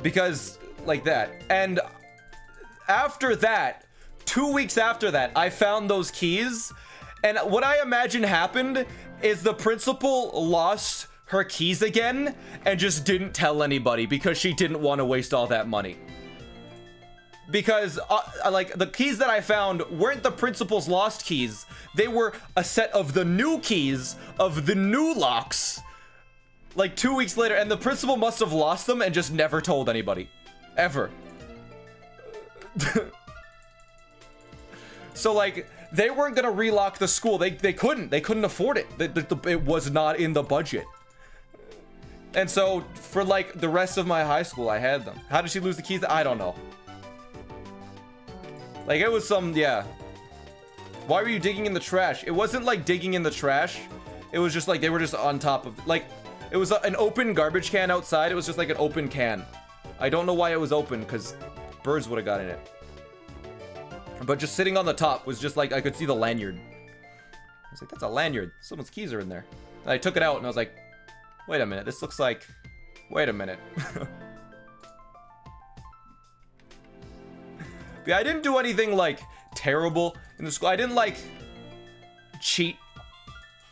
Because, like that. And after that, 2 weeks after that, I found those keys. And what I imagine happened is the principal lost her keys again and just didn't tell anybody because she didn't want to waste all that money. Because, like, the keys that I found weren't the principal's lost keys. They were a set of the new keys of the new locks. Like, 2 weeks later, and the principal must have lost them and just never told anybody. Ever. So, like, they weren't gonna relock the school. They couldn't afford it. It was not in the budget. And so, for, like, the rest of my high school, I had them. How did she lose the keys? I don't know. Like, it was some, yeah. Why were you digging in the trash? It wasn't like digging in the trash. It was just like, they were just on top of, like, it was an open garbage can outside. It was just like an open can. I don't know why it was open, because birds would have got in it. But just sitting on the top was just like, I could see the lanyard. I was like, that's a lanyard. Someone's keys are in there. And I took it out and I was like, wait a minute. This looks like, wait a minute. Yeah, I didn't do anything, like, terrible in the school. I didn't, like, cheat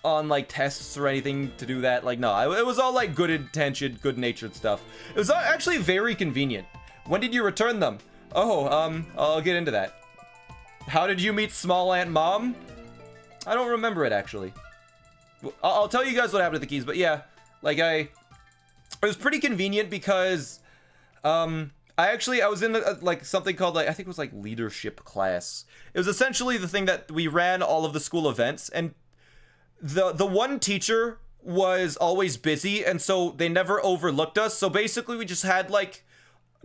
on, like, tests or anything to do that. Like, no, it was all, like, good intentioned, good-natured stuff. It was actually very convenient. When did you return them? Oh, I'll get into that. How did you meet SmallAnt Mom? I don't remember it, actually. I'll tell you guys what happened to the keys, but yeah, like, it was pretty convenient because, I was in like something called, like, I think it was like leadership class. It was essentially the thing that we ran all of the school events, and the one teacher was always busy, and so they never overlooked us. So basically we just had like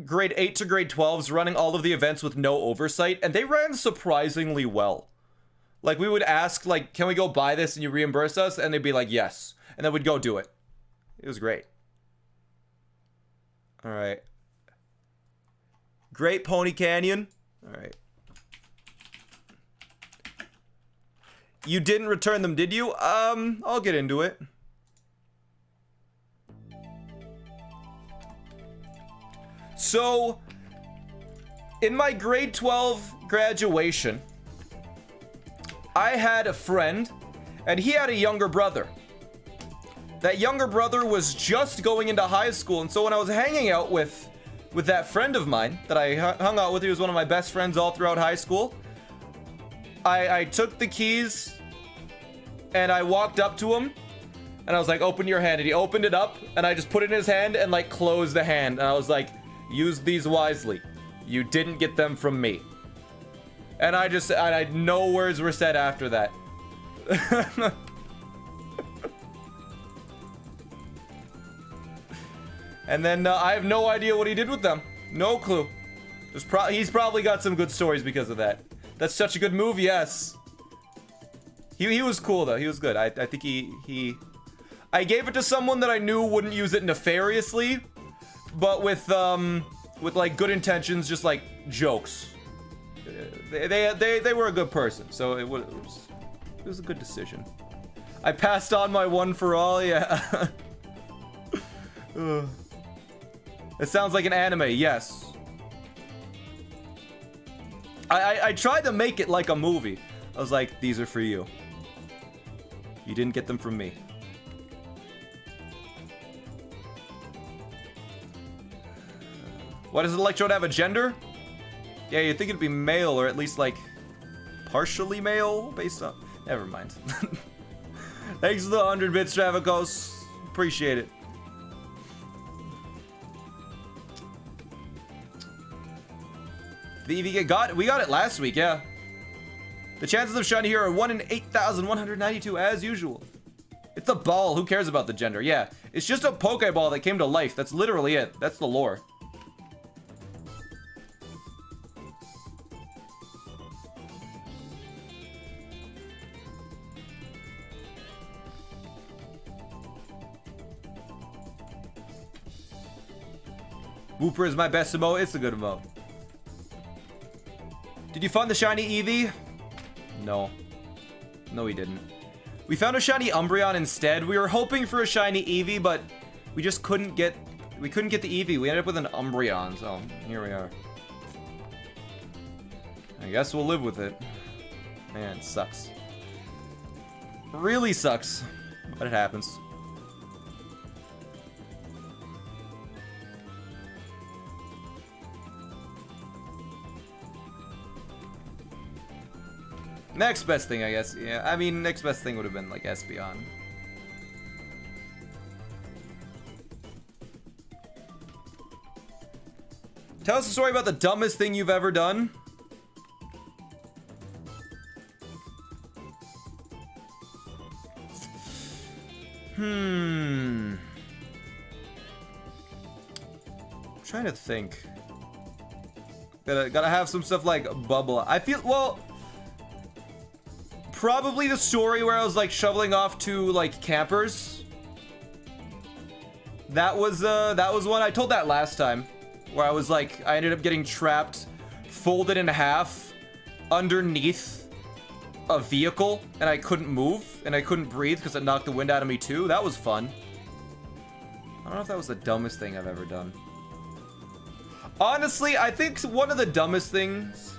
grade 8 to grade 12s running all of the events with no oversight, and they ran surprisingly well. Like, we would ask, like, can we go buy this and you reimburse us? And they'd be like, yes. And then we'd go do it. It was great. All right. Great Pony Canyon. All right. You didn't return them, did you? I'll get into it. So, in my grade 12 graduation, I had a friend, and he had a younger brother. That younger brother was just going into high school, and so when I was hanging out with that friend of mine that I hung out with, he was one of my best friends all throughout high school, I took the keys, and I walked up to him, and I was like, open your hand, and he opened it up, and I just put it in his hand and, like, closed the hand, and I was like, use these wisely. You didn't get them from me. And no words were said after that. And then I have no idea what he did with them. No clue. He's probably got some good stories because of that. That's such a good move, yes. He was cool though. He was good. I think he I gave it to someone that I knew wouldn't use it nefariously, but with like good intentions, just like jokes. They were a good person, so it was a good decision. I passed on my one for all, yeah. It sounds like an anime, yes. I tried to make it like a movie. I was like, these are for you. You didn't get them from me. Why does the electrode have a gender? Yeah, you'd think it'd be male, or at least like partially male based on... Never mind. Thanks for the 100 bits, Stravakos. Appreciate it. The EV we got it last week, yeah. The chances of shiny here are 1 in 8,192 as usual. It's a ball, who cares about the gender? Yeah, it's just a Pokeball that came to life. That's literally it. That's the lore. Wooper is my best emote. It's a good emote. Did you find the shiny Eevee? No. No, we didn't. We found a shiny Umbreon instead. We were hoping for a shiny Eevee, but we just couldn't get... We couldn't get the Eevee. We ended up with an Umbreon, so here we are. I guess we'll live with it. Man, it sucks. Really sucks. But it happens. Next best thing, I guess. Yeah, I mean, next best thing would have been like Espeon. Tell us a story about the dumbest thing you've ever done. I'm trying to think. Gotta have some stuff like bubble. I feel, well, probably the story where I was like shoveling off to like campers. That was one. I told that last time, where I was like, I ended up getting trapped, folded in half, underneath a vehicle, and I couldn't move, and I couldn't breathe because it knocked the wind out of me too. That was fun. I don't know if that was the dumbest thing I've ever done. Honestly, I think one of the dumbest things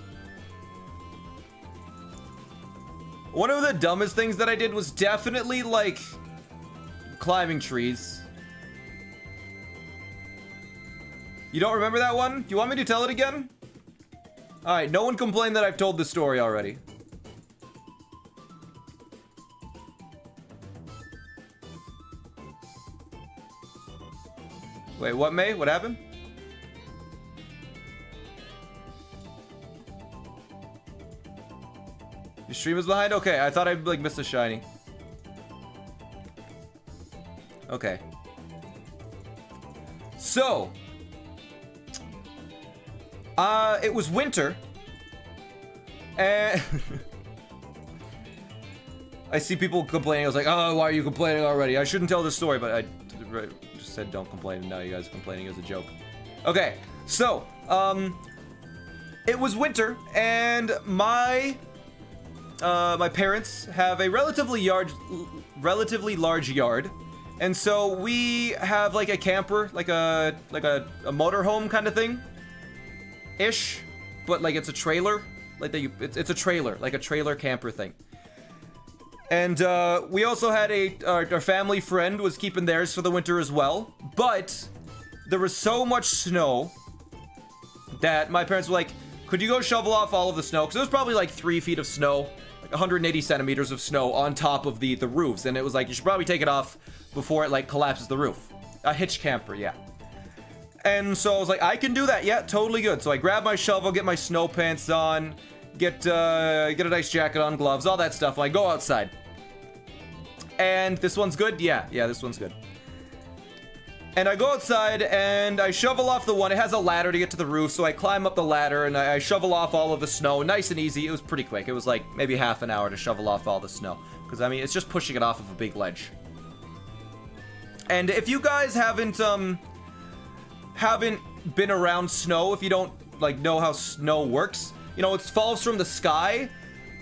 that I did was definitely like climbing trees. You don't remember that one? Do you want me to tell it again? Alright, no one complained that I've told the story already. Wait, what, May? What happened? Your stream is behind? Okay, I thought I like missed a shiny. Okay. So, it was winter, and I see people complaining. I was like, oh, why are you complaining already? I shouldn't tell this story, but I just said don't complain, and now you guys are complaining as a joke. Okay, so, it was winter, and my parents have a relatively large yard, and so we have like a camper, like a motorhome kind of thing, ish, but like it's a trailer, like it's a trailer, like a trailer camper thing. And we also had our family friend was keeping theirs for the winter as well, but there was so much snow that my parents were like, could you go shovel off all of the snow? Because it was probably like 3 feet of snow, like 180 centimeters of snow on top of the roofs, and it was like, you should probably take it off before it like collapses the roof. A hitch camper, yeah. And so I was like, I can do that, yeah, totally good. So I grab my shovel, get my snow pants on, get a nice jacket on, gloves, all that stuff. I go outside. And this one's good? Yeah, this one's good. And I go outside and I shovel off the one. It has a ladder to get to the roof, so I climb up the ladder and I shovel off all of the snow. Nice and easy. It was pretty quick. It was like maybe half an hour to shovel off all the snow. Because, I mean, it's just pushing it off of a big ledge. And if you guys haven't been around snow, if you don't like know how snow works, you know, it falls from the sky,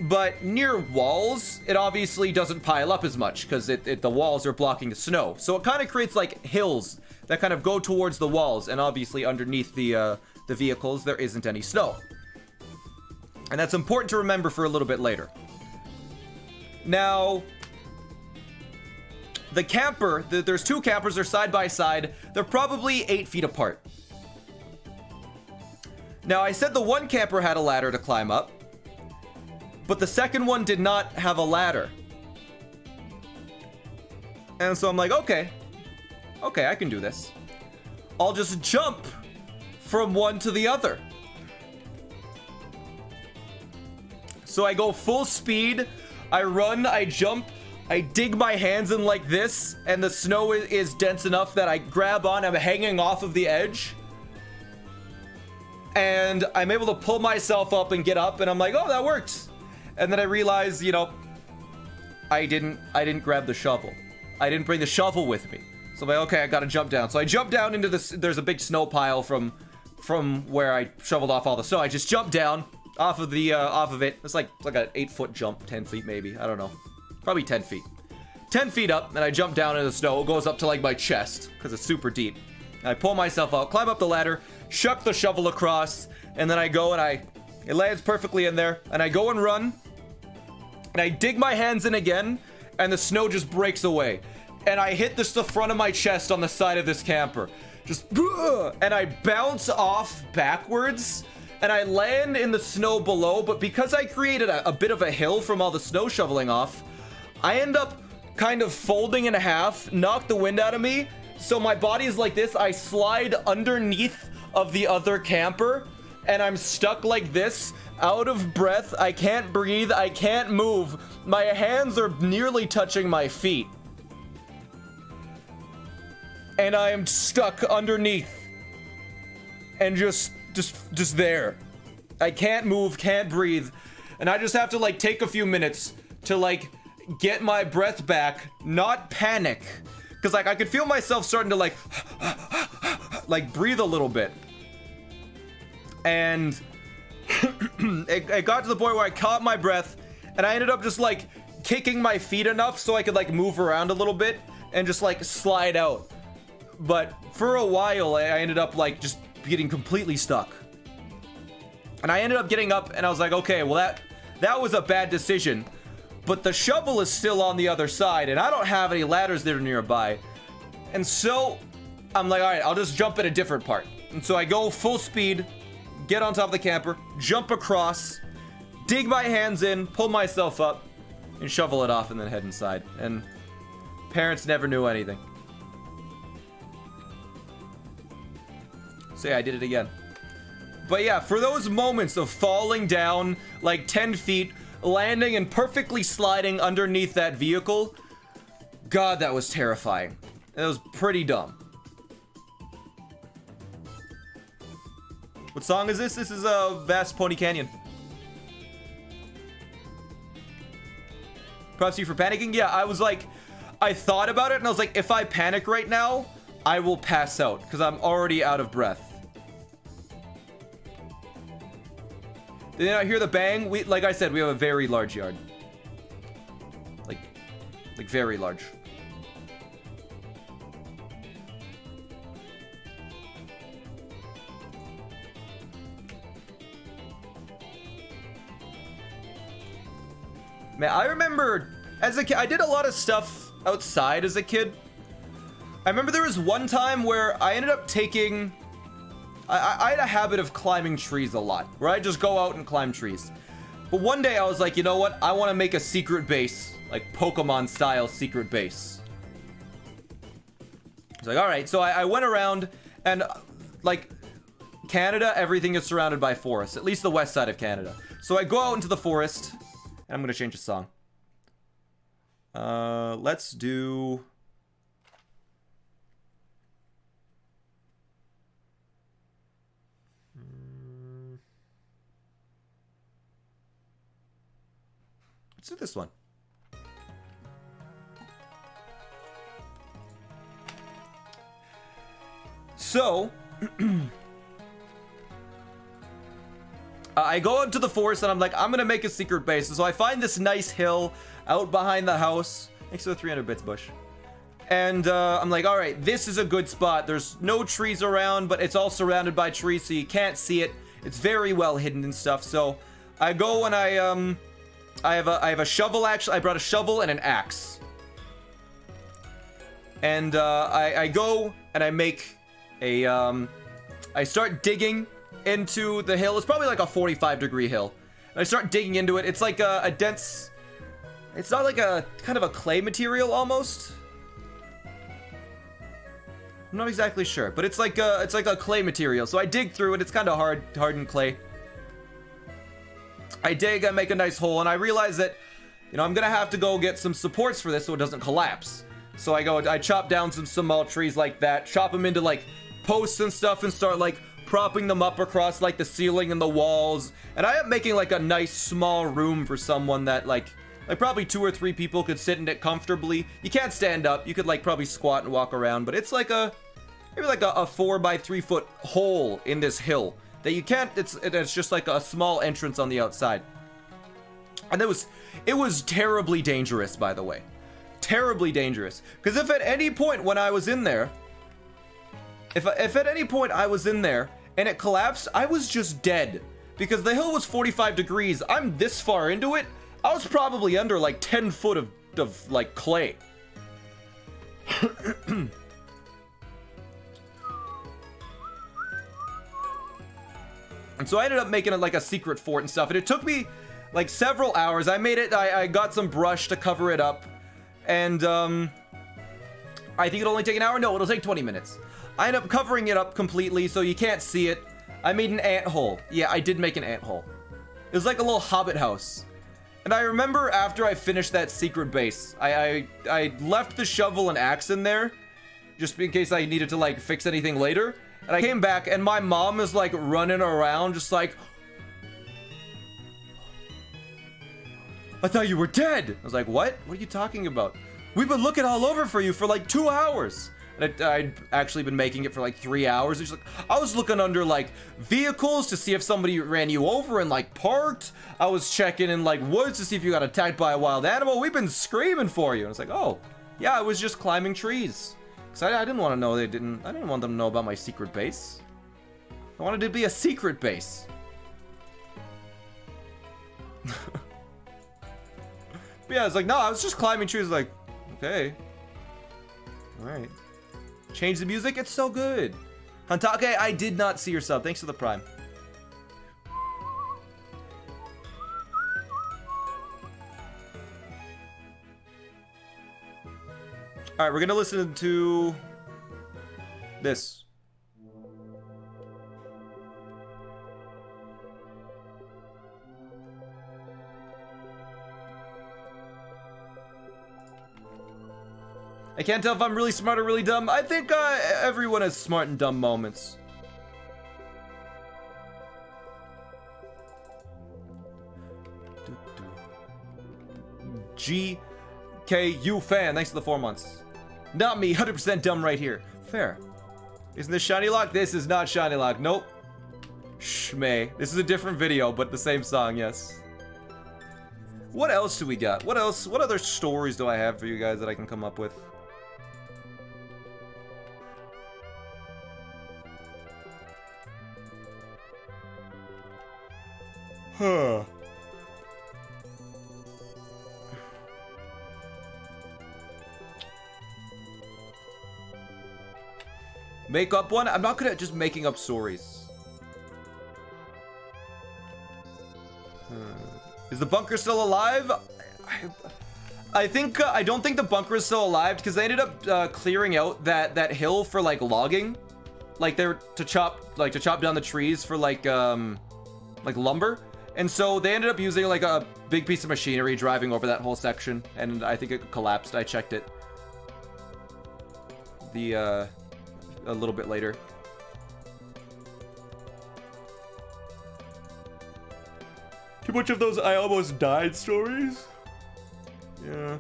but near walls, it obviously doesn't pile up as much because the walls are blocking the snow. So it kind of creates like hills that kind of go towards the walls, and obviously underneath the vehicles, there isn't any snow. And that's important to remember for a little bit later. Now, the camper, there's two campers, they're side by side. They're probably 8 feet apart. Now, I said the one camper had a ladder to climb up, but the second one did not have a ladder. And so I'm like, okay, I can do this. I'll just jump from one to the other. So I go full speed, I run, I jump, I dig my hands in like this, and the snow is dense enough that I grab on, I'm hanging off of the edge. And I'm able to pull myself up and get up, and I'm like, oh, that worked. And then I realize, you know, I didn't grab the shovel. I didn't bring the shovel with me. So I'm like, okay, I gotta jump down. So I jump down into this, there's a big snow pile from where I shoveled off all the snow. I just jump down off of it. It's like an 8-foot jump, 10 feet maybe, I don't know. Probably 10 feet. 10 feet up, and I jump down into the snow. It goes up to like my chest, because it's super deep. And I pull myself out, climb up the ladder, shuck the shovel across, and then I go and it lands perfectly in there, and I go and run, and I dig my hands in again, and the snow just breaks away. And I hit the front of my chest on the side of this camper. Just, and I bounce off backwards, and I land in the snow below, but because I created a bit of a hill from all the snow shoveling off, I end up kind of folding in half, knock the wind out of me, so my body is like this. I slide underneath of the other camper, and I'm stuck like this, out of breath. I can't breathe, I can't move. My hands are nearly touching my feet. And I am stuck underneath. And just there. I can't move, can't breathe. And I just have to like take a few minutes to like get my breath back, not panic. Cause like I could feel myself starting to like breathe a little bit. And it got to the point where I caught my breath, and I ended up just like kicking my feet enough so I could like move around a little bit and just like slide out. But for a while, I ended up like just getting completely stuck. And I ended up getting up, and I was like, okay, well that was a bad decision. But the shovel is still on the other side, and I don't have any ladders that are nearby. And so I'm like, all right, I'll just jump at a different part. And so I go full speed, get on top of the camper, jump across, dig my hands in, pull myself up, and shovel it off, and then head inside. And parents never knew anything. So yeah, I did it again. But yeah, for those moments of falling down like 10 feet, landing and perfectly sliding underneath that vehicle, God, that was terrifying. It was pretty dumb. What song is this? This is Vast Pony Canyon. Props to you for panicking. Yeah, I was like, I thought about it and I was like, if I panic right now, I will pass out because I'm already out of breath. Did you not hear the bang? Like I said, we have a very large yard. Like very large. Man, I remember as a kid, I did a lot of stuff outside as a kid. I remember there was one time where I ended up taking... I had a habit of climbing trees a lot, where I just go out and climb trees. But one day I was like, you know what? I want to make a secret base, like Pokemon style secret base. It's like, all right. So I went around and like Canada, everything is surrounded by forests, at least the west side of Canada. So I go out into the forest and I'm going to change the song. Let's do... Let's do this one. So, I go into the forest and I'm like, I'm gonna make a secret base. So I find this nice hill out behind the house next to the 300 bits bush. And I'm like, all right, this is a good spot. There's no trees around, but it's all surrounded by trees, so you can't see it. It's very well hidden and stuff. So I go and I have a shovel. Actually, I brought a shovel and an axe. And I go and I make a I start digging into the hill. It's probably like a 45-degree hill. And I start digging into it. It's like a dense. It's not like a kind of a clay material almost. I'm not exactly sure, but it's like a clay material. So I dig through it. It's kind of hardened clay. I dig, I make a nice hole, and I realize that, you know, I'm gonna have to go get some supports for this so it doesn't collapse. So I chop down some small trees like that, chop them into like posts and stuff, and start like propping them up across like the ceiling and the walls. And I am making like a nice small room for someone that like probably 2 or 3 people could sit in it comfortably. You can't stand up. You could like probably squat and walk around, but it's like maybe like a 4 by 3 foot hole in this hill that you can't. It's just like a small entrance on the outside. And it was terribly dangerous, by the way. Terribly dangerous. Because if at any point when I was in there, if at any point I was in there and it collapsed, I was just dead. Because the hill was 45 degrees. I'm this far into it. I was probably under like 10 foot of like clay. And so I ended up making it like a secret fort and stuff. And it took me like several hours. I made it, I got some brush to cover it up. And I think it'll only take an hour. No, it'll take 20 minutes. I end up covering it up completely so you can't see it. I made an ant hole. Yeah, I did make an ant hole. It was like a little hobbit house. And I remember after I finished that secret base, I left the shovel and axe in there just in case I needed to like fix anything later. And I came back and my mom is like running around just like, I thought you were dead. I was like, what? What are you talking about? We've been looking all over for you for like 2 hours. And I'd actually been making it for like 3 hours. She's like, I was looking under like vehicles to see if somebody ran you over and like parked. I was checking in like woods to see if you got attacked by a wild animal. We've been screaming for you. And it's like, oh, yeah, I was just climbing trees. Cause I didn't want to know I didn't want them to know about my secret base. I wanted it to be a secret base. Yeah, it's like, no, I was just climbing trees. Like, okay. All right. Change the music. It's so good. Hantake, I did not see your sub. Thanks for the prime. All right, we're gonna listen to this. I can't tell if I'm really smart or really dumb. I think everyone has smart and dumb moments. GKU fan, thanks for the 4 months. Not me, 100% dumb right here. Fair. Isn't this Shiny Lock? This is not Shiny Lock. Nope. Shmay. This is a different video, but the same song, yes. What else do we got? What else? What other stories do I have for you guys that I can come up with? Huh. Make up one? I'm not good at just making up stories. Is the bunker still alive? I think I don't think the bunker is still alive because they ended up clearing out that hill for like logging, like they're to chop down the trees for like lumber. And so they ended up using like a big piece of machinery driving over that whole section, and I think it collapsed. I checked it a little bit later. Too much of those I almost died stories. Yeah.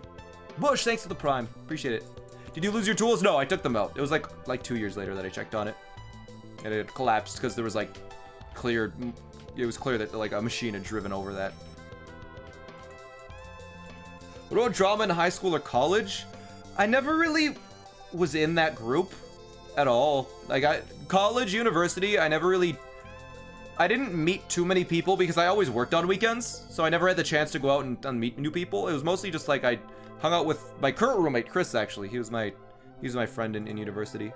Bush, thanks for the prime. Appreciate it. Did you lose your tools? No, I took them out. It was like 2 years later that I checked on it. And it collapsed because there was like clear. It was clear that like a machine had driven over that. What about drama in high school or college? I never really was in that group at all. Like college, university, I didn't meet too many people because I always worked on weekends. So I never had the chance to go out and meet new people. It was mostly just like I hung out with my current roommate, Chris, actually. He was my friend in university.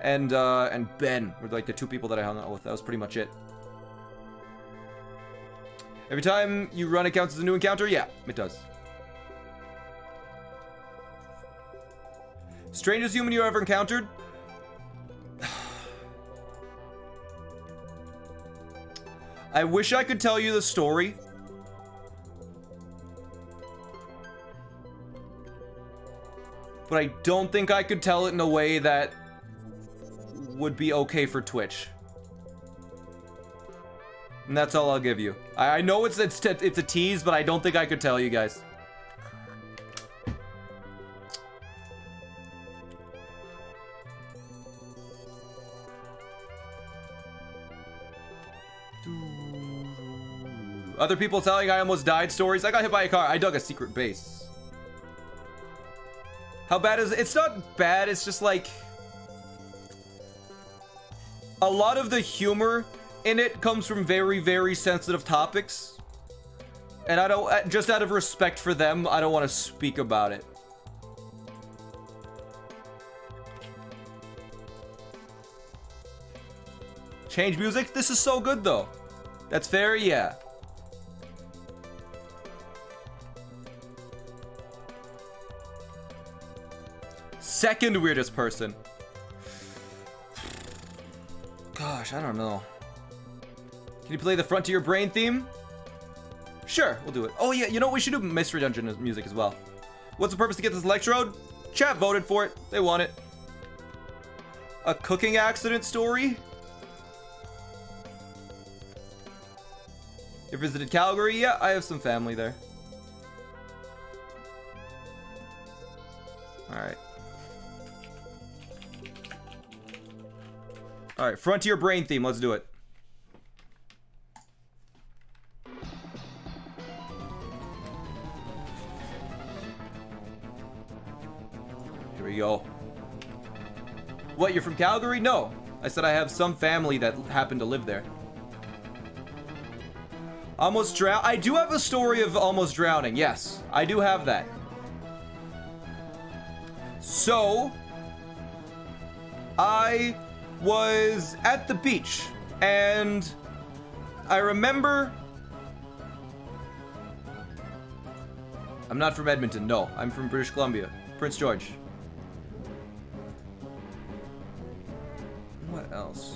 And Ben were like the two people that I hung out with. That was pretty much it. Every time you run, it counts as a new encounter? Yeah, it does. Strangest human you ever encountered? I wish I could tell you the story. But I don't think I could tell it in a way that would be okay for Twitch. And that's all I'll give you. I know it's a tease, but I don't think I could tell you guys. Other people telling I almost died stories. I got hit by a car. I dug a secret base. How bad is it? It's not bad. It's just like a lot of the humor in it comes from very, very sensitive topics. And I don't, just out of respect for them, I don't want to speak about it. Change music? This is so good though. That's fair, yeah. Second weirdest person. Gosh, I don't know. Can you play the Frontier Brain theme? Sure, we'll do it. Oh yeah, you know what? We should do Mystery Dungeon music as well. What's the purpose to get this electrode? Chat voted for it. They want it. A cooking accident story? You visited Calgary? Yeah, I have some family there. Alright. Alright, Frontier Brain theme, let's do it. Here we go. What, you're from Calgary? No. I said I have some family that happen to live there. Almost drowned. I do have a story of almost drowning. Yes, I do have that. So, I was at the beach and I remember. I'm not from Edmonton. No, I'm from British Columbia, Prince George. What else?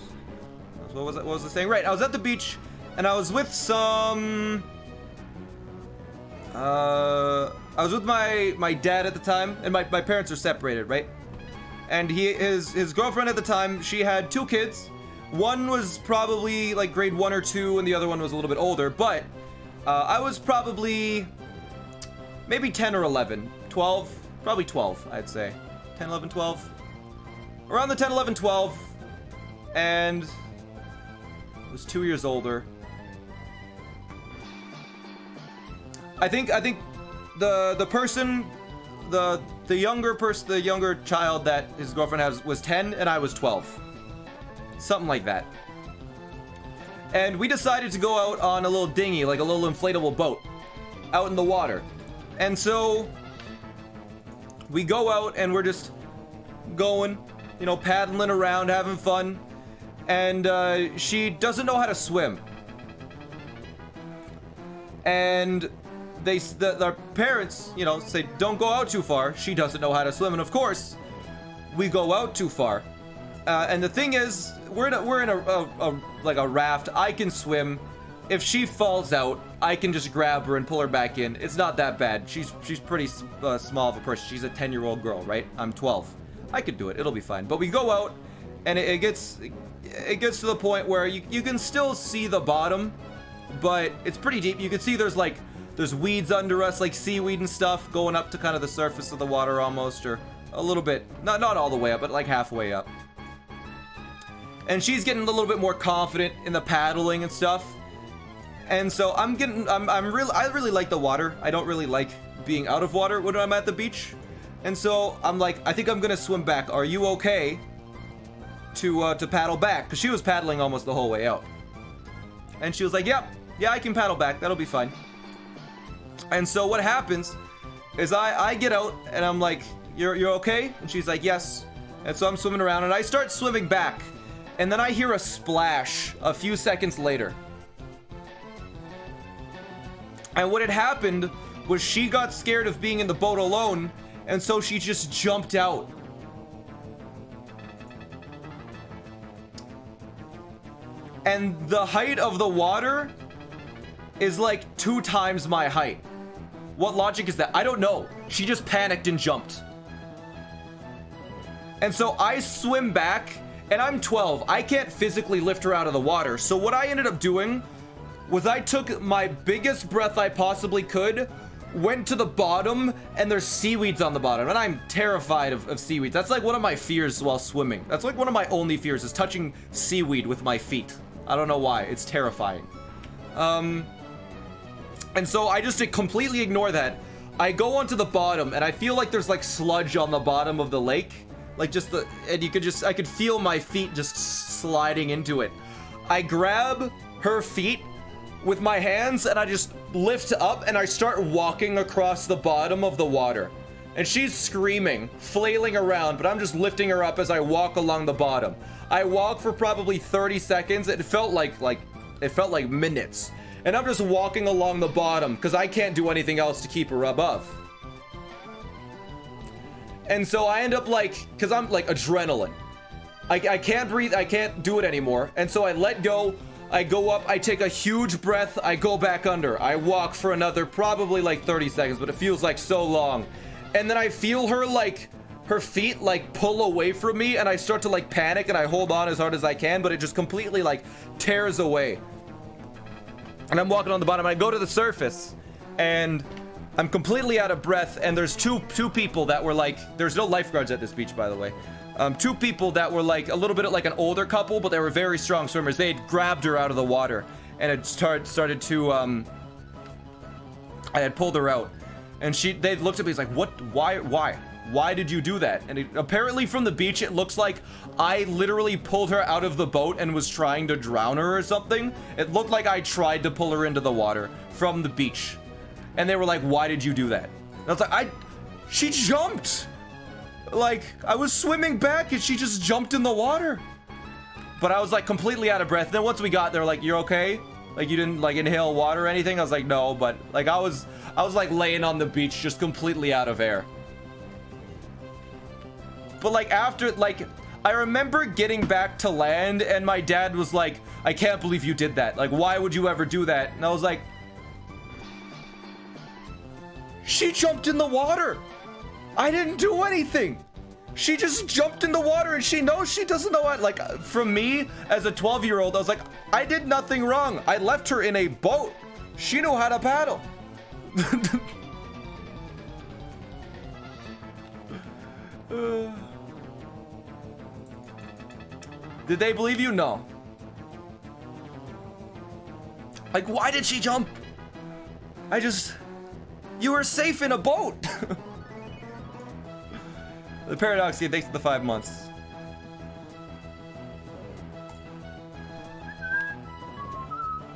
What was I saying? Right, I was at the beach. And I was with some. I was with my dad at the time, and my parents are separated, right? And his girlfriend at the time, she had 2 kids. One was probably like grade 1 or 2, and the other one was a little bit older. But I was probably maybe 10 or 11, 12, probably 12, I'd say, 10, 11, 12, around the 10, 11, 12, and I was 2 years older. I think the person, the younger child that his girlfriend has was 10 and I was 12. Something like that. And we decided to go out on a little dinghy, like a little inflatable boat, out in the water. And so we go out and we're just going, you know, paddling around, having fun. And she doesn't know how to swim. And their parents, you know, say, don't go out too far. She doesn't know how to swim. And of course, we go out too far. And the thing is, we're in a raft. I can swim. If she falls out, I can just grab her and pull her back in. It's not that bad. She's pretty small of a person. She's a 10-year-old girl, right? I'm 12. I could do it. It'll be fine. But we go out, and it gets to the point where you can still see the bottom, but it's pretty deep. You can see there's weeds under us, like seaweed and stuff, going up to kind of the surface of the water almost, or a little bit, not all the way up, but like halfway up. And she's getting a little bit more confident in the paddling and stuff. And so I really like the water. I don't really like being out of water when I'm at the beach. And so I'm like, I think I'm gonna swim back. Are you okay to paddle back? Because she was paddling almost the whole way out. And she was like, yeah, I can paddle back. That'll be fine. And so what happens is I get out and I'm like, you're okay? And she's like, yes. And so I'm swimming around and I start swimming back. And then I hear a splash a few seconds later. And what had happened was she got scared of being in the boat alone, and so she just jumped out. And the height of the water is like 2 times my height. What logic is that? I don't know. She just panicked and jumped. And so I swim back, and I'm 12. I can't physically lift her out of the water. So what I ended up doing was I took my biggest breath I possibly could, went to the bottom, and there's seaweeds on the bottom. And I'm terrified of seaweeds. That's like one of my fears while swimming. That's like one of my only fears, is touching seaweed with my feet. I don't know why. It's terrifying. And so I just completely ignore that. I go onto the bottom, and I feel like there's like sludge on the bottom of the lake. Like I could feel my feet just sliding into it. I grab her feet with my hands and I just lift up and I start walking across the bottom of the water. And she's screaming, flailing around, but I'm just lifting her up as I walk along the bottom. I walk for probably 30 seconds. It felt like minutes. And I'm just walking along the bottom because I can't do anything else to keep her above. And so I end up because I'm like adrenaline. I can't breathe, I can't do it anymore. And so I let go, I go up, I take a huge breath, I go back under. I walk for another probably like 30 seconds, but it feels like so long. And then I feel her her feet pull away from me, and I start to panic, and I hold on as hard as I can, but it just completely tears away. And I'm walking on the bottom, and I go to the surface, and I'm completely out of breath, and there's two people that were there's no lifeguards at this beach, by the way. 2 people that were a little bit like an older couple, but they were very strong swimmers. They had grabbed her out of the water, and it started to I had pulled her out, and they looked at me, like, what? Why did you do that? And apparently from the beach, it looks like I literally pulled her out of the boat and was trying to drown her or something. It looked like I tried to pull her into the water from the beach. And they were like, why did you do that? And I was like, she jumped. I was swimming back and she just jumped in the water. But I was completely out of breath. Then once we got there, you're okay? You didn't inhale water or anything? I was like, no, but I was laying on the beach just completely out of air. But after I remember getting back to land and my dad was like, I can't believe you did that. Why would you ever do that? And I was like, she jumped in the water. I didn't do anything. She just jumped in the water, and she knows she doesn't know what. From me as a 12-year-old, I was like, I did nothing wrong. I left her in a boat. She knew how to paddle. Did they believe you? No. Why did she jump? You were safe in a boat. The Paradoxy, thanks for the 5 months.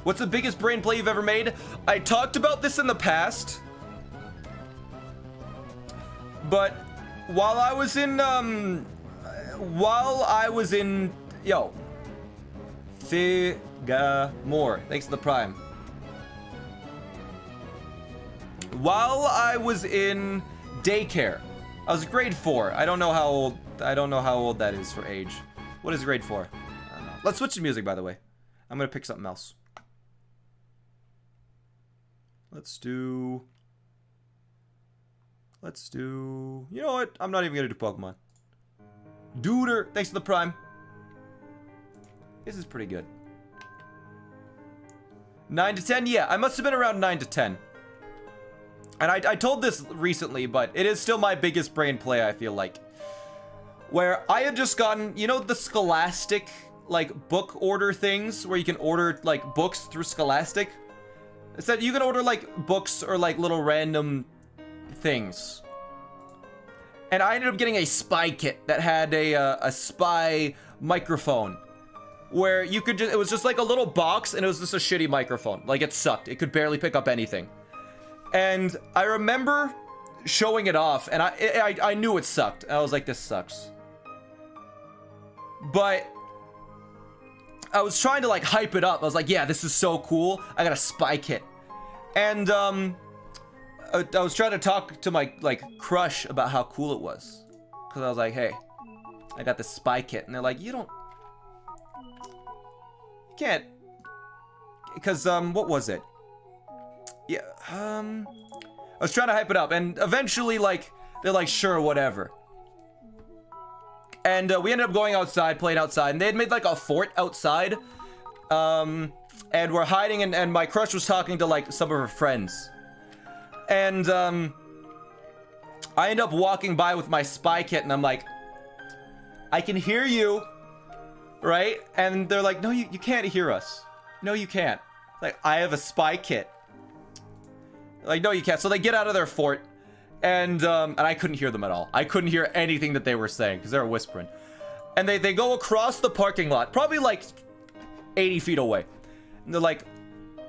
What's the biggest brain play you've ever made? I talked about this in the past. But while I was in Figamore, thanks for the Prime. While I was in daycare, I was grade 4. I don't know how old that is for age. What is grade 4? I don't know. Let's switch to music, by the way. I'm gonna pick something else. Let's do. You know what? I'm not even gonna do Pokemon. Duder, thanks for the Prime. This is pretty good. 9 to 10? Yeah, I must have been around 9 to 10. And I told this recently, but it is still my biggest brain play, I feel like. Where I had just gotten, you know, the Scholastic like book order things where you can order like books through Scholastic. It said you can order like books or like little random things. And I ended up getting a spy kit that had a spy microphone where you could just, it was just like a little box and it was just a shitty microphone. Like it sucked. It could barely pick up anything. And I remember showing it off and I knew it sucked. I was like, this sucks. But I was trying to like hype it up. I was like, yeah, this is so cool. I got a spy kit. And I was trying to talk to my like crush about how cool it was. Cause I was like, hey, I got this spy kit. And they're like, you can't. Cause what was it? Yeah, I was trying to hype it up and eventually like, they're like, sure, whatever. And we ended up going outside, playing outside, and they had made like a fort outside. And we're hiding and my crush was talking to like some of her friends. And I end up walking by with my spy kit and I'm like, I can hear you, right? And they're like, no, you can't hear us. No, you can't. Like, I have a spy kit. Like, no, you can't. So they get out of their fort and I couldn't hear them at all. I couldn't hear anything that they were saying because they were whispering. And they go across the parking lot, probably like 80 feet away. And they're like,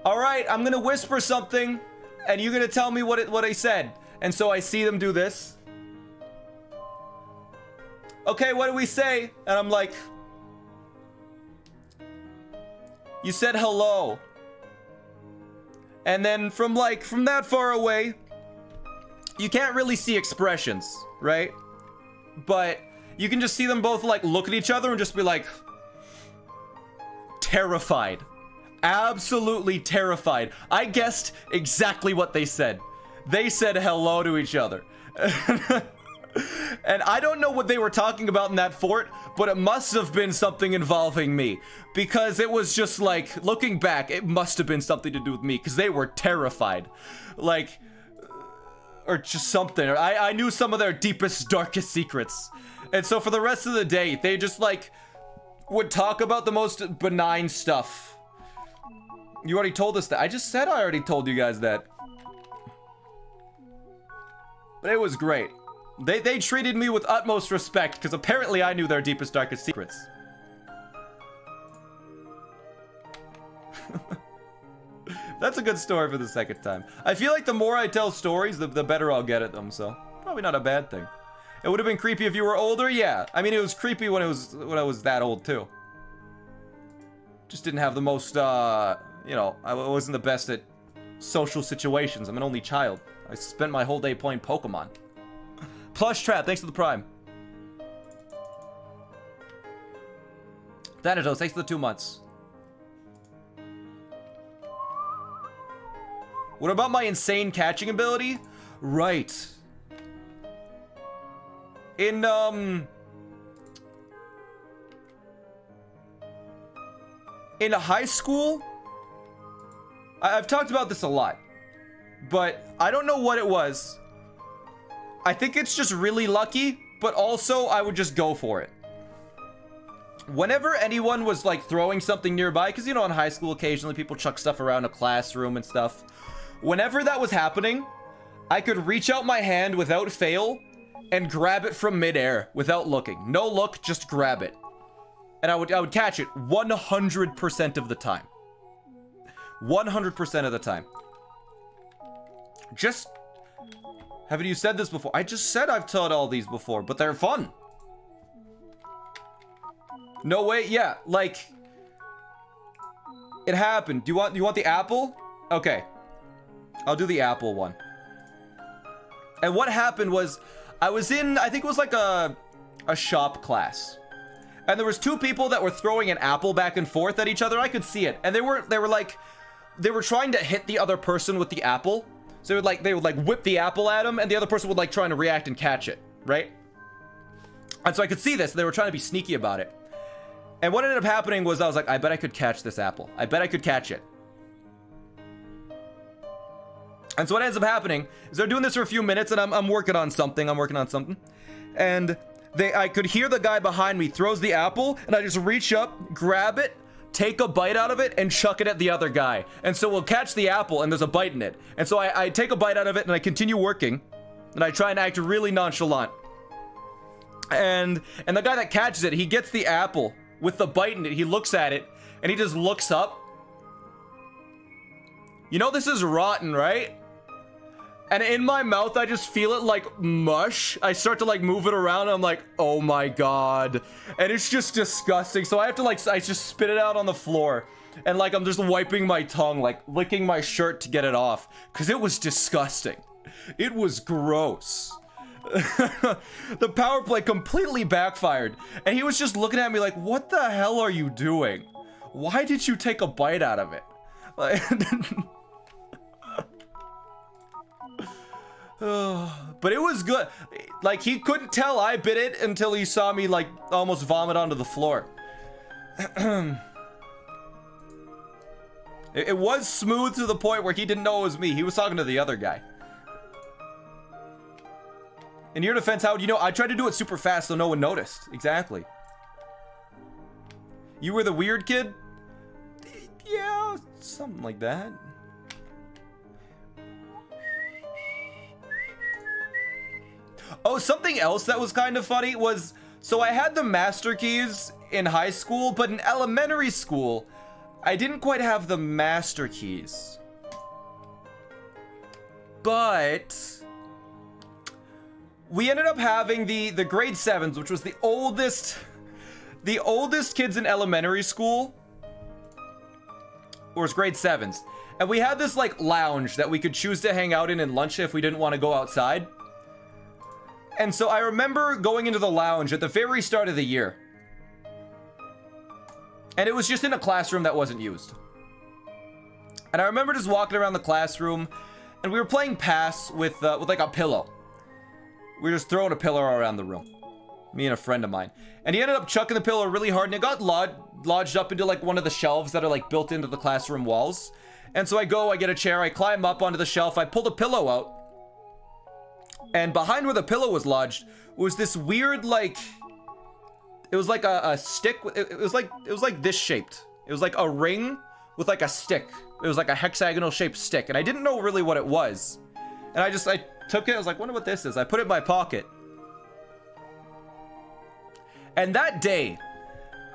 all right, I'm gonna whisper something and you're gonna tell me what I said. And so I see them do this. Okay, what do we say? And I'm like, you said hello. And then from that far away, you can't really see expressions, right? But you can just see them both like look at each other and just be like terrified. Absolutely terrified. I guessed exactly what they said. They said hello to each other. And I don't know what they were talking about in that fort, but it must have been something involving me. Because it was just like, looking back, it must have been something to do with me, because they were terrified. Like, or just something. I knew some of their deepest, darkest secrets. And so for the rest of the day, they just like, would talk about the most benign stuff. You already told us that. I just said I already told you guys that. But it was great. They treated me with utmost respect because apparently I knew their deepest, darkest secrets. That's a good story for the second time. I feel like the more I tell stories, the better I'll get at them, so probably not a bad thing. It would have been creepy if you were older, yeah. I mean, it was creepy when I was that old too. Just didn't have the most, you know, I wasn't the best at social situations. I'm an only child. I spent my whole day playing Pokemon. Plush Trap, thanks for the Prime. Thanatos, thanks for the 2 months. What about my insane catching ability? Right. In, in high school, I've talked about this a lot, but I don't know what it was. I think it's just really lucky, but also I would just go for it. Whenever anyone was like throwing something nearby, because you know in high school occasionally people chuck stuff around a classroom and stuff. Whenever that was happening, I could reach out my hand without fail and grab it from midair without looking. No look, just grab it. And I would catch it 100% of the time. 100% of the time. Just... Haven't you said this before? I just said I've taught all these before, but they're fun. No way, yeah, like... It happened. Do you want the apple? Okay. I'll do the apple one. And what happened was, I was in, I think it was like a shop class. And there was 2 people that were throwing an apple back and forth at each other. I could see it. And they were trying to hit the other person with the apple. So they would like whip the apple at him and the other person would like trying to react and catch it, right? And so I could see this. They were trying to be sneaky about it. And what ended up happening was I was like, I bet I could catch this apple. I bet I could catch it. And so what ends up happening is they're doing this for a few minutes and I'm working on something. And I could hear the guy behind me throws the apple, and I just reach up, grab it, take a bite out of it, and chuck it at the other guy. And so we'll catch the apple, and there's a bite in it. And so I take a bite out of it, and I continue working, and I try and act really nonchalant. And the guy that catches it, he gets the apple with the bite in it. He looks at it, and he just looks up. You know this is rotten, right? And in my mouth, I just feel it like mush. I start to like move it around, and I'm like, oh my god. And it's just disgusting. So I have to like, I just spit it out on the floor. And like, I'm just wiping my tongue, like licking my shirt to get it off. Because it was disgusting. It was gross. The power play completely backfired. And he was just looking at me like, what the hell are you doing? Why did you take a bite out of it? Like... But it was good. Like, he couldn't tell I bit it until he saw me like almost vomit onto the floor. It was smooth to the point where he didn't know it was me. He was talking to the other guy. In your defense, Howard, you know, I tried to do it super fast so no one noticed. Exactly. You were the weird kid? Yeah, something like that. Oh, something else that was kind of funny was, so I had the master keys in high school, but in elementary school, I didn't quite have the master keys. But we ended up having the grade 7s, which was the oldest kids in elementary school, or was grade 7s. And we had this like lounge that we could choose to hang out in lunch if we didn't want to go outside. And so I remember going into the lounge at the very start of the year. And it was just in a classroom that wasn't used. And I remember just walking around the classroom, and we were playing pass with like a pillow. We were just throwing a pillow around the room. Me and a friend of mine. And he ended up chucking the pillow really hard, and it got lodged up into like one of the shelves that are like built into the classroom walls. And so I get a chair, I climb up onto the shelf, I pull the pillow out. And behind where the pillow was lodged was this weird, like, it was like a stick. It was like this shaped. It was like a ring with like a stick. It was like a hexagonal shaped stick. And I didn't know really what it was. And I took it. I was like, wonder what this is. I put it in my pocket. And that day,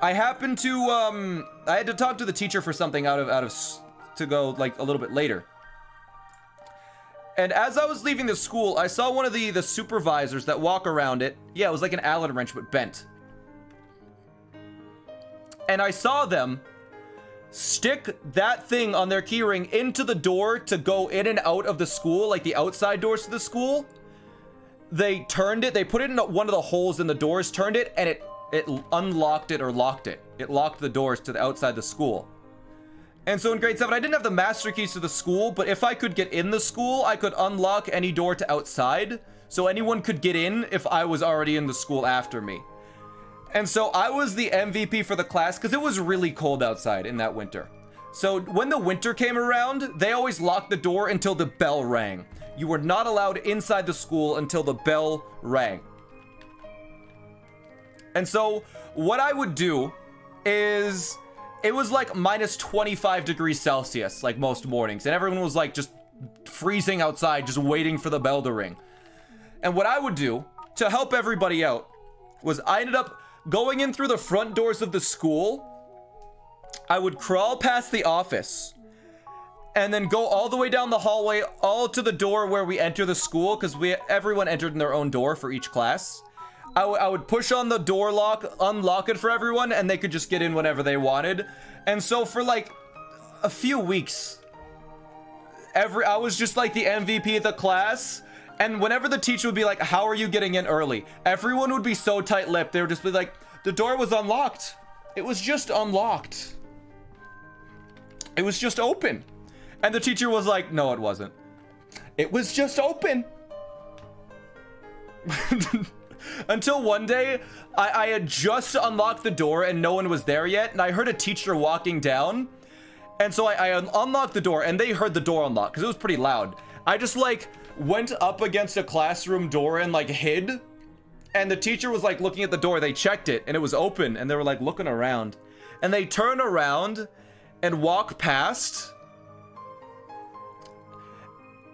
I happened to, I had to talk to the teacher for something to go like a little bit later. And as I was leaving the school, I saw one of the supervisors that walk around it. Yeah, it was like an Allen wrench, but bent. And I saw them stick that thing on their keyring into the door to go in and out of the school, like the outside doors to the school. They turned it, they put it in one of the holes in the doors, turned it, and it unlocked it or locked it. It locked the doors to the outside the school. And so in grade 7, I didn't have the master keys to the school, but if I could get in the school, I could unlock any door to outside, so anyone could get in if I was already in the school after me. And so I was the MVP for the class because it was really cold outside in that winter. So when the winter came around, they always locked the door until the bell rang. You were not allowed inside the school until the bell rang. And so what I would do is... it was like minus 25 degrees Celsius, like most mornings. And everyone was like just freezing outside, just waiting for the bell to ring. And what I would do to help everybody out was I ended up going in through the front doors of the school. I would crawl past the office and then go all the way down the hallway, all to the door where we enter the school, because everyone entered in their own door for each class. I would push on the door lock, unlock it for everyone, and they could just get in whenever they wanted. And so for like a few weeks, I was just like the MVP of the class. And whenever the teacher would be like, how are you getting in early? Everyone would be so tight-lipped. They would just be like, the door was unlocked. It was just unlocked. It was just open. And the teacher was like, no, it wasn't. It was just open. Until one day, I had just unlocked the door and no one was there yet. And I heard a teacher walking down. And so I unlocked the door and they heard the door unlock because it was pretty loud. I just like went up against a classroom door and like hid. And the teacher was like looking at the door. They checked it and it was open, and they were like looking around, and they turn around and walk past.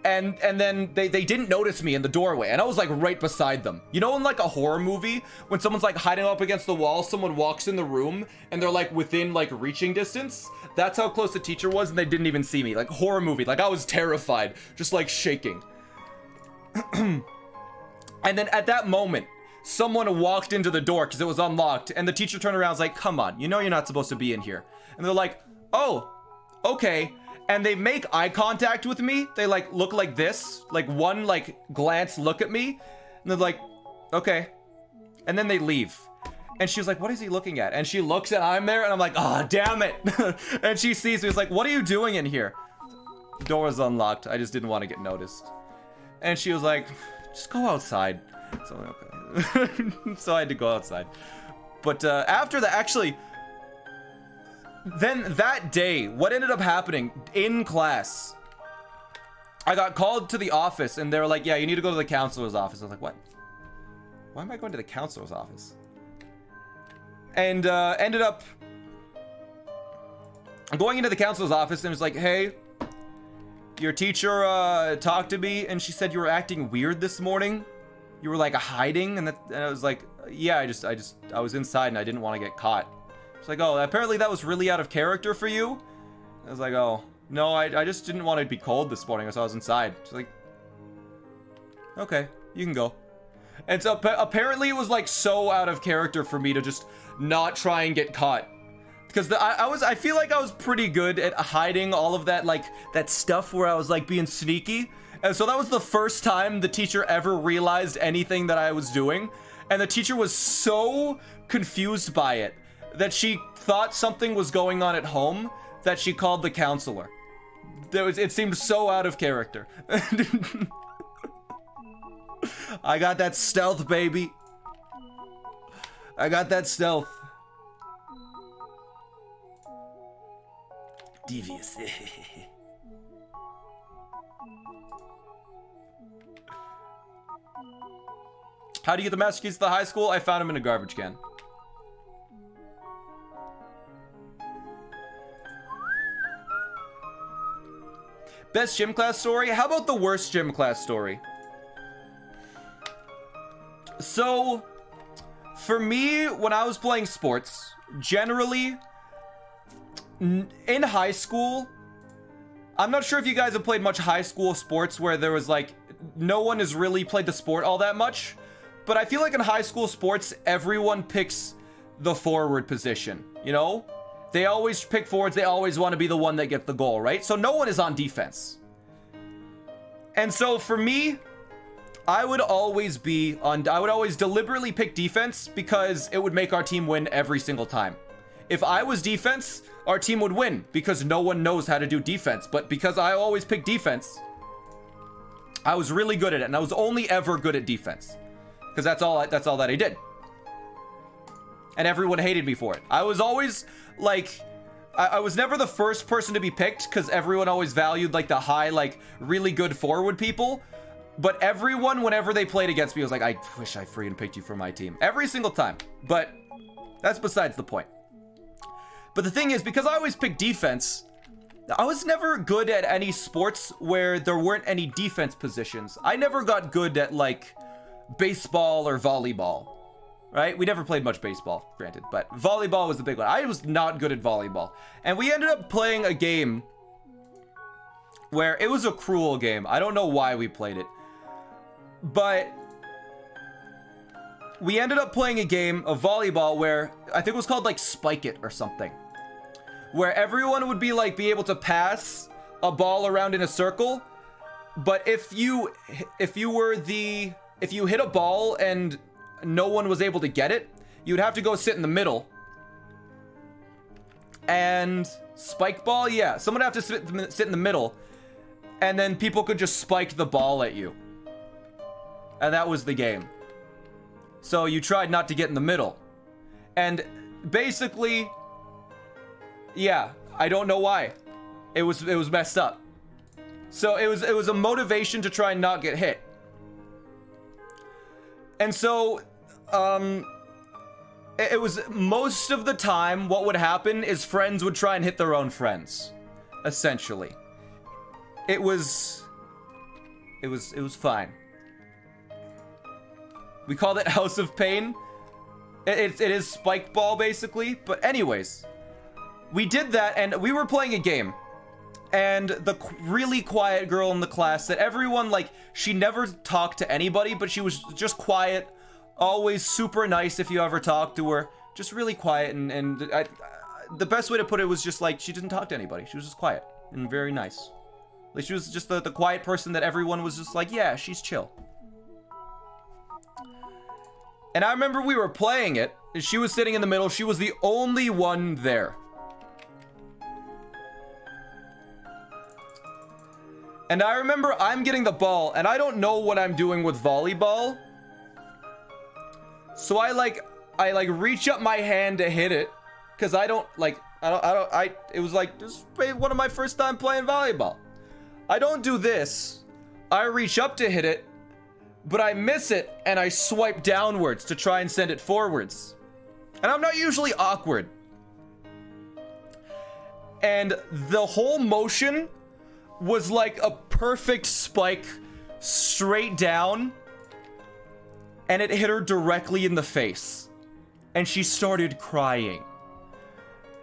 And then they didn't notice me in the doorway, and I was like right beside them. You know, in like a horror movie, when someone's like hiding up against the wall, someone walks in the room and they're like within like reaching distance? That's how close the teacher was, and they didn't even see me. Like horror movie, like I was terrified, just like shaking. And then at that moment, someone walked into the door because it was unlocked, and the teacher turned around and was like, come on, you know you're not supposed to be in here. And they're like, oh, okay. And they make eye contact with me. They like look like this, like one like glance look at me, and they're like, okay. And then they leave. And she was like, what is he looking at? And she looks and I'm there, and I'm like, oh, damn it. And she sees me. It's like, what are you doing in here? The door was unlocked. I just didn't want to get noticed. And she was like, just go outside. So okay. So I had to go outside. But after that, actually, then that day, what ended up happening in class, I got called to the office, and they were like, yeah, you need to go to the counselor's office. I was like, what? Why am I going to the counselor's office? And ended up going into the counselor's office, and it was like, hey, your teacher talked to me, and she said you were acting weird this morning. You were like hiding, and I was like, yeah, I was inside and I didn't want to get caught. It's like, oh, apparently that was really out of character for you. I was like, oh, no, I just didn't want to be cold this morning, so I was inside. She's like, okay, you can go. And so apparently it was like so out of character for me to just not try and get caught. Because I feel like I was pretty good at hiding all of that, like, that stuff where I was like being sneaky. And so that was the first time the teacher ever realized anything that I was doing. And the teacher was so confused by it that she thought something was going on at home that she called the counselor. It seemed so out of character. I got that stealth, baby. I got that stealth. Devious. How do you get the master keys to the high school? I found them in a garbage can. Best gym class story? How about the worst gym class story? So, for me, when I was playing sports, generally, in high school, I'm not sure if you guys have played much high school sports where there was like, no one has really played the sport all that much, but I feel like in high school sports, everyone picks the forward position, you know? They always pick forwards. They always want to be the one that gets the goal, right? So no one is on defense. And so for me, I would always deliberately pick defense because it would make our team win every single time. If I was defense, our team would win because no one knows how to do defense. But because I always pick defense, I was really good at it. And I was only ever good at defense because that's all that I did. And everyone hated me for it. I was always like, I was never the first person to be picked because everyone always valued like the high, like really good forward people. But everyone, whenever they played against me, was like, I wish I freaking picked you for my team. Every single time. But that's besides the point. But the thing is, because I always picked defense, I was never good at any sports where there weren't any defense positions. I never got good at like baseball or volleyball. Right? We never played much baseball, granted, but volleyball was the big one. I was not good at volleyball. And we ended up playing a game where it was a cruel game. I don't know why we played it. But we ended up playing a game of volleyball where I think it was called like Spike It or something. Where everyone would be able to pass a ball around in a circle. But if you hit a ball and no one was able to get it, you'd have to go sit in the middle. And spike ball, yeah, someone would have to sit in the middle, and then people could just spike the ball at you. And that was the game. So you tried not to get in the middle. And basically, yeah, I don't know why. It was messed up. So it was a motivation to try and not get hit. And so it was most of the time what would happen is friends would try and hit their own friends, essentially. It was fine. We called it House of Pain. It is Spike Ball, basically. But anyways, we did that, and we were playing a game. And the really quiet girl in the class that everyone, like, she never talked to anybody, but she was just quiet, always super nice if you ever talked to her. Just really quiet, and the best way to put it was just, like, she didn't talk to anybody. She was just quiet and very nice. Like, she was just the quiet person that everyone was just like, yeah, she's chill. And I remember we were playing it, and she was sitting in the middle. She was the only one there. And I remember I'm getting the ball, and I don't know what I'm doing with volleyball. So I reach up my hand to hit it, because it was like, this is one of my first time playing volleyball. I don't do this. I reach up to hit it, but I miss it, and I swipe downwards to try and send it forwards. And I'm not usually awkward. And the whole motion was like a perfect spike straight down, and it hit her directly in the face. And she started crying.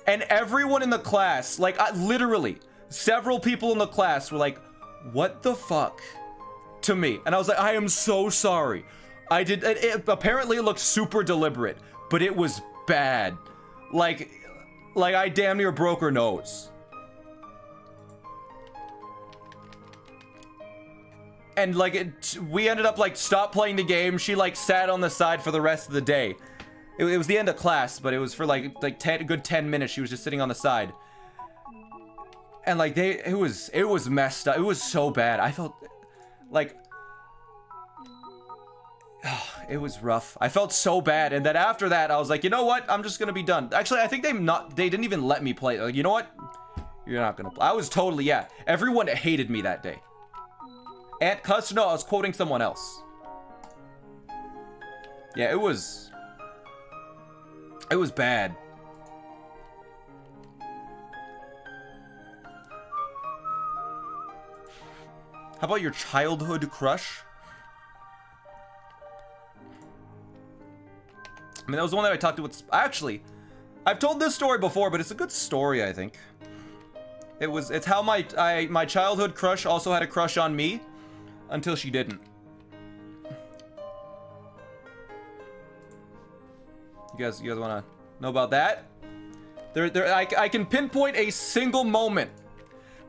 And everyone in the class, like, literally, several people in the class were like, what the fuck? To me. And I was like, I am so sorry. Apparently it looked super deliberate, but it was bad. Like I damn near broke her nose. And we ended up stop playing the game. She sat on the side for the rest of the day. It was the end of class, but it was for a good 10 minutes. She was just sitting on the side. And it was messed up. It was so bad. I felt it was rough. I felt so bad. And then after that, I was like, you know what? I'm just gonna be done. Actually, I think they didn't even let me play. Like, you know what? You're not gonna play. I was totally, yeah. Everyone hated me that day. Aunt Cuss? No, I was quoting someone else. Yeah, it was bad. How about your childhood crush? I mean, that was the one that I talked to with... Actually, I've told this story before, but it's a good story, I think. It's how my childhood crush also had a crush on me until she didn't. You guys want to know about that? I can pinpoint a single moment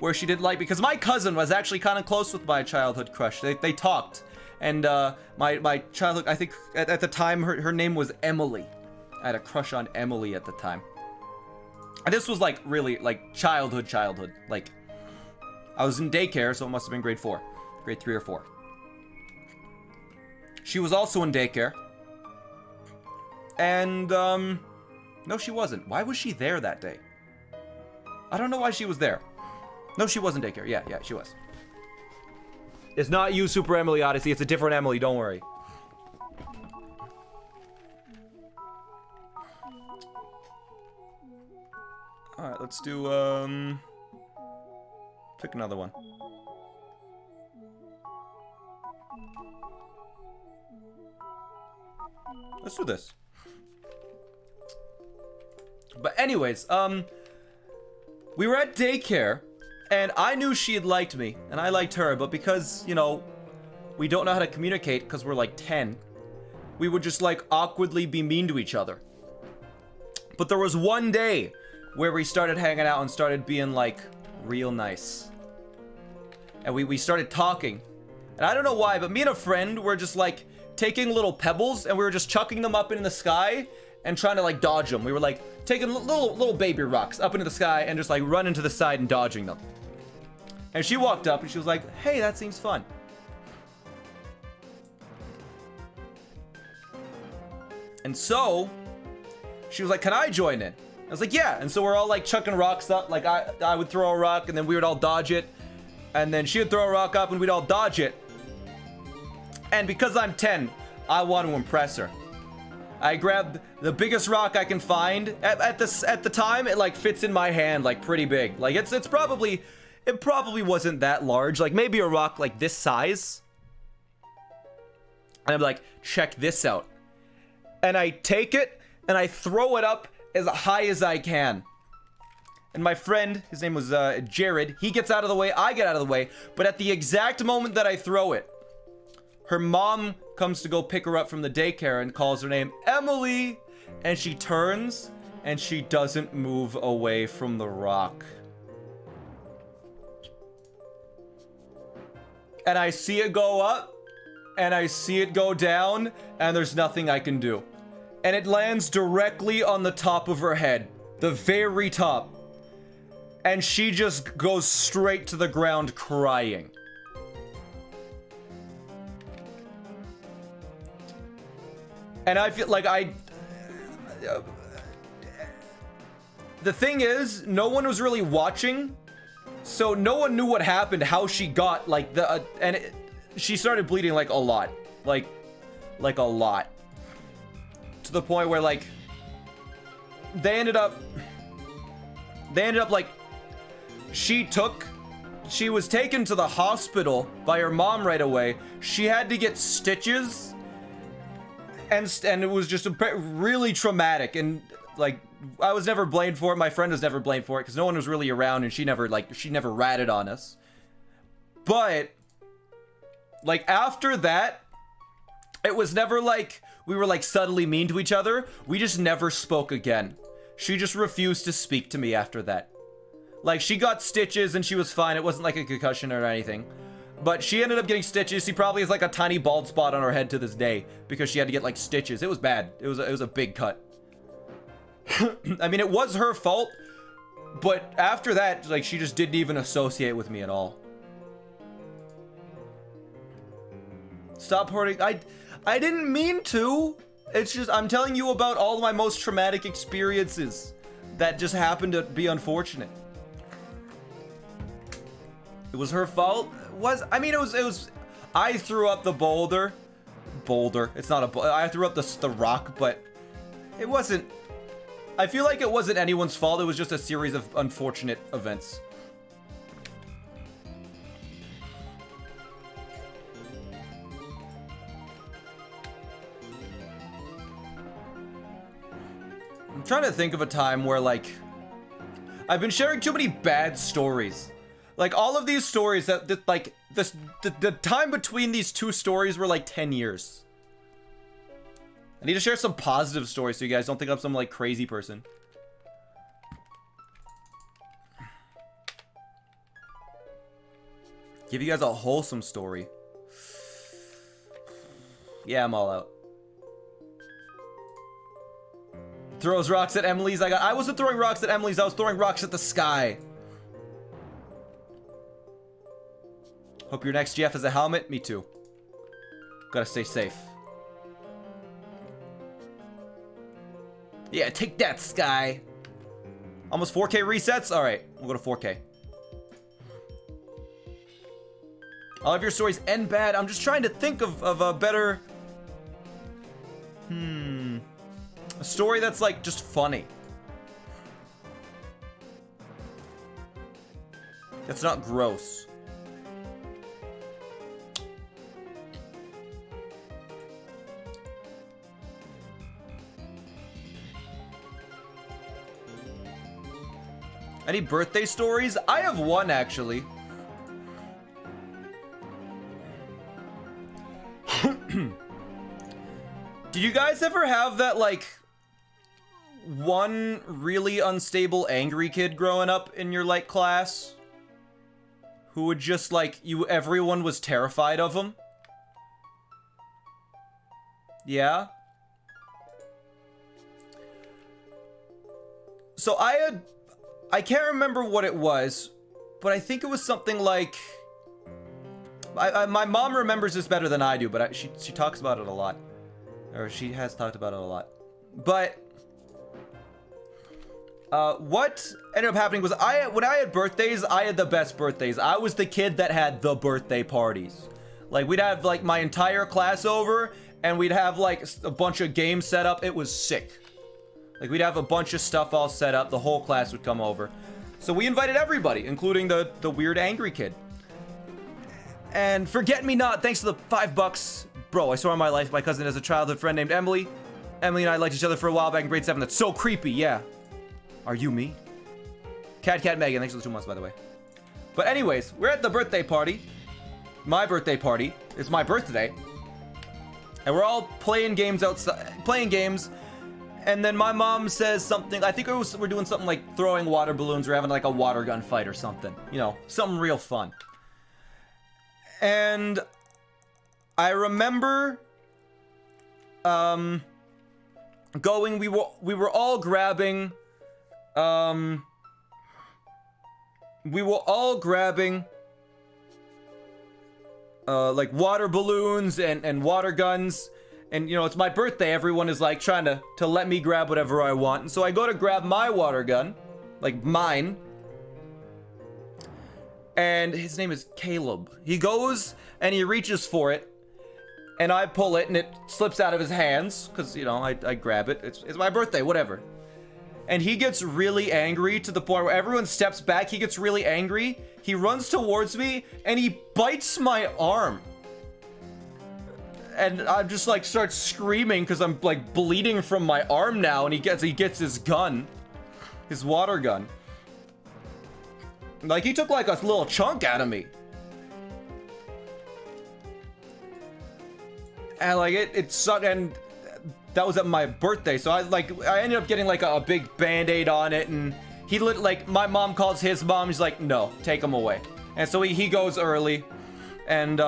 where she didn't like, because my cousin was actually kind of close with my childhood crush. They talked. And my childhood, I think at the time her name was Emily. I had a crush on Emily at the time. And this was really childhood. I was in daycare, so it must have been grade 3 or 4. She was also in daycare. And no, she wasn't. Why was she there that day? I don't know why she was there. No, she was in daycare. Yeah, she was. It's not you, Super Emily Odyssey. It's a different Emily. Don't worry. All right, let's do pick another one. Let's do this. But anyways, we were at daycare. And I knew she had liked me, and I liked her, but because, you know, we don't know how to communicate because we're 10, we would just awkwardly be mean to each other. But there was one day where we started hanging out and started being real nice. And we started talking. And I don't know why, but me and a friend were just taking little pebbles and we were just chucking them up in the sky and trying to dodge them. We were taking little baby rocks up into the sky and just running to the side and dodging them. And she walked up and she was like, hey, that seems fun. And so she was like, can I join in? I was like, yeah. And so we're all chucking rocks up. I would throw a rock and then we would all dodge it. And then she would throw a rock up and we'd all dodge it. And because I'm 10, I want to impress her. I grabbed the biggest rock I can find. At the time, it like fits in my hand like pretty big. Like it probably wasn't that large. Like maybe a rock like this size. And I'm like, check this out. And I take it and I throw it up as high as I can. And my friend, his name was Jared, he gets out of the way, I get out of the way. But at the exact moment that I throw it, her mom comes to go pick her up from the daycare and calls her name, Emily. And she turns and she doesn't move away from the rock. And I see it go up and I see it go down and there's nothing I can do. And it lands directly on the top of her head, the very top. And she just goes straight to the ground crying. And I feel like the thing is, no one was really watching, so no one knew what happened, how she got like she started bleeding like a lot, like a lot, to the point where like they ended up like she was taken to the hospital by her mom right away. She had to get stitches. And it was just really traumatic, and like I was never blamed for it. My friend was never blamed for it because no one was really around, and she never ratted on us. But like after that, it was never like we were like subtly mean to each other. We just never spoke again. She just refused to speak to me after that. Like she got stitches and she was fine. It wasn't like a concussion or anything. But she ended up getting stitches. She probably has like a tiny bald spot on her head to this day because she had to get like stitches. It was bad. It was a big cut. I mean, it was her fault, but after that, like she just didn't even associate with me at all. Stop hurting. I didn't mean to. It's just I'm telling you about all of my most traumatic experiences that just happened to be unfortunate. It was her fault. It was I threw up the boulder. It's not I threw up the rock, but it wasn't. I feel like it wasn't anyone's fault. It was just a series of unfortunate events. I'm trying to think of a time where like I've been sharing too many bad stories. Like all of these stories that like the time between these two stories were like 10 years. I need to share some positive stories so you guys don't think I'm some like crazy person. Give you guys a wholesome story. Yeah, I'm all out. Throws rocks at Emily's. I wasn't throwing rocks at Emily's. I was throwing rocks at the sky. Hope your next GF has a helmet. Me too. Gotta stay safe. Yeah, take that, Sky. Almost 4K resets? Alright, we'll go to 4K. All of your stories end bad. I'm just trying to think of a better... A story that's like just funny. That's not gross. Any birthday stories? I have one, actually. Did you guys ever have that, like, one really unstable angry kid growing up in your, like, class? Who would just, like, everyone was terrified of him? Yeah? So I can't remember what it was, but I think it was something like... my mom remembers this better than I do, but she talks about it a lot. Or she has talked about it a lot. But... what ended up happening was when I had birthdays, I had the best birthdays. I was the kid that had the birthday parties. Like, we'd have, like, my entire class over, and we'd have like a bunch of games set up. It was sick. Like, we'd have a bunch of stuff all set up. The whole class would come over. So we invited everybody, including the weird angry kid. And forget me not, thanks to the $5. Bro, I swear on my life, my cousin has a childhood friend named Emily. Emily and I liked each other for a while back in grade 7. That's so creepy, yeah. Are you me? Cat Megan, thanks for the 2 months, by the way. But anyways, we're at the birthday party. My birthday party. It's my birthday. And we're all playing games outside, and then my mom says something. I think we're doing something like throwing water balloons. We're having like a water gun fight or something. You know, something real fun. And I remember going. We were all grabbing. Like water balloons and water guns. And, you know, it's my birthday. Everyone is, like, trying to let me grab whatever I want. And so I go to grab my water gun. Like, mine. And his name is Caleb. He goes and he reaches for it. And I pull it and it slips out of his hands. Because, you know, I grab it. It's my birthday, whatever. And he gets really angry to the point where everyone steps back. He gets really angry. He runs towards me and he bites my arm. And I just like start screaming because I'm like bleeding from my arm now, and he gets his gun, his water gun. Like, he took like a little chunk out of me. And like it sucked, and that was at my birthday, so I ended up getting like a big band-aid on it, and he like my mom calls his mom, he's like, no, take him away. And so he goes early, and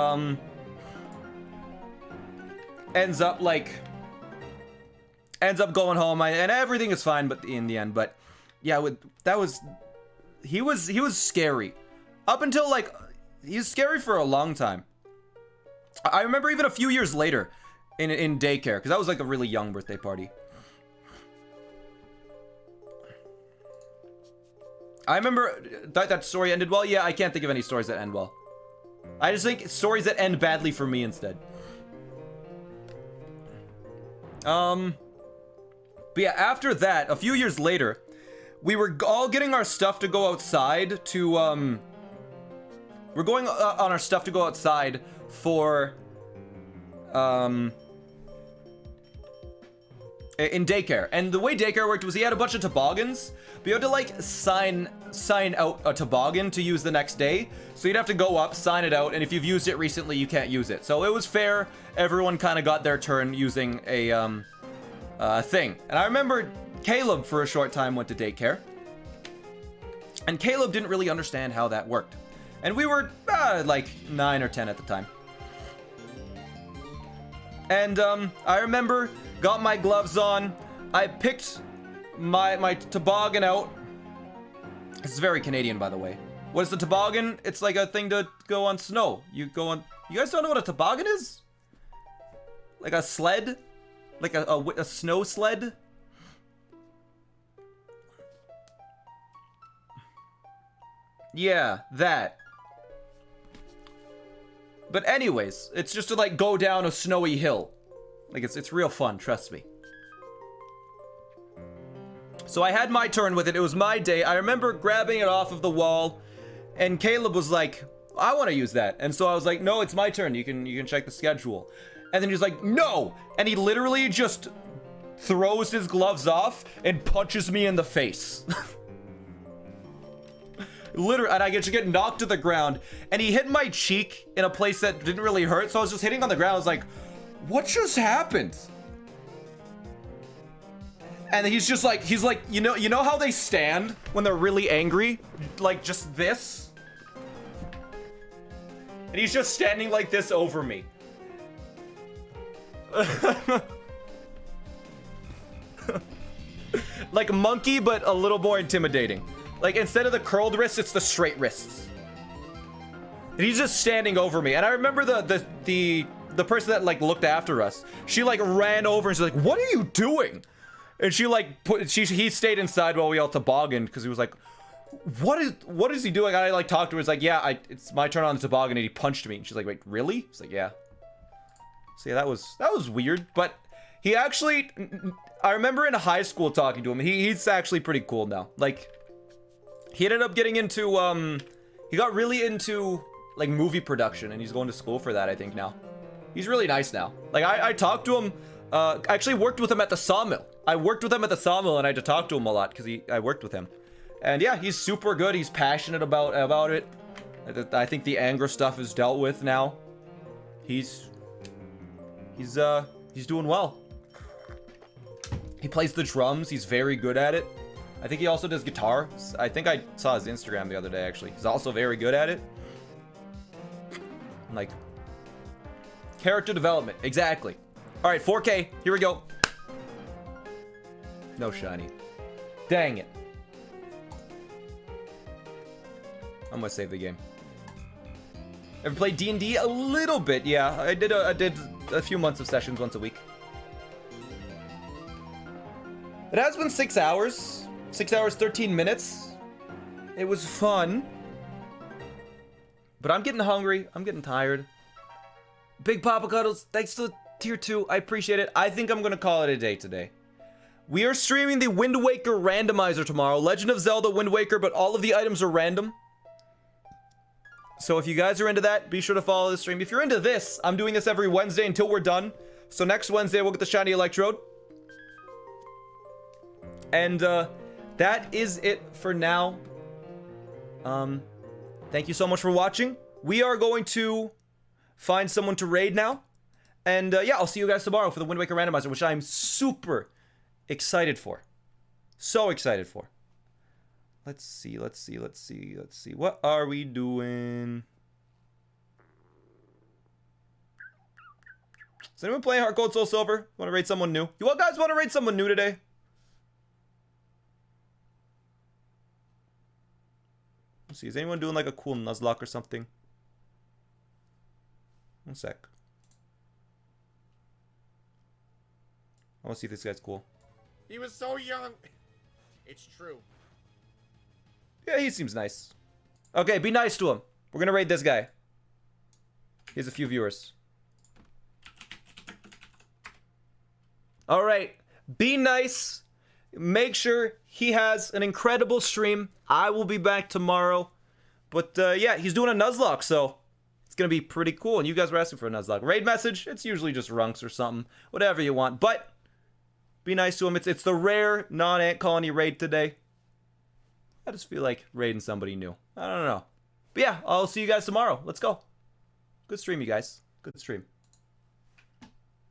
ends up going home, and everything is fine, but in the end. But yeah, he was scary up until like he's scary for a long time. I remember even a few years later in daycare, because that was like a really young birthday party. I remember that story ended well. Yeah, I can't think of any stories that end well. I just think stories that end badly for me instead. But yeah, after that, a few years later, we were all getting our stuff to go outside to, we're going on our stuff to go outside for, in daycare. And the way daycare worked was he had a bunch of toboggans, but you had to like sign out a toboggan to use the next day. So you'd have to go up, sign it out, and if you've used it recently, you can't use it. So it was fair. Everyone kind of got their turn using a thing. And I remember Caleb for a short time went to daycare, and Caleb didn't really understand how that worked. And we were like 9 or 10 at the time. And I remember got my gloves on. I picked my toboggan out. This is very Canadian, by the way. What is the toboggan? It's like a thing to go on snow. You guys don't know what a toboggan is? Like a sled? Like a snow sled? Yeah, that. But anyways, it's just to like go down a snowy hill. Like it's real fun, trust me. So I had my turn with it. It was my day. I remember grabbing it off of the wall, and Caleb was like, I want to use that. And so I was like, no, it's my turn. You can check the schedule. And then he's like, no. And he literally just throws his gloves off and punches me in the face. Literally, and I just get knocked to the ground, and he hit my cheek in a place that didn't really hurt. So I was just hitting on the ground. I was like, what just happened? And he's like, you know how they stand when they're really angry? Like just this? And he's just standing like this over me. Like a monkey, but a little more intimidating. Like instead of the curled wrists, it's the straight wrists. And he's just standing over me. And I remember the person that like looked after us. She like ran over and she's like, what are you doing? And she like he stayed inside while we all tobogganed, because he was like, what is he doing? And I like talked to her. It's like, yeah, it's my turn on the toboggan, and he punched me. And she's like, wait, really? It's like, yeah. So yeah, that was weird, but he actually, I remember in high school talking to him. He's actually pretty cool now. Like, he ended up getting into, he got really into, like, movie production, and he's going to school for that, I think, now. He's really nice now. Like, I talked to him, I actually worked with him at the sawmill. I worked with him at the sawmill, and I had to talk to him a lot, because I worked with him. And yeah, he's super good. He's passionate about it. I think the anger stuff is dealt with now. He's doing well. He plays the drums. He's very good at it. I think he also does guitar. I think I saw his Instagram the other day, actually. He's also very good at it. Like, character development. Exactly. All right, 4K. Here we go. No shiny. Dang it. I'm gonna save the game. Ever played D&D? A little bit, yeah. I did a few months of sessions once a week. It has been 6 hours. 6 hours, 13 minutes. It was fun. But I'm getting hungry. I'm getting tired. Big Papa Cuddles, thanks to tier 2. I appreciate it. I think I'm gonna call it a day today. We are streaming the Wind Waker randomizer tomorrow. Legend of Zelda Wind Waker, but all of the items are random. So if you guys are into that, be sure to follow the stream. If you're into this, I'm doing this every Wednesday until we're done. So next Wednesday, we'll get the shiny Electrode. And that is it for now. Thank you so much for watching. We are going to find someone to raid now. And yeah, I'll see you guys tomorrow for the Wind Waker randomizer, which I'm super excited for. So excited for. Let's see. What are we doing? Is anyone playing Heart Gold Soul Silver? Want to raid someone new? You all guys want to raid someone new today? Let's see. Is anyone doing like a cool Nuzlocke or something? One sec. I want to see if this guy's cool. He was so young. It's true. Yeah, he seems nice. Okay, be nice to him. We're gonna raid this guy. Here's a few viewers. Alright, be nice. Make sure he has an incredible stream. I will be back tomorrow. But yeah, he's doing a Nuzlocke, so it's gonna be pretty cool. And you guys were asking for a Nuzlocke. Raid message, it's usually just Runks or something. Whatever you want. But be nice to him. It's the rare non-ant colony raid today. I just feel like raiding somebody new. I don't know. But yeah, I'll see you guys tomorrow. Let's go. Good stream, you guys. Good stream.